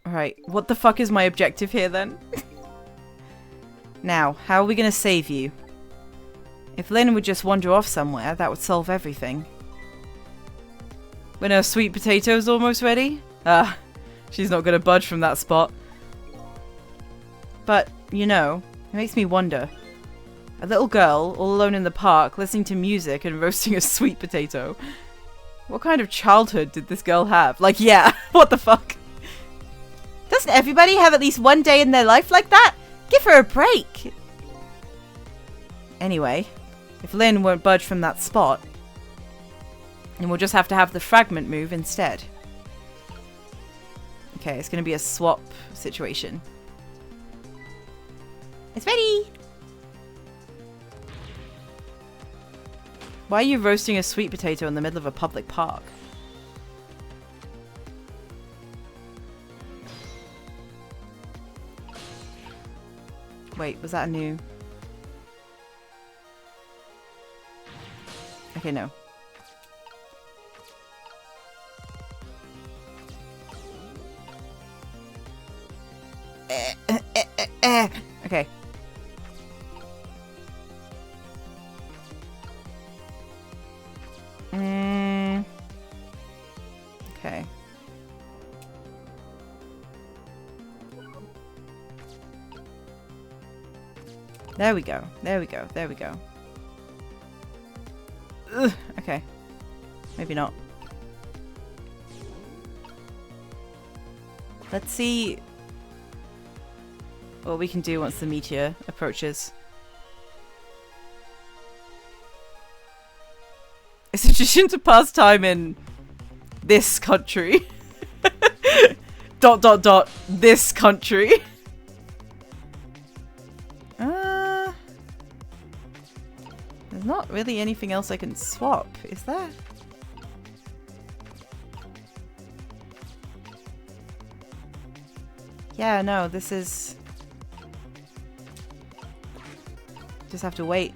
[SPEAKER 1] Alright, what the fuck is my objective here then? Now, how are we gonna save you? If Lynn would just wander off somewhere, that would solve everything. When her sweet potato's almost ready? Ah, she's not gonna budge from that spot. But, you know, it makes me wonder. A little girl, all alone in the park, listening to music and roasting a sweet potato. What kind of childhood did this girl have? Like, yeah, what the fuck?
[SPEAKER 2] Doesn't everybody have at least one day in their life like that? Give her a break.
[SPEAKER 1] Anyway, if Lynn won't budge from that spot, then we'll just have to have the fragment move instead. Okay, it's going to be a swap situation.
[SPEAKER 2] It's ready.
[SPEAKER 1] Why are you roasting a sweet potato in the middle of a public park? Wait, was that a new... Okay, no. Okay. Okay. There we go. There we go. There we go. Ugh, okay. Maybe not. Let's see what we can do once the meteor approaches. It's a tradition to pass time in this country. ... This country. There's not really anything else I can swap, is there? Yeah, no, this is... Just have to wait.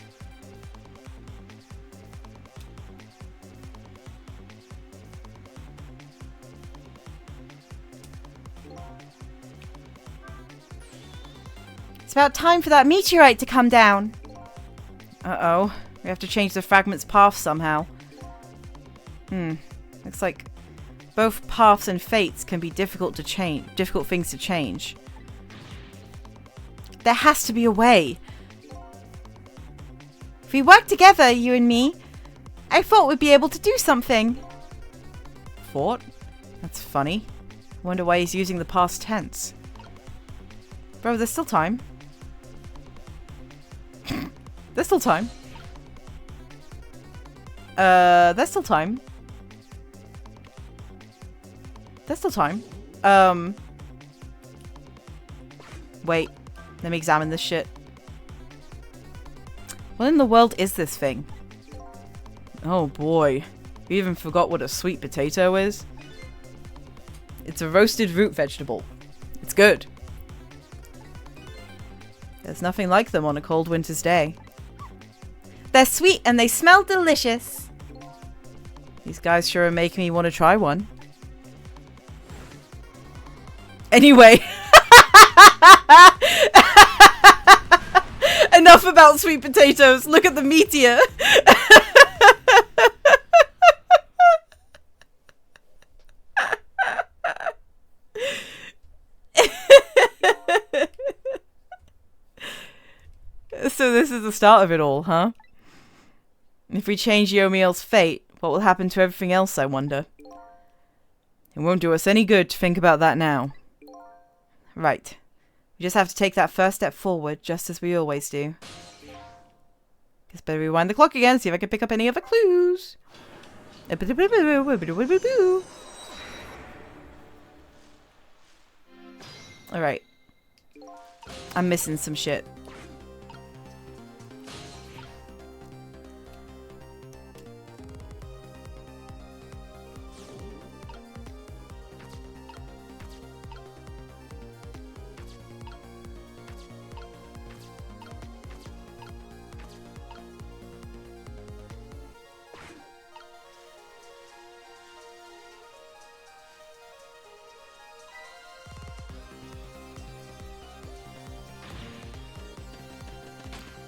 [SPEAKER 2] It's about time for that meteorite to come down.
[SPEAKER 1] Uh-oh. We have to change the fragment's path somehow. Looks like both paths and fates can be difficult things to change.
[SPEAKER 2] There has to be a way. If we work together, you and me, I thought we'd be able to do something.
[SPEAKER 1] Thought? That's funny. Wonder why he's using the past tense. Bro, there's still time. There's still time. There's still time. There's still time. Wait. Let me examine this shit. What in the world is this thing? Oh boy. We even forgot what a sweet potato is. It's a roasted root vegetable. It's good. There's nothing like them on a cold winter's day.
[SPEAKER 2] They're sweet and they smell delicious.
[SPEAKER 1] These guys sure are making me want to try one. Anyway. Enough about sweet potatoes. Look at the meteor. So this is the start of it all, huh? If we change Yomiel's fate, what will happen to everything else, I wonder? It won't do us any good to think about that now. Right. We just have to take that first step forward, just as we always do. Guess better rewind the clock again, see if I can pick up any other clues. Alright. I'm missing some shit.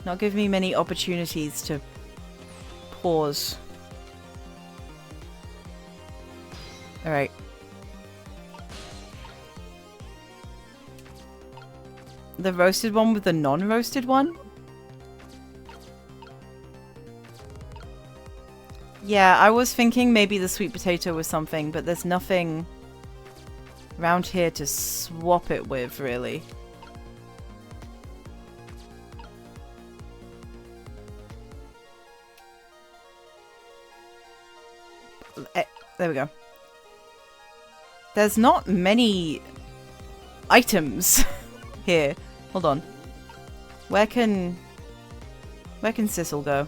[SPEAKER 1] Not giving me many opportunities to pause. Alright. The roasted one with the non-roasted one? Yeah, I was thinking maybe the sweet potato was something, but there's nothing around here to swap it with, really. There we go. There's not many items here. Hold on. Where can Sissel go?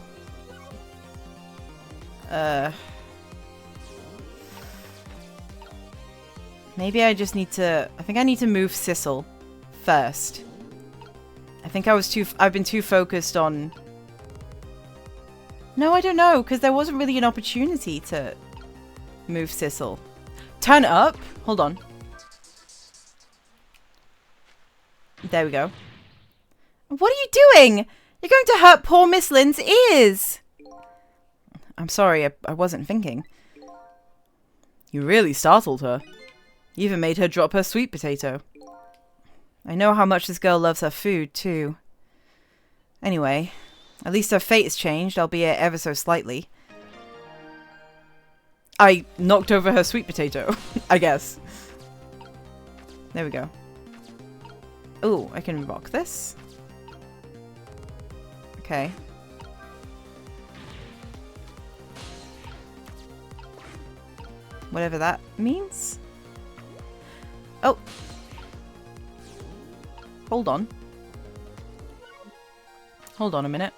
[SPEAKER 1] Maybe I just need to... I think I need to move Sissel first. I think I've been too focused on... No, I don't know, because there wasn't really an opportunity to move Sissel. Turn it up. Hold on. There we go. What are you doing? You're going to hurt poor Miss Lynn's ears. I'm sorry, I wasn't thinking. You really startled her. You even made her drop her sweet potato. I know how much this girl loves her food, too. Anyway, at least her fate has changed, albeit ever so slightly. I knocked over her sweet potato, I guess. There we go. Oh, I can rock this. Okay. Whatever that means. Oh. Hold on. Hold on a minute.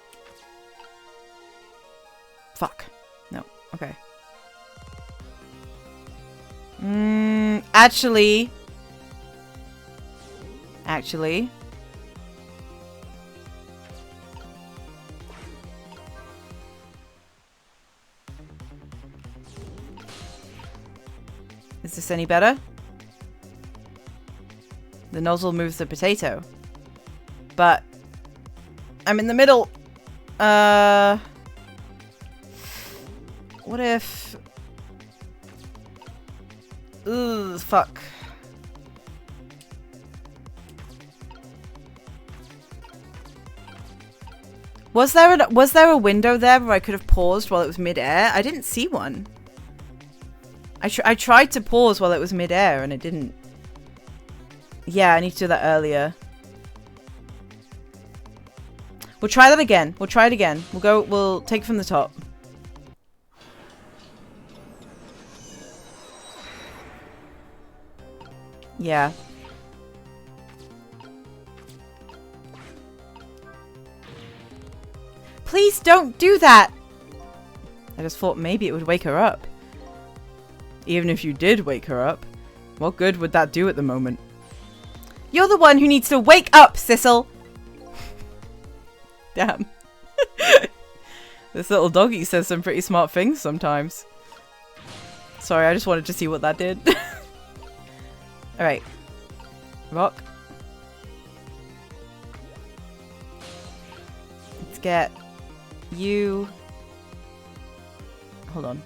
[SPEAKER 1] Fuck. No. Okay. Actually. Is this any better? The nozzle moves the potato. But I'm in the middle. What if... Ugh, fuck. Was there a window there where I could have paused while it was mid-air? I didn't see one. I tried to pause while it was mid-air and it didn't. Yeah, I need to do that earlier. We'll try that again. We'll try it again. We'll take from the top. Yeah. Please don't do that. I just thought maybe it would wake her up. Even if you did wake her up, what good would that do at the moment?
[SPEAKER 2] You're the one who needs to wake up, Sissel.
[SPEAKER 1] Damn. This little doggy says some pretty smart things sometimes. Sorry, I just wanted to see what that did. Alright. Rock. Let's get you. Hold on.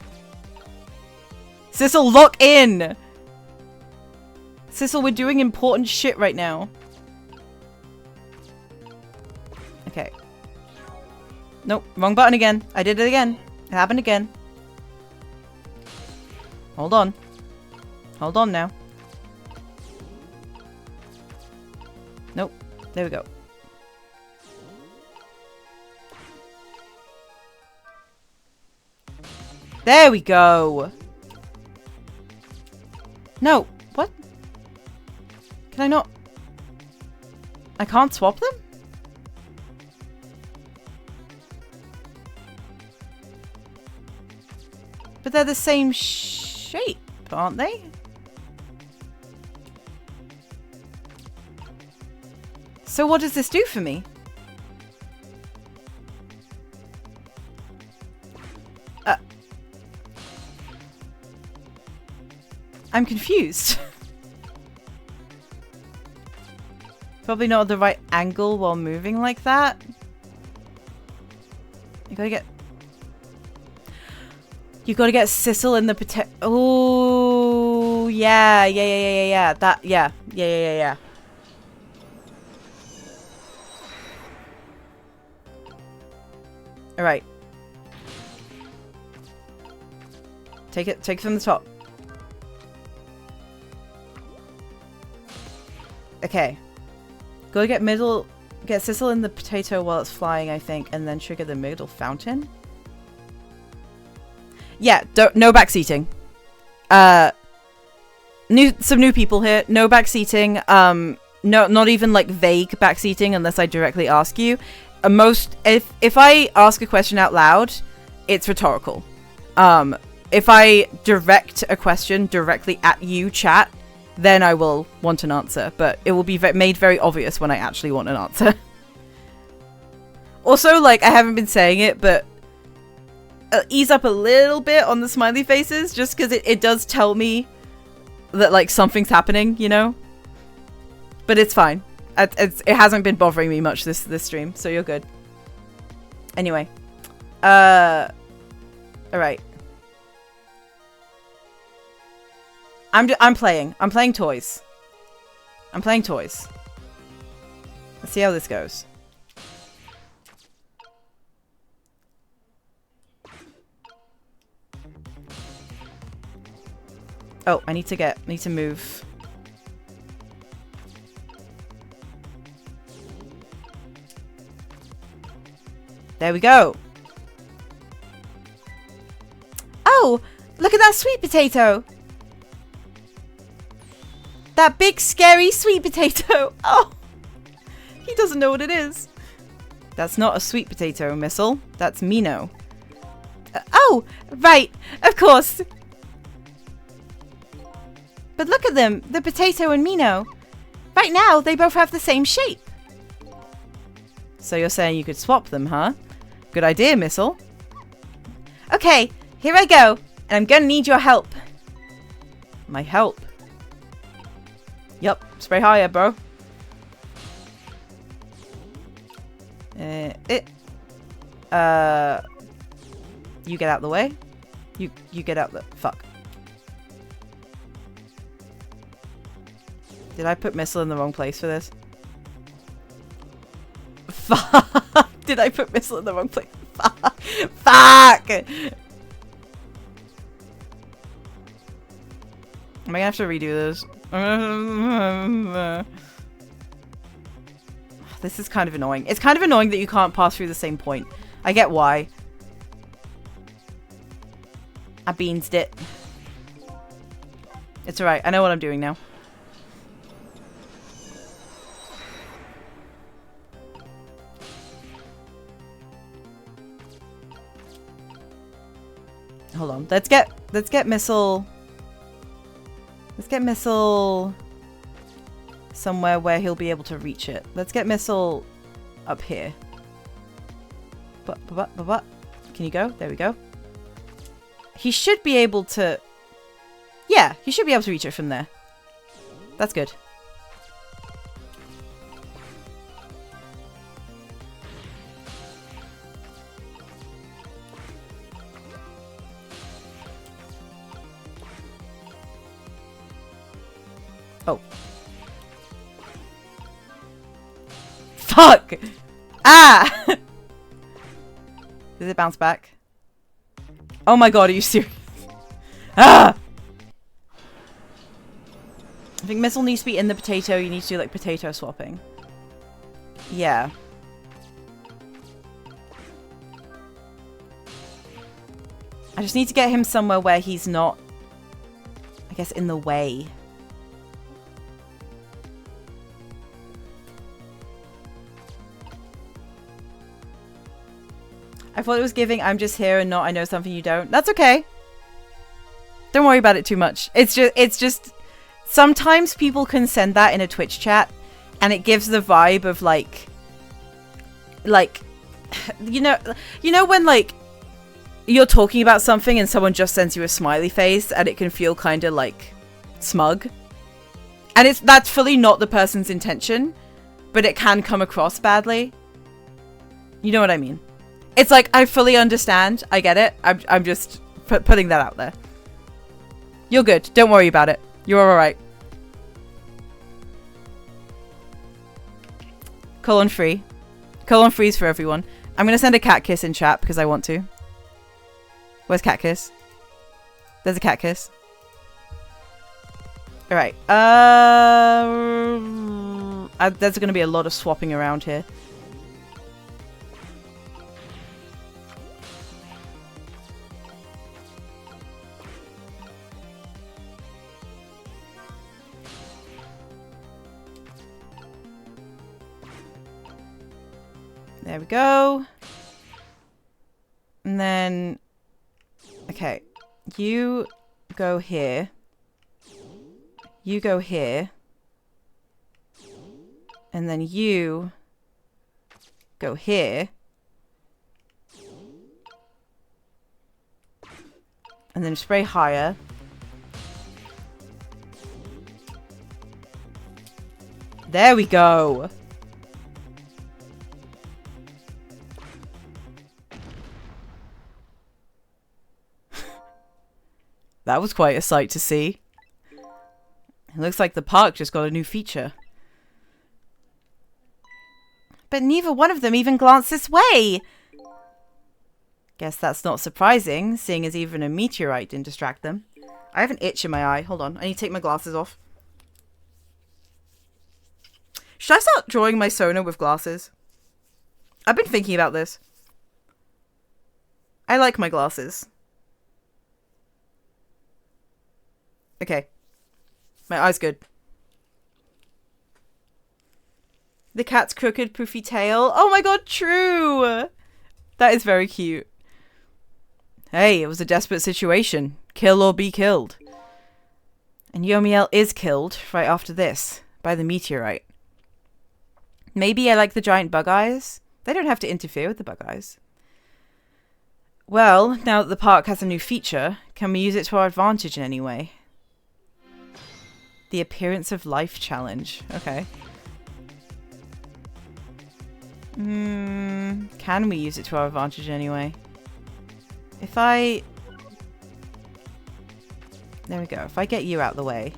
[SPEAKER 1] Sissel, lock in! Sissel, we're doing important shit right now. Okay. Nope, wrong button again. I did it again. It happened again. Hold on. Hold on now. Nope. There we go. There we go. No. What? Can I not? I can't swap them? But they're the same shape, aren't they? So what does this do for me? I'm confused. Probably not at the right angle while moving like that. You gotta get Sissel in the potato. Oh, yeah. That, yeah. All right. Take it from the top. Okay. Go get Sissel in the potato while it's flying, I think, and then trigger the middle fountain. Yeah, no backseating. Some new people here. No backseating. No, not even like vague backseating unless I directly ask you. If I ask a question out loud, it's rhetorical. If I direct a question directly at you, chat, then I will want an answer, but it will be made very obvious when I actually want an answer. Also, like, I haven't been saying it, but ease up a little bit on the smiley faces, just because it does tell me that, like, something's happening, you know? But it's fine. It hasn't been bothering me much this stream, so you're good. Anyway. Alright. I'm playing toys. I'm playing toys. Let's see how this goes. Oh, I need to move. There we go.
[SPEAKER 2] Oh, look at that sweet potato. That big, scary sweet potato. Oh,
[SPEAKER 1] he doesn't know what it is. That's not a sweet potato, Missile. That's Mino.
[SPEAKER 2] Oh, right. Of course. But look at them, the potato and Mino. Right now, they both have the same shape.
[SPEAKER 1] So you're saying you could swap them, huh? Good idea, Missile.
[SPEAKER 2] Okay, here I go. And I'm gonna need your help.
[SPEAKER 1] My help? Yup, spray higher, bro. You get out the way. You get out the... Fuck. Did I put Missile in the wrong place for this? Fuck! Did I put Missile in the wrong place? Fuck! Fuck! Am I gonna have to redo this? This is kind of annoying. It's kind of annoying that you can't pass through the same point. I get why. I beansed it. It's alright. I know what I'm doing now. hold on. Let's get Missile. Let's get Missile somewhere where he'll be able to reach it. Let's get Missile up here. Can you go? There we go. He should be able to... Yeah, he should be able to reach it from there. That's good. Oh. Fuck! Ah! Does it bounce back? Oh my god, are you serious? Ah! I think Missile needs to be in the potato. You need to do like potato swapping. Yeah. I just need to get him somewhere where he's not, I guess, in the way. I thought it was giving I'm just here and not I know something you don't. That's okay. Don't worry about it too much. It's just sometimes people can send that in a Twitch chat and it gives the vibe of like you know when like you're talking about something and someone just sends you a smiley face and it can feel kind of like smug. And that's fully not the person's intention, but it can come across badly. You know what I mean? It's like, I fully understand. I get it. I'm just putting that out there. You're good. Don't worry about it. You're alright. Colon free. Colon freeze for everyone. I'm going to send a cat kiss in chat because I want to. Where's cat kiss? There's a cat kiss. Alright. There's going to be a lot of swapping around here. There we go. And then... Okay. You go here. You go here. And then you go here. And then spray higher. There we go. That was quite a sight to see. It looks like the park just got a new feature. But neither one of them even glanced this way! Guess that's not surprising, seeing as even a meteorite didn't distract them. I have an itch in my eye. Hold on, I need to take my glasses off. Should I start drawing my Sona with glasses? I've been thinking about this. I like my glasses. Okay. My eye's good. The cat's crooked, poofy tail. Oh my god, true! That is very cute. Hey, it was a desperate situation. Kill or be killed. And Yomiel is killed right after this by the meteorite. Maybe I like the giant bug eyes. They don't have to interfere with the bug eyes. Well, now that the park has a new feature, can we use it to our advantage in any way? The appearance of life challenge. Okay. Can we use it to our advantage anyway? If I... There we go. If I get you out of the way.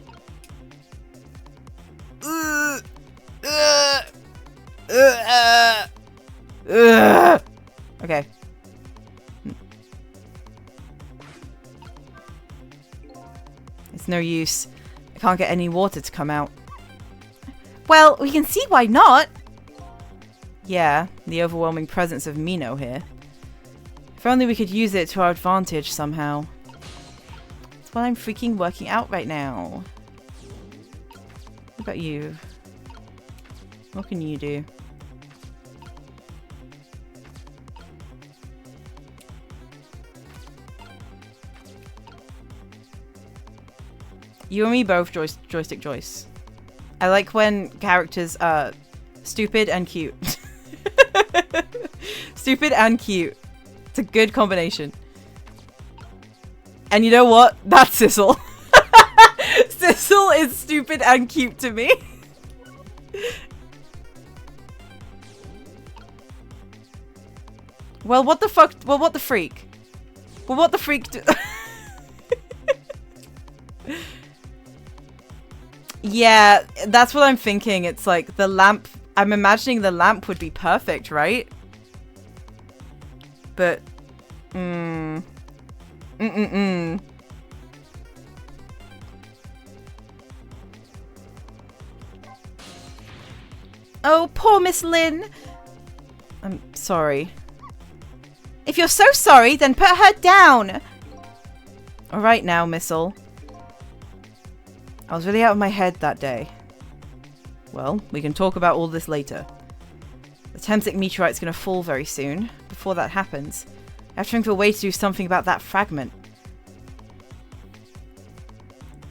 [SPEAKER 1] Okay. It's no use. I can't get any water to come out. Well, we can see why not. Yeah, the overwhelming presence of Mino here. If only we could use it to our advantage somehow. That's what I'm freaking working out right now. What about you? What can you do? You and me both, Joystick Joyce. I like when characters are stupid and cute. Stupid and cute. It's a good combination. And you know what? That's Sissel. Sissel is stupid and cute to me. Well, what the fuck? Well, what the freak? Well, what the freak do? Yeah, that's what I'm thinking. It's like the lamp. I'm imagining the lamp would be perfect, right? But, Oh, poor Miss Lynn. I'm sorry.
[SPEAKER 2] If you're so sorry, then put her down.
[SPEAKER 1] All right now, Missile. I was really out of my head that day. Well, we can talk about all this later. The Temsic meteorite's going to fall very soon. Before that happens, I have to think of a way to do something about that fragment.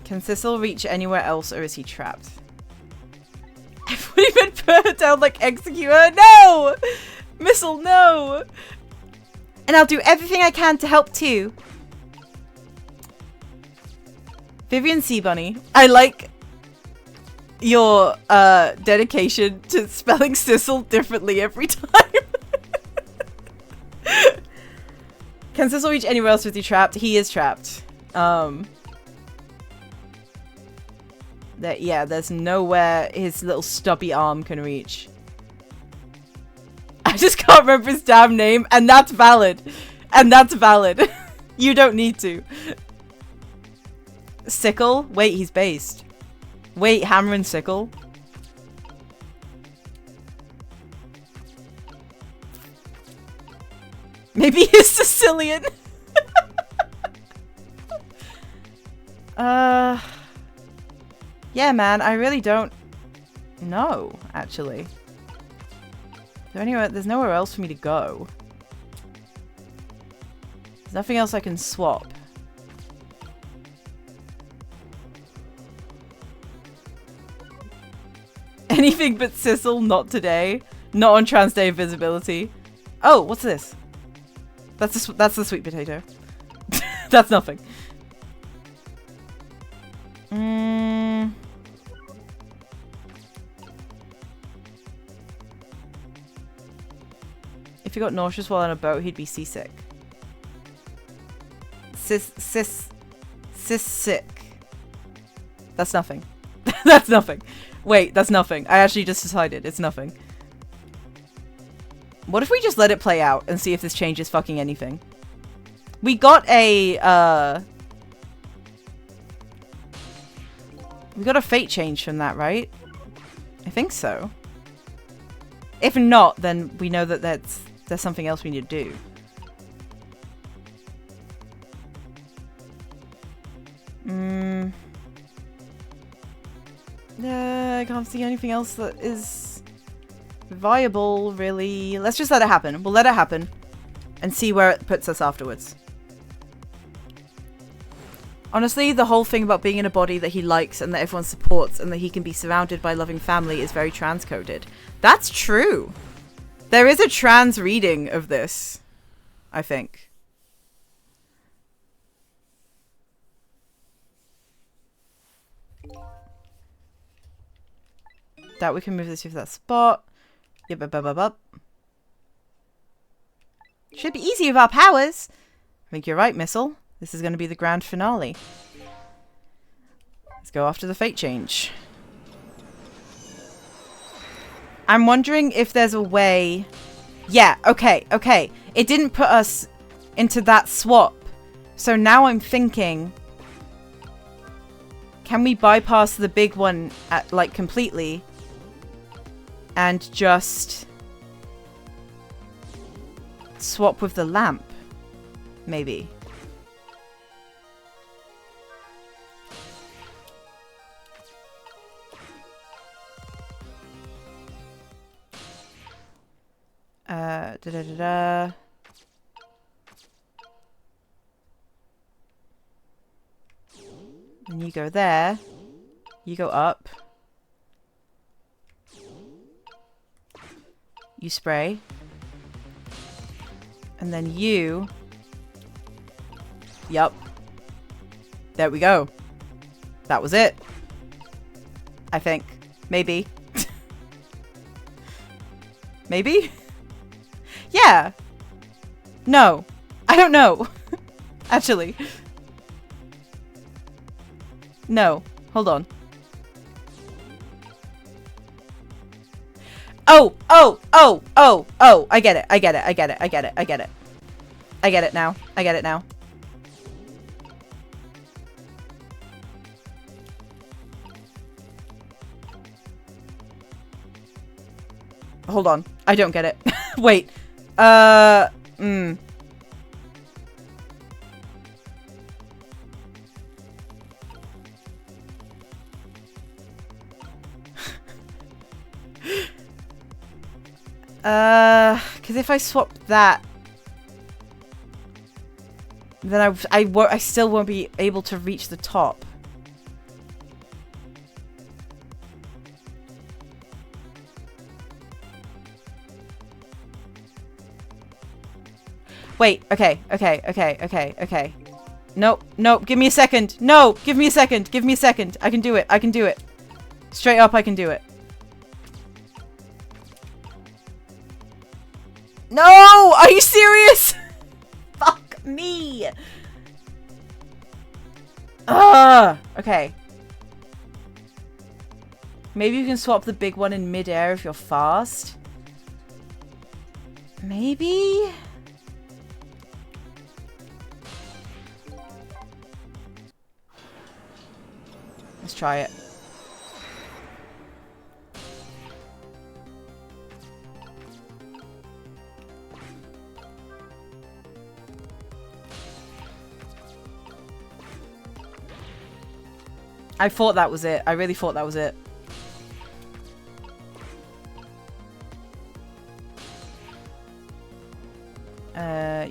[SPEAKER 1] Can Sissel reach anywhere else, or is he trapped? I wouldn't even put her down like Executor. No! Missile, no!
[SPEAKER 2] And I'll do everything I can to help too.
[SPEAKER 1] Vivian Seabunny, I like your dedication to spelling Sissel differently every time. Can Sissel reach anywhere else with you trapped? He is trapped. Yeah, there's nowhere his little stubby arm can reach. I just can't remember his damn name, and that's valid. And that's valid. You don't need to. Sickle? Wait, he's based. Wait, hammer and sickle? Maybe he's Sicilian. Yeah, man, I really don't know, actually. There's nowhere else for me to go. There's nothing else I can swap. Anything but Sissel, not today. Not on Trans Day of Visibility. Oh, what's this? That's the sweet potato. That's nothing. If he got nauseous while on a boat, he'd be seasick. Sick. That's nothing. That's nothing. Wait, that's nothing. I actually just decided it's nothing. What if we just let it play out and see if this changes fucking anything? We got a, we got a fate change from that, right? I think so. If not, then we know that there's something else we need to do. I can't see anything else that is viable, really. Let's just let it happen. We'll let it happen and see where it puts us afterwards. Honestly, the whole thing about being in a body that he likes and that everyone supports and that he can be surrounded by loving family is very transcoded. That's true. There is a trans reading of this, I think. That we can move this to that spot. Yep. Should be easy with our powers. I think you're right, Missile. This is going to be the grand finale. Let's go after the fate change. I'm wondering if there's a way... Yeah, okay. It didn't put us into that swap. So now I'm thinking... Can we bypass the big one like completely? And just... swap with the lamp? Maybe. Then you go there. You go up. You spray. And then you... Yup. There we go. That was it. I think. Maybe. Maybe? Yeah. No. I don't know. Actually. No. Hold on. Oh! Oh! Oh! Oh! Oh! I get it. I get it. I get it. I get it. I get it. I get it now. I get it now. Hold on. I don't get it. Wait. Because if I swap that, then I still won't be able to reach the top. Wait, okay. Nope, give me a second. No, give me a second. Give me a second. I can do it. I can do it. Straight up, I can do it. No! Are you serious? Fuck me. Okay. Maybe you can swap the big one in midair if you're fast. Maybe? Let's try it. I thought that was it. I really thought that was it.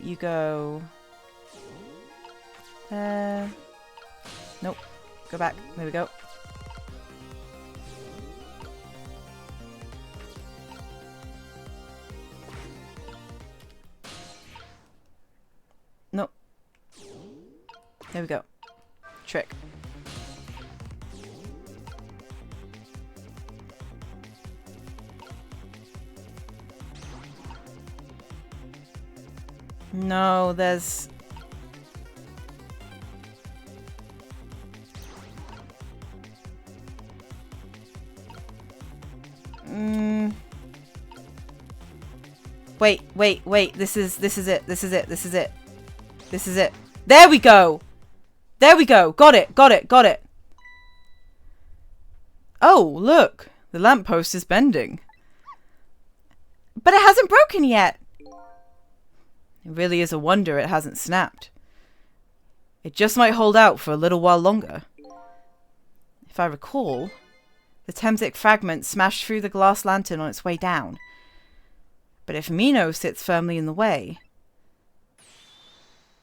[SPEAKER 1] You go... Nope. Go back. There we go. Nope. There we go. Trick. No, there's... Wait. This is it. This is it. There we go. Got it. Oh, look. The lamppost is bending. But it hasn't broken yet. It really is a wonder it hasn't snapped. It just might hold out for a little while longer. If I recall, the Temsic fragment smashed through the glass lantern on its way down. But if Mino sits firmly in the way,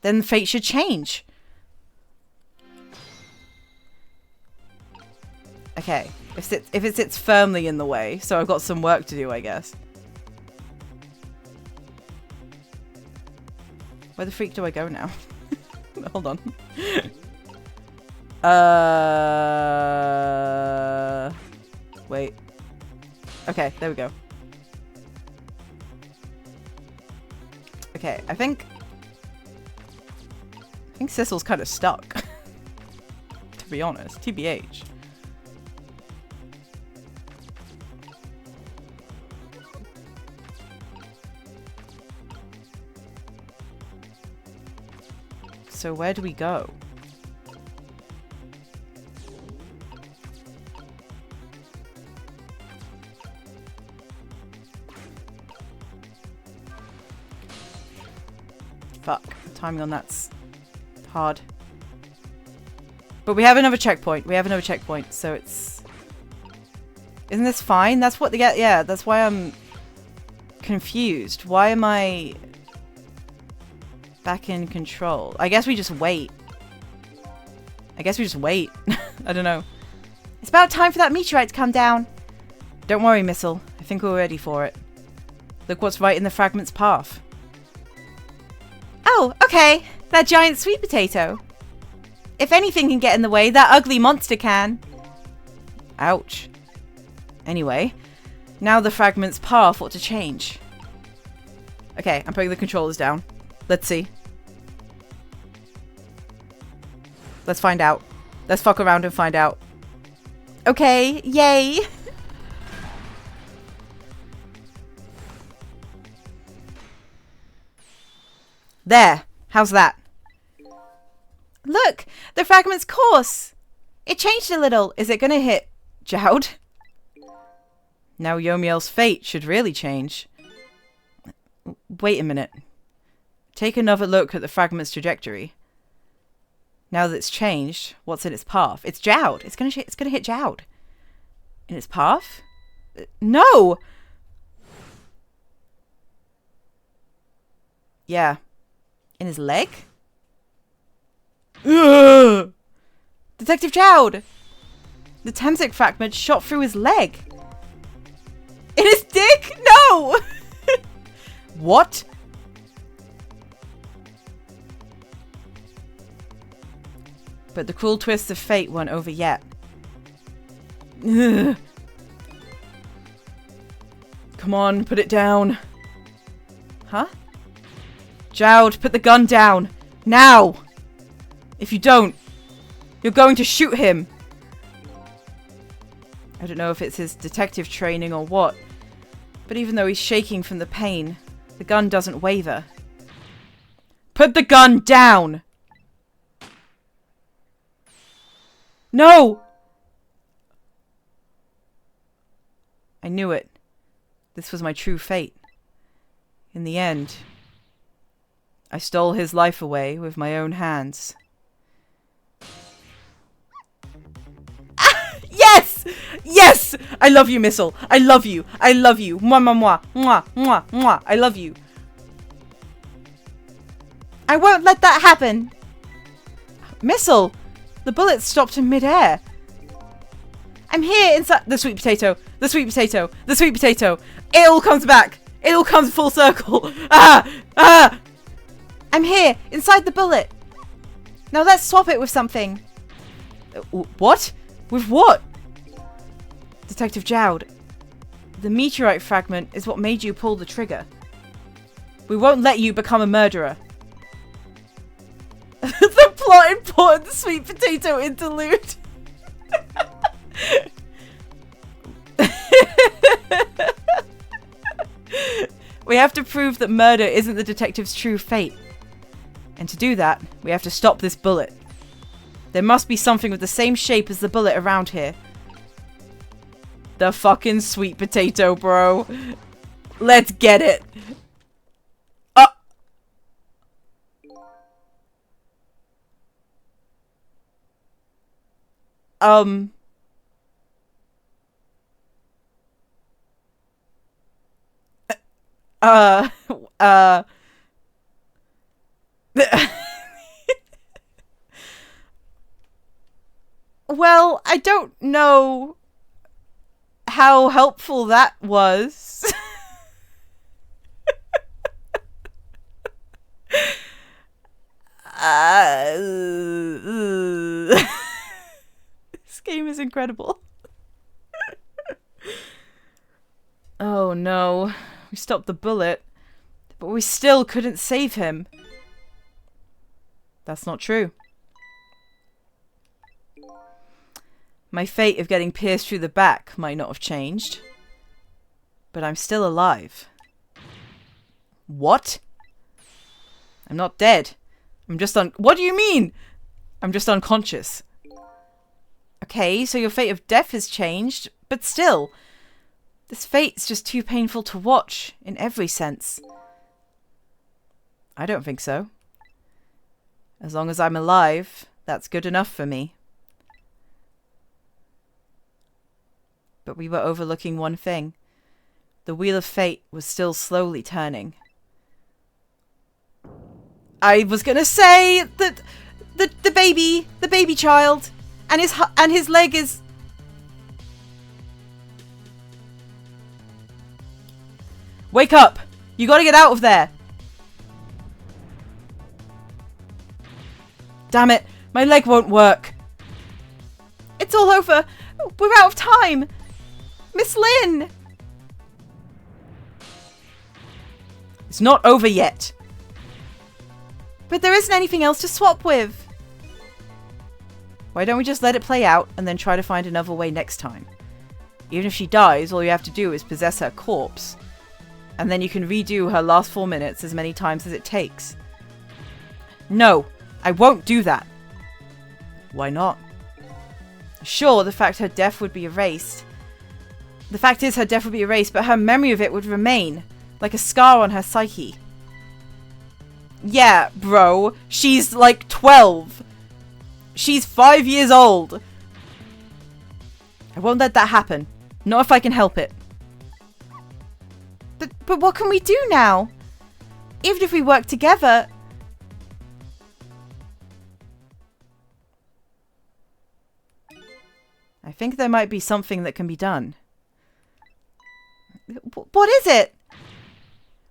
[SPEAKER 1] then fate should change. Okay, if it sits firmly in the way, so I've got some work to do, I guess. Where the freak do I go now? Hold on. Wait. Okay, there we go. Okay, I think Sissel's kind of stuck. To be honest, TBH. So where do we go? Fuck. The timing on that's hard. But we have another checkpoint. So it's... Isn't this fine? That's what they get. Yeah, that's why I'm confused. Why am I back in control? I guess we just wait. I guess we just wait. I don't know.
[SPEAKER 2] It's about time for that meteorite to come down.
[SPEAKER 1] Don't worry, Missile. I think we're ready for it. Look what's right in the fragment's path.
[SPEAKER 2] Oh, okay. That giant sweet potato. If anything can get in the way, that ugly monster can.
[SPEAKER 1] Ouch. Anyway, now the fragment's path ought to change. Okay, I'm putting the controllers down. Let's see. Let's find out. Let's fuck around and find out.
[SPEAKER 2] Okay, yay.
[SPEAKER 1] There. How's that?
[SPEAKER 2] Look, the fragment's course. It changed a little.
[SPEAKER 1] Is it gonna hit Jowd? Now Yomiel's fate should really change. Wait a minute. Take another look at the fragment's trajectory. Now that it's changed, what's in its path? It's Jowd. It's gonna hit Jowd. In its path? No! Yeah. In his leg? Ugh! Detective Jowd! The Temsik fragment shot through his leg. In his dick? No! What? But the cruel twists of fate weren't over yet. Ugh. Come on, put it down. Huh? Jowd, put the gun down. Now! If you don't, you're going to shoot him. I don't know if it's his detective training or what, but even though he's shaking from the pain, the gun doesn't waver. Put the gun down! No! I knew it. This was my true fate. In the end, I stole his life away with my own hands. Yes! Yes! I love you, Missile. I love you. I love you. Mwah, mwah, mwah. Mwah, mwah, mwah. I love you.
[SPEAKER 2] I won't let that happen.
[SPEAKER 1] Missile! The bullet stopped in midair. I'm here inside the sweet potato. The sweet potato. The sweet potato. It all comes back. It all comes full circle. Ah! Ah!
[SPEAKER 2] I'm here, inside the bullet. Now let's swap it with something.
[SPEAKER 1] What? With what? Detective Jowd, the meteorite fragment is what made you pull the trigger. We won't let you become a murderer. The plot important sweet potato interlude. We have to prove that murder isn't the detective's true fate. And to do that, we have to stop this bullet. There must be something with the same shape as the bullet around here. The fucking sweet potato, bro. Let's get it. Well, I don't know how helpful that was. This game is incredible. Oh no. We stopped the bullet, but we still couldn't save him. That's not true. My fate of getting pierced through the back might not have changed, but I'm still alive. What? I'm not dead. I'm just What do you mean? I'm just unconscious. Okay, so your fate of death has changed, but still, this fate's just too painful to watch in every sense. I don't think so. As long as I'm alive, that's good enough for me. But we were overlooking one thing. The wheel of fate was still slowly turning. I was gonna say that the baby child, and his leg is. Wake up! You gotta get out of there! Damn it! My leg won't work! It's all over! We're out of time! Miss Lynn! It's not over yet! But there isn't anything else to swap with! Why don't we just let it play out and then try to find another way next time? Even if she dies, all you have to do is possess her corpse. And then you can redo her last 4 minutes as many times as it takes. No, I won't do that. Why not? Sure, the fact her death would be erased. The fact is her death would be erased, but her memory of it would remain, like a scar on her psyche. Yeah, bro, she's like 12. She's 5 years old. I won't let that happen. Not if I can help it. But what can we do now? Even if we work together... I think there might be something that can be done. What is it?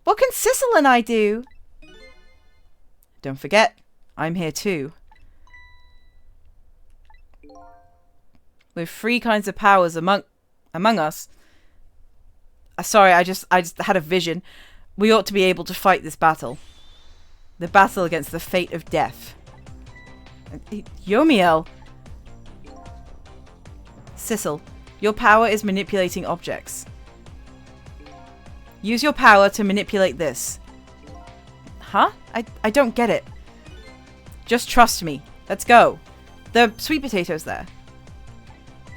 [SPEAKER 1] What can Sissel and I do? Don't forget, I'm here too. With 3 kinds of powers among us... Sorry, I just had a vision. We ought to be able to fight this battle. The battle against the fate of death. Yomiel! Sissel, your power is manipulating objects. Use your power to manipulate this. Huh? I don't get it. Just trust me. Let's go. The sweet potato's there.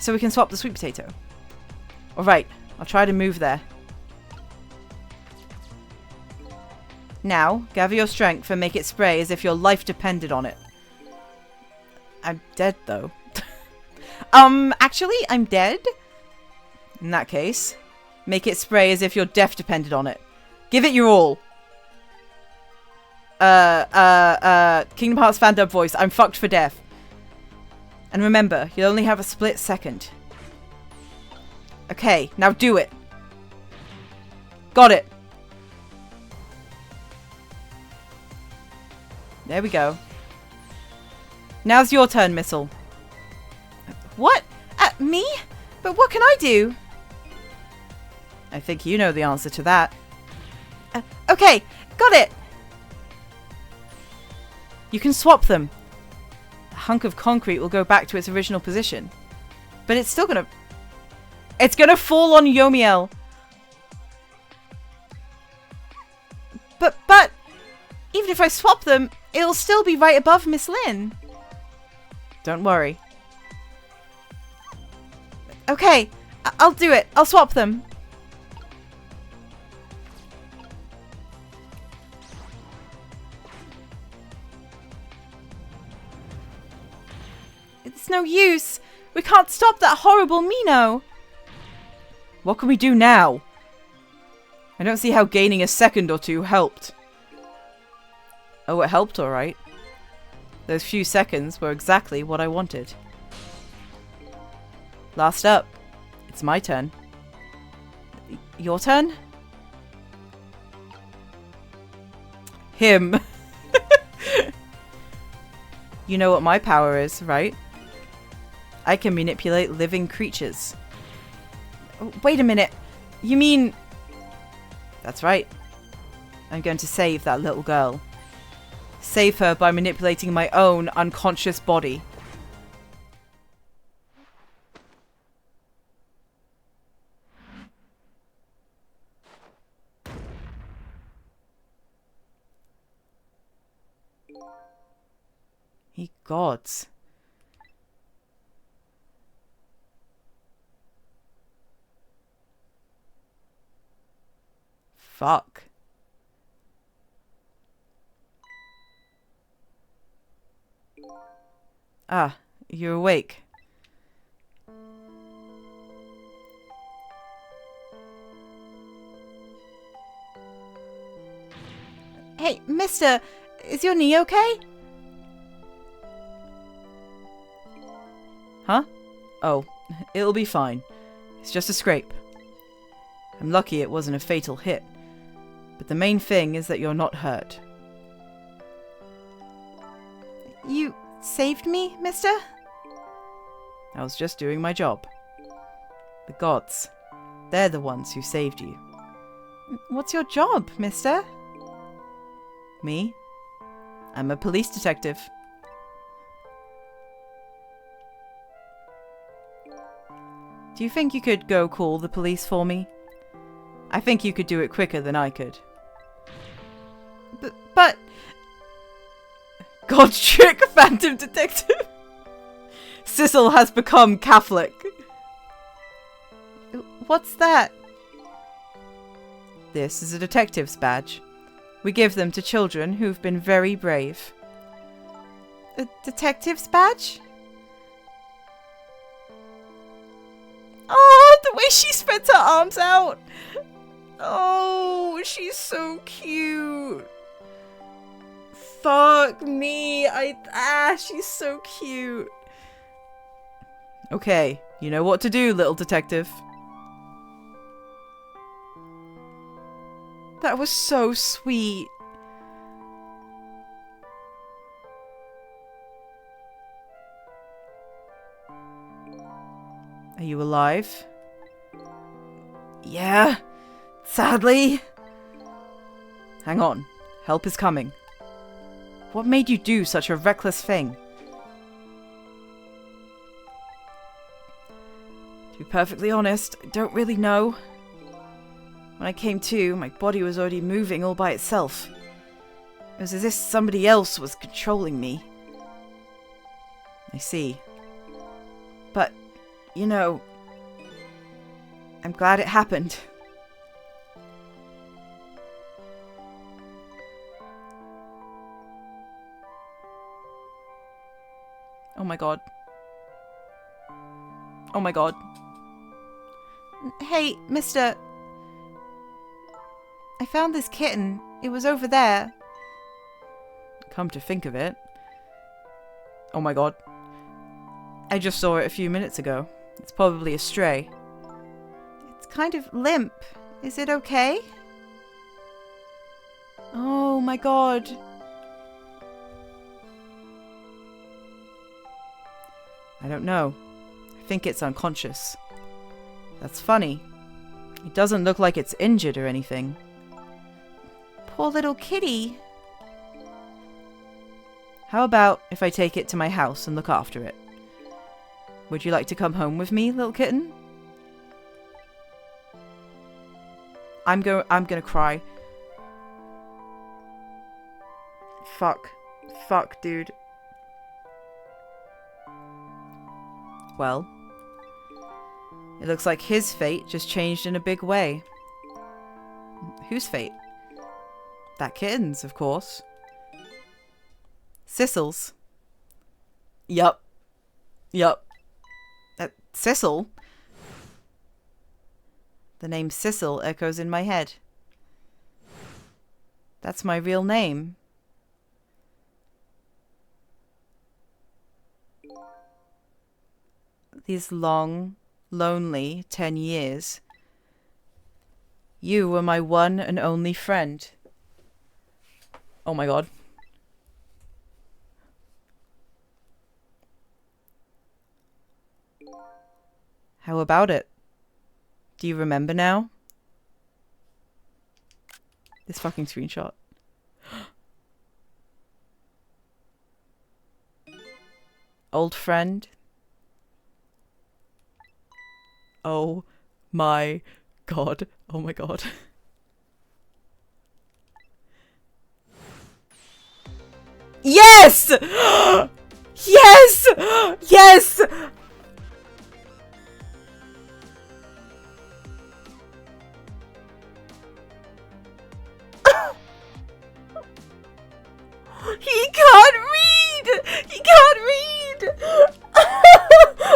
[SPEAKER 1] So we can swap the sweet potato. Alright, I'll try to move there. Now, gather your strength and make it spray as if your life depended on it. I'm dead, though. Actually, I'm dead? In that case, make it spray as if your death depended on it. Give it your all. Kingdom Hearts fan dub voice. I'm fucked for death. And remember, you'll only have a split second. Okay, now do it. Got it. There we go. Now's your turn, Missile. What? Me? But what can I do? I think you know the answer to that. Okay, got it. You can swap them. A hunk of concrete will go back to its original position. But it's still gonna... It's gonna fall on Yomiel. But... Even if I swap them, it'll still be right above Miss Lynn. Don't worry. Okay, I'll do it. I'll swap them. It's no use. We can't stop that horrible Mino. What can we do now? I don't see how gaining a second or two helped. Oh, it helped alright. Those few seconds were exactly what I wanted. Last up. It's my turn. Your turn? Him. You know what my power is, right? I can manipulate living creatures. Wait a minute. You mean... That's right. I'm going to save that little girl. Save her by manipulating my own unconscious body. Ye gods. Fuck. Ah, you're awake.
[SPEAKER 2] Hey, mister, is your knee okay?
[SPEAKER 1] Huh? Oh, it'll be fine. It's just a scrape. I'm lucky it wasn't a fatal hit. But the main thing is that you're not hurt.
[SPEAKER 2] You saved me, mister?
[SPEAKER 1] I was just doing my job. The gods, they're the ones who saved you.
[SPEAKER 2] What's your job, mister?
[SPEAKER 1] Me? I'm a police detective. Do you think you could go call the police for me? I think you could do it quicker than I could.
[SPEAKER 2] But...
[SPEAKER 1] God's trick, Phantom Detective! Sissel has become Catholic.
[SPEAKER 2] What's that?
[SPEAKER 1] This is a detective's badge. We give them to children who've been very brave.
[SPEAKER 2] A detective's badge?
[SPEAKER 1] Oh, the way she spreads her arms out! Oh, she's so cute. Fuck me. She's so cute. Okay, you know what to do, little detective. That was so sweet. Are you alive? Yeah, sadly. Hang on, help is coming. What made you do such a reckless thing? To be perfectly honest, I don't really know. When I came to, my body was already moving all by itself. It was as if somebody else was controlling me. I see. But, you know, I'm glad it happened. Oh my god. Oh my god.
[SPEAKER 2] Hey, mister. I found this kitten. It was over there.
[SPEAKER 1] Come to think of it. Oh my god. I just saw it a few minutes ago. It's probably a stray.
[SPEAKER 2] It's kind of limp. Is it okay?
[SPEAKER 1] Oh my god. I don't know. I think it's unconscious. That's funny. It doesn't look like it's injured or anything.
[SPEAKER 2] Poor little kitty.
[SPEAKER 1] How about if I take it to my house and look after it? Would you like to come home with me, little kitten? I'm gonna cry. Fuck, dude. Well, it looks like his fate just changed in a big way. Whose fate? That kitten's, of course. Sissel's. Yup. Sissel? The name Sissel echoes in my head. That's my real name. These long, lonely 10 years, you were my one and only friend. Oh my god. How about it? Do you remember now? This fucking screenshot. Old friend. Oh my god. Oh my god. Yes! Yes! Yes! He can't read! He can't read!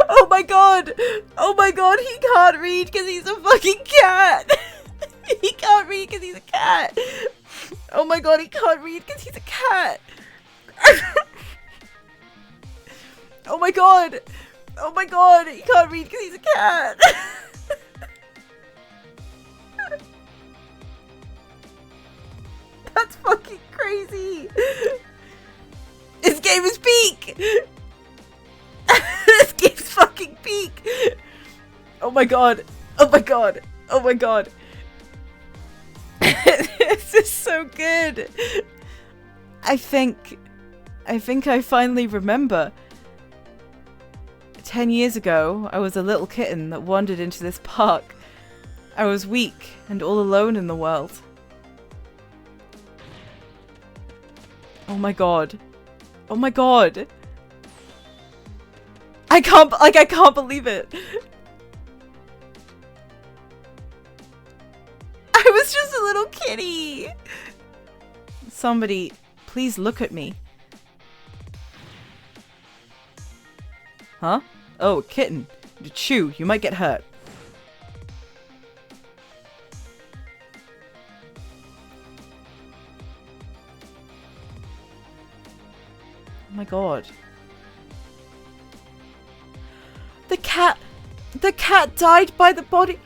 [SPEAKER 1] Oh my god! Oh my god, he can't read because he's a fucking cat! He can't read because he's a cat! Oh my god, he can't read because he's a cat! Oh my god! Oh my god, he can't read because he's a cat. That's fucking crazy. This game is peak. This game's fucking peak. Oh my god. Oh my god. Oh my god. This is so good. I think I finally remember. 10 years ago, I was a little kitten that wandered into this park. I was weak and all alone in the world. Oh my god. Oh my god. I can't believe it. I was just a little kitty. Somebody, please look at me. Huh? Oh, a kitten. Chew, you might get hurt. Oh my god. The cat died by the body.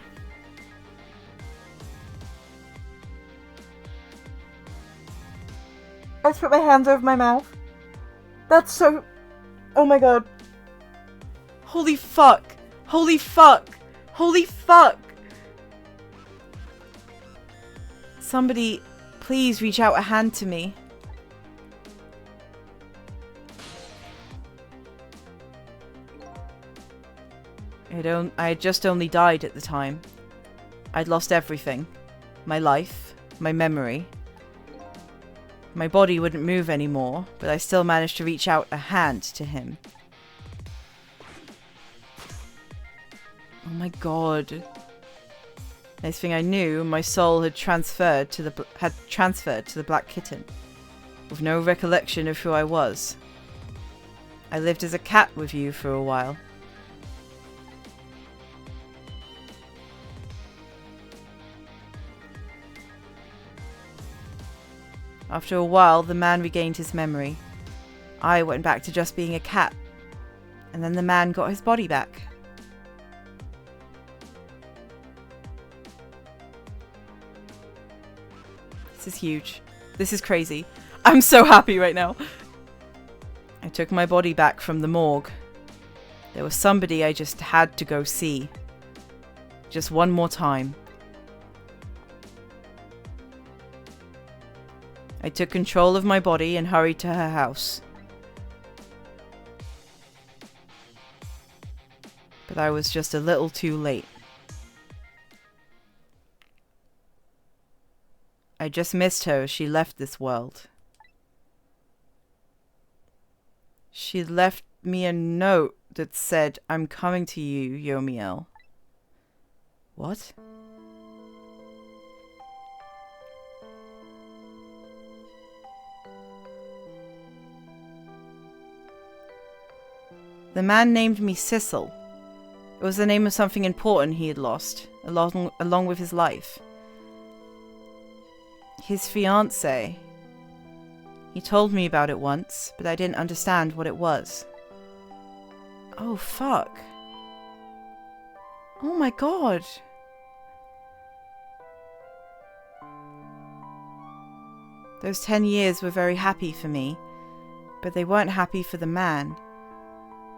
[SPEAKER 1] I just put my hands over my mouth. That's so... Oh my god. Holy fuck. Holy fuck. Holy fuck. Somebody, please reach out a hand to me. I had just only died at the time. I'd lost everything. My life, my memory. My body wouldn't move anymore, but I still managed to reach out a hand to him. Oh my god. Next thing I knew, my soul had transferred to the black kitten, with no recollection of who I was. I lived as a cat with you for a while. After a while, the man regained his memory. I went back to just being a cat, and then the man got his body back. This is huge. This is crazy. I'm so happy right now. I took my body back from the morgue. There was somebody I just had to go see. Just one more time. I took control of my body and hurried to her house. But I was just a little too late. I just missed her as she left this world. She left me a note that said, "I'm coming to you, Yomiel." What? The man named me Sissel. It was the name of something important he had lost, along with his life. His fiancée. He told me about it once, but I didn't understand what it was. Oh, fuck. Oh my god. Those 10 years were very happy for me, but they weren't happy for the man.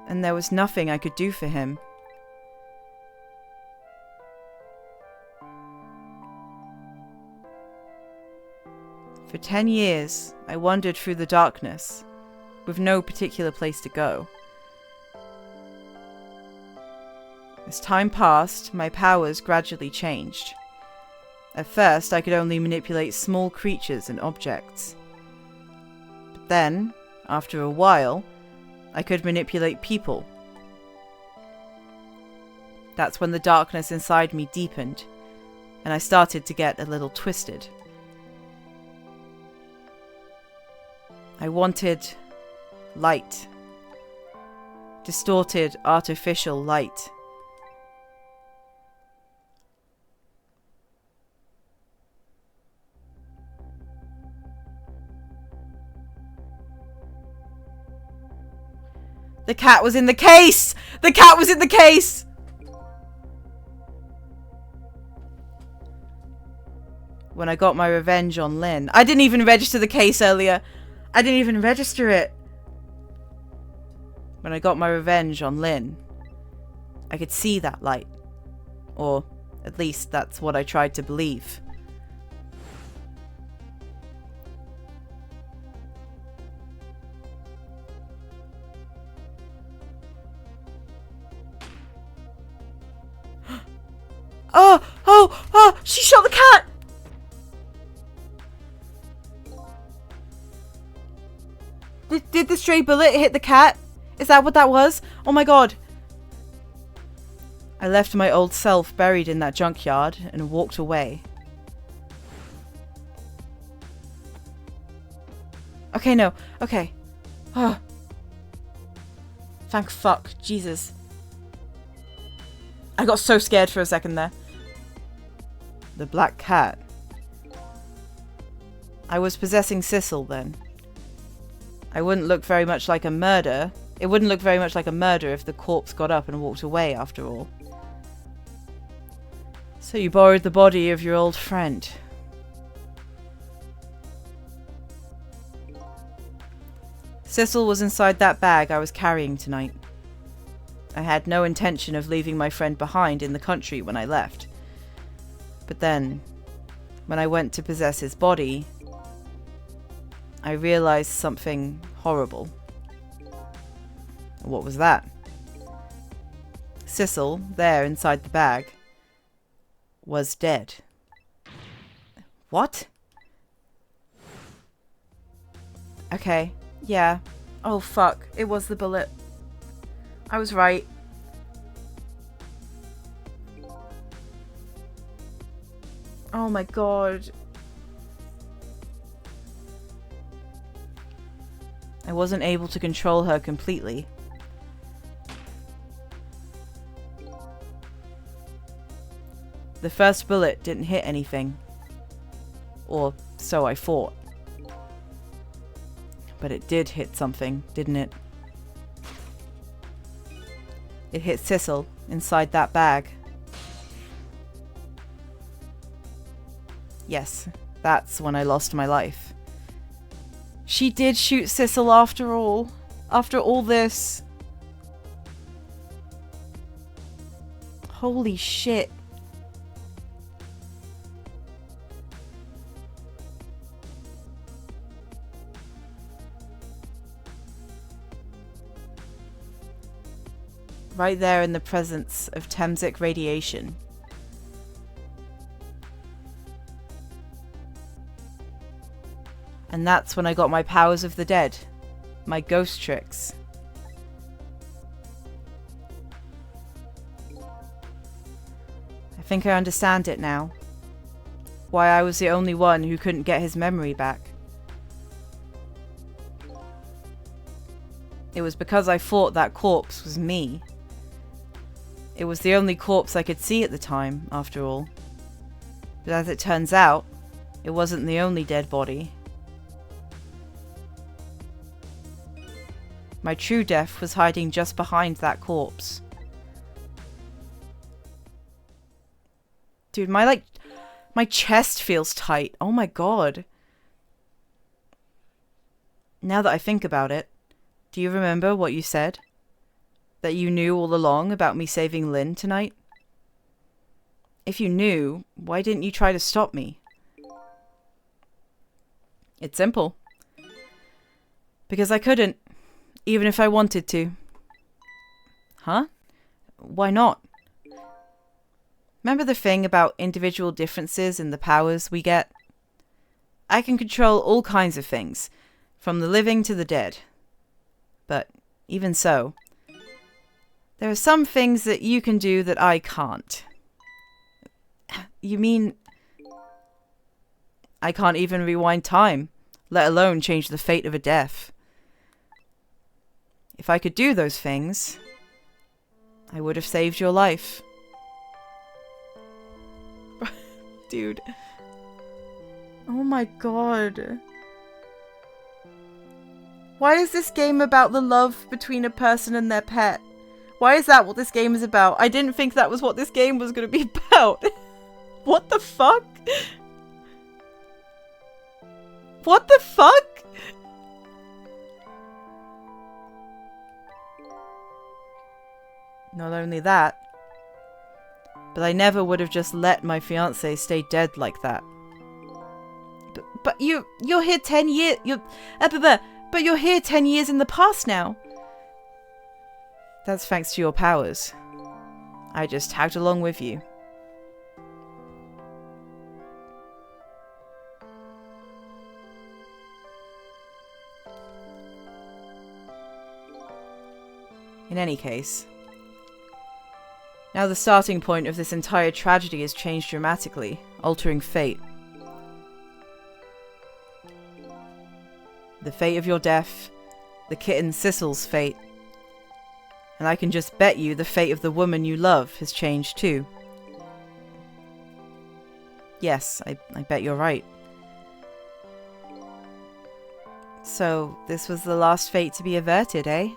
[SPEAKER 1] And there was nothing I could do for him. For 10 years, I wandered through the darkness, with no particular place to go. As time passed, my powers gradually changed. At first, I could only manipulate small creatures and objects. But then, after a while, I could manipulate people. That's when the darkness inside me deepened, and I started to get a little twisted. I wanted light. Distorted, artificial light. The cat was in the case! The cat was in the case! When I got my revenge on Lynn. I didn't even register the case earlier. I didn't even register it. When I got my revenge on Lynn, I could see that light. Or at least that's what I tried to believe. Oh, she shot the cat! Did the stray bullet hit the cat? Is that what that was? Oh my god. I left my old self buried in that junkyard and walked away. Okay, no. Okay. Thank fuck. Jesus. I got so scared for a second there. The black cat. I was possessing Sissel then. I wouldn't look very much like a murder. It wouldn't look very much like a murder if the corpse got up and walked away after all. So you borrowed the body of your old friend. Sissel was inside that bag I was carrying tonight. I had no intention of leaving my friend behind in the country when I left. But then, when I went to possess his body, I realized something horrible. What was that? Sissel, there inside the bag, was dead. What? Okay, yeah. Oh fuck, it was the bullet. I was right. Oh my god. I wasn't able to control her completely. The first bullet didn't hit anything. Or so I thought. But it did hit something, didn't it? It hit Sissel inside that bag. Yes, that's when I lost my life. She did shoot Sissel after all. After all this. Holy shit. Right there in the presence of Temsic radiation. And that's when I got my powers of the dead. My ghost tricks. I think I understand it now. Why I was the only one who couldn't get his memory back. It was because I thought that corpse was me. It was the only corpse I could see at the time, after all. But as it turns out, it wasn't the only dead body. My true death was hiding just behind that corpse. Dude, my chest feels tight. Oh my god. Now that I think about it, do you remember what you said? That you knew all along about me saving Lynn tonight? If you knew, why didn't you try to stop me? It's simple. Because I couldn't, even if I wanted to. Huh? Why not? Remember the thing about individual differences in the powers we get? I can control all kinds of things, from the living to the dead. But even so, there are some things that you can do that I can't. You mean I can't even rewind time, let alone change the fate of a death? If I could do those things, I would have saved your life. Dude. Oh my god. Why is this game about the love between a person and their pet? Why is that what this game is about? I didn't think that was what this game was going to be about. What the fuck? What the fuck? Not only that, but I never would have just let my fiancé stay dead like that. But you're here 10 years. But you're here 10 years in the past now. That's thanks to your powers. I just tagged along with you. In any case, now the starting point of this entire tragedy has changed dramatically, altering fate. The fate of your death, the kitten Sissel's fate, and I can just bet you the fate of the woman you love has changed too. Yes, I bet you're right. So, this was the last fate to be averted, eh?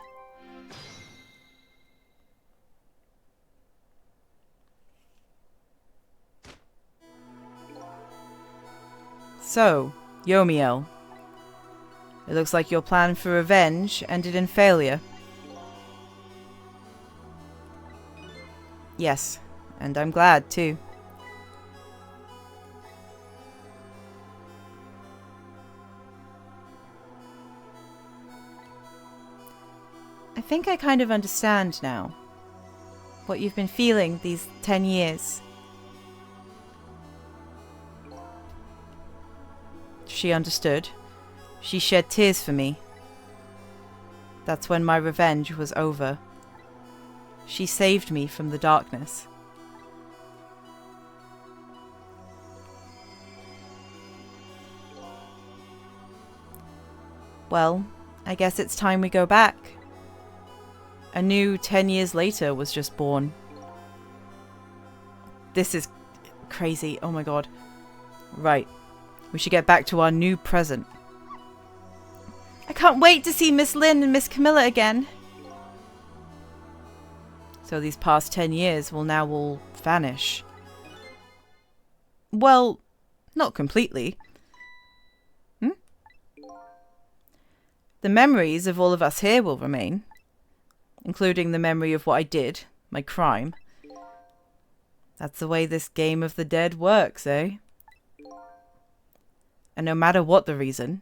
[SPEAKER 1] So, Yomiel. It looks like your plan for revenge ended in failure. Yes, and I'm glad too. I think I kind of understand now what you've been feeling these 10 years. She understood. She shed tears for me. That's when my revenge was over. She saved me from the darkness. Well, I guess it's time we go back. A new 10 years later was just born. This is crazy. Oh my god. Right. We should get back to our new present. I can't wait to see Miss Lynn and Miss Camilla again. So these past 10 years will now all vanish. Well, not completely. The memories of all of us here will remain, including the memory of what I did, my crime. That's the way this game of the dead works, eh? And no matter what the reason,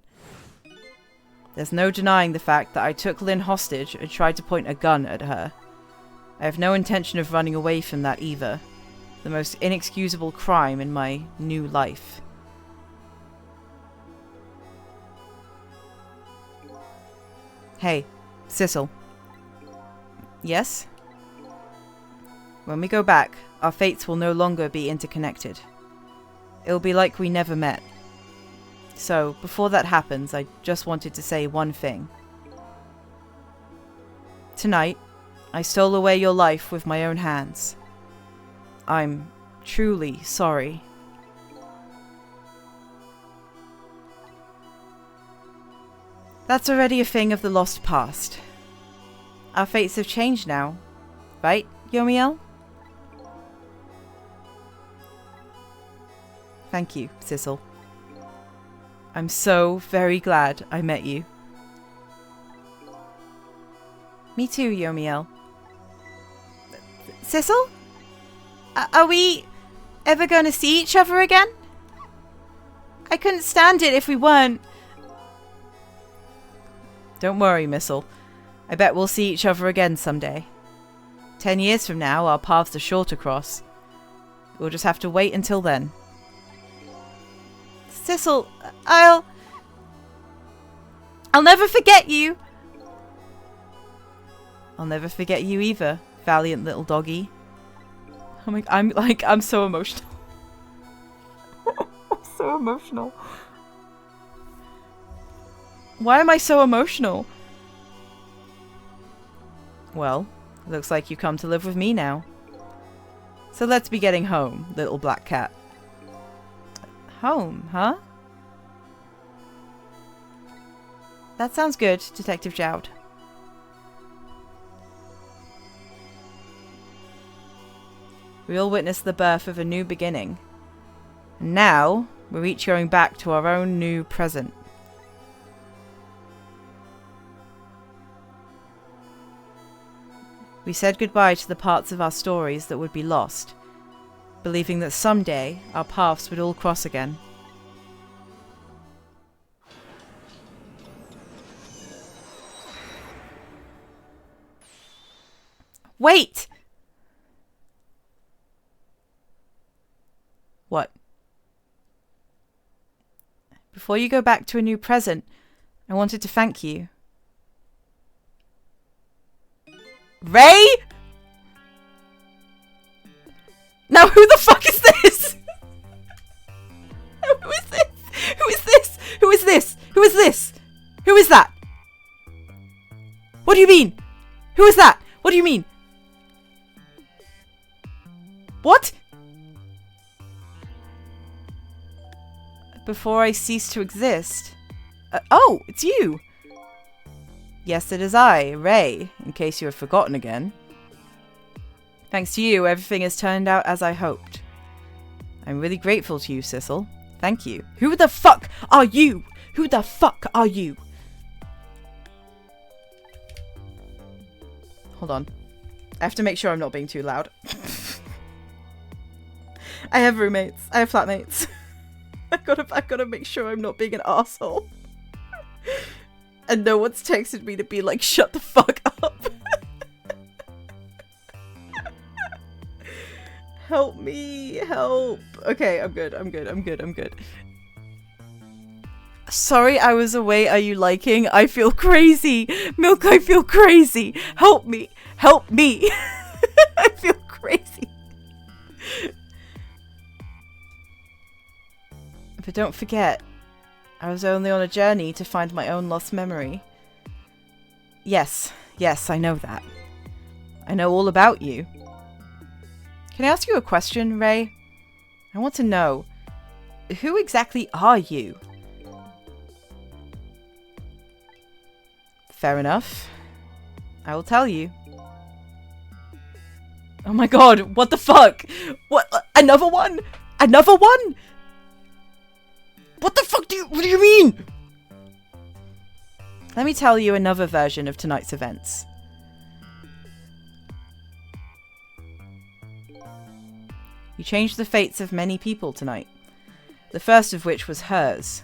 [SPEAKER 1] there's no denying the fact that I took Lynn hostage and tried to point a gun at her. I have no intention of running away from that either. The most inexcusable crime in my new life. Hey, Sissel. Yes? When we go back, our fates will no longer be interconnected. It'll be like we never met. So, before that happens, I just wanted to say one thing. Tonight, I stole away your life with my own hands. I'm truly sorry. That's already a thing of the lost past. Our fates have changed now, right, Yomiel? Thank you, Sissel. I'm so very glad I met you. Me too, Yomiel.
[SPEAKER 2] Sissel? Are we ever going to see each other again? I couldn't stand it if we weren't.
[SPEAKER 1] Don't worry, Missile. I bet we'll see each other again someday. 10 years from now, our paths are sure to cross. We'll just have to wait until then.
[SPEAKER 2] Sissel, I'll never forget you.
[SPEAKER 1] I'll never forget you either, valiant little doggy. Oh my, I'm so emotional. I'm so emotional. Why am I so emotional? Well, looks like you come to live with me now. So let's be getting home, little black cat. Home, huh? That sounds good, Detective Jowd. We all witnessed the birth of a new beginning. And now, we're each going back to our own new present. We said goodbye to the parts of our stories that would be lost, believing that someday our paths would all cross again. Wait! What? Before you go back to a new present, I wanted to thank you. Ray? Now who the fuck is this? Who is this? Who is this? Who is this? Who is this? Who is that? What do you mean? Who is that? What do you mean? What? Before I cease to exist. Oh, it's you. Yes, it is I, Ray, in case you have forgotten again. Thanks to you, everything has turned out as I hoped. I'm really grateful to you, Sissel. Thank you. Who the fuck are you? Who the fuck are you? Hold on. I have to make sure I'm not being too loud. I have roommates. I have flatmates. I gotta make sure I'm not being an asshole. And no one's texted me to be like, shut the fuck up. Help me, help. Okay, I'm good. Sorry I was away, are you liking? I feel crazy. Milk, I feel crazy. Help me. I feel crazy. But don't forget, I was only on a journey to find my own lost memory. Yes, I know that. I know all about you. Can I ask you a question, Ray? I want to know, who exactly are you? Fair enough. I will tell you. Oh my god, what the fuck? What? Another one? Another one? What the fuck what do you mean? Let me tell you another version of tonight's events. You changed the fates of many people tonight. The first of which was hers.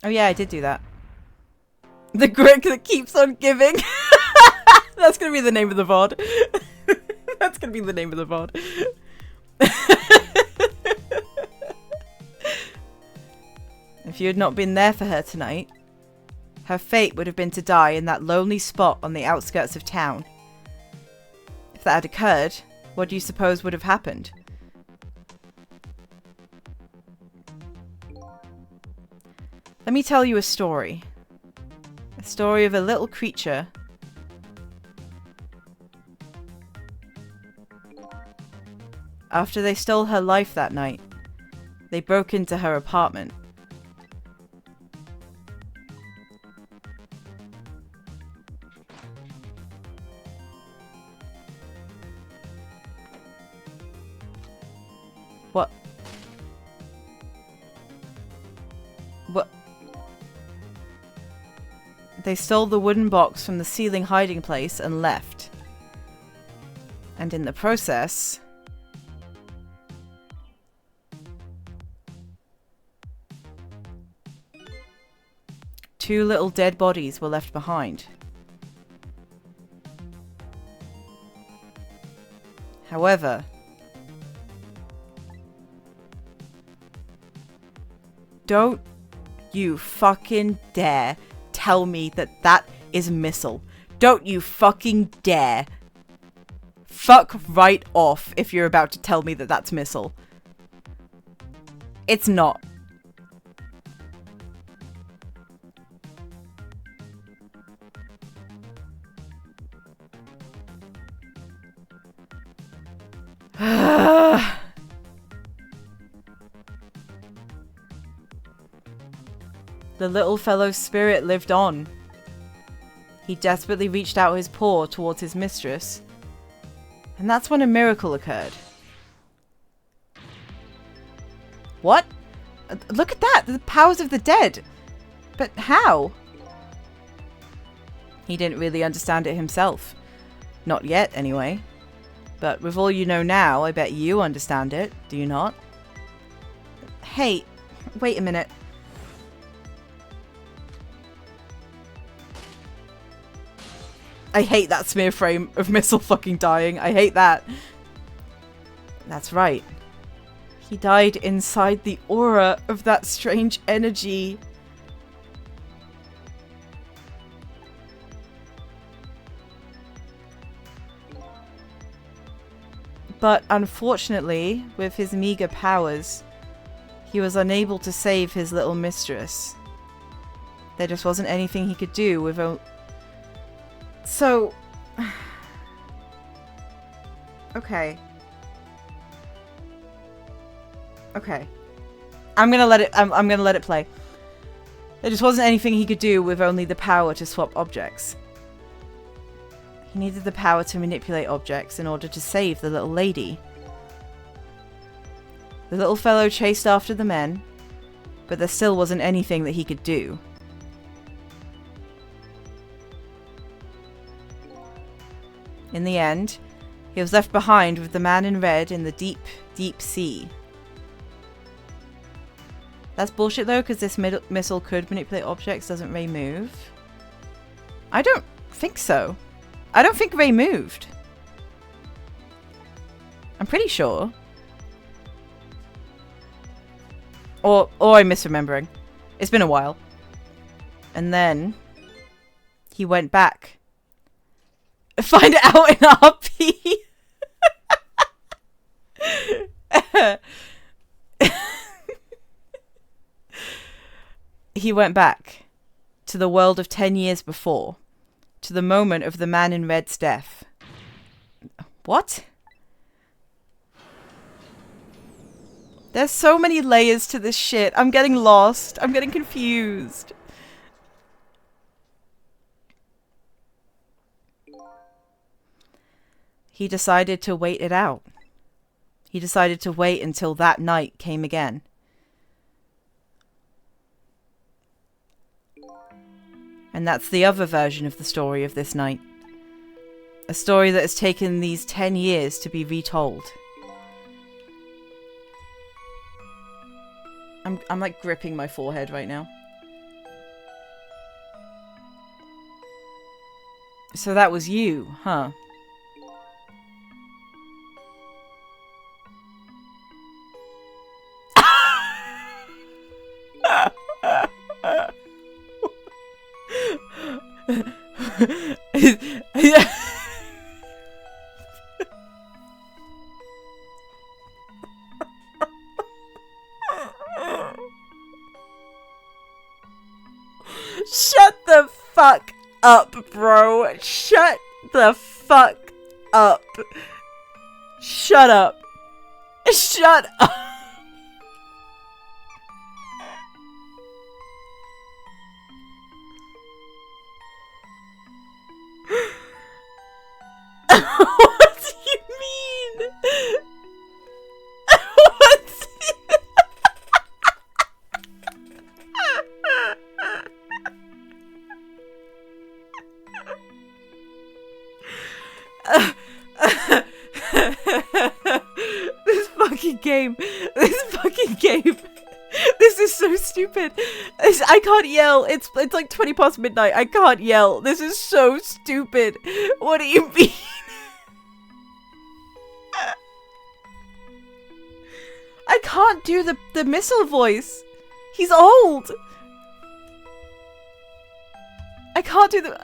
[SPEAKER 1] Oh yeah, I did do that. The grick that keeps on giving. That's gonna be the name of the VOD. That's gonna be the name of the VOD. If you had not been there for her tonight, her fate would have been to die in that lonely spot on the outskirts of town. If that had occurred, what do you suppose would have happened? Let me tell you a story. A story of a little creature . After they stole her life that night, they broke into her apartment. What? What? They stole the wooden box from the ceiling hiding place and left. And in the process, two little dead bodies were left behind. However, don't you fucking dare tell me that that is Missile. Don't you fucking dare. Fuck right off if you're about to tell me that that's Missile. It's not. The little fellow's spirit lived on. He desperately reached out his paw towards his mistress, and that's when a miracle occurred. What? Look at that! The powers of the dead! But how? He didn't really understand it himself. Not yet, anyway. But with all you know now, I bet you understand it, do you not? Hey, wait a minute. I hate that smear frame of Missile fucking dying. I hate that. That's right. He died inside the aura of that strange energy. But unfortunately, with his meager powers, he was unable to save his little mistress. There just wasn't anything he could do with a... So... Okay. Okay. I'm gonna let it play. There just wasn't anything he could do with only the power to swap objects. He needed the power to manipulate objects in order to save the little lady. The little fellow chased after the men, but there still wasn't anything that he could do. In the end, he was left behind with the man in red in the deep, deep sea. That's bullshit though, because this missile could manipulate objects. Doesn't Ray move? I don't think so. I don't think Ray moved. I'm pretty sure. Or I'm misremembering. It's been a while. And then he went back. Find it out in RP. He went back to the world of 10 years before, to the moment of the man in red's death. What? There's so many layers to this shit. I'm getting lost. I'm getting confused. He decided to wait it out. He decided to wait until that night came again. And that's the other version of the story of this night. A story that has taken these 10 years to be retold. I'm like gripping my forehead right now. So that was you, huh? Shut the fuck up, bro. Shut the fuck up. Shut up. Shut up. What do you mean? This fucking game. This is so stupid. I can't yell. It's like 20 past midnight. I can't yell. This is so stupid. What do you mean? I can't do the missile voice. He's old. I can't do the...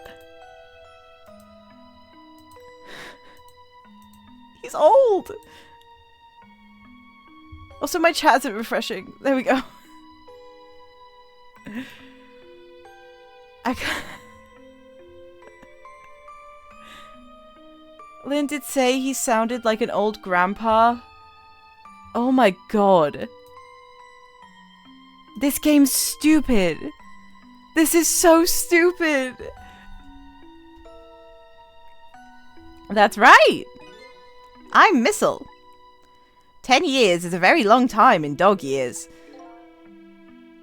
[SPEAKER 1] He's old. Also, my chat isn't refreshing. There we go. I can't... Lynn did say he sounded like an old grandpa. Oh my god. This game's stupid. This is so stupid. That's right. I'm Missile. 10 years is a very long time in dog years.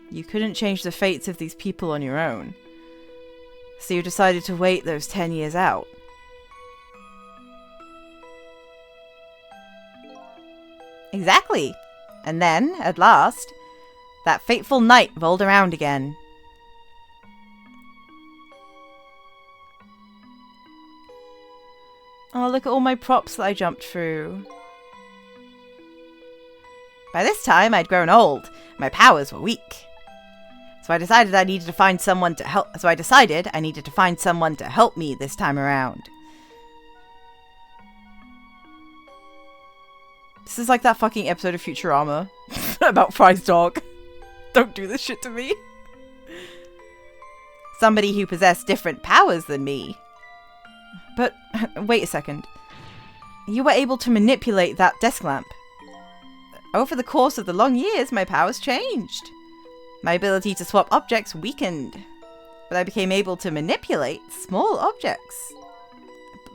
[SPEAKER 1] You couldn't change the fates of these people on your own. So you decided to wait those 10 years out. Exactly. And then, at last, that fateful night rolled around again. Oh, look at all my props that I jumped through. By this time, I'd grown old. My powers were weak. So I decided I needed to find someone to help. Me this time around. This is like that fucking episode of Futurama about Fry's dog. Don't do this shit to me. Somebody who possessed different powers than me. But wait a second. You were able to manipulate that desk lamp. Over the course of the long years, my powers changed. My ability to swap objects weakened. But I became able to manipulate small objects.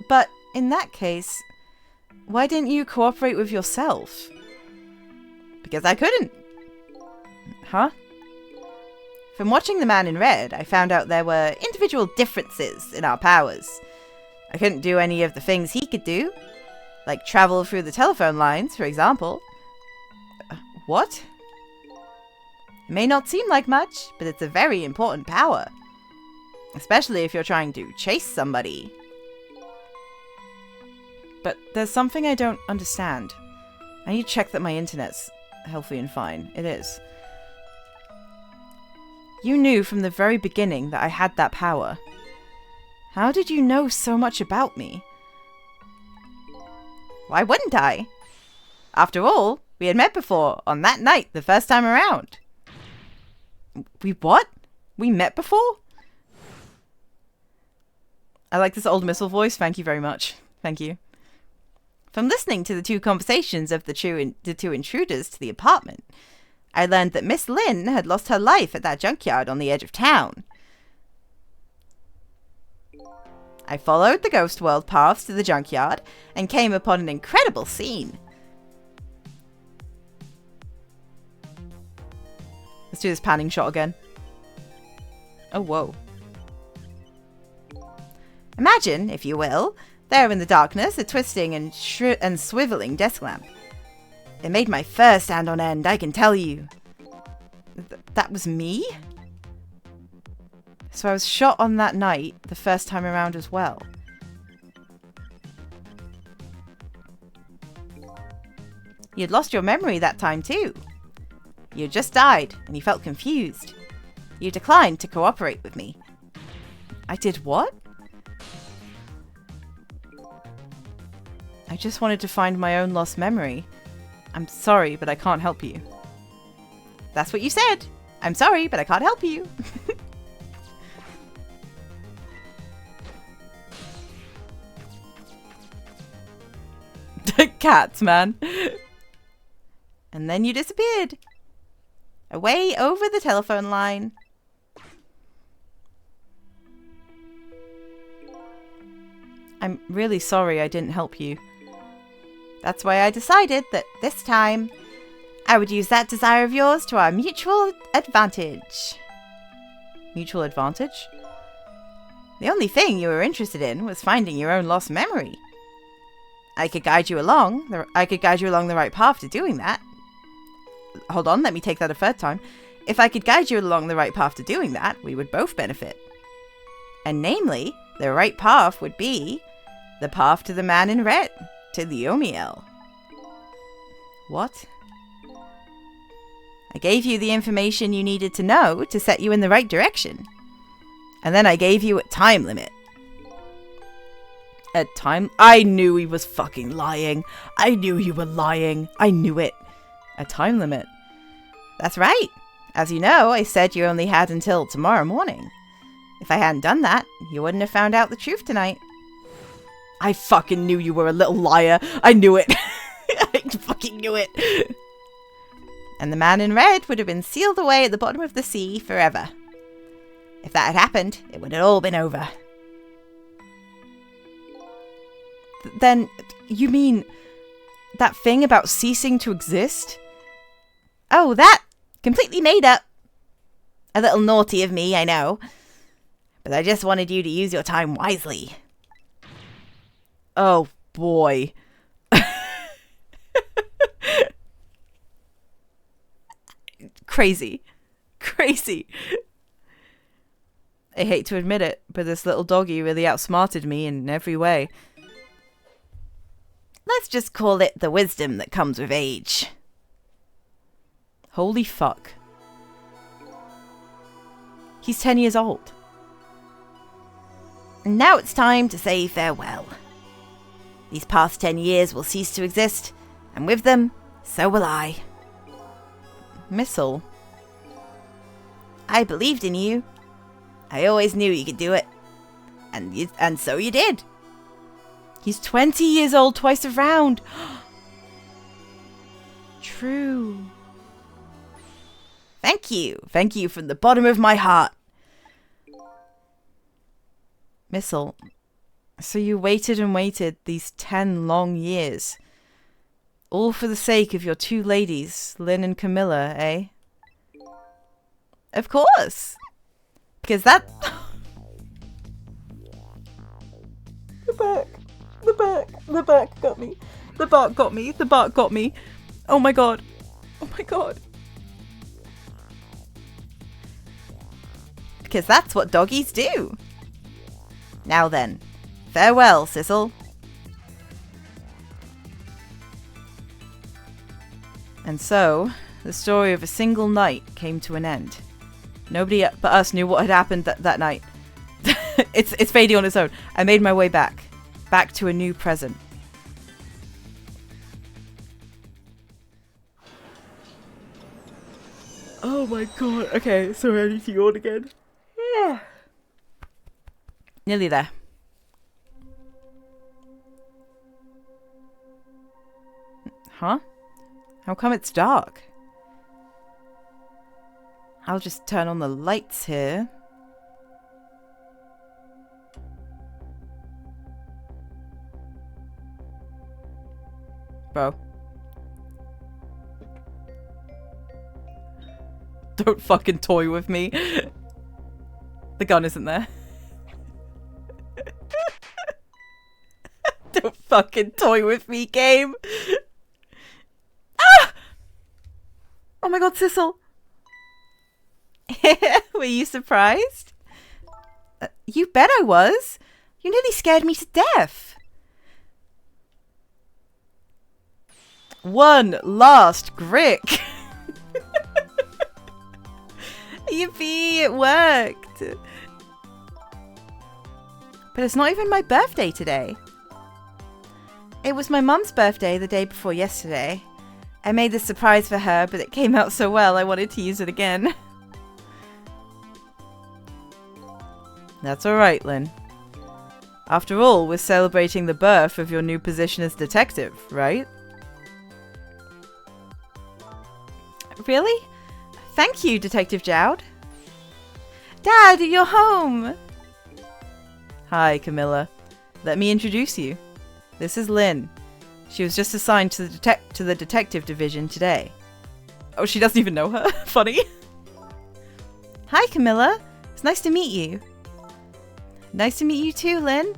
[SPEAKER 1] But in that case, why didn't you cooperate with yourself? Because I couldn't. Huh? From watching The Man in Red, I found out there were individual differences in our powers. I couldn't do any of the things he could do. Like travel through the telephone lines, for example. What? It may not seem like much, but it's a very important power. Especially if you're trying to chase somebody. But there's something I don't understand. I need to check that my internet's healthy and fine. It is. You knew from the very beginning that I had that power. How did you know so much about me? Why wouldn't I? After all, we had met before, on that night, the first time around. We what? We met before? I like this old Missile voice. Thank you very much. Thank you. From listening to the two conversations of the two intruders to the apartment, I learned that Miss Lynn had lost her life at that junkyard on the edge of town. I followed the ghost world paths to the junkyard and came upon an incredible scene. Let's do this panning shot again. Oh, whoa. Imagine, if you will, there in the darkness, a twisting and swiveling desk lamp. It made my fur stand on end, I can tell you. That was me? So I was shot on that night, the first time around as well. You'd lost your memory that time too. You just died, and you felt confused. You declined to cooperate with me. I did what? I just wanted to find my own lost memory. I'm sorry, but I can't help you. That's what you said. I'm sorry, but I can't help you. Cats, man. And then you disappeared. Away over the telephone line. I'm really sorry I didn't help you. That's why I decided that this time I would use that desire of yours to our mutual advantage. Mutual advantage? The only thing you were interested in was finding your own lost memory. I could guide you along the right path to doing that. Hold on, let me take that a third time. If I could guide you along the right path to doing that, we would both benefit. And namely, the right path would be the path to the Man in Red, to the Omiel. What? I gave you the information you needed to know to set you in the right direction. And then I gave you a time limit. A time? I knew he was fucking lying. I knew you were lying. I knew it. A time limit. That's right. As you know, I said you only had until tomorrow morning. If I hadn't done that, you wouldn't have found out the truth tonight. I fucking knew you were a little liar. I knew it. I fucking knew it. And the Man in Red would have been sealed away at the bottom of the sea forever.
[SPEAKER 2] If that had happened, it would have all been over.
[SPEAKER 1] Then, you mean that thing about ceasing to exist?
[SPEAKER 2] Oh, that? Completely made up. A little naughty of me, I know. But I just wanted you to use your time wisely.
[SPEAKER 1] Oh, boy. Crazy. Crazy. I hate to admit it, but this little doggy really outsmarted me in every way.
[SPEAKER 2] Let's just call it the wisdom that comes with age.
[SPEAKER 1] Holy fuck. He's 10 years old.
[SPEAKER 2] And now it's time to say farewell. These past 10 years will cease to exist, and with them, so will I.
[SPEAKER 1] Missile.
[SPEAKER 2] I believed in you. I always knew you could do it. And so you did.
[SPEAKER 1] He's 20 years old twice around. True.
[SPEAKER 2] Thank you. Thank you from the bottom of my heart.
[SPEAKER 1] Missile, so you waited and waited these 10 long years. All for the sake of your two ladies, Lynn and Camilla, eh?
[SPEAKER 2] Of course. Because that...
[SPEAKER 1] The back got me. The bark got me. Oh my god.
[SPEAKER 2] Because that's what doggies do. Now then, farewell, Sissel.
[SPEAKER 1] And so, the story of a single night came to an end. Nobody but us knew what had happened that night. It's fading on its own. I made my way back to a new present. Oh my god. Okay, sorry, I need to yawn again. Yeah. Nearly there. Huh? How come it's dark? I'll just turn on the lights here. Bro. Don't fucking toy with me. The gun isn't there. Don't fucking toy with me, game. Ah! Oh my god, Sissel.
[SPEAKER 2] Were you surprised?
[SPEAKER 1] You bet I was. You nearly scared me to death. One last grick.
[SPEAKER 2] Yippee, it worked.
[SPEAKER 1] But it's not even my birthday today. It was my mum's birthday the day before yesterday. I made this surprise for her, but it came out so well I wanted to use it again. That's alright, Lynn. After all, we're celebrating the birth of your new position as detective, right?
[SPEAKER 2] Really?
[SPEAKER 1] Thank you, Detective Jowd.
[SPEAKER 2] Dad, you're home!
[SPEAKER 1] Hi, Camilla. Let me introduce you. This is Lynn. She was just assigned to the detective division today. Oh, she doesn't even know her. Funny.
[SPEAKER 2] Hi, Camilla. It's nice to meet you.
[SPEAKER 1] Nice to meet you too, Lynn.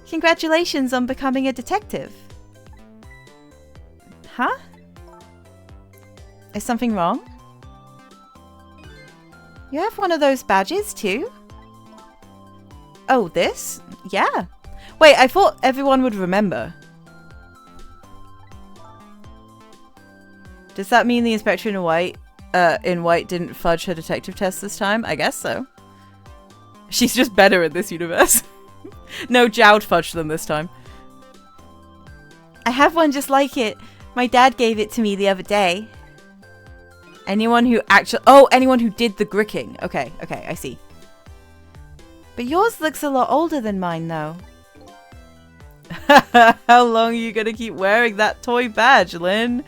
[SPEAKER 1] Congratulations on becoming a detective. Huh? Is something wrong?
[SPEAKER 2] You have one of those badges too?
[SPEAKER 1] Oh, this? Yeah. Wait, I thought everyone would remember. Does that mean the inspector in white didn't fudge her detective test this time? I guess so. She's just better in this universe. No, Jowd fudged them this time.
[SPEAKER 2] I have one just like it. My dad gave it to me the other day.
[SPEAKER 1] Anyone who did the gricking. Okay, I see.
[SPEAKER 2] But yours looks a lot older than mine, though.
[SPEAKER 1] How long are you gonna keep wearing that toy badge, Lynn?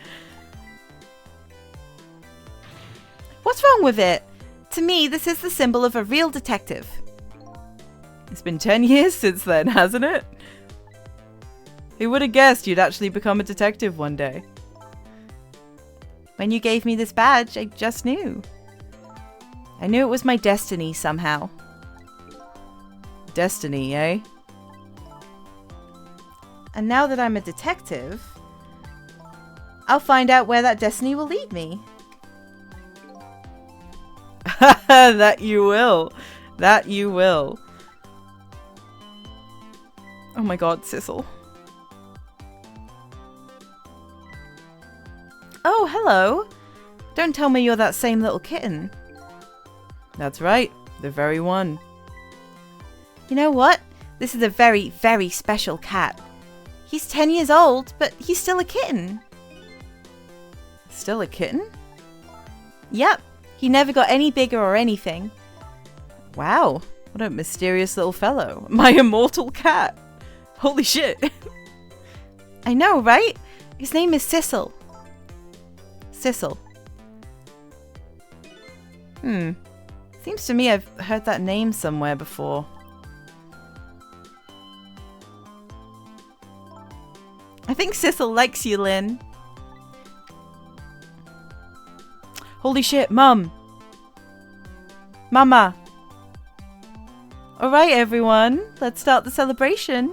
[SPEAKER 2] What's wrong with it? To me, this is the symbol of a real detective.
[SPEAKER 1] It's been 10 years since then, hasn't it? Who would have guessed you'd actually become a detective one day?
[SPEAKER 2] When you gave me this badge, I just knew. I knew it was my destiny somehow.
[SPEAKER 1] Destiny, eh?
[SPEAKER 2] And now that I'm a detective, I'll find out where that destiny will lead me.
[SPEAKER 1] That you will. That you will. Oh my god, Sissel.
[SPEAKER 2] Oh, hello. Don't tell me you're that same little kitten.
[SPEAKER 1] That's right. The very one.
[SPEAKER 2] You know what? This is a very, very special cat. He's 10 years old, but he's still a kitten.
[SPEAKER 1] Still a kitten?
[SPEAKER 2] Yep. He never got any bigger or anything.
[SPEAKER 1] Wow. What a mysterious little fellow. My immortal cat. Holy shit.
[SPEAKER 2] I know, right? His name is Sissel. Sissel.
[SPEAKER 1] Seems to me I've heard that name somewhere before.
[SPEAKER 2] I think Sissel likes you, Lynn.
[SPEAKER 1] Holy shit, Mum! Mama!
[SPEAKER 2] Alright, everyone. Let's start the celebration.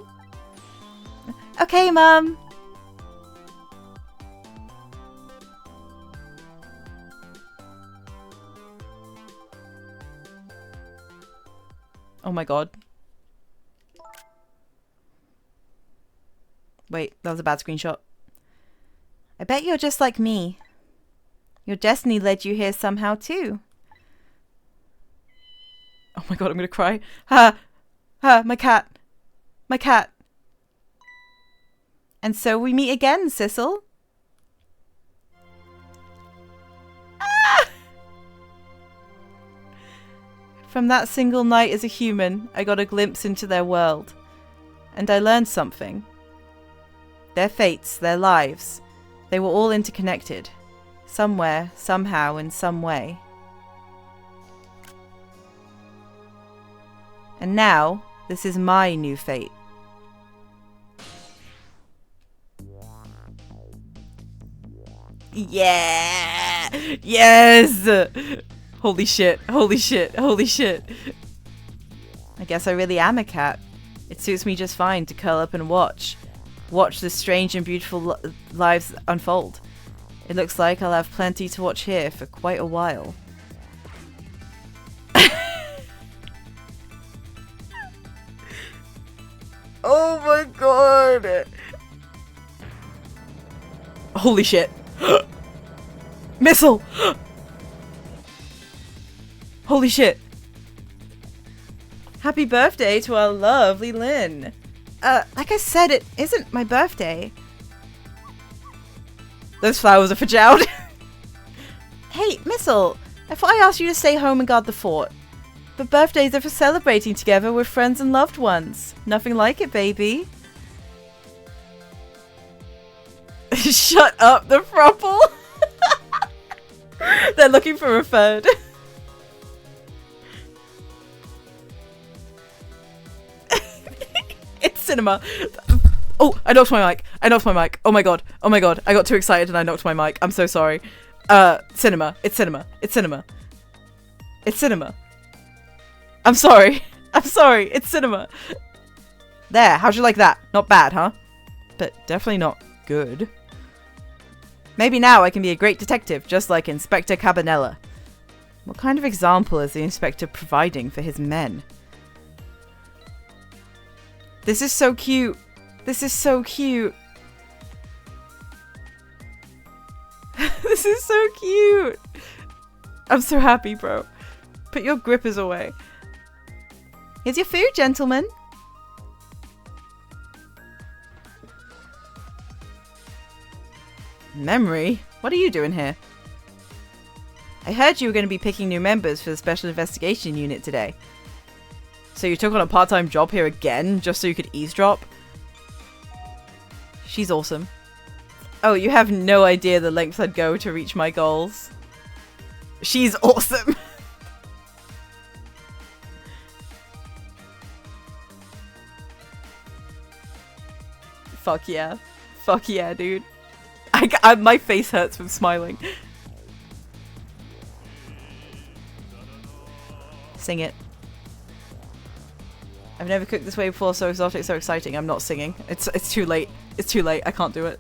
[SPEAKER 2] Okay, Mum.
[SPEAKER 1] Oh my god. Wait, that was a bad screenshot.
[SPEAKER 2] I bet you're just like me. Your destiny led you here somehow too.
[SPEAKER 1] Oh my god, I'm gonna cry. Ha! Ha! My cat! My cat!
[SPEAKER 2] And so we meet again, Sissel.
[SPEAKER 1] Ah! From that single night as a human, I got a glimpse into their world. And I learned something. Their fates, their lives, they were all interconnected. Somewhere, somehow, in some way. And now, this is my new fate. Yeah! Yes! Holy shit, holy shit, holy shit. I guess I really am a cat. It suits me just fine to curl up and watch. Watch the strange and beautiful lives unfold. It looks like I'll have plenty to watch here for quite a while. Oh my god! Holy shit! Missile! Holy shit! Happy birthday to our lovely Lynn!
[SPEAKER 2] Like I said, it isn't my birthday.
[SPEAKER 1] Those flowers are for Jowd.
[SPEAKER 2] Hey, Missile, I thought I asked you to stay home and guard the fort.
[SPEAKER 1] But birthdays are for celebrating together with friends and loved ones. Nothing like it, baby. Shut up, the Frupple! They're looking for a third. It's cinema. Oh, I knocked my mic. I knocked my mic. Oh my god. Oh my god. I got too excited and I knocked my mic. I'm so sorry. Cinema. It's cinema. It's cinema. It's cinema. I'm sorry. I'm sorry. It's cinema. There. How'd you like that? Not bad, huh? But definitely not good. Maybe now I can be a great detective, just like Inspector Cabanella. What kind of example is the inspector providing for his men? This is so cute. This is so cute. This is so cute. I'm so happy, bro. Put your grippers away.
[SPEAKER 2] Here's your food, gentlemen.
[SPEAKER 1] Memory? What are you doing here? I heard you were going to be picking new members for the Special Investigation Unit today. So you took on a part-time job here again, just so you could eavesdrop? She's awesome. Oh, you have no idea the lengths I'd go to reach my goals. She's awesome. Fuck yeah. Fuck yeah, dude. My face hurts from smiling. Sing it. I've never cooked this way before, so exotic, so exciting. I'm not singing. It's too late. It's too late. I can't do it.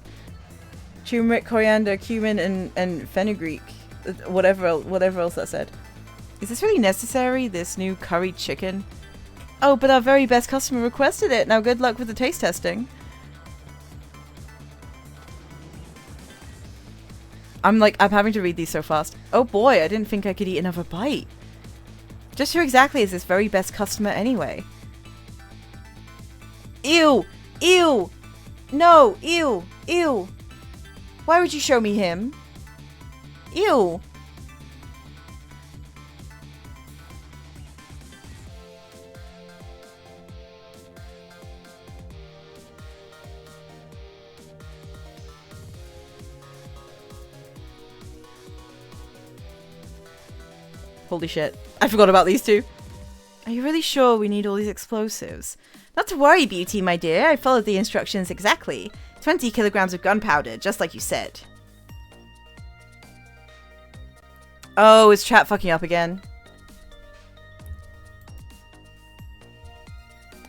[SPEAKER 1] Turmeric, coriander, cumin, and fenugreek. Whatever else that said. Is this really necessary, this new curried chicken? Oh, but our very best customer requested it. Now good luck with the taste testing. I'm having to read these so fast. Oh boy, I didn't think I could eat another bite. Just who exactly is this very best customer anyway? Ew! Ew! No! Ew! Ew! Why would you show me him? Ew! Holy shit. I forgot about these two. Are you really sure we need all these explosives? Not to worry, Beauty, my dear. I followed the instructions exactly. 20 kilograms of gunpowder, just like you said. Oh, is chat fucking up again?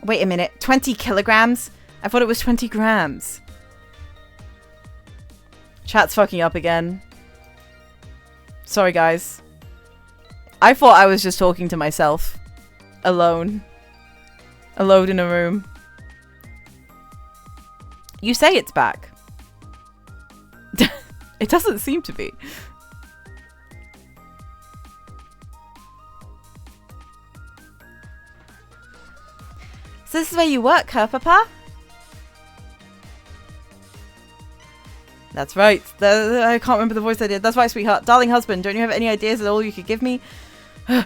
[SPEAKER 1] Wait a minute. 20 kilograms? I thought it was 20 grams. Chat's fucking up again. Sorry, guys. I thought I was just talking to myself. Alone. Alone in a room. You say it's back. It doesn't seem to be. So this is where you work, huh, Papa? That's right. I can't remember the voice I did. That's right, sweetheart. Darling husband, don't you have any ideas at all you could give me? You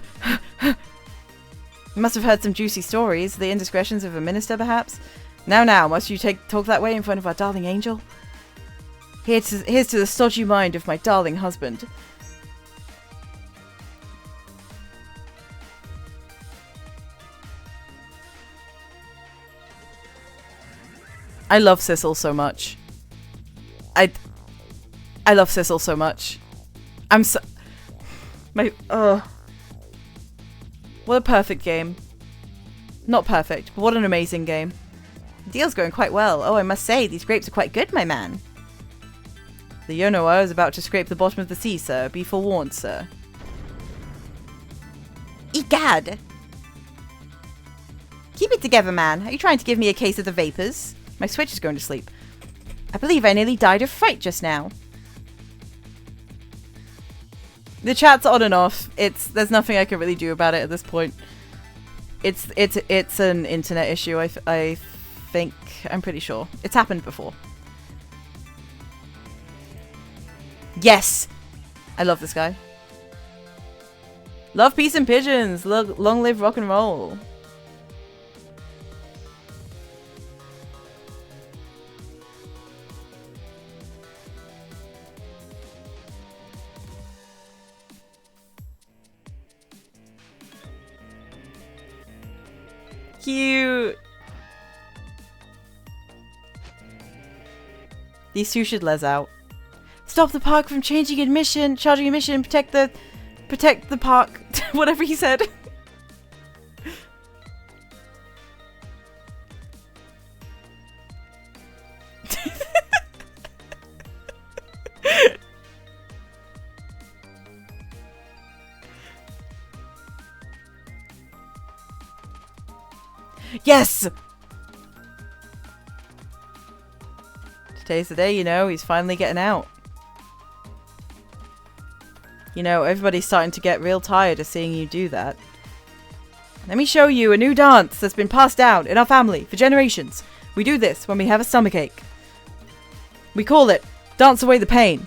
[SPEAKER 1] must have heard some juicy stories. The indiscretions of a minister, perhaps? Now, must you talk that way in front of our darling angel? Here's to the stodgy mind of my darling husband. I love Sissel so much. I love Sissel so much. I'm so... What a perfect game. Not perfect, but what an amazing game. The deal's going quite well. Oh, I must say, these grapes are quite good, my man. The Yonoa is about to scrape the bottom of the sea, sir. Be forewarned, sir.
[SPEAKER 2] Egad! Keep it together, man. Are you trying to give me a case of the vapors?
[SPEAKER 1] My Switch is going to sleep.
[SPEAKER 2] I believe I nearly died of fright just now.
[SPEAKER 1] The chat's on and off. There's nothing I can really do about it at this point. It's an internet issue. I think I'm pretty sure it's happened before. Yes, I love this guy. Love, peace, and pigeons. Long live rock and roll. Cute. These two should les out. Stop the park from charging admission, protect the park. Whatever he said. Yes! Today's the day, you know, he's finally getting out. You know, everybody's starting to get real tired of seeing you do that. Let me show you a new dance that's been passed down in our family for generations. We do this when we have a stomachache. We call it Dance Away the Pain.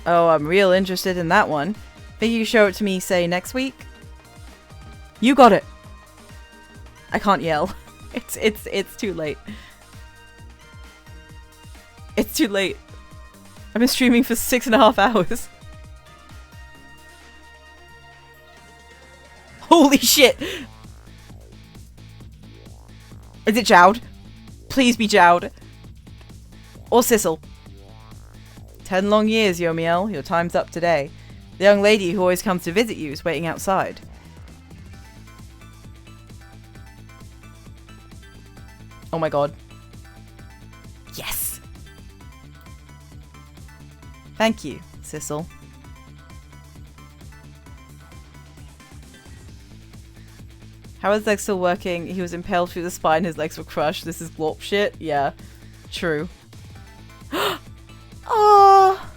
[SPEAKER 1] Oh, I'm real interested in that one. Think you show it to me, say, next week? You got it. I can't yell. It's too late. It's too late. I've been streaming for 6.5 hours. Holy shit! Is it Jowd? Please be Jowd. Or Sissel. 10 long years, Yomiel. Your time's up today. The young lady who always comes to visit you is waiting outside. Oh my god. Yes! Thank you, Sissel. How is leg still working? He was impaled through the spine, his legs were crushed. This is glorp shit? Yeah. True. Oh!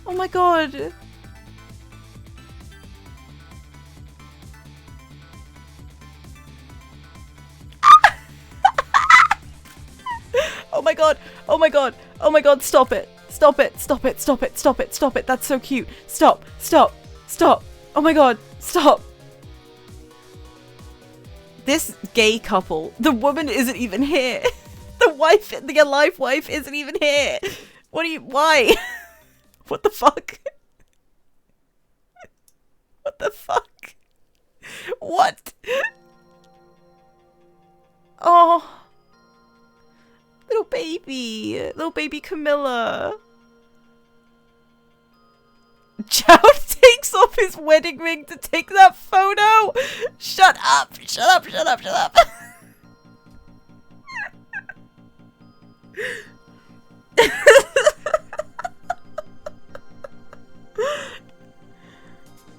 [SPEAKER 1] Oh my god! Oh my god! Oh my god! Oh my god, stop it! Stop it! Stop it! Stop it! Stop it! Stop it! That's so cute! Stop! Stop! Stop! Oh my god! Stop! This gay couple, the woman isn't even here. The wife, the alive wife isn't even here. What do you, why? What the fuck? What the fuck? What? Oh. Little baby Camilla. Jowd takes off his wedding ring to take that photo. Shut up, shut up, shut up, shut up.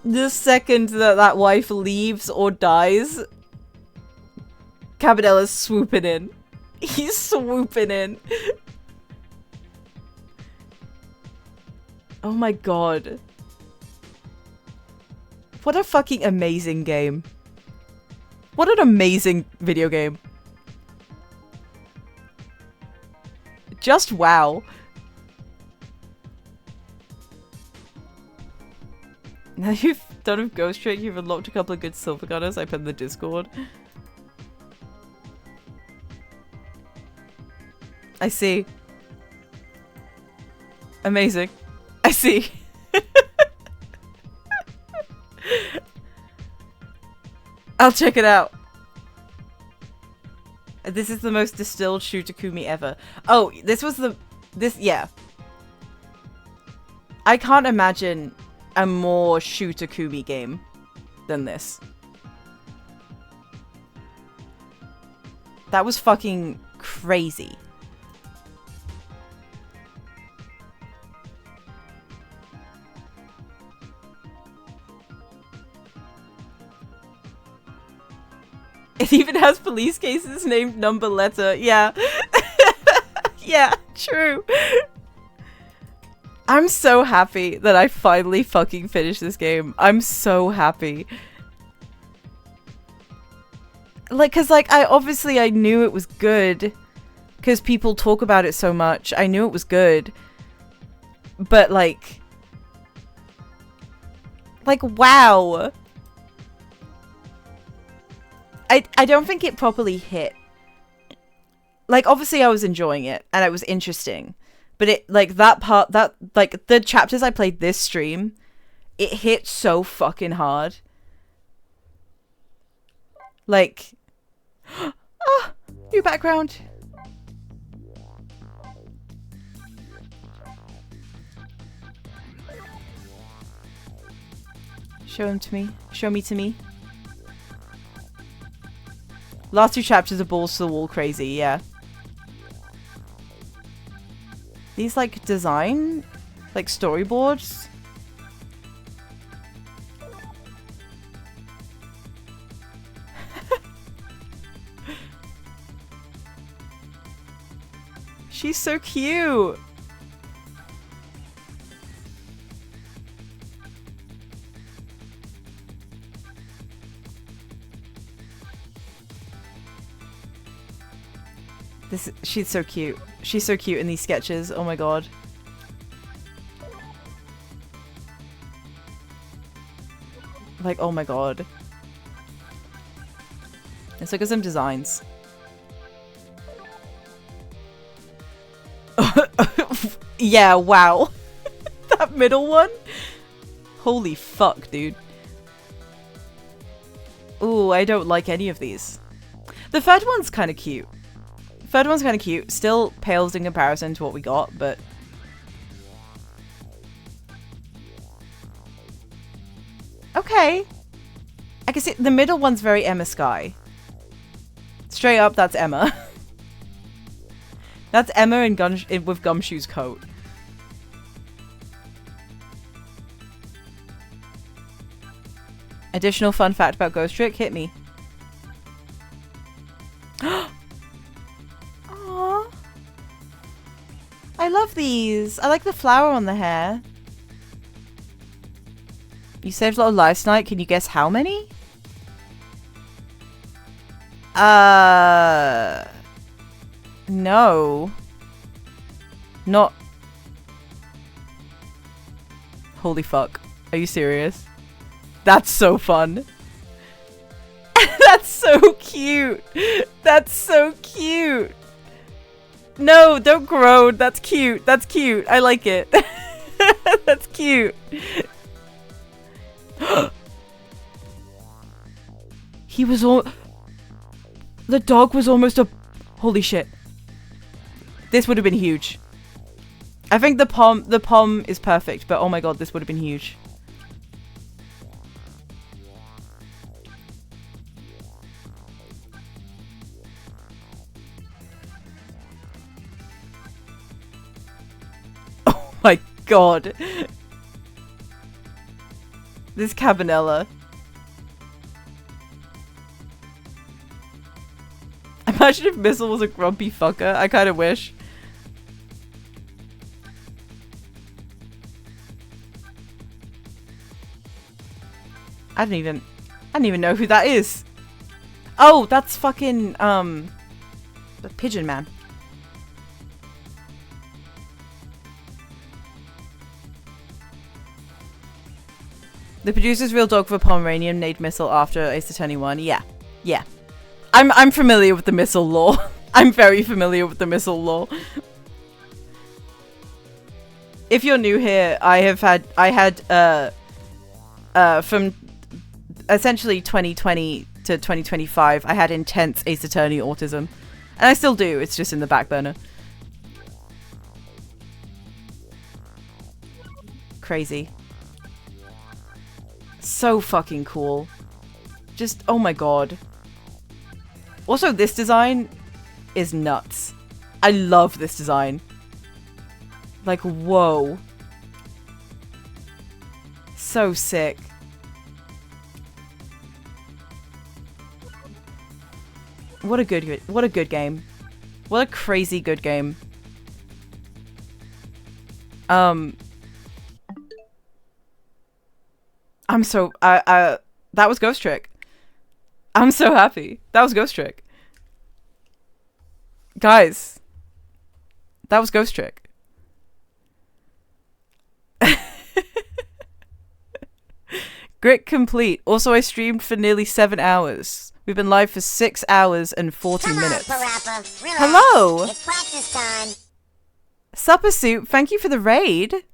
[SPEAKER 1] The second that that wife leaves or dies, Cabanella's swooping in. He's swooping in. Oh my god. What a fucking amazing game. What an amazing video game. Just wow. Now you've done with Ghost Trick, you've unlocked a couple of good silver gunners I put in the Discord. I see. Amazing. I see. I'll check it out. This is the most distilled Shutakumi ever. Oh, yeah. I can't imagine a more Shutakumi game than this. That was fucking crazy. It even has police cases named number letter. Yeah. Yeah, true. I'm so happy that I finally fucking finished this game. I'm so happy. Like, cause like, I knew it was good. Cause people talk about it so much. I knew it was good. But like, wow. I don't think it properly hit. Like, obviously I was enjoying it and it was interesting. But it, like, that part, like, the chapters I played this stream, it hit so fucking hard. Like, ah, new background. Show him to me. Show me to me. Last two chapters are balls to the wall crazy, yeah. These, like, design, like, storyboards. She's so cute. She's so cute. She's so cute in these sketches. Oh my god. Like, oh my god. Let's look at some designs. Yeah, wow. That middle one? Holy fuck, dude. Ooh, I don't like any of these. The third one's kind of cute. Third one's kind of cute. Still pales in comparison to what we got, but... Okay. I can see the middle one's very Emma Sky. Straight up, that's Emma. That's Emma with Gumshoe's coat. Additional fun fact about Ghost Trick, hit me. Aww. I love these. I like the flower on the hair. You saved a lot of lives tonight. Can you guess how many? No. Not. Holy fuck. Are you serious? That's so fun. That's so cute. That's so cute. No, don't groan. That's cute. That's cute. I like it. That's cute. He was all... The dog was almost a... Holy shit. This would have been huge. I think the pom is perfect, but oh my god, this would have been huge. Oh my god. This Cabanella. Imagine if Missile was a grumpy fucker. I kind of wish. I don't even know who that is. Oh, that's fucking, the Pigeon Man. The producer's real dog for Pomeranian named Missile after Ace Attorney 1. Yeah. Yeah. I'm familiar with the Missile lore. I'm very familiar with the Missile lore. If you're new here, I had from essentially 2020 to 2025, I had intense Ace Attorney autism. And I still do, it's just in the back burner. Crazy. So fucking cool. Just, oh my god. Also, this design is nuts. I love this design. Like, whoa. So sick. What a good game. What a crazy good game. I'm so, that was Ghost Trick. I'm so happy. That was Ghost Trick. Guys, that was Ghost Trick. Grick complete. Also, I streamed for nearly 7 hours. We've been live for 6 hours and 40 minutes.
[SPEAKER 3] Parappa. Relax.
[SPEAKER 1] Hello!
[SPEAKER 3] It's practice time.
[SPEAKER 1] Supper Soup, thank you for the raid.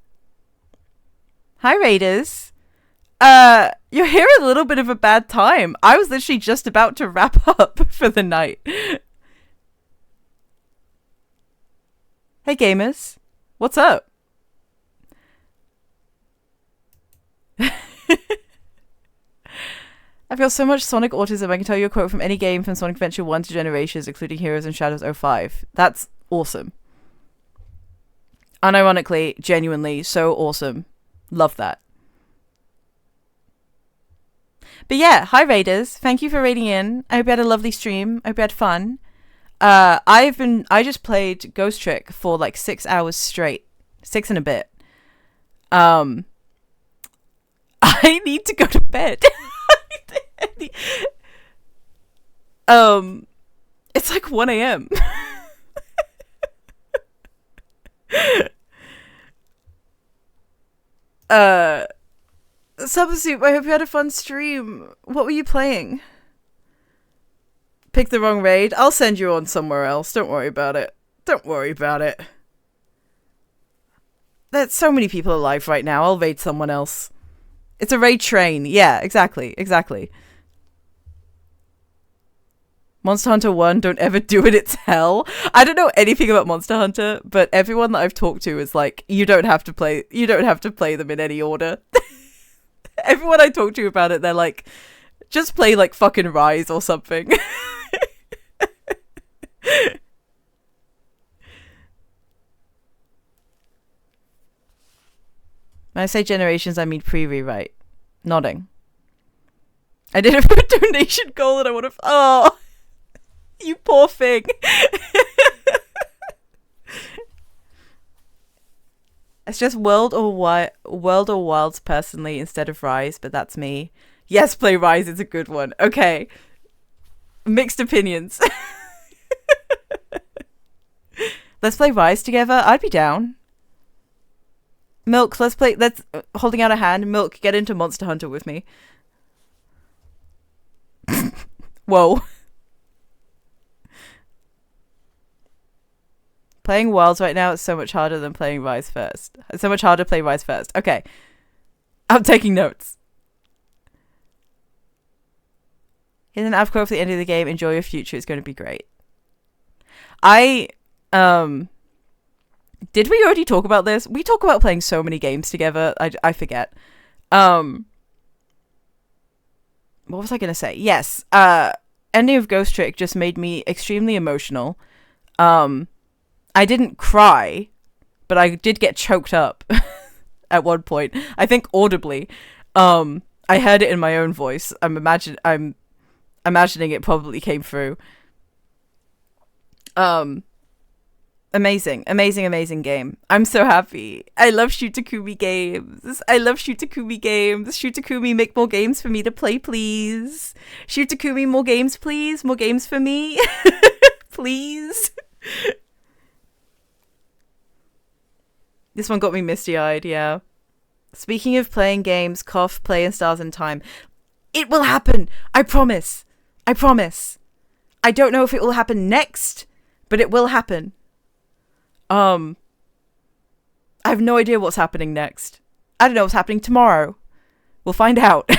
[SPEAKER 1] Hi, Raiders. You're here at a little bit of a bad time. I was literally just about to wrap up for the night. Hey, gamers. What's up? I feel so much Sonic autism. I can tell you a quote from any game from Sonic Adventure 1 to Generations, including Heroes and Shadows 05. That's awesome. Unironically, genuinely, so awesome. Love that. But yeah, hi Raiders. Thank you for raiding in. I hope you had a lovely stream. I hope you had fun. I just played Ghost Trick for like 6 hours straight. 6 and a bit. I need to go to bed. It's like 1 a.m. Substitute, I hope you had a fun stream. What were you playing? Pick the wrong raid. I'll send you on somewhere else. Don't worry about it. Don't worry about it. There's so many people alive right now. I'll raid someone else. It's a raid train. Yeah, exactly. Exactly. Monster Hunter 1, don't ever do it, it's hell. I don't know anything about Monster Hunter, but everyone that I've talked to is like, you don't have to play them in any order. Everyone I talk to about it, they're like, just play like fucking Rise or something. When I say generations, I mean pre-rewrite. Nodding. I did it for a donation goal and I would have... Oh, you poor thing. It's just World or Wilds personally instead of Rise, but that's me. Yes, play Rise. It's a good one. Okay. Mixed opinions. Let's play Rise together. I'd be down. Milk, let's holding out a hand. Milk, get into Monster Hunter with me. Whoa. Playing Wilds right now is so much harder than playing Rise first. It's so much harder to play Rise first. Okay. I'm taking notes. Here's an Avco for the end of the game. Enjoy your future. It's going to be great. Did we already talk about this? We talk about playing so many games together. I forget. What was I going to say? Yes. Ending of Ghost Trick just made me extremely emotional. I didn't cry, but I did get choked up at one point. I think audibly. I heard it in my own voice. I'm imagining it probably came through. Amazing game. I'm so happy. I love Shutakumi games. Shutakumi, make more games for me to play, please. Shutakumi, more games, please. More games for me. Please. This one got me misty-eyed, yeah. Speaking of playing games, cough, play in Stars in Time. It will happen. I promise. I don't know if it will happen next, but it will happen. I have no idea what's happening next. I don't know what's happening tomorrow. We'll find out.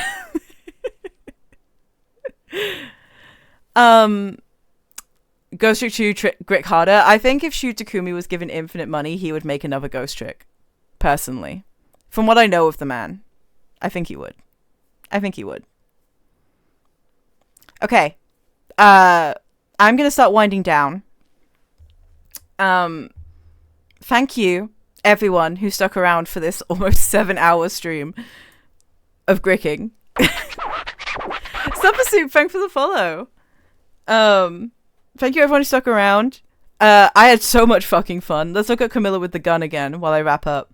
[SPEAKER 1] Ghost Trick 2 Grick harder. I think if Shu Takumi was given infinite money, he would make another Ghost Trick. Personally. From what I know of the man. I think he would. Okay. I'm gonna start winding down. Thank you, everyone who stuck around for this almost 7-hour stream of gricking. Supper Soup, thanks for the follow. Thank you everyone who stuck around. I had so much fucking fun. Let's look at Camilla with the gun again while I wrap up.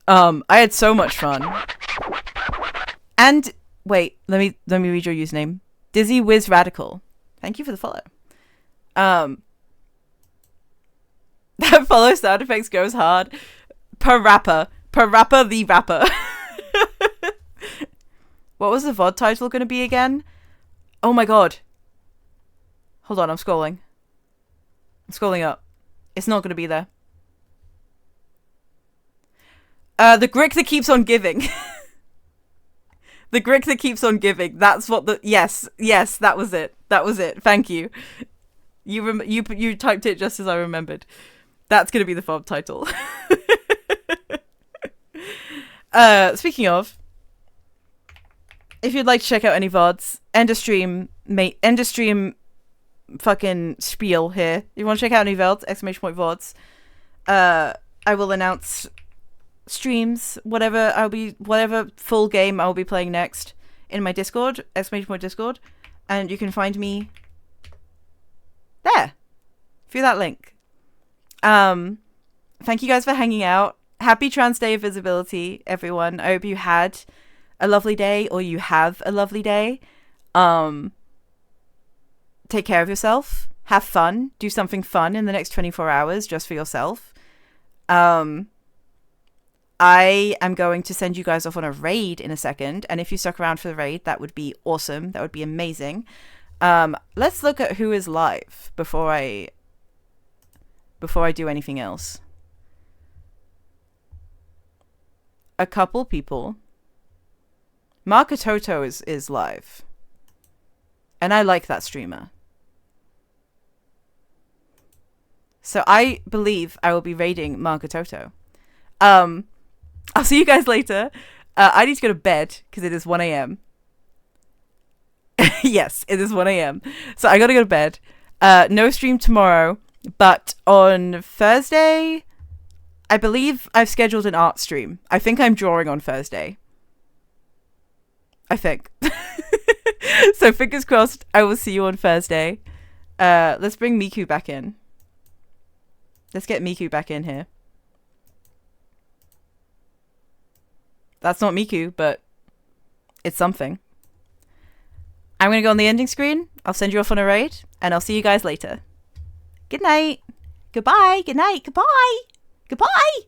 [SPEAKER 1] I had so much fun. And wait, let me read your username. Dizzy Wiz Radical. Thank you for the follow. That follow sound effects goes hard. Per rapper the rapper. What was the VOD title gonna be again? Oh my god. Hold on, I'm scrolling up. It's not gonna be there. The grick that keeps on giving. The grick that keeps on giving. That's what the... Yes, that was it. Thank you. You typed it just as I remembered. That's going to be the VOD title. Speaking of, if you'd like to check out any VODs, end of stream fucking spiel here. If you want to check out any VODs, !VODs. I will announce streams, whatever full game I'll be playing next in my Discord, !Discord, and you can find me there through that link. Thank you guys for hanging out. Happy Trans Day of Visibility, everyone. I hope you had a lovely day, or you have a lovely day. Take care of yourself. Have fun. Do something fun in the next 24 hours just for yourself. I am going to send you guys off on a raid in a second, and if you stuck around for the raid, that would be awesome. That would be amazing. Let's look at who is live before I do anything else. A couple people. Markatoto is live. And I like that streamer. So I believe I will be raiding Margatoto. I'll see you guys later. I need to go to bed because it is 1 a.m. Yes, it is 1 a.m. So I gotta go to bed. No stream tomorrow, but on Thursday, I believe I've scheduled an art stream. I think I'm drawing on Thursday. I think. So fingers crossed, I will see you on Thursday. Let's bring Miku back in. Let's get Miku back in here. That's not Miku, but it's something. I'm going to go on the ending screen. I'll send you off on a raid, and I'll see you guys later. Good night. Goodbye. Good night. Goodbye. Goodbye.